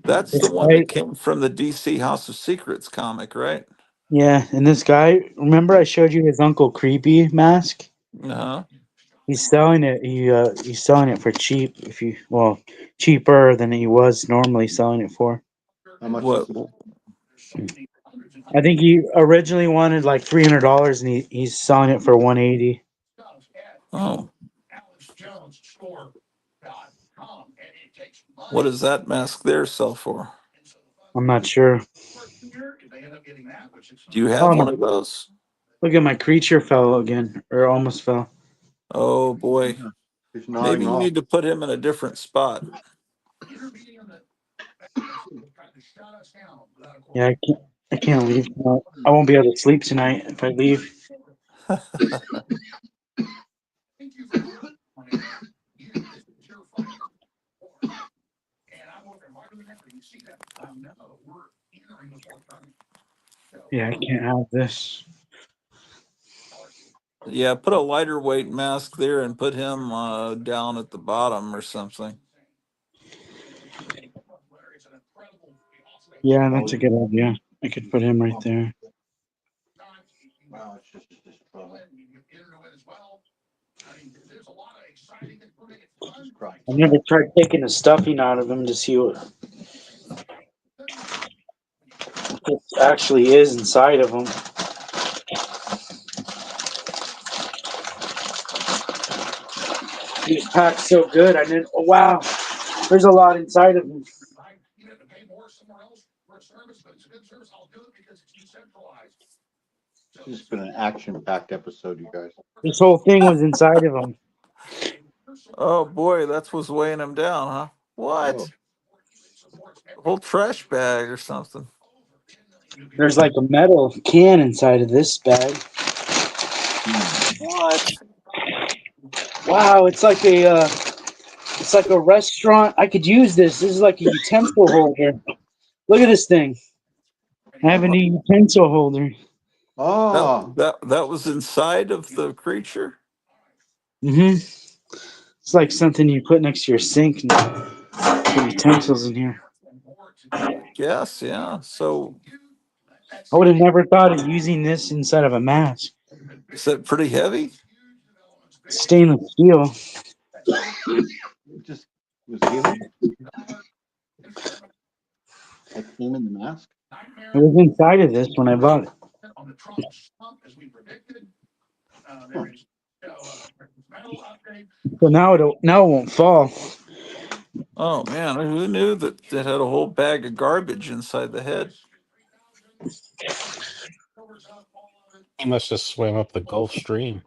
that's the This one guy, that came from the DC House of Secrets comic, right? yeah, and this guy. Remember, I showed you his Uncle Creepy mask. Uh-huh. He's selling it. He's selling it for cheap. If you cheaper than he was normally selling it for. How much What? is it? I think he originally wanted like $300, and he's selling it for 180. Oh, what does that mask there sell for? I'm not sure. Do you Oh have one no! of those? Look at my creature fell again, or almost fell. Oh boy, He's maybe nodding you off. need to put him in a different spot. Yeah, I can't. I can't leave. No, I won't be able to sleep tonight if I leave. Yeah, I can't have this. Yeah, put a lighter weight mask there and put him down at the bottom or something. Yeah, that's a good idea. I could put him right there. Wow, it's just trouble. Jesus Christ. I've never tried taking the stuffing out of him to see what it actually is inside of him. He's packed so good. I didn't. Oh, wow, there's a lot inside of him. It's just been an action-packed episode, you guys. This whole thing was inside of him. Oh boy, that's what's weighing him down, huh? Oh, What? Whole trash bag or something. There's like a metal can inside of this bag. What? Wow, it's like a restaurant. I could use this. This is like a utensil holder. Look at this thing. I have a new utensil holder. That oh, that was inside of the creature? Mm-hmm. It's like something you put next to your sink and put utensils in here. Yes, yeah. So I would have never thought of using this inside of a mask. is that pretty heavy? Stainless steel. it just was given. Like came in the mask. It was inside of this when I bought it. Huh. So now it won't fall. Oh man, who knew that it had a whole bag of garbage inside the head? He must have swam up the Gulf Stream.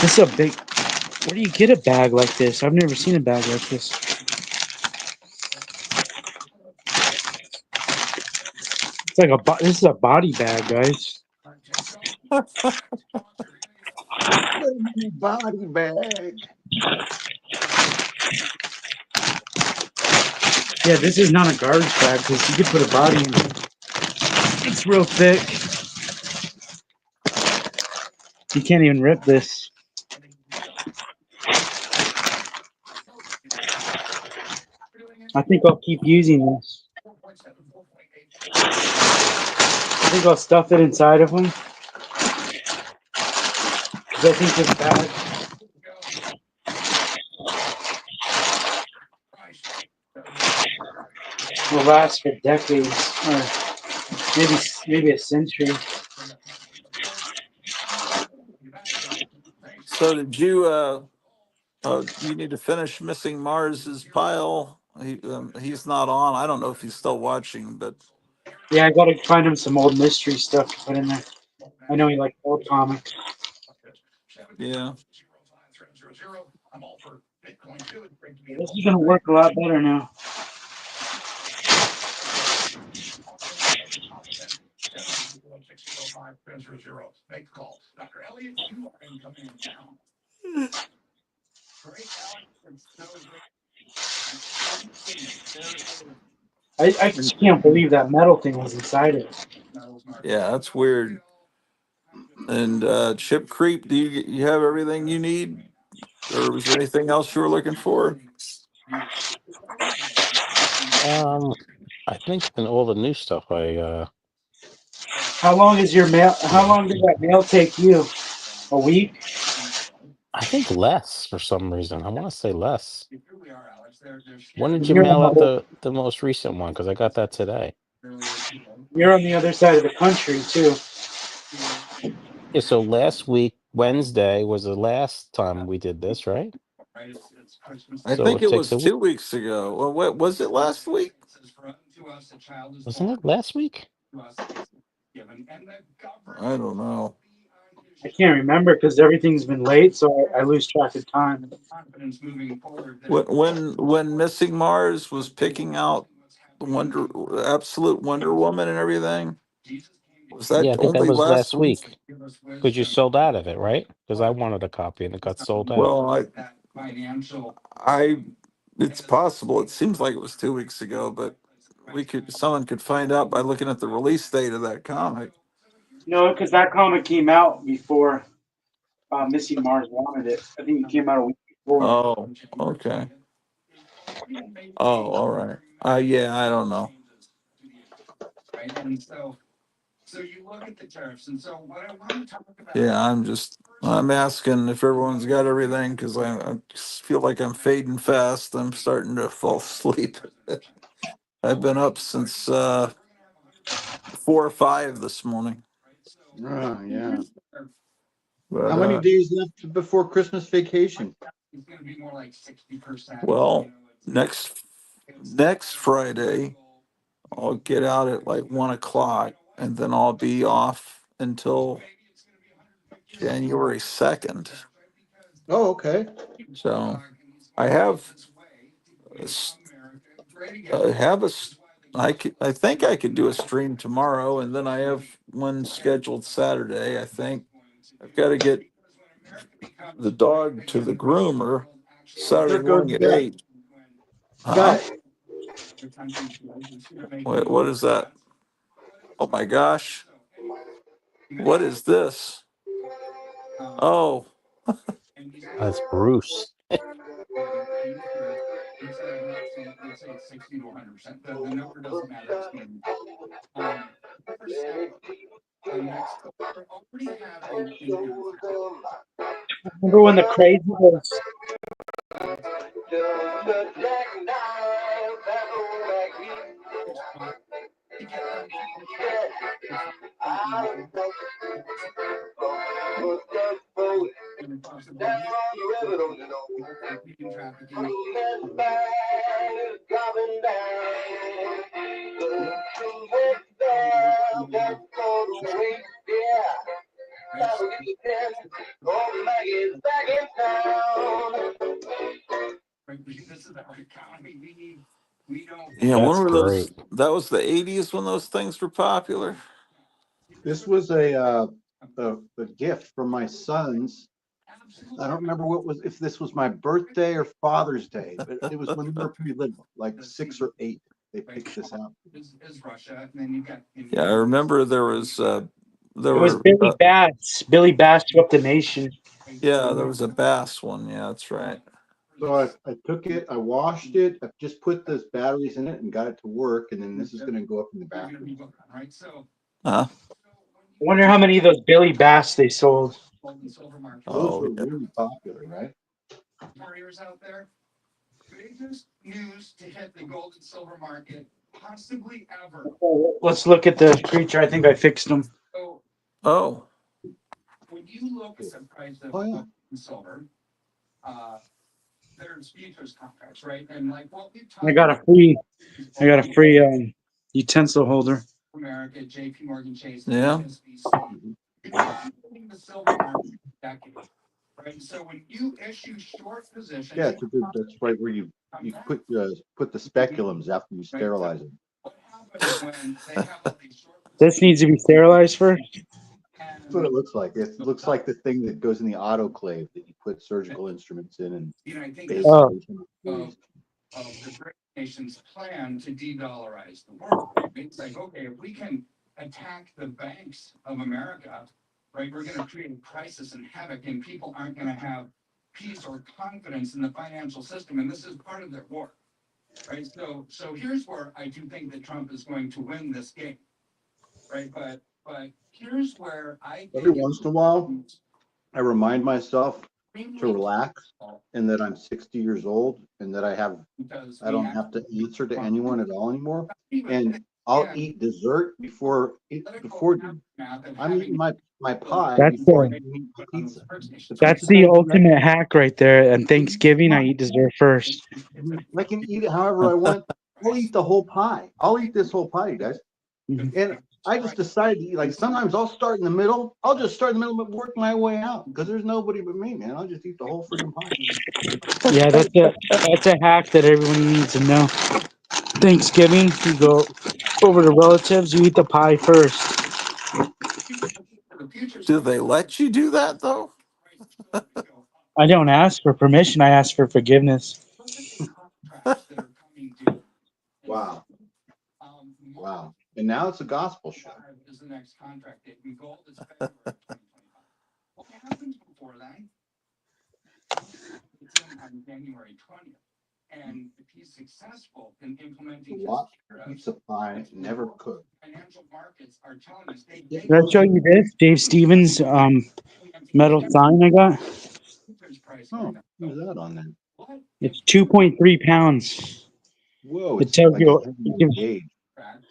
This is a big. Where do you get a bag like this? I've never seen a bag like this. It's like this is a body bag, guys. Put him in a body bag. Yeah, this is not a garbage bag because you could put a body in it. It's real thick. You can't even rip this. I think I'll keep using this. I think I'll stuff it inside of them. Because I think this bag will last for decades, or maybe a century. So did you? You need to finish missing Mars's pile. He's not on. I don't know if he's still watching, but Yeah, I gotta find him some old mystery stuff to put in there. I know he likes old comics. yeah. This is gonna work a lot better now. I just can't believe that metal thing was inside it. Yeah, that's weird. And Chip Creep, do you have everything you need, or was there anything else you were looking for? I think in all the new stuff, How long is your mail? How yeah, long did that mail take you? A week? I think less for some reason. I want to say less. When did you You're on mail the out whole, the most recent one? Because I got that today. you're on the other side of the country too. Yeah, so last week, Wednesday, was the last time we did this, right? I So think it it takes was a week. 2 weeks ago. Well, what was it last week? Wasn't it last week? I don't know. I can't remember because everything's been late, so I lose track of time. When Missing Mars was picking out the absolute Wonder Woman and everything, was Yeah, that I think that only was last last week? week. Because you sold out of it, right? Because I wanted a copy and it got sold out. Well, I, it's possible. It seems like it was 2 weeks ago, but someone could find out by looking at the release date of that comic. No, because that comic came out before Missing Mars wanted it. I think it came out a week before. Oh, okay. Oh, all right. Yeah, I don't know. Yeah, I'm asking if everyone's got everything because I just feel like I'm fading fast. I'm starting to fall asleep. I've been up since 4 or 5 this morning. Yeah. But How many days left before Christmas vacation? well, next Friday, I'll get out at like 1 o'clock, and then I'll be off until January 2nd. Oh, okay. So I have I have a s- I think I could do a stream tomorrow, and then I have one scheduled Saturday. I think I've got to get the dog to the groomer Saturday There goes morning at Beth. 8. Huh? Got What is that? Oh my gosh. What is this? Oh, That's Bruce. Remember when the crazy was? yeah. When That's were those? great. That was the 80s when those things were popular. This was a gift from my sons I don't remember if this was my birthday or Father's Day, but it was when we were pretty little, like 6 or 8. They picked this out. Yeah, I remember there was It was Billy Bass. Billy Bass swept the nation. yeah, there was a bass one. Yeah, that's right. So I took it, I washed it, I just put those batteries in it and got it to work, and then this is going to go up in the bathroom. Huh? I wonder how many of those Billy Bass they sold. Those Oh, were yeah. really popular, right? Let's look at the creature. I think I fixed them. Oh, Oh yeah. I got a free utensil holder. yeah. Mhm. Yeah, it's a good. That's right where you put the speculums after you sterilize them. This needs to be sterilized first. That's what it looks like. It looks like the thing that goes in the autoclave that you put surgical instruments in and bake Oh, every 10 degrees. Every once in a while, I remind myself to relax and that I'm 60 years old and that I don't have to answer to anyone at all anymore. And I'll eat dessert before I'm eating my pie that's before I the even eat the pizza. The that's pizza's the gonna be ready. ultimate hack right there. And Thanksgiving, I eat dessert first. I can eat it however I want. I'll eat the whole pie. I'll eat this whole pie, you guys. Mhm. And I just decided to eat, like sometimes I'll start in the middle. I'll just start in the middle but work my way out because there's nobody but me, man. I'll just eat the whole freaking pie. Yeah, that's a hack that everyone needs to know. Thanksgiving, you go over to relatives, you eat the pie first. Do they let you do that though? I don't ask for permission, I ask for forgiveness. Wow. Wow. And now it's a gospel show. The Watch pizza pie never cooked. Did I show you this? Dave Stevens metal sign I got? Oh, who's that on there? It's 2.3 pounds. Whoa, It it's tells I got you heavy it with gauge.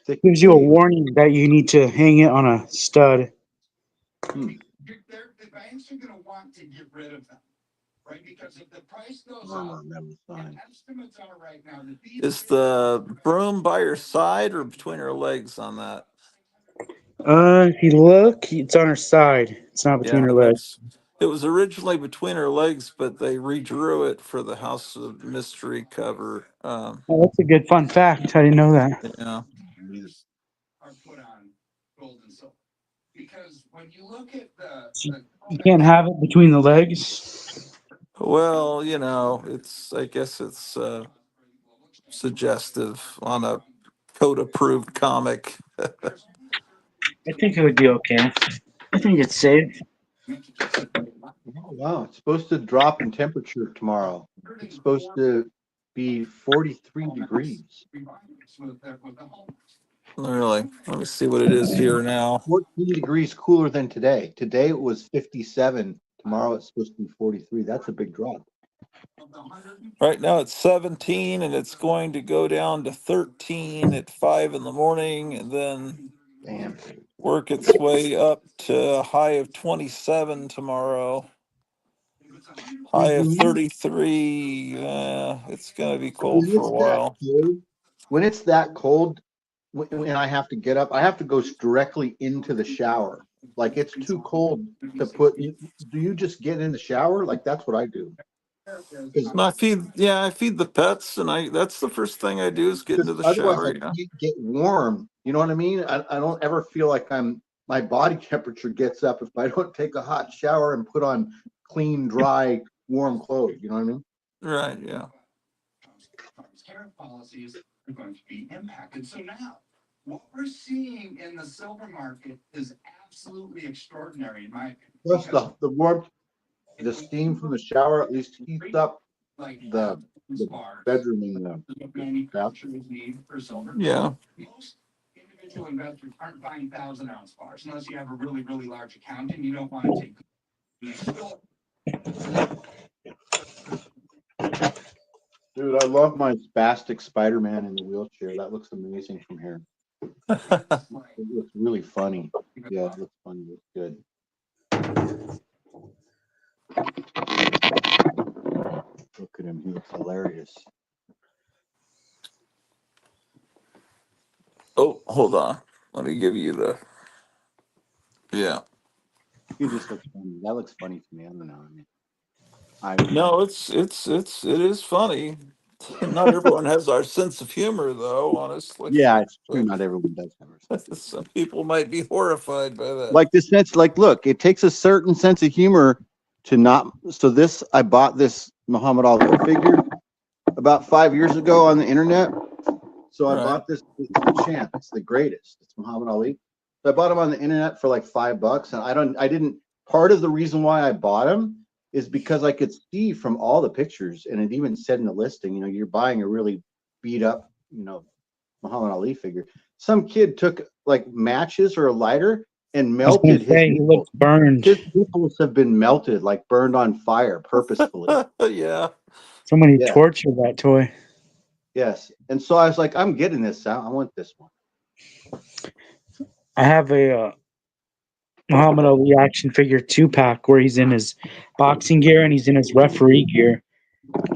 Thick gives you a gauge. warning that you need to hang it on a stud. Hmm. Oh, never sign. Is the broom by her side or between her legs on that? If you look, it's on her side. It's not between Yeah, her legs. it was originally between her legs, but they redrew it for the House of Mystery cover. Oh, that's a good fun fact. I didn't know that. Yeah. Neither. You can't have it between the legs. Well, I guess it's suggestive on a code approved comic. I think it would be okay. I think it's safe. Oh, wow. It's supposed to drop in temperature tomorrow. It's supposed to be 43 degrees. Really. Let me see what it is here now. 14 degrees cooler than today. Today it was 57. Tomorrow it's supposed to be 43. That's a big drop. Right now it's 17 and it's going to go down to 13 at 5 in the morning and then Damn. work its way up to a high of 27 tomorrow. High of When 33. It's going to be cold for a it's that while. cold, when it's that cold, when I have to get up, I have to go directly into the shower. Like it's too cold to put. Do you just get in the shower? Like that's what I do. Because I feed the pets and that's the first thing I do is get into the otherwise I shower. Yeah. can't get warm. You know what I mean? I don't ever feel like my body temperature gets up if I don't take a hot shower and put on clean, dry, warm clothes. You know what I mean? Right. Yeah. Tariff policies are going to be impacted. So now, what we're seeing in the silver market is absolutely extraordinary, in my opinion. Plus the warmth, the steam from the shower at least heats up the bedroom in the bathroom. Manufacturers need for silver. Yeah. Most individual investors aren't buying 1,000-ounce bars unless you have a really, really large account and you don't want to take. Dude, I love my spastic Spider-Man in the wheelchair. That looks amazing from here. It looks really funny. Yeah, it looks funny. It looks good. Look at him. He looks hilarious. Oh, hold on. Let me give you the. Yeah. He just looks funny. That looks funny to me. I don't know. I mean, No, it is funny. Not everyone has our sense of humor, though. Honestly, yeah, it's true. Not everyone does have a some people might be horrified by that. like this sense. Like, look, it takes a certain sense of humor to not. So this, I bought this Muhammad Ali figure about 5 years ago on the internet. So I Right. bought this. It's the champ. It's the greatest. It's Muhammad Ali. So I bought him on the internet for like $5, and I didn't. Part of the reason why I bought him is because I could see from all the pictures, and it even said in the listing, you know, you're buying a really beat up, you know, Muhammad Ali figure. Some kid took like matches or a lighter and I was gonna melted his say he looks burned. His nipples have been melted, like burned on fire purposefully. Yeah. Somebody Yeah. tortured that toy. Yes. And so I was like, I'm getting this out. I want this one. I have a Muhammad Ali action figure 2-pack where he's in his boxing gear and he's in his referee gear.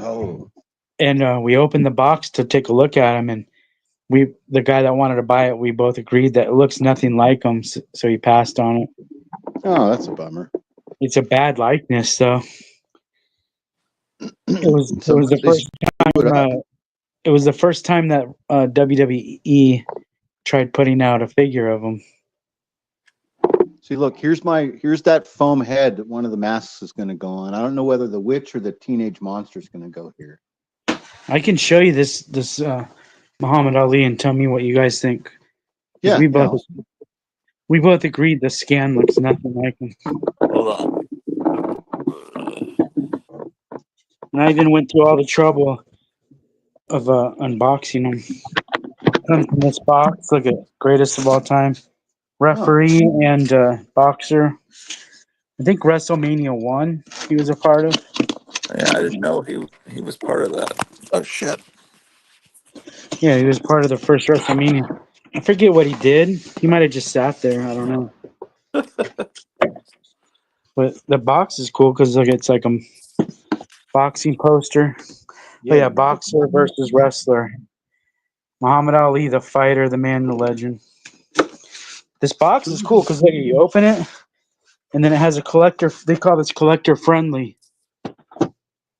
Oh. And we opened the box to take a look at him, and the guy that wanted to buy it, we both agreed that it looks nothing like him, so he passed on it. Oh, that's a bummer. It's a bad likeness, though. It was So the first time. It was the first time that WWE tried putting out a figure of him. see, look, here's that foam head that one of the masks is going to go on. I don't know whether the witch or the teenage monster is going to go here. I can show you this Muhammad Ali and tell me what you guys think. Yeah. We both agreed the scan looks nothing like him. Hold on. And I even went through all the trouble of unboxing them. Comes in this box. Look at it. Greatest of all time. Referee and boxer. I think WrestleMania 1 he was a part of. Yeah, I didn't know he was part of that. Oh shit. Yeah, he was part of the first WrestleMania. I forget what he did. He might have just sat there. I don't know. But the box is cool because look, it's like a boxing poster. Oh yeah, boxer versus wrestler. Muhammad Ali, the fighter, the man, the legend. This box is cool because like, you open it, and then it has a collector. They call this collector friendly,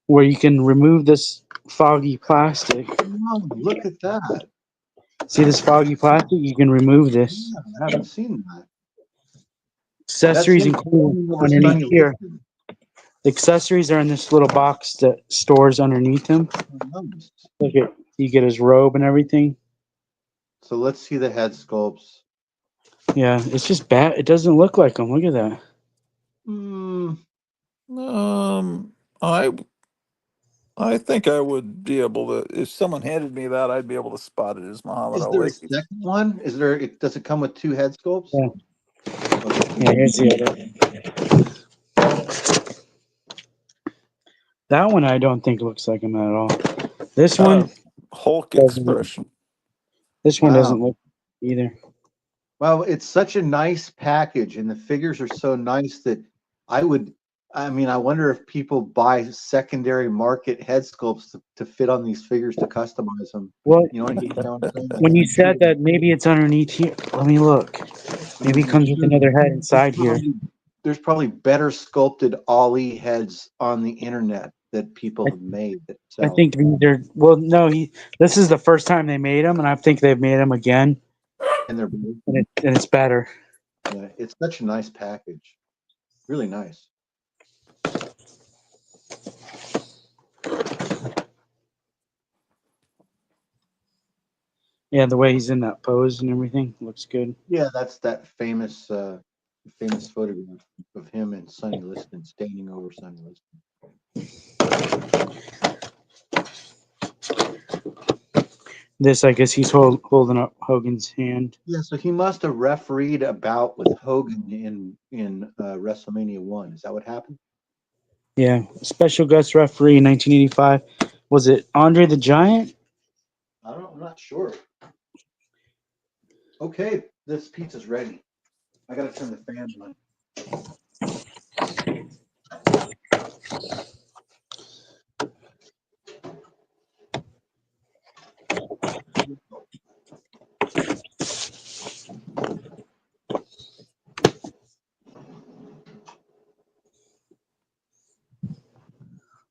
where you can remove this foggy plastic. Oh, look at that. See this foggy plastic? You can remove this. Yeah, I haven't seen that. Accessories included underneath here. The accessories are in this little box that stores underneath him. Look at you get his robe and everything. So let's see the head sculpts. Yeah, it's just bad. It doesn't look like him. Look at that. I think I would be able to, if someone handed me that, I'd be able to spot it as Muhammad Is there Ali. a second one? Does it come with two head sculpts? Yeah. Okay. Yeah, here's the other. That one I don't think looks like him at all. This one Hulk doesn't. expression. This one doesn't look either. Well, it's such a nice package, and the figures are so nice that I wonder if people buy secondary market head sculpts to fit on these figures to customize them. Well, you know what I'm saying? when you said that maybe it's underneath here, let me look. Maybe it comes with another head inside here. There's probably better sculpted Ali heads on the internet that people have made. I think they're this is the first time they made them, and I think they've made them again. And they're and it's better. Yeah, it's such a nice package. Really nice. Yeah, the way he's in that pose and everything looks good. Yeah, that's that famous photograph of him and Sonny Liston standing over Sonny Liston. This, I guess, he's holding up Hogan's hand. Yeah, so he must have refereed a bout with Hogan in WrestleMania 1. Is that what happened? Yeah, special guest referee in 1985. Was it Andre the Giant? I don't. I'm not sure. Okay, this pizza's ready. I gotta turn the fan on.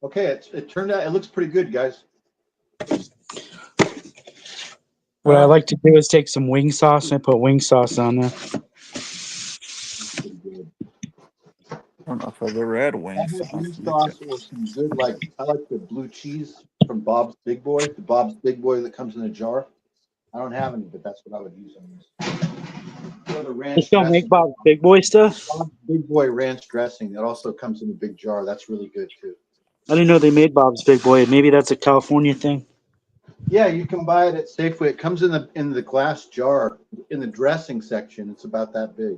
Okay, it turned out it looks pretty good, guys. What I like to do is take some wing sauce and I put wing sauce on there. Pretty good. I don't know if I've ever had wing I have sauce. green sauce or some good I like the blue cheese from Bob's Big Boy, the Bob's Big Boy that comes in a jar. I don't have any, but that's what I would use on this. Or the They ranch still make dressing. Bob's Big Boy stuff? Bob's Big Boy ranch dressing that also comes in a big jar. That's really good too. I didn't know they made Bob's Big Boy. Maybe that's a California thing. Yeah, you can buy it at Safeway. It comes in the glass jar in the dressing section. It's about that big.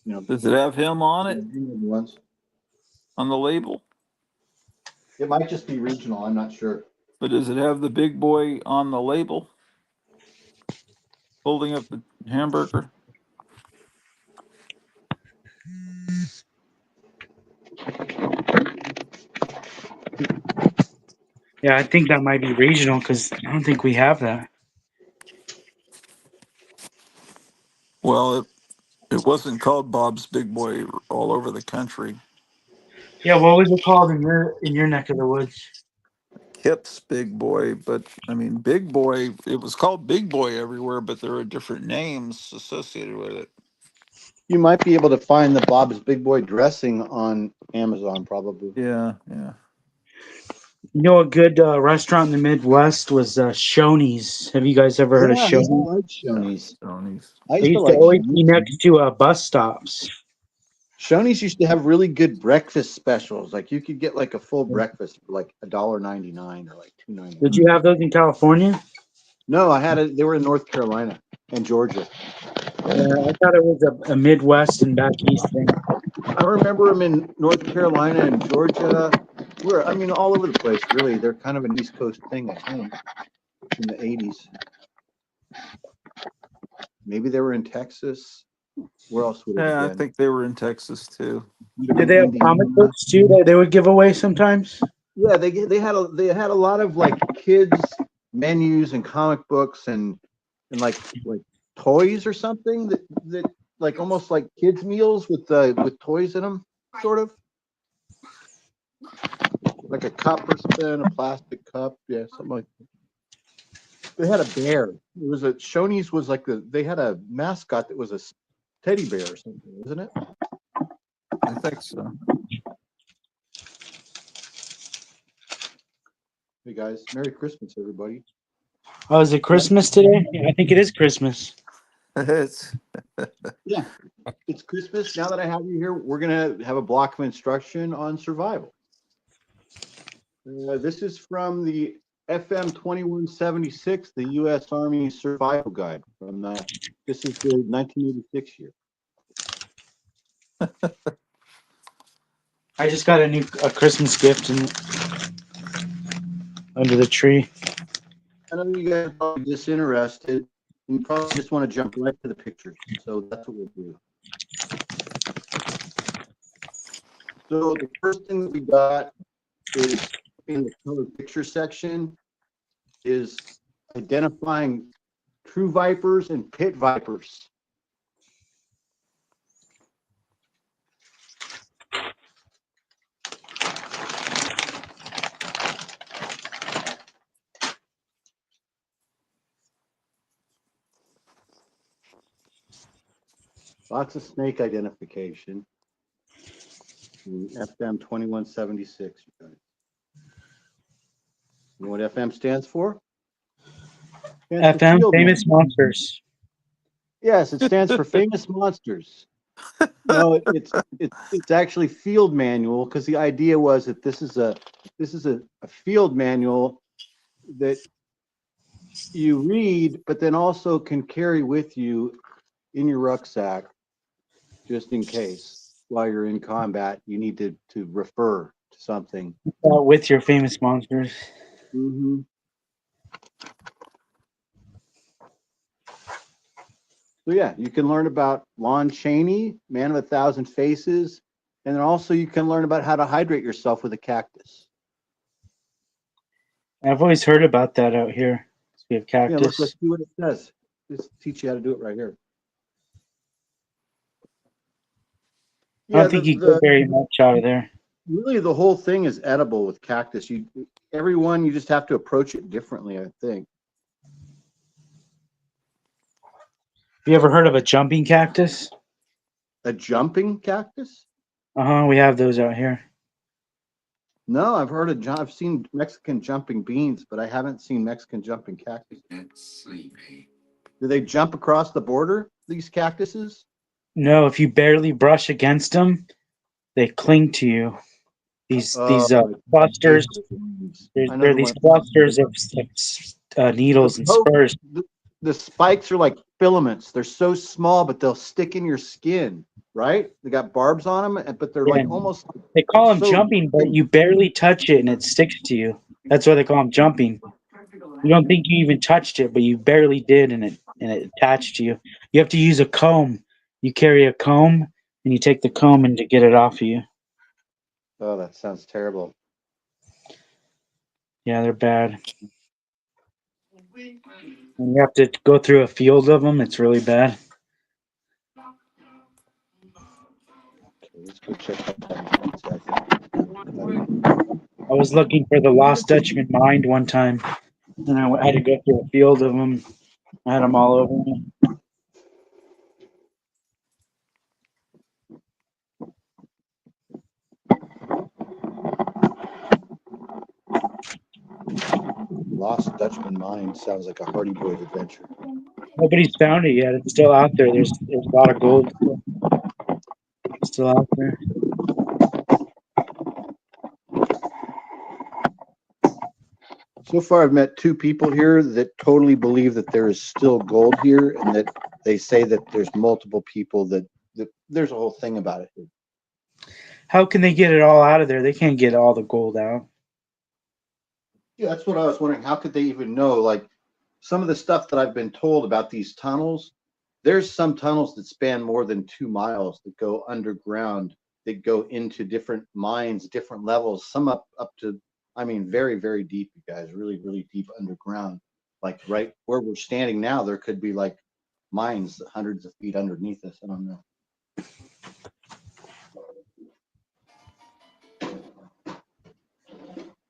You know, Does it have him on it ones. on the label? It might just be regional. I'm not sure. But does it have the big boy on the label? Holding up the hamburger? Yeah, I think that might be regional because I don't think we have that. Well, it wasn't called Bob's Big Boy all over the country. Yeah, what was it called in your neck of the woods? Kip's Big Boy, but I mean, Big Boy, it was called Big Boy everywhere, but there are different names associated with it. You might be able to find the Bob's Big Boy dressing on Amazon, probably. Yeah, yeah. You know, a good restaurant in the Midwest was Shoney's. Have you guys ever heard of Yeah, I used to Shoney's? like Shoney's. Tony's. I They used to used to like always be Shoney's. next to bus stops. Shoney's used to have really good breakfast specials. Like you could get like a full breakfast for like $1.99 or like $2.99. Did you have those in California? No, I had it. They were in North Carolina and Georgia. I thought it was a Midwest and back east thing. I remember them in North Carolina and Georgia. I mean, all over the place, really. They're kind of an East Coast thing, I think, in the 80s. Maybe they were in Texas. Where else would it Yeah, I have been? think they were in Texas too. Would have Did been they have comic Indiana. books too that they would give away sometimes? Yeah, they had a lot of like kids menus and comic books and like toys or something that like almost like kids meals with toys in them, sort of like a cup or something, a plastic cup, yeah, something like that. They had a bear. It was Shoney's was like they had a mascot that was a teddy bear or something, wasn't it? I think so. Hey guys, Merry Christmas, everybody. Oh, is it Christmas today? Yeah, I think it is Christmas. It's Yeah, it's Christmas. Now that I have you here, we're gonna have a block of instruction on survival. This is from the FM 2176, the U.S. Army Survival Guide. This is the 1986 year. I just got a Christmas gift under the tree. I know you guys are probably disinterested. You probably just want to jump right to the pictures. So that's what we'll do. So the first thing that we got is in the color picture section is identifying true vipers and pit vipers. Lots of snake identification. FM 2176. You know what FM stands for? Stands for FM, field famous manual. monsters. Yes, it stands for famous monsters. No, it's actually field manual because the idea was that this is a field manual that you read, but then also can carry with you in your rucksack just in case while you're in combat you need to refer to something. With your famous monsters. Mm-hmm. So yeah, you can learn about Lon Chaney, Man of a Thousand Faces, and then also you can learn about how to hydrate yourself with a cactus. I've always heard about that out here. We have Yeah, look, cactus. let's see what it says. Just teach you how to do it right here. I Yeah, don't think you get very much out of there. really the whole thing is edible with cactus. Everyone, you just have to approach it differently, I think. You ever heard of a jumping cactus? A jumping cactus? We have those out here. No, I've seen Mexican jumping beans, but I haven't seen Mexican jumping cactus. Do they jump across the border, these cactuses? No, if you barely brush against them, they cling to you. These Oh, clusters. I know There are the these one. clusters of The needles and poke, spurs. the spikes are like filaments. They're so small, but they'll stick in your skin, right? They got barbs on them, but they're like Yeah. almost They call them so jumping, but thin. you barely touch it and it sticks to you. That's why they call them jumping. You don't think you even touched it, but you barely did, and it attached to you. You have to use a comb. You carry a comb, and you take the comb and to get it off of you. Oh, that sounds terrible. Yeah, they're bad. And you have to go through a field of them. It's really bad. Okay, let's go check out that. I was looking for the Lost Dutchman mind one time, and I had to go through a field of them. I had them all over me. Lost Dutchman Mine sounds like a Hardy Boys adventure. Nobody's found it yet. It's still out there. There's a lot of gold still out there. So far, I've met two people here that totally believe that there is still gold here, and that they say that there's multiple people that there's a whole thing about it. How can they get it all out of there? They can't get all the gold out. Yeah, that's what I was wondering. How could they even know? Like some of the stuff that I've been told about these tunnels, there's some tunnels that span more than 2 miles that go underground, that go into different mines, different levels, some up to, I mean, very, very deep, you guys, really, really deep underground. Like right where we're standing now, there could be like mines hundreds of feet underneath us. I don't know.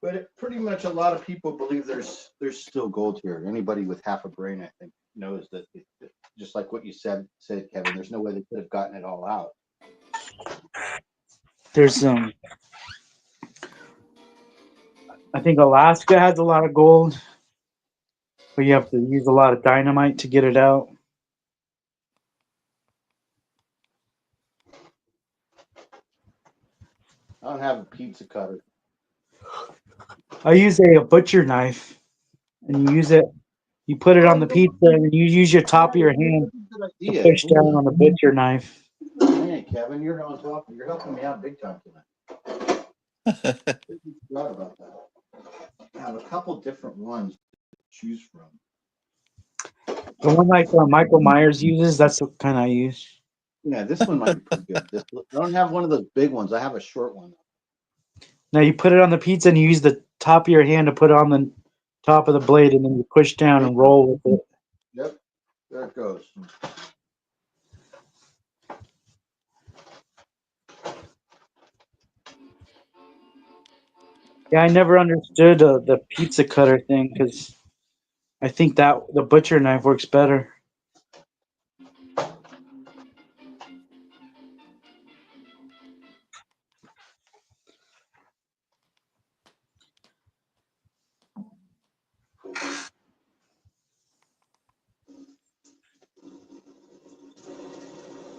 But pretty much a lot of people believe there's still gold here. Anybody with half a brain, I think, knows that. Just like what you said, Kevin. There's no way they could have gotten it all out. There's I think Alaska has a lot of gold, but you have to use a lot of dynamite to get it out. I don't have a pizza cutter. I use a butcher knife, and you use it. You put it on the pizza, and you use your top of your hand Good to idea. push down on the butcher knife. Man, Kevin, you're on top. You're helping me out big time tonight. I forgot about that. I have a couple different ones to choose from. The one like Michael Myers uses, that's the kind I use. Yeah, this one might be pretty good. I don't have one of those big ones. I have a short one. Now you put it on the pizza, and you use the top of your hand to put it on the top of the blade, and then you push down and roll with it. Yep, there it goes. Yeah, I never understood the pizza cutter thing because I think that the butcher knife works better.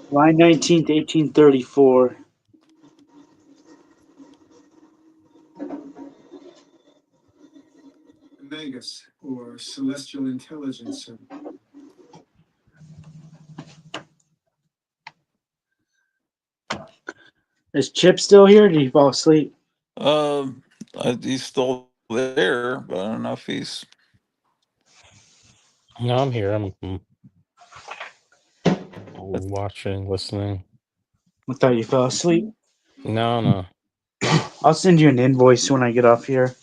July 19th, 1834. Vegas, or celestial intelligence. Is Chip still here? Or did he fall asleep? He's still there, but I don't know if he's. No, I'm here. I'm watching, listening. I thought you fell asleep. No. I'll send you an invoice when I get off here.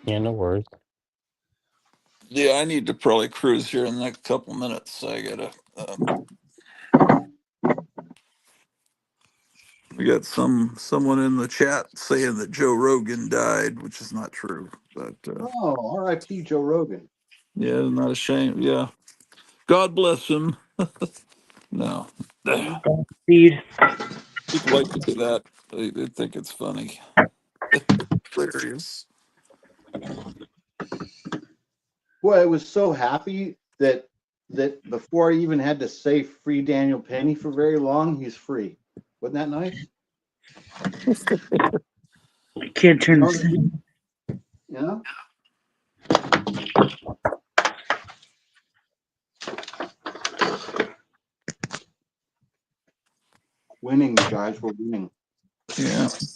Yeah, no worries. Yeah, I need to probably cruise here in the next couple minutes. So I gotta. We got someone in the chat saying that Joe Rogan died, which is not true. But Oh, R.I.P. Joe Rogan. yeah, not a shame. Yeah, God bless him. No, Feed. people like to do that. They think it's funny. Hilarious. Boy, I was so happy that before I even had to say free Daniel Penny for very long, he's free. Wasn't that nice? I can't You turn know this what I thing. mean? Yeah. Winning, guys, we're winning. Yeah. Is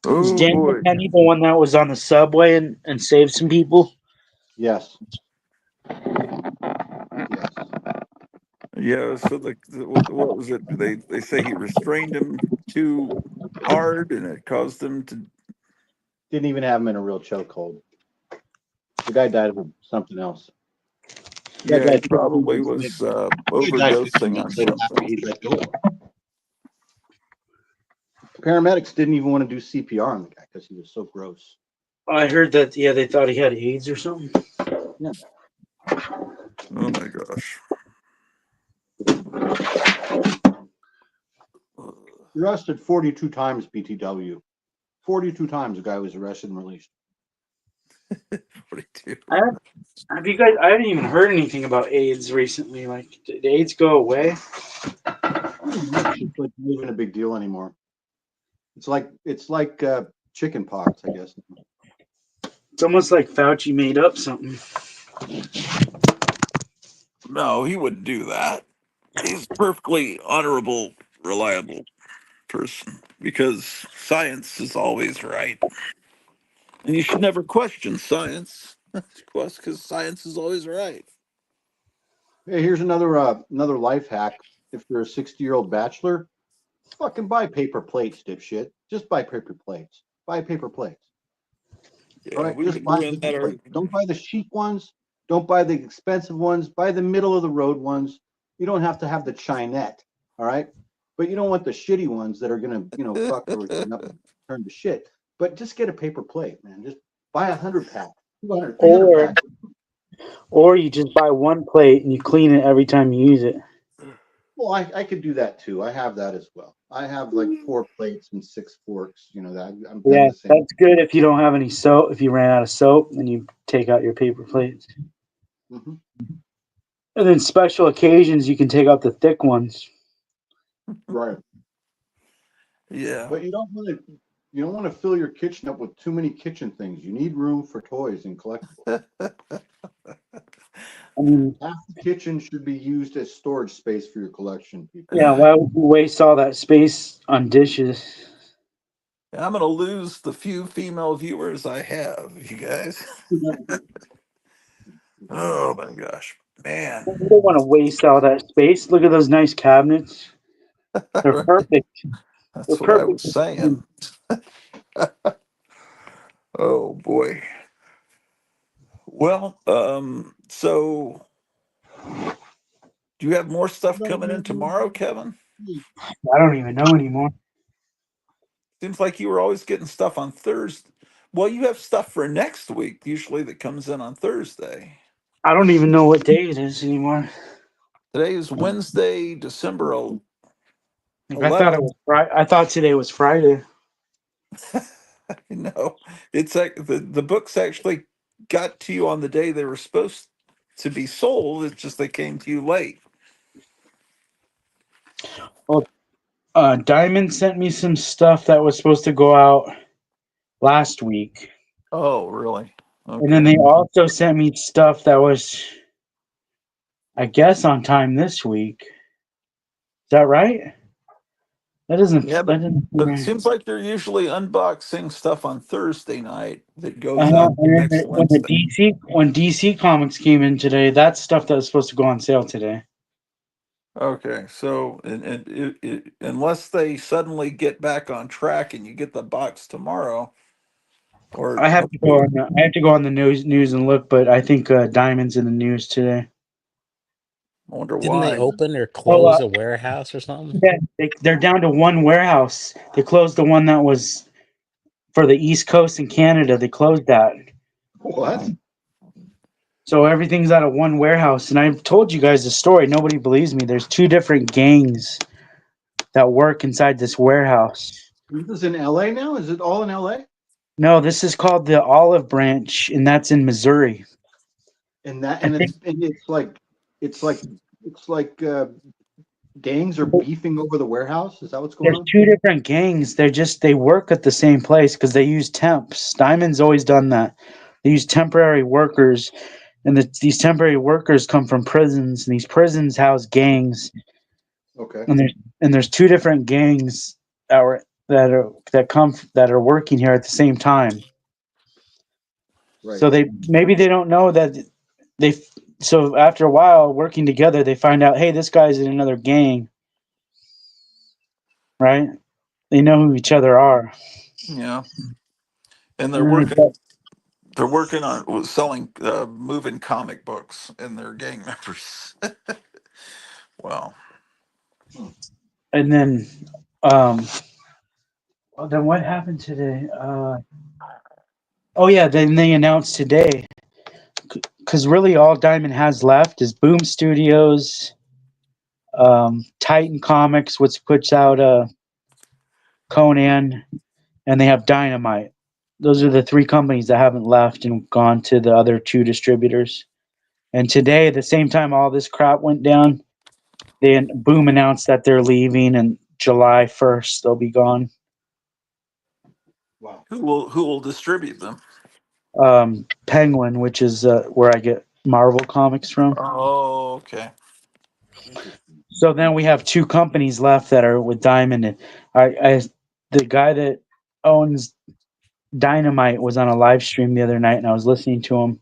Oh Daniel boy. Penny the one that was on the subway and saved some people? Yes. Yes. Yeah. So what was it? They say he restrained him too hard, and it caused him to. Didn't even have him in a real chokehold. The guy died of something else. That Yeah, guy he 15 probably minutes was later. He died 15 overdosing on minutes later after something. he let go. Paramedics didn't even want to do CPR on the guy because he was so gross. I heard that, yeah, they thought he had AIDS or something. Yeah. Oh my gosh. Arrested 42 times, BTW. 42 times the guy was arrested and released. 42. Have you guys? I haven't even heard anything about AIDS recently. Like, did AIDS go away? It's like not even a big deal anymore. It's like chicken pox, I guess. It's almost like Fauci made up something. No, he wouldn't do that. He's a perfectly honorable, reliable person because science is always right. And you should never question science because science is always right. Hey, here's another life hack. If you're a 60-year-old bachelor, fucking buy paper plates, dipshit. Just buy paper plates. Buy paper plates. All Yeah, right, we've just been buy doing paper that. plates. Don't buy the cheap ones. Don't buy the expensive ones. Buy the middle of the road ones. You don't have to have the chinette. All right, but you don't want the shitty ones that are gonna, fuck everything up and turn to shit. But just get a paper plate, man. Just buy 100 pack, 200, 300 Or pack. or you just buy one plate and you clean it every time you use it. Well, I could do that too. I have that as well. I have like 4 plates and 6 forks. I've done Yeah, the same. that's good if you don't have any soap. If you ran out of soap, then you take out your paper plates. Hmm. And then special occasions, you can take out the thick ones. Right. Yeah. But you don't want to fill your kitchen up with too many kitchen things. You need room for toys and collectibles. I mean, Half the kitchen should be used as storage space for your collection, people. yeah, why would you waste all that space on dishes? I'm going to lose the few female viewers I have, you guys. Oh my gosh. Man. You don't want to waste all that space. Look at those nice cabinets. They're Right. perfect. They're That's what I perfect. was saying. Oh boy. Well, so do you have more stuff coming in tomorrow, Kevin? I don't even know anymore. Seems like you were always getting stuff on Thursday. Well, you have stuff for next week usually that comes in on Thursday. I don't even know what day it is anymore. Today is Wednesday, December Like I thought it 11th. was Friday. I thought today was Friday. No, it's like the books actually got to you on the day they were supposed to be sold. It's just they came to you late. Well, Diamond sent me some stuff that was supposed to go out last week, Oh, really? and then Okay. they also sent me stuff that was, I guess, on time this week. Is that right? That doesn't. Yeah, That doesn't. but it seems like they're usually unboxing stuff on Thursday night that goes Uh-huh. out And then next when the Wednesday. DC Comics came in today, that's stuff that was supposed to go on sale today. Okay, so unless they suddenly get back on track and you get the box tomorrow, or I have to go on. I have to go on the news and look, but I think Diamond's in the news today. I wonder Didn't they why. open or Oh, close a warehouse or something? yeah, they're down to one warehouse. They closed the one that was for the East Coast in Canada. They closed that. What? So everything's out of one warehouse. And I've told you guys the story. Nobody believes me. There's two different gangs that work inside this warehouse. This is in LA now? Is it all in LA? No, this is called the Olive Branch, and that's in Missouri. And that I and think it's like gangs are beefing over the warehouse. Is that what's going there's on? two different gangs. They work at the same place because they use temps. Diamond's always done that. They use temporary workers, and these temporary workers come from prisons, and these prisons house gangs. Okay. And there's two different gangs that are working here at the same time. Right. So they don't know that they. So after a while working together, they find out, hey, this guy's in another gang, right? They know who each other are. Yeah, and they're And then working. They're working on selling, moving comic books, and they're gang members. Wow. Hmm. and then, um, well, then what happened today? Oh yeah, then they announced today because really all Diamond has left is Boom Studios, Titan Comics, which puts out Conan, and they have Dynamite. Those are the three companies that haven't left and gone to the other two distributors. And today, at the same time all this crap went down, Boom announced that they're leaving, and July 1st they'll be gone. Wow. Who will distribute them? Penguin, which is where I get Marvel comics from. Oh, okay. Interesting. So then we have two companies left that are with Diamond. And the guy that owns Dynamite was on a live stream the other night, and I was listening to him.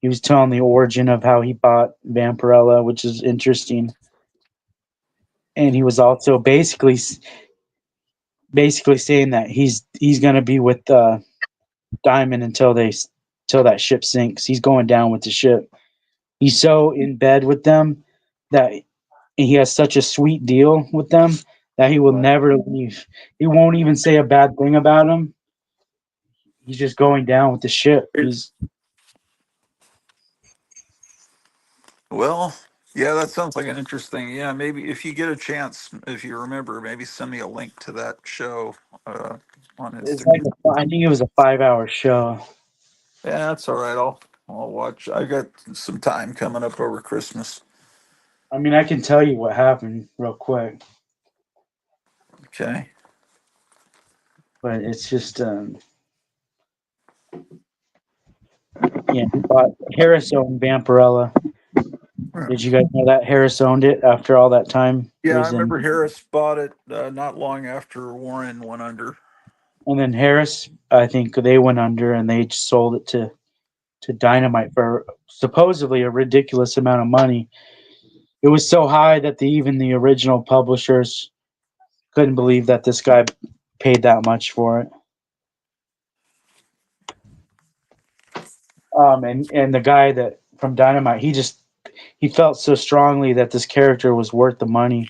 He was telling the origin of how he bought Vampirella, which is interesting. And he was also basically saying that he's going to be with Diamond until that ship sinks. He's going down with the ship. He's so in bed with them that he has such a sweet deal with them that he will Right. never leave. He won't even say a bad thing about him. He's just going down with the ship. Well, yeah, that sounds like an interesting. Yeah, maybe if you get a chance, if you remember, maybe send me a link to that show uh, on It's like Instagram. I think it was a 5-hour show. Yeah, that's all right. I'll watch. I got some time coming up over Christmas. I mean, I can tell you what happened real quick, Okay. but it's just yeah. He bought Harris owned Vampirella. Did you guys know that Harris owned it after all that time? It Yeah, I was in, remember Harris bought it not long after Warren went under. and then Harris, I think they went under, and they sold it to Dynamite for supposedly a ridiculous amount of money. It was so high that even the original publishers couldn't believe that this guy paid that much for it. And the guy that from Dynamite, he felt so strongly that this character was worth the money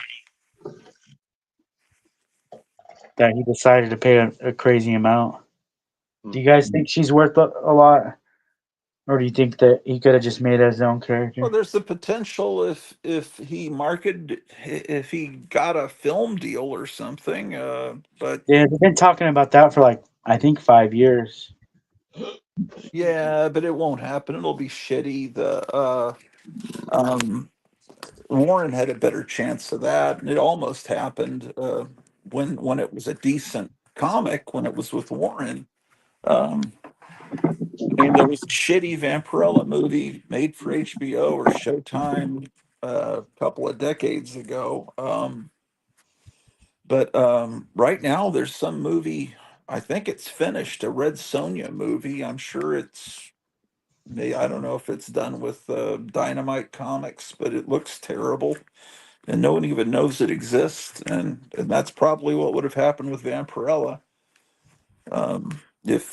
that he decided to pay a crazy amount. Hmm. Do you guys think she's worth a lot, or do you think that he could have just made his own Well, character? there's the potential if he got a film deal or something. But Yeah, they've been talking about that for like I think 5 years. yeah, but it won't happen. It'll be shitty. Um, Warren had a better chance of that, and it almost happened when it was a decent comic when it was with Warren. Um, I mean, there was a shitty Vampirella movie made for HBO or Showtime a couple of decades ago. But right now, there's some movie. I think it's finished, a Red Sonja movie. I'm sure it's. I don't know if it's done with Dynamite Comics, but it looks terrible, and no one even knows it exists. And that's probably what would have happened with Vampirella.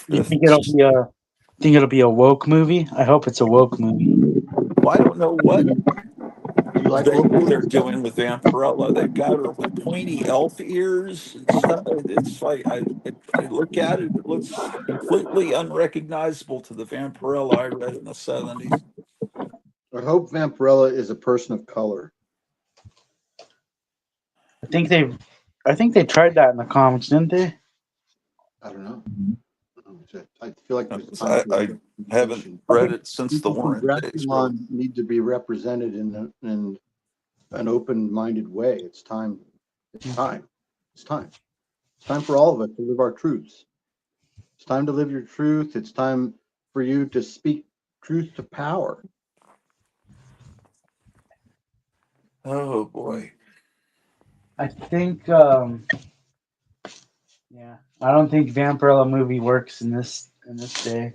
You think it'll be a woke movie? I hope it's a woke movie. Well, I don't know what Do you like woke they're movies? doing with Vampirella. They've got her with pointy elf ears and stuff. It's like I look at it, it looks completely unrecognizable to the Vampirella I read in the 70s. I hope Vampirella is a person of color. I think they tried that in the comics, didn't they? I don't know. I feel like there's time I, for I haven't representation. read it since the People from Warren days, really. Draculon need to be represented in an open-minded way. It's time. It's time. It's time. It's time for all of us to live our truths. It's time to live your truth. It's time for you to speak truth to power. Oh boy. I think yeah. I don't think Vampirella movie works in this day.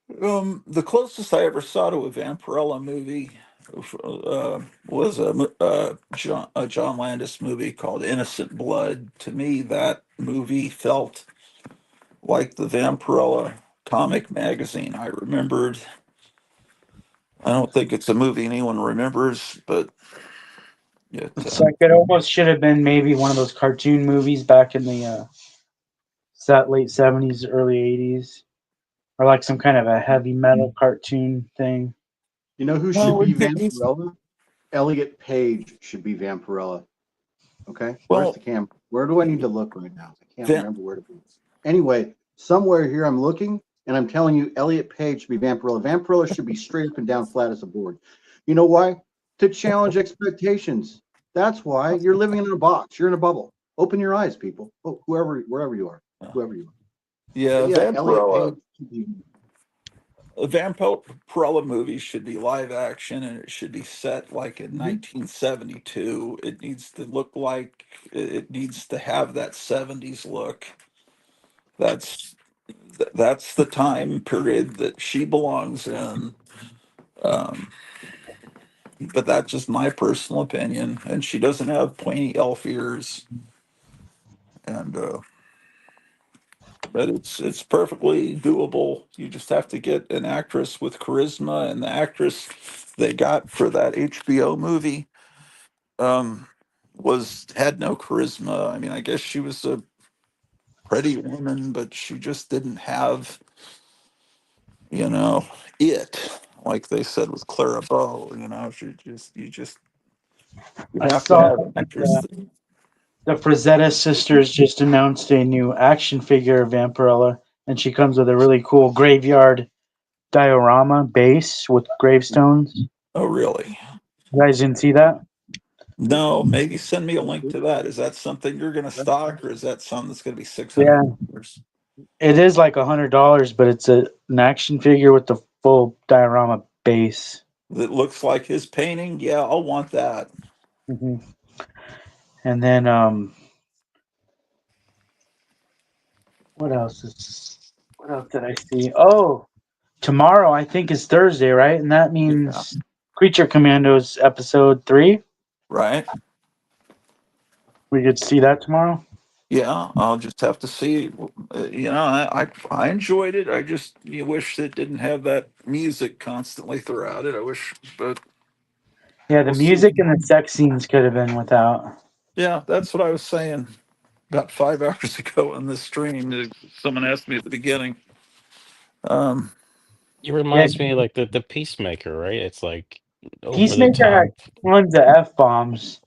The closest I ever saw to a Vampirella movie was a John Landis movie called Innocent Blood. To me, that movie felt like the Vampirella comic magazine. I don't think it's a movie anyone remembers, but it, It's like it almost should have been maybe one of those cartoon movies back in the late 70s, early 80s, or like some kind of a heavy metal cartoon thing. You know who should no, be it needs, Vampirella? Elliot Page should be Vampirella. Okay, where's the well, camera? Where do I need to look right now? I can't Vamp, remember where to be. Anyway, somewhere here I'm looking, and I'm telling you, Elliot Page should be Vampirella. Vampirella should be straight up and down, flat as a board. You know why? To challenge expectations. That's why you're living in a box. You're in a bubble. Open your eyes, people. Oh, wherever you are, whoever you are. yeah, But yeah, Elliot Page should be. A Vampirella movie should be live action and it should be set like in 1972. It needs to look like it needs to have that 70s look. That's that's the time period that she belongs in. Um, but that's just my personal opinion. And she doesn't have pointy elf ears, and but it's perfectly doable. You just have to get an actress with charisma, and the actress they got for that HBO movie um, was had no charisma. I mean, I guess she was a pretty woman, but she just didn't have, you know, it like they said with Clara Bow. You I have to saw have an actress. the Frazetta sisters just announced a new action figure of Vampirella, and she comes with a really cool graveyard diorama base with gravestones. Oh, really? You guys didn't see that? No, maybe send me a link to that. Is that something you're going to stock, or is that something that's going to be Yeah, $600? it is like $100, but it's an action figure with the full diorama base. That looks like his painting? Yeah, I'll want that. hmm And then what else is? What else did I see? Oh, tomorrow I think is Thursday, right? And that Yeah. means Creature Commandos episode 3. Right? We could see that tomorrow. Yeah, I'll just have to see. I enjoyed it. I just you wish it didn't have that music constantly throughout it. I wish, but Yeah, the we'll see. music and the sex scenes could have been without. Yeah, that's what I was saying about 5 hours ago on this stream. Someone asked me at the beginning. Um, It Yeah, reminds me of like the Peacemaker, right? It's like over the Peacemaker top had tons of F bombs,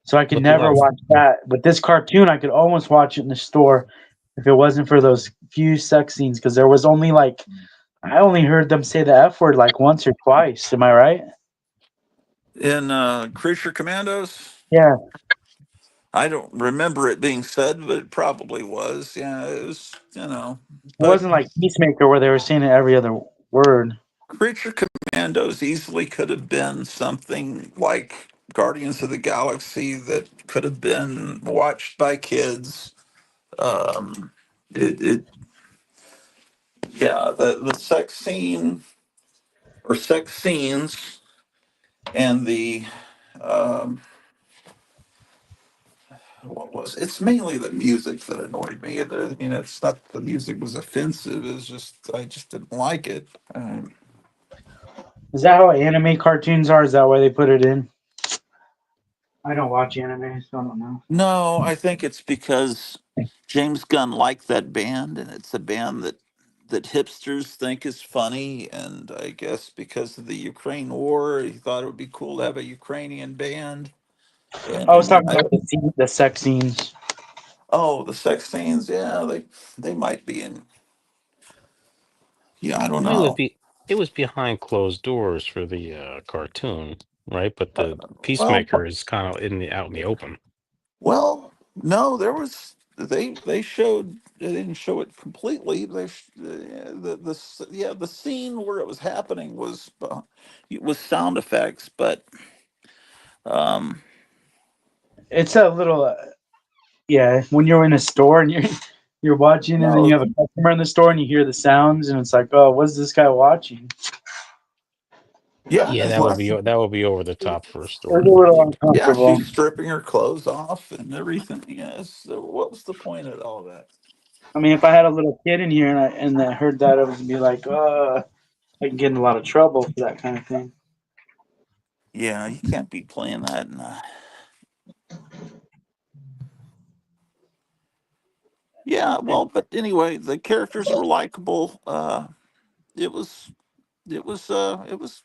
so I could with never love. watch that. But this cartoon, I could almost watch it in the store if it wasn't for those few sex scenes, because there was only like I only heard them say the F word like once or twice. Am I right? In Creature Commandos, Yeah, I don't remember it being said, but it probably was. Yeah, it was, it but wasn't like Peacemaker where they were saying it every other word. Creature Commandos easily could have been something like Guardians of the Galaxy that could have been watched by kids. Um, it yeah, the sex scene or sex scenes and the um, what was it's mainly the music that annoyed me. It's not the music was offensive. It's just I just didn't like it. Is that how anime cartoons are? Is that why they put it in? I don't watch anime, so I don't know. No, I think it's because James Gunn liked that band, and it's a band that hipsters think is funny. And I guess because of the Ukraine war, he thought it would be cool to have a Ukrainian band. I was And talking about the sex scenes. oh, the sex scenes, yeah, they might be in. Yeah, I don't Well, know. it was behind closed doors for the cartoon, right? But Uh, the well, Peacemaker is kind of out in the open. well, no, there was they showed they didn't show it completely. The scene where it was happening was it was sound effects, but um It's a little, yeah. When you're in a store and you're watching, and then no, you have a customer in the store and you hear the sounds, and it's like, oh, what's this guy watching? yeah, Yeah, it's less. that would be over the top for a It was story. a little Yeah, uncomfortable. she's stripping her clothes off and everything. Yes. So what was the point of all that? I mean, if I had a little kid in here and I heard that, I would be like, I can get in a lot of trouble for that kind of thing. Yeah, you can't be playing that. Yeah, well, but anyway, the characters were likable. It was, it was.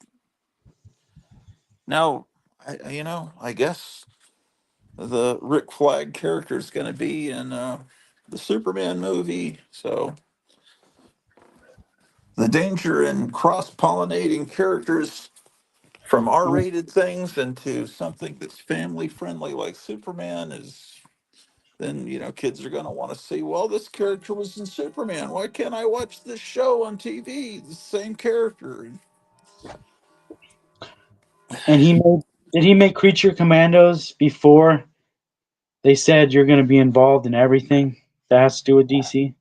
Now, I guess the Rick Flag character is going to be in the Superman movie. So the danger in cross pollinating characters from R-rated things into something that's family friendly like Superman is. Then kids are going to want to see. Well, this character was in Superman. Why can't I watch this show on TV? The same character. And did he make Creature Commandos before they said you're going to be involved in everything that has to do with DC?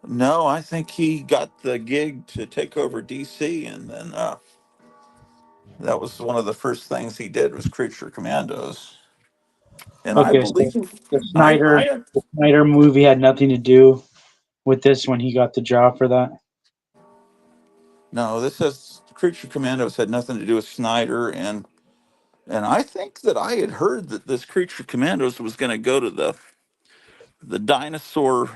No, I think he got the gig to take over DC, and then that was one of the first things he did was Creature Commandos. And I Okay, so believe the I Snyder I the Snyder movie had nothing to do with this when he got the job for that. no, this has Creature Commandos had nothing to do with Snyder, and I think that I had heard that this Creature Commandos was going to go to the dinosaur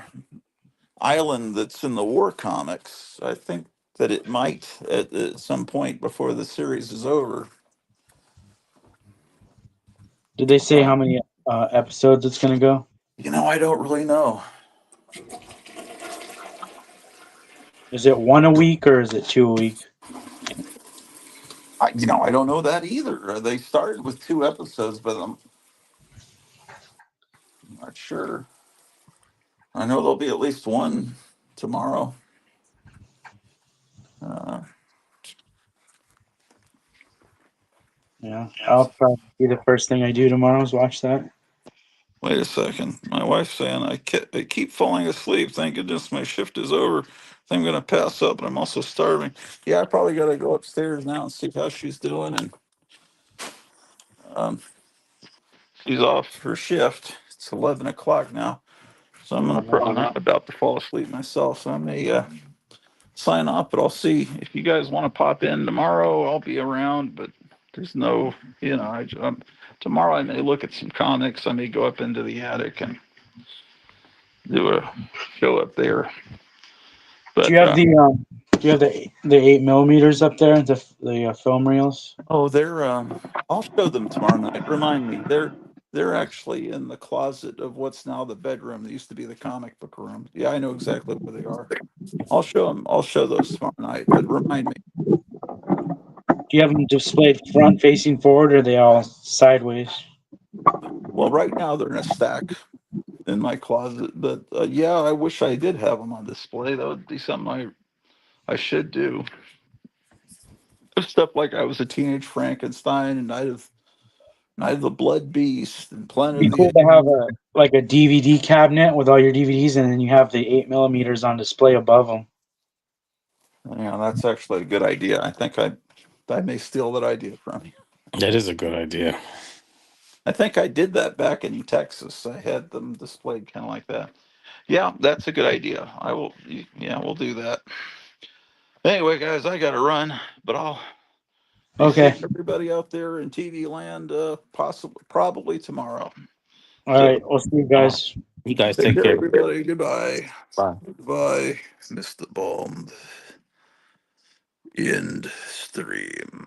island that's in the War comics. I think that it might at some point before the series is over. Did they say how many episodes it's going to go? I don't really know. Is it one a week or is it two a week? I don't know that either. They started with 2 episodes, but I'm not sure. I know there'll be at least one tomorrow. Uh, Yeah, I'll probably be the first thing I do tomorrow is watch that. Wait a second. My wife's saying I keep falling asleep. Thank goodness my shift is over. I think I'm going to pass up, but I'm also starving. Yeah, I probably got to go upstairs now and see how she's doing. And um, she's off her shift. It's 11 o'clock now. So I'm about to fall asleep myself. So I may sign off, but I'll see if you guys want to pop in tomorrow. I'll be around, but there's no, tomorrow I may look at some comics. I may go up into the attic and do a show up there. Do you But have the 8 millimeters up there, the film reels? oh, they're I'll show them tomorrow night. Remind me, they're actually in the closet of what's now the bedroom. They used to be the comic book room. Yeah, I know exactly where they are. I'll show them. I'll show those tomorrow night. But remind me. Do you have them displayed front facing forward, or are they all sideways? Well, right now they're in a stack in my closet, but yeah, I wish I did have them on display. That would be something I should do. Stuff like I Was a Teenage Frankenstein and Night of the Blood Beast and Planet It'd be of the cool to have Apes. a DVD cabinet with all your DVDs, and then you have the 8 millimeters on display above them. Yeah, that's actually a good idea. I think I may steal that idea from you. That is a good idea. I think I did that back in Texas. I had them displayed kind of like that. Yeah, that's a good idea. I will. Yeah, we'll do that. Anyway, guys, I got to run, but I'll be Okay. seeing everybody out there in TV land, possibly, probably tomorrow. All So, right. We'll see you guys. You guys take take care, care. everybody. Goodbye. Bye. Goodbye, Mr. Bond. End stream.